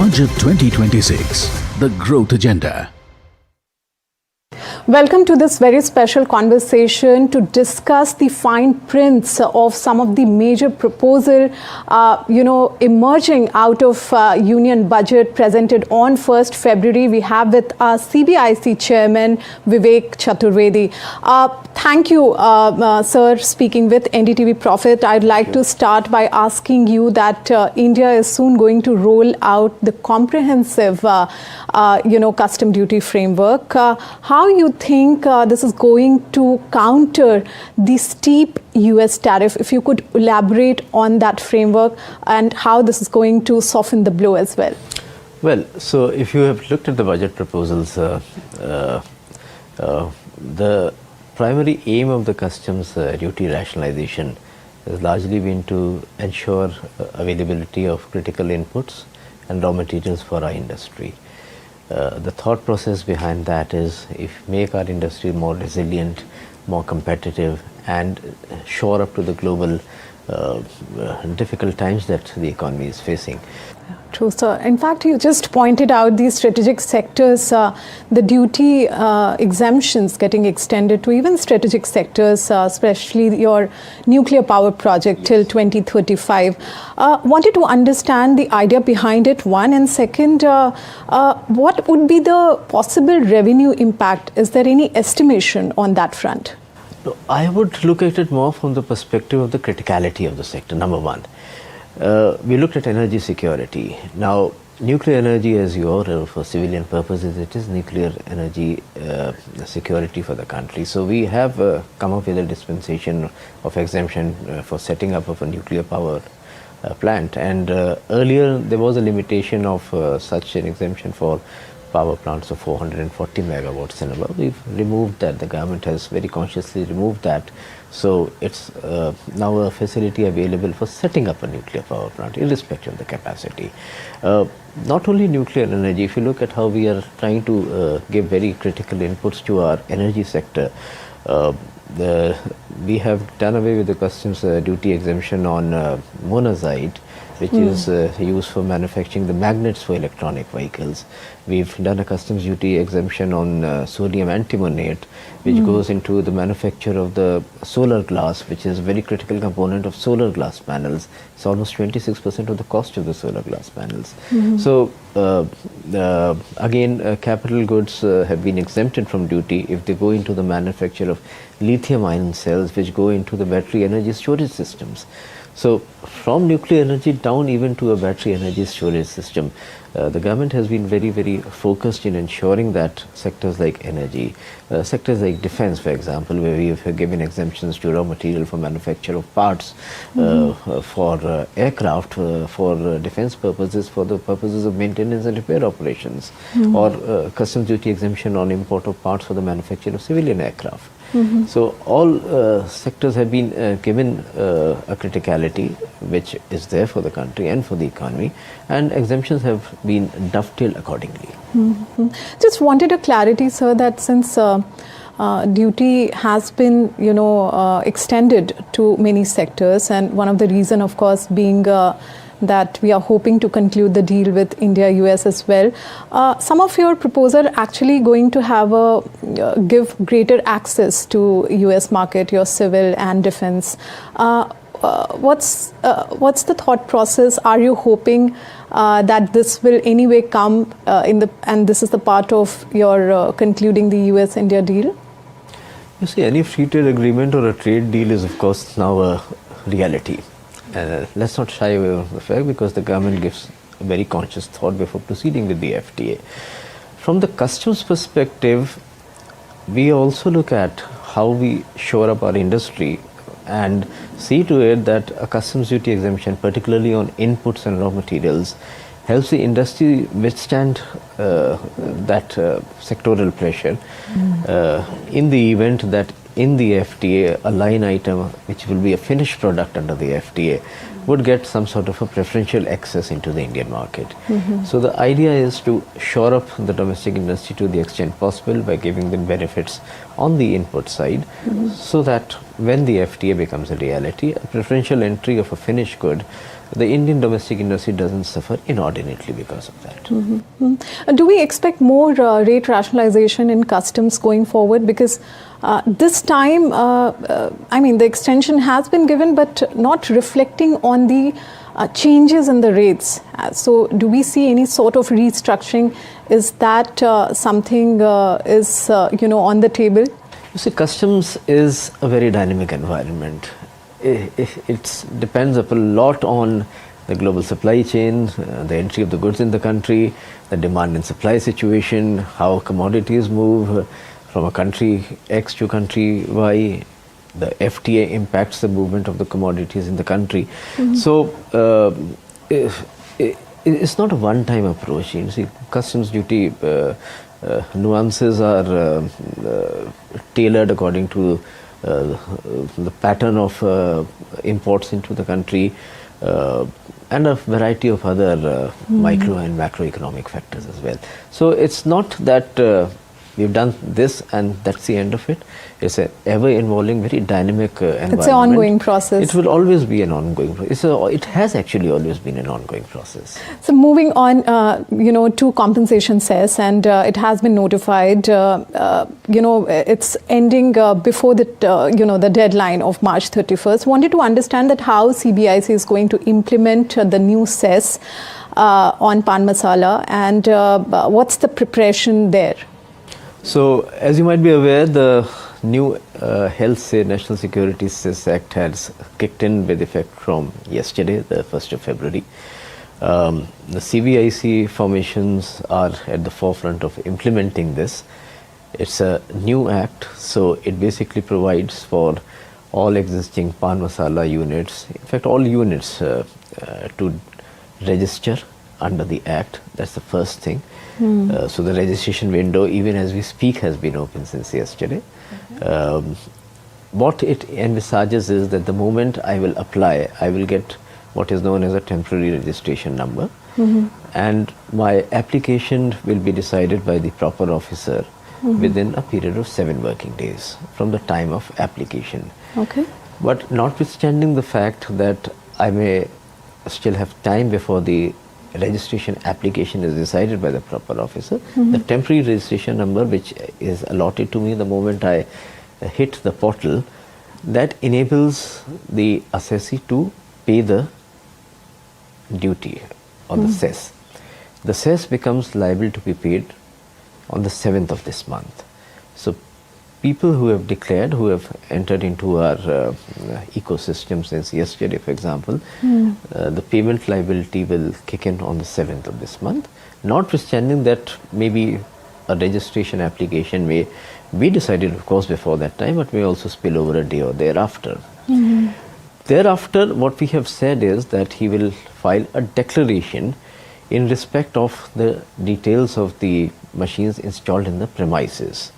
Budget 2026, the growth agenda. Welcome to this very special conversation to discuss the fine prints of some of the major proposal, emerging out of union budget presented on 1st February. We have with us CBIC Chairman Vivek Chaturvedi. Thank you, sir, speaking with NDTV Profit. I'd like to start by asking you that India is soon going to roll out the comprehensive, custom duty framework. How you think this is going to counter the steep US tariff? If you could elaborate on that framework and how this is going to soften the blow as well. Well, so if you have looked at the budget proposals, the primary aim of the customs duty rationalization has largely been to ensure availability of critical inputs and raw materials for our industry. The thought process behind that is if make our industry more resilient, more competitive, and shore up to the global difficult times that the economy is facing. True, sir. In fact, you just pointed out these strategic sectors, the duty exemptions getting extended to even strategic sectors, especially your nuclear power project till 2035. Wanted to understand the idea behind it, one, and second, what would be the possible revenue impact? Is there any estimation on that front? I would look at it more from the perspective of the criticality of the sector, number one. We looked at energy security. Now, nuclear energy, as you all know, for civilian purposes, it is nuclear energy security for the country. So we have come up with a dispensation of exemption for setting up of a nuclear power plant. And earlier, there was a limitation of such an exemption for power plants of 440 megawatts and above. We've removed that. The government has very consciously removed that. So it's now a facility available for setting up a nuclear power plant, irrespective of the capacity. Not only nuclear energy, if you look at how we are trying to give very critical inputs to our energy sector, we have done away with the customs duty exemption on monazite, which is used for manufacturing the magnets for electronic vehicles. We've done a customs duty exemption on sodium antimonate, which goes into the manufacture of the solar glass, which is a very critical component of solar glass panels. It's almost 26% of the cost of the solar glass panels. So again, capital goods have been exempted from duty if they go into the manufacture of lithium ion cells, which go into the battery energy storage systems. So from nuclear energy down even to a battery energy storage system, the government has been very, very focused in ensuring that sectors like energy, sectors like defense, for example, where we have given exemptions to raw material for manufacture of parts for aircraft, for defense purposes, for the purposes of maintenance and repair operations, or customs duty exemption on import of parts for the manufacture of civilian aircraft. So all sectors have been given a criticality which is there for the country and for the economy, and exemptions have been dovetailed accordingly. Just wanted a clarity, sir, that since duty has been, extended to many sectors, and one of the reason, of course, being that we are hoping to conclude the deal with India, US as well. Some of your proposal actually going to have give greater access to US market, your civil and defense. What's the thought process? Are you hoping that this will anyway come and this is the part of your concluding the US-India deal? You see, any free trade agreement or a trade deal is, of course, now a reality. Let's not shy away from the fact, because the government gives a very conscious thought before proceeding with the FTA. From the customs perspective, we also look at how we shore up our industry and see to it that a customs duty exemption, particularly on inputs and raw materials, helps the industry withstand that sectoral pressure in the event that in the FTA, a line item which will be a finished product under the FTA would get some sort of a preferential access into the Indian market. So the idea is to shore up the domestic industry to the extent possible by giving them benefits on the input side, so that when the FTA becomes a reality, a preferential entry of a finished good, the Indian domestic industry doesn't suffer inordinately because of that. Do we expect more rate rationalization in customs going forward? Because this time, the extension has been given, but not reflecting on the changes in the rates. So do we see any sort of restructuring? Is that something is on the table? You see, customs is a very dynamic environment. It depends a lot on the global supply chain, the entry of the goods in the country, the demand and supply situation, how commodities move from a country X to country Y. The FTA impacts the movement of the commodities in the country. So it's not a one-time approach. You see, customs duty nuances are tailored according to the pattern of imports into the country, the demand and supply situation, how commodities move from a country X to country Y. The FTA impacts the movement of the commodities in the country. So it's not a one-time approach. You see, customs duty nuances are tailored according to the pattern of imports into the country, the pattern of and a variety of other micro and macroeconomic factors as well. So it's not that we've done this and that's the end of it. It's an ever-evolving, very dynamic environment. It's an ongoing process. It will always be an ongoing process. It has actually always been an ongoing process. So moving on, to compensation cess, and it has been notified. It's ending before the deadline of March 31st. Wanted to understand that how CBIC is going to implement the new cess on pan masala, and what's the preparation there? So, as you might be aware, the new Health National Security Cess Act has kicked in with effect from yesterday, the 1st of February. The CBIC formations are at the forefront of implementing this. It's a new act, so it basically provides for all existing pan masala units, in fact all units, to register under the act. That's the first thing. So the registration window, even as we speak, has been open since yesterday. What it envisages is that the moment I will apply, I will get what is known as a temporary registration number, and my application will be decided by the proper officer within a period of 7 working days from the time of application. Okay. But notwithstanding the fact that I may still have time before the registration application is decided by the proper officer, the temporary registration number, which is allotted to me the moment I hit the portal, that enables the assessee to pay the duty on the cess. The cess becomes liable to be paid on the 7th of this month. So people who have declared, who have entered into our ecosystem since yesterday, for example, the payment liability will kick in on the 7th of this month, notwithstanding that maybe a registration application may be decided, of course, before that time, but may also spill over a day or thereafter. Thereafter, what we have said is that he will file a declaration in respect of the details of the machines installed in the premises.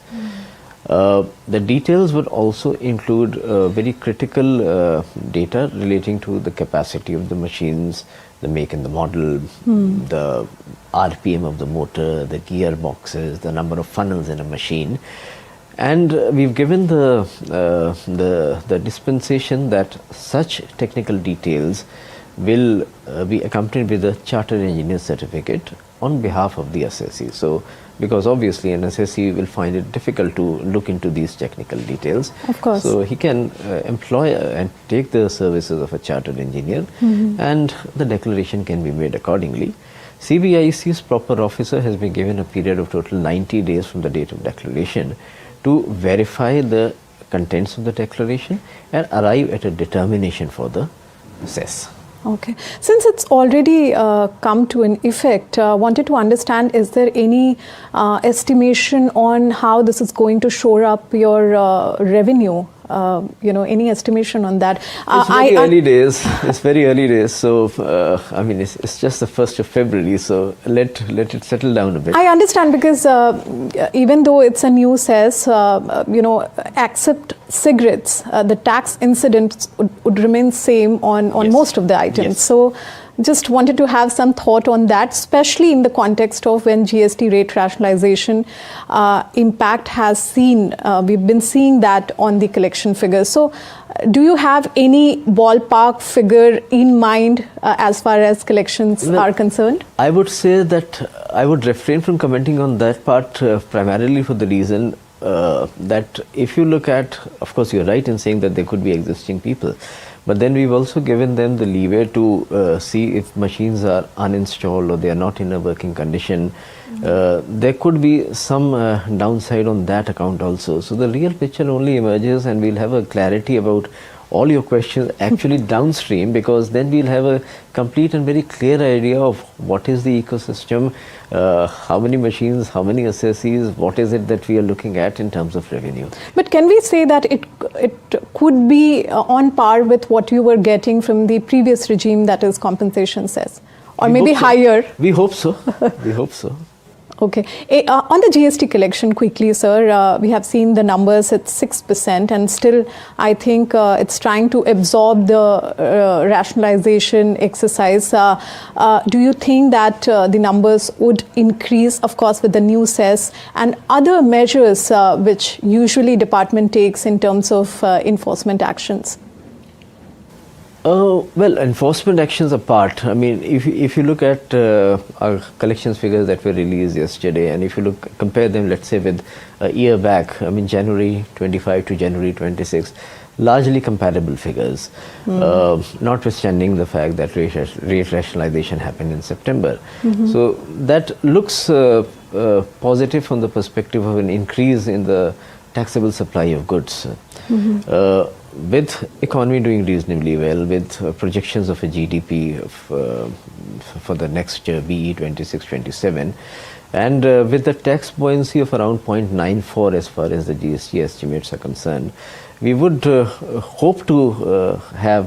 The details would also include very critical data relating to the capacity of the machines, the make and the model, the RPM of the motor, the gearboxes, the number of funnels in a machine. And we've given the dispensation that such technical details will be accompanied with a chartered engineer certificate on behalf of the assessee. So, because obviously an assessee will find it difficult to look into these technical details. Of course. So he can employ and take the services of a chartered engineer, and the declaration can be made accordingly. CBIC's proper officer has been given a period of total 90 days from the date of declaration to verify the contents of the declaration and arrive at a determination for the cess. Okay. Since it's already come to an effect, wanted to understand, is there any estimation on how this is going to shore up your revenue? Any estimation on that? It's very early days. It's very early days. So, I mean, it's just the 1st of February. So let it settle down a bit. I understand, because even though it's a new cess, except cigarettes, the tax incidence would remain same on most of the items. Yes. So just wanted to have some thought on that, especially in the context of when GST rate rationalization impact has seen, we've been seeing that on the collection figures. So do you have any ballpark figure in mind as far as collections are concerned? I would say that I would refrain from commenting on that part primarily for the reason that if you look at, of course you're right in saying that there could be existing people, but then we've also given them the leeway to see if machines are uninstalled or they are not in a working condition. There could be some downside on that account also. So the real picture only emerges, and we'll have a clarity about all your questions actually downstream, because then we'll have a complete and very clear idea of what is the ecosystem, how many machines, how many assessees, what is it that we are looking at in terms of revenue. But can we say that it could be on par with what you were getting from the previous regime, that is compensation cess, or maybe higher? We hope so. We hope so. Okay. On the GST collection, quickly, sir, we have seen the numbers at 6%, and still, I think it's trying to absorb the rationalization exercise. Do you think that the numbers would increase, of course, with the new cess and other measures which usually department takes in terms of enforcement actions? Well, enforcement actions apart, I mean, if you look at our collections figures that were released yesterday, and if you compare them, let's say, with a year back, I mean, January 25 to January 26, largely comparable figures, notwithstanding the fact that rate rationalization happened in September. So that looks positive from the perspective of an increase in the taxable supply of goods. With economy doing reasonably well, with projections of a GDP for the next year, BE 26-27, and with the tax buoyancy of around 0.94 as far as the GST estimates are concerned, we would hope to have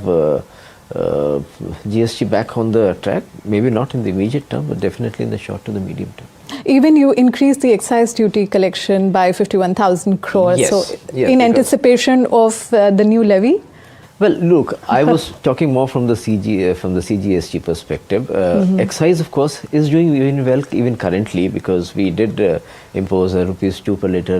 GST back on the track, maybe not in the immediate term, but definitely in the short to the medium term. Even you increased the excise duty collection by 51,000 crores. Yes, so yes, in anticipation of the new levy? Well, look, I was talking more from the CGST perspective. Excise, of course, is doing even well even currently, because we did impose a ₹2 per litre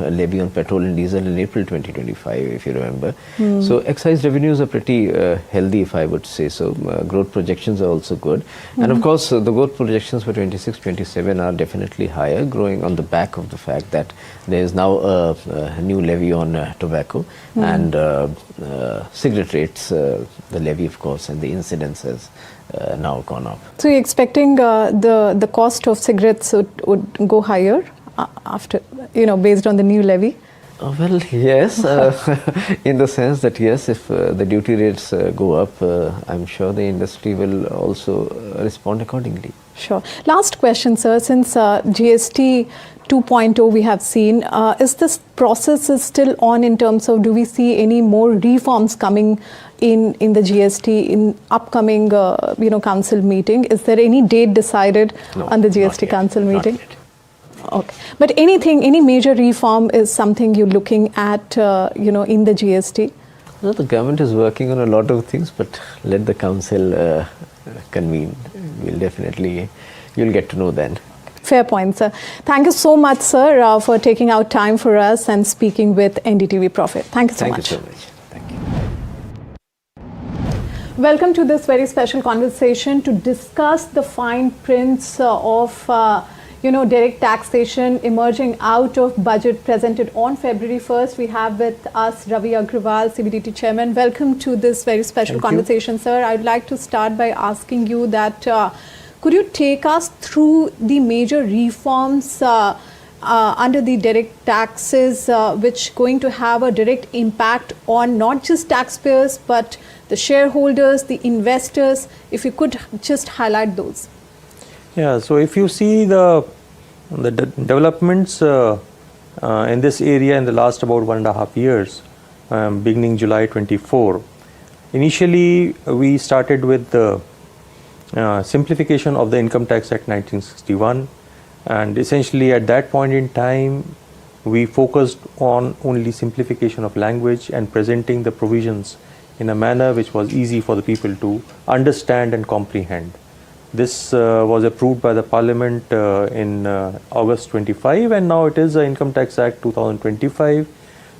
levy on petrol and diesel in April 2025, if you remember. So excise revenues are pretty healthy, if I would say so. Growth projections are also good. And of course, the growth projections for 26-27 are definitely higher, growing on the back of the fact that there is now a new levy on tobacco and cigarette rates, the levy, of course, and the incidence has now gone up. So you're expecting the cost of cigarettes would go higher after, based on the new levy? Well, yes, in the sense that yes, if the duty rates go up, I'm sure the industry will also respond accordingly. Sure. Last question, sir. Since GST 2.0 we have seen, is this process is still on in terms of, do we see any more reforms coming in the GST in upcoming council meeting? Is there any date decided on the GST council meeting? Not yet. Okay. But any major reform is something you're looking at, in the GST? No, the government is working on a lot of things, but let the council convene. You'll get to know then. Fair point, sir. Thank you so much, sir, for taking out time for us and speaking with NDTV Profit. Thank you so much. Thank you so much. Thank you. Welcome to this very special conversation to discuss the fine prints of direct taxation emerging out of budget presented on February 1st. We have with us Ravi Agrawal, CBDT Chairman. Welcome to this very special conversation, sir. I'd like to start by asking you that could you take us through the major reforms under the direct taxes which going to have a direct impact on not just taxpayers but the shareholders, the investors, if you could just highlight those. Yeah, so if you see the developments in this area in the last about 1.5 years, beginning July 24, initially we started with the simplification of the Income Tax Act 1961, and essentially at that point in time we focused on only simplification of language and presenting the provisions in a manner which was easy for the people to understand and comprehend. This was approved by the Parliament in August 25, and now it is the Income Tax Act 2025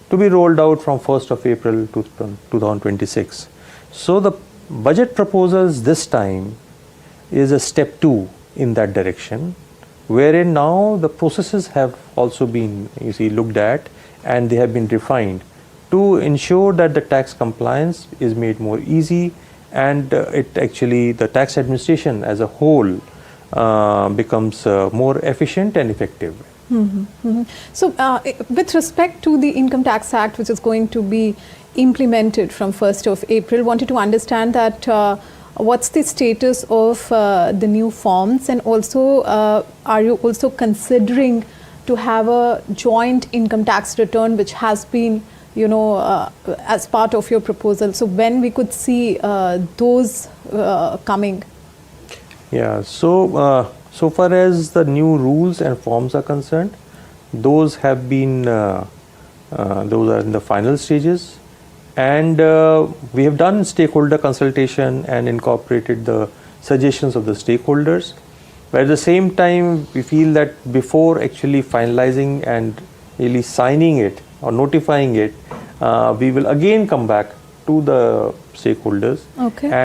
to be rolled out from 1st of April to 2026. So the budget proposals this time is a step 2 in that direction, wherein now the processes have also been looked at and they have been refined to ensure that the tax compliance is made more easy and the tax administration as a whole becomes more efficient and effective. So with respect to the Income Tax Act, which is going to be implemented from 1st of April, wanted to understand that what's the status of the new forms, and also are you also considering to have a joint income tax return which has been as part of your proposal? So when we could see those coming? Yeah, so So far as the new rules and forms are concerned, those have been, those are in the final stages. And we have done stakeholder consultation and incorporated the suggestions of the stakeholders. But at the same time, we feel that before actually finalizing and really signing it or notifying it, we will again come back to the stakeholders. Okay.